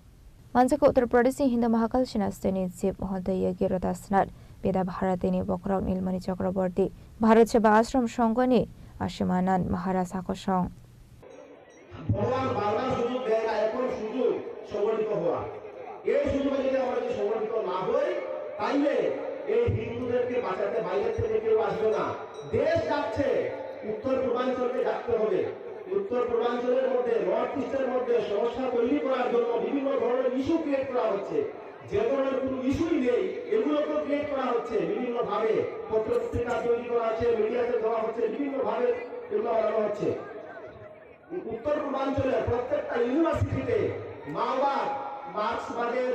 মানজাকে উত্তর প্রদেশে হিন্দু মহাকাল সেনাস্তেনী চিফ মহন্ত যোগী রদাসনাথ বেদা ভারতেনী বকরক নীলমণি চক্রবর্তী ভারত সেবা আশ্রম সংঘনী আশিমানন্দ মহারাজ আকর্ষণ ভগবান বারবার সুযোগ দেয় না এখন সুযোগ সংগঠিত হওয়া এই সুযোগে যদি আমরা যদি সংগঠিত না হই তাইলে এই হিন্দুদেরকে বাঁচাতে বাইরে থেকে কেউ আসবে না দেশ যাচ্ছে উত্তর পূর্বাঞ্চলকে ডাকতে হবে উত্তর উত্তর পূর্বাঞ্চলের মধ্যে নর্থ ইস্টের মধ্যে সমস্যা তৈরি করার জন্য বিভিন্ন ধরনের ইস্যু ক্রিয়েট করা হচ্ছে। যে ধরনের কোনো ইস্যুই নেই এগুলোকে ক্রিয়েট করা হচ্ছে বিভিন্ন ভাবে, পত্রপত্রিকা তৈরি করা হচ্ছে, মিডিয়াতে দেওয়া হচ্ছে, বিভিন্ন ভাবে এগুলো বানানো হচ্ছে। উত্তর পূর্বাঞ্চলের প্রত্যেকটা ইউনিভার্সিটিতে মাওবাদ মার্ক্সবাদের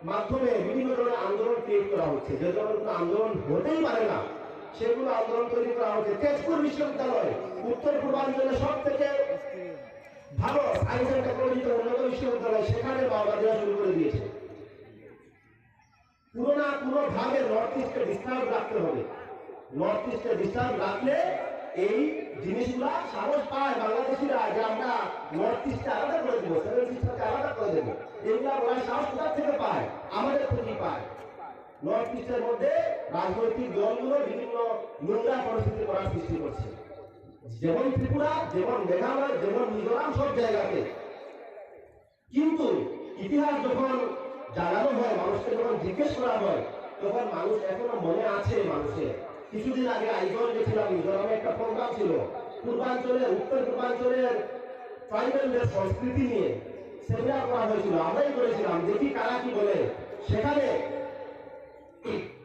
মাধ্যমে বিভিন্ন ধরনের আন্দোলন ক্রিয়েট করা হচ্ছে। যে ধরনের কোনো আন্দোলন হতেই পারে না সেগুলো আন্দোলন তৈরি করা হচ্ছে। তেজপুর বিশ্ববিদ্যালয় উত্তর পূর্বাঞ্চলের সব থেকে ভালো সায়েন্স অ্যান্ড টেকনোলজিতে উন্নত বিশ্ববিদ্যালয়, সেখানে মাওবাদীরা শুরু করে দিয়েছে। পুরো না পুরো ভাবে নর্থ ইস্টকে ডিস্টার্ব রাখতে হবে। নর্থ ইস্টকে ডিস্টার্ব রাখলে এই জিনিসগুলা সাহস পায় বাংলাদেশিরা যে আমরা নর্থ ইস্টকে আলাদা করে দেবো, সেভেন সিস্টারকে আলাদা করে দেবো। এগুলা বলার সাহস কোথা থেকে পায়? আমাদের থেকেই পায়। নর্থ ইস্টের মধ্যে রাজনৈতিক দলগুলো বিভিন্ন নোংরা পরিস্থিতি করার সৃষ্টি করছে, যেমন ত্রিপুরা, যেমন মেঘালয়, যেমন মিজোরাম, সব জায়গাতে। কিন্তু ইতিহাস যখন জানানো হয়, মানুষকে যখন জিজ্ঞেস করা হয়, তখন মানুষ এখনো মনে আছে মানুষের। কিছুদিন আগে আইজল গেছিলাম, মিজোরামে একটা প্রোগ্রাম ছিল পূর্বাঞ্চলের, উত্তর পূর্বাঞ্চলের ট্রাইবেলদের সংস্কৃতি নিয়ে সেমিনার করা হয়েছিল, আমরাই করেছিলাম, দেখি কারা কি বলে। সেখানে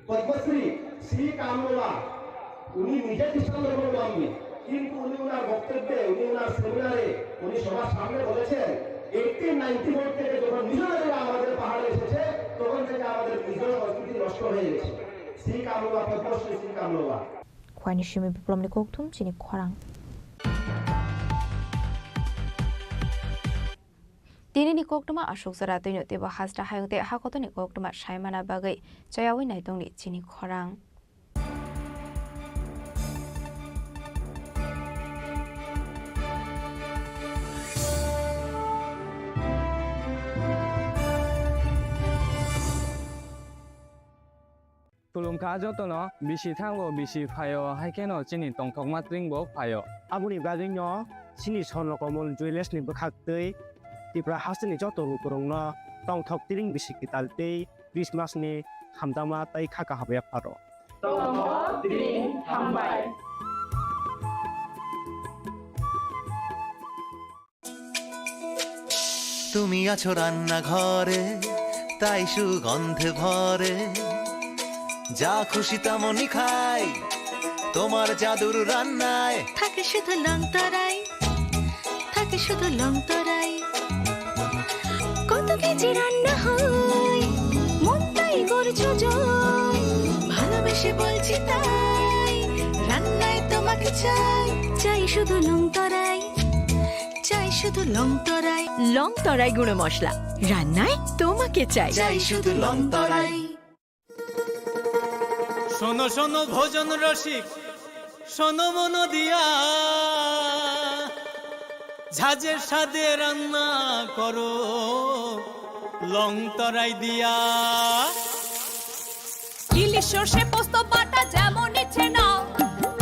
পদ্মশ্রী শ্রী কামলা, উনি নিজে খ্রিস্টান ধর্মাবলম্বী, কিন্তু উনি ওনার বক্তব্যে, উনি ওনার সেমিনারে, উনি সবার সামনে বলেছেন 1894 থেকে যখন মিশনারিরা আমাদের পাহাড়ে এসেছে তখন থেকে আমাদের নিজের সংস্কৃতি নষ্ট হয়ে গেছে। শ্রী কামলা, পদ্মশ্রী শ্রী কামলা। খোয়ানি সিমি বিপ্লবনি কোকথুম চিনি খরাং। Dinini koktuma ashok zara tuino teba hasra hayungte hakotoni koktuma shaimana bagai chayawi naitongni chini khorang. Tulung kajo tono bisi thango bisi phayo haikeno chini tongthok matring bo phayo. Abuni gajing no chini sono komol juiles ni bakhaktei Tipra hasni joto turungno tongthok tiring bisi kitalte Christmas ni hamdama tai khaka habya pharo. Tongthok tiring hambai. তুমি আছো রান্না ঘরে তাই সুগন্ধে ভরে যা খুশি তেমনই খাই তোমার জাদুর রান্নায় থাকে শুধু লংতরাই থাকে শুধু লংতরাই কত কেজি রান্না হয় মনটাই করছো জয় ভালোবেসে বলছি তাই রান্নায় তোমাকে চাই চাই শুধু লংতরাই চাই শুধু লংতরাই লংতরাই গুঁড়ো মশলা রান্নায় তোমাকে চাই চাই শুধু লংতরাই শোনো শোনো ভোজন রসিক শোনো মন দিয়া ঝাঁঝের স্বাদে রান্না করো লং তরাই দিয়া ইলিশ সর্ষে পোস্ত বাটা যেমন ইচ্ছে নাও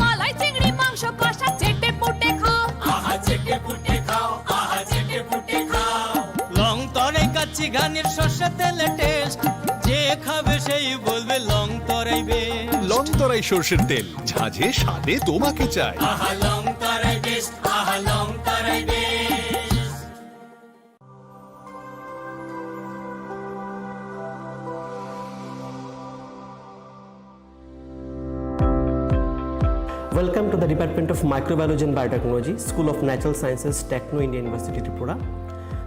মালাই চিংড়ি মাংস কষা চেটে পুটে খাও আহা চেটে পুটে খাও আহা চেটে পুটে খাও লং তরাই কাচ্চি ঘানির সর্ষে তেলে টেস্ট যে খাবে সেই বলবে লং তরাই বেশ লং তরাই সর্ষের তেল ঝাঁঝে স্বাদে তোমাকে চাই আহা লং তরাই বেশ আহা লং তরাই বেশ Welcome to the Department of Microbiology and Biotechnology, School of Natural Sciences, Techno India University, Tripura.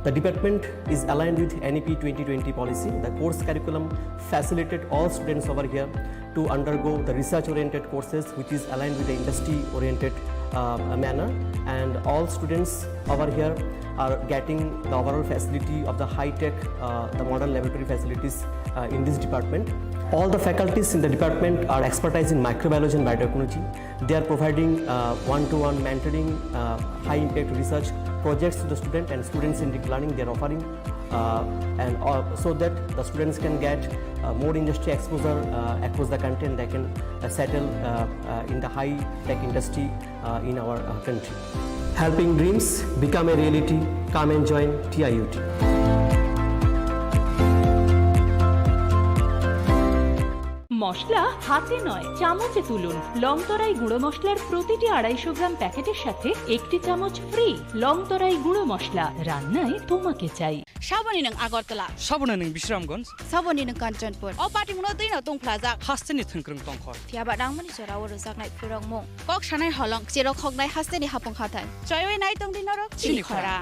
The department is aligned with NEP 2020 policy. The course curriculum facilitated all students over here to undergo the research-oriented courses, which is aligned with the industry-oriented manner. And all students over here are getting the overall facility of the high-tech, the modern laboratory facilities in this department. All the faculties in the department are expertise in microbiology and biotechnology. They are providing one-to-one mentoring, high-impact research projects to the student and student-centric learning they are offering, and so that the students can get more industry exposure across the country and they can settle in the high-tech industry in our country. Helping dreams become a reality. Come and join TIUT. মশলা হাতে নয় চামচে তুলুন। লংতরাই গুঁড়ো মশলার প্রতিটি 250 গ্রাম প্যাকেটের সাথে 1টি চামচ ফ্রি। লংতরাই গুঁড়ো মশলা, রান্নায় তোমাকে চাই। সাবনি নং আগরতলা, সাবনি নং বিশ্রামগঞ্জ, সাবনি নং काञ्चनपुर अ पार्टी मुनो दैनो दं फ्लाजा हास्टेनि थोंख्रों दंखर फियाबा रांमनि सराव रोजाकनाय फुरं मं कक सानाय हलं जेराव खगनाय हास्टेनि हापं खाथाय जयवे नाय दं दिनरो चिनिखरा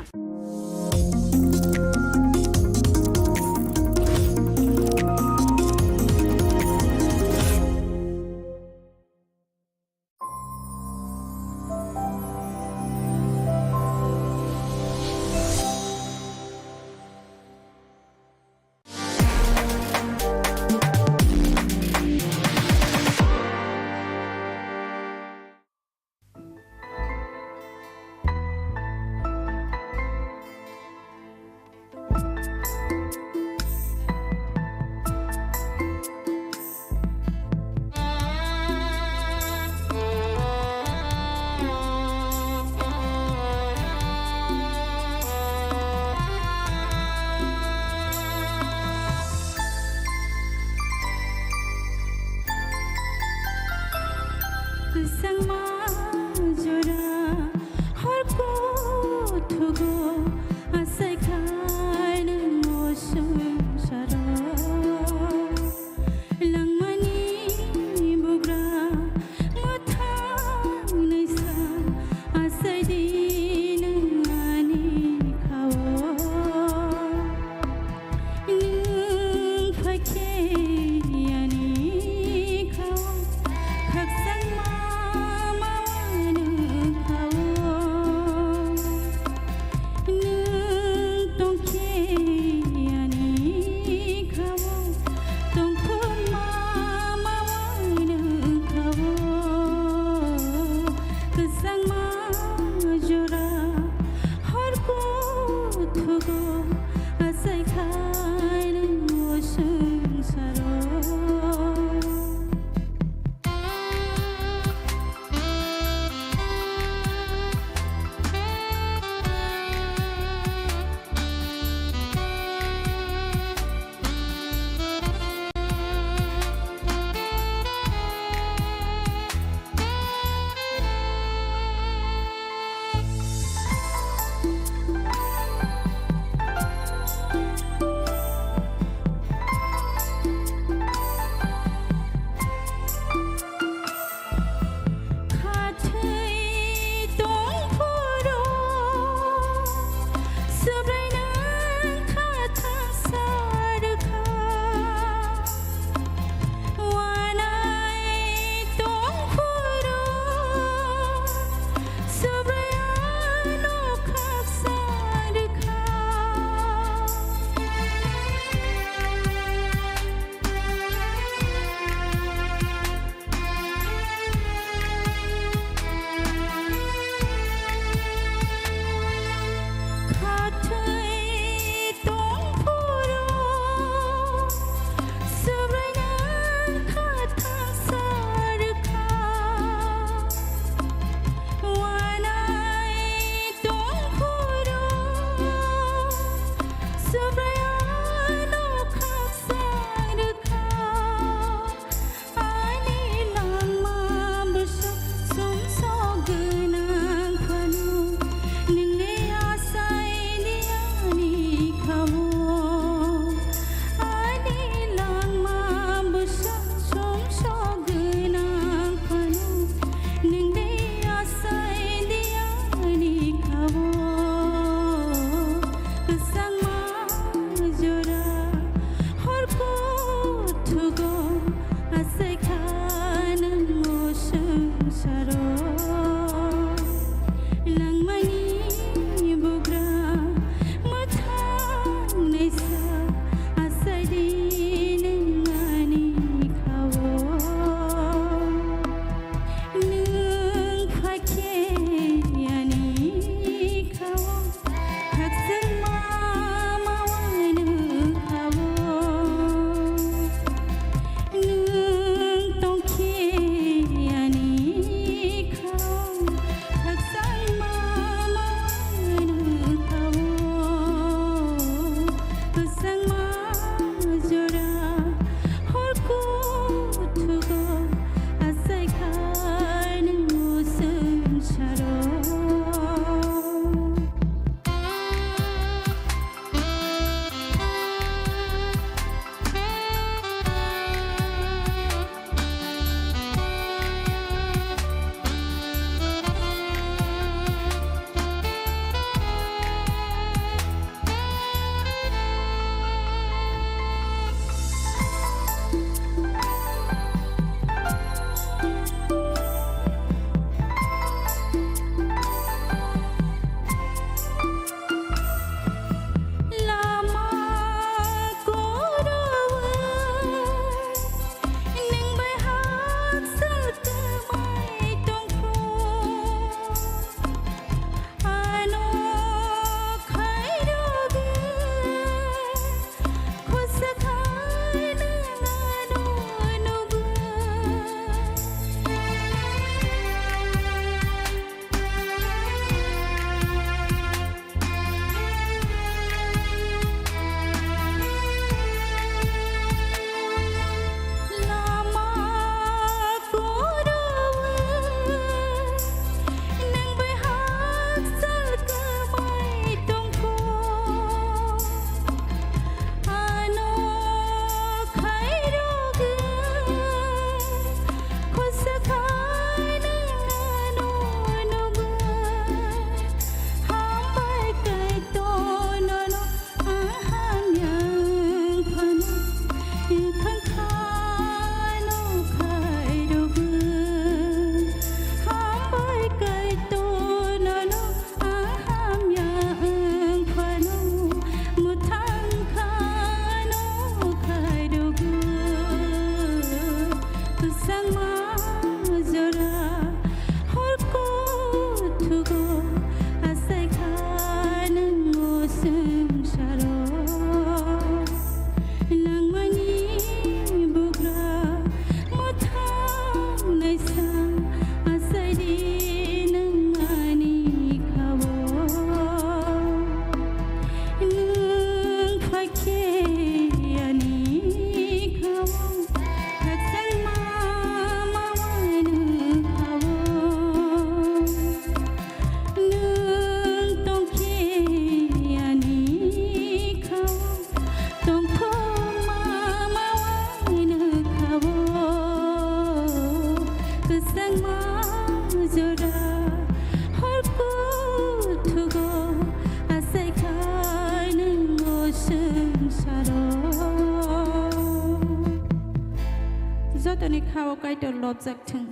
kaito lobjak thang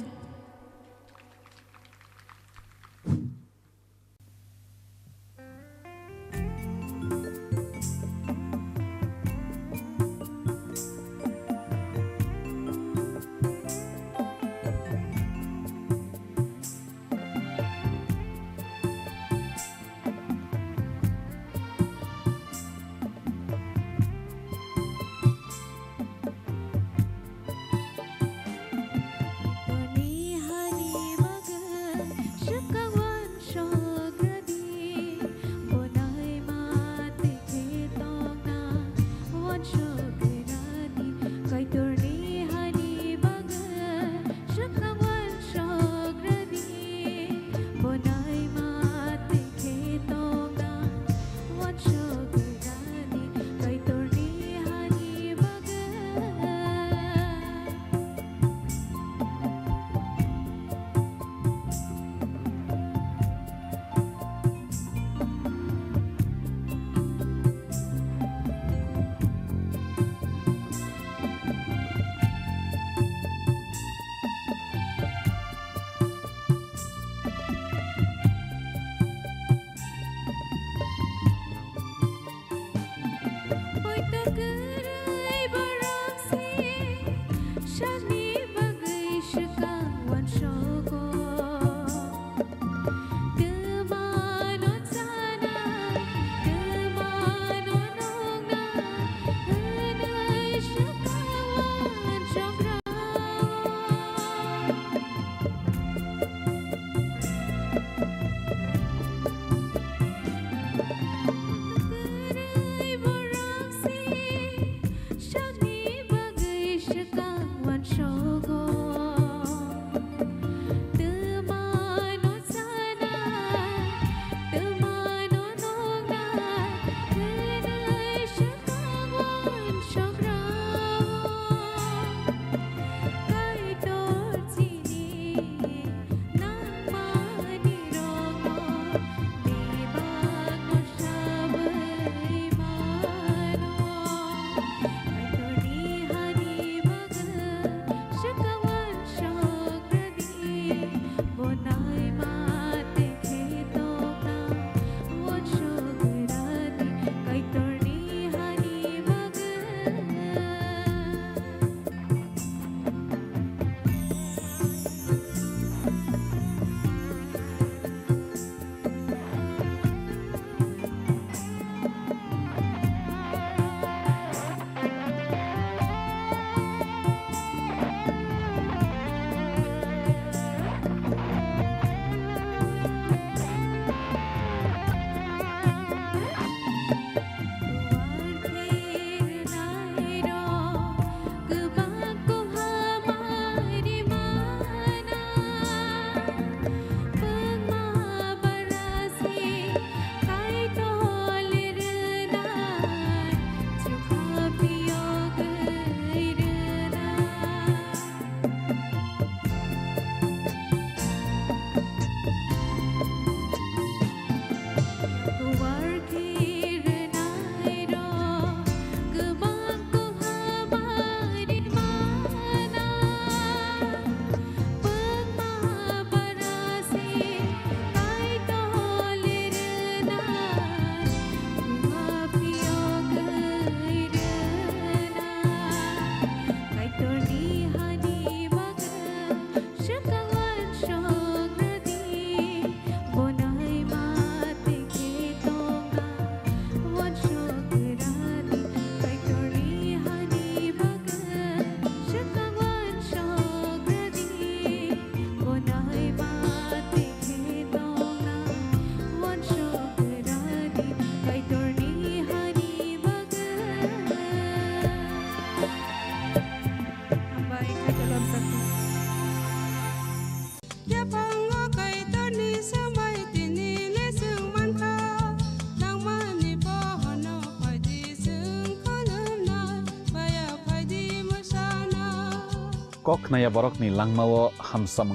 kok naya borok ni langmawo hamsa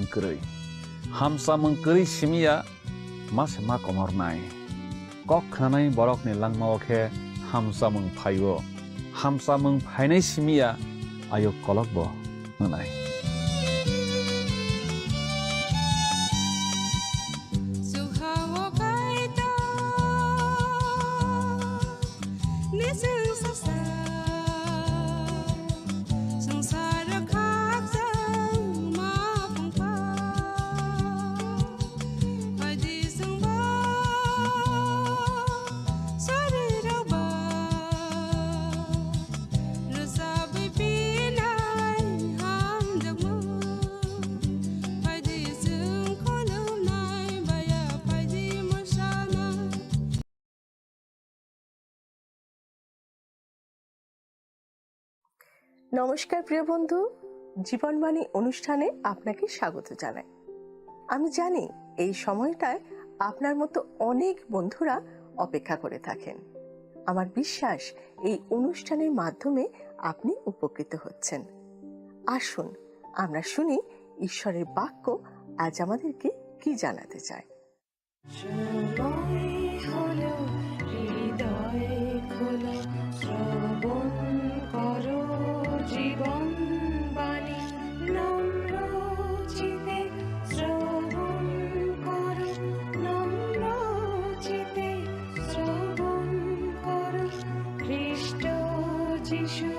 mengkeri simia mas ma komor nai kok nanai borok ni langmawo ke hamsa mengphayo hamsa mengphainai simia ayo kolok bo nanai নমস্কার প্রিয় বন্ধু, জীবনবাণী অনুষ্ঠানে আপনাকে স্বাগত জানাই। আমি জানি এই সময়টায় আপনার মতো অনেক বন্ধুরা অপেক্ষা করে থাকেন। আমার বিশ্বাস এই অনুষ্ঠানের মাধ্যমে আপনি উপকৃত হচ্ছেন। আসুন আমরা শুনি ঈশ্বরের বাক্য আজ আমাদেরকে কি জানাতে চায়। জীবন বাণী নম্র চিতে শ্রবণ করো, নম্র চিতে শ্রবণ করো, খ্রিস্ট যিশু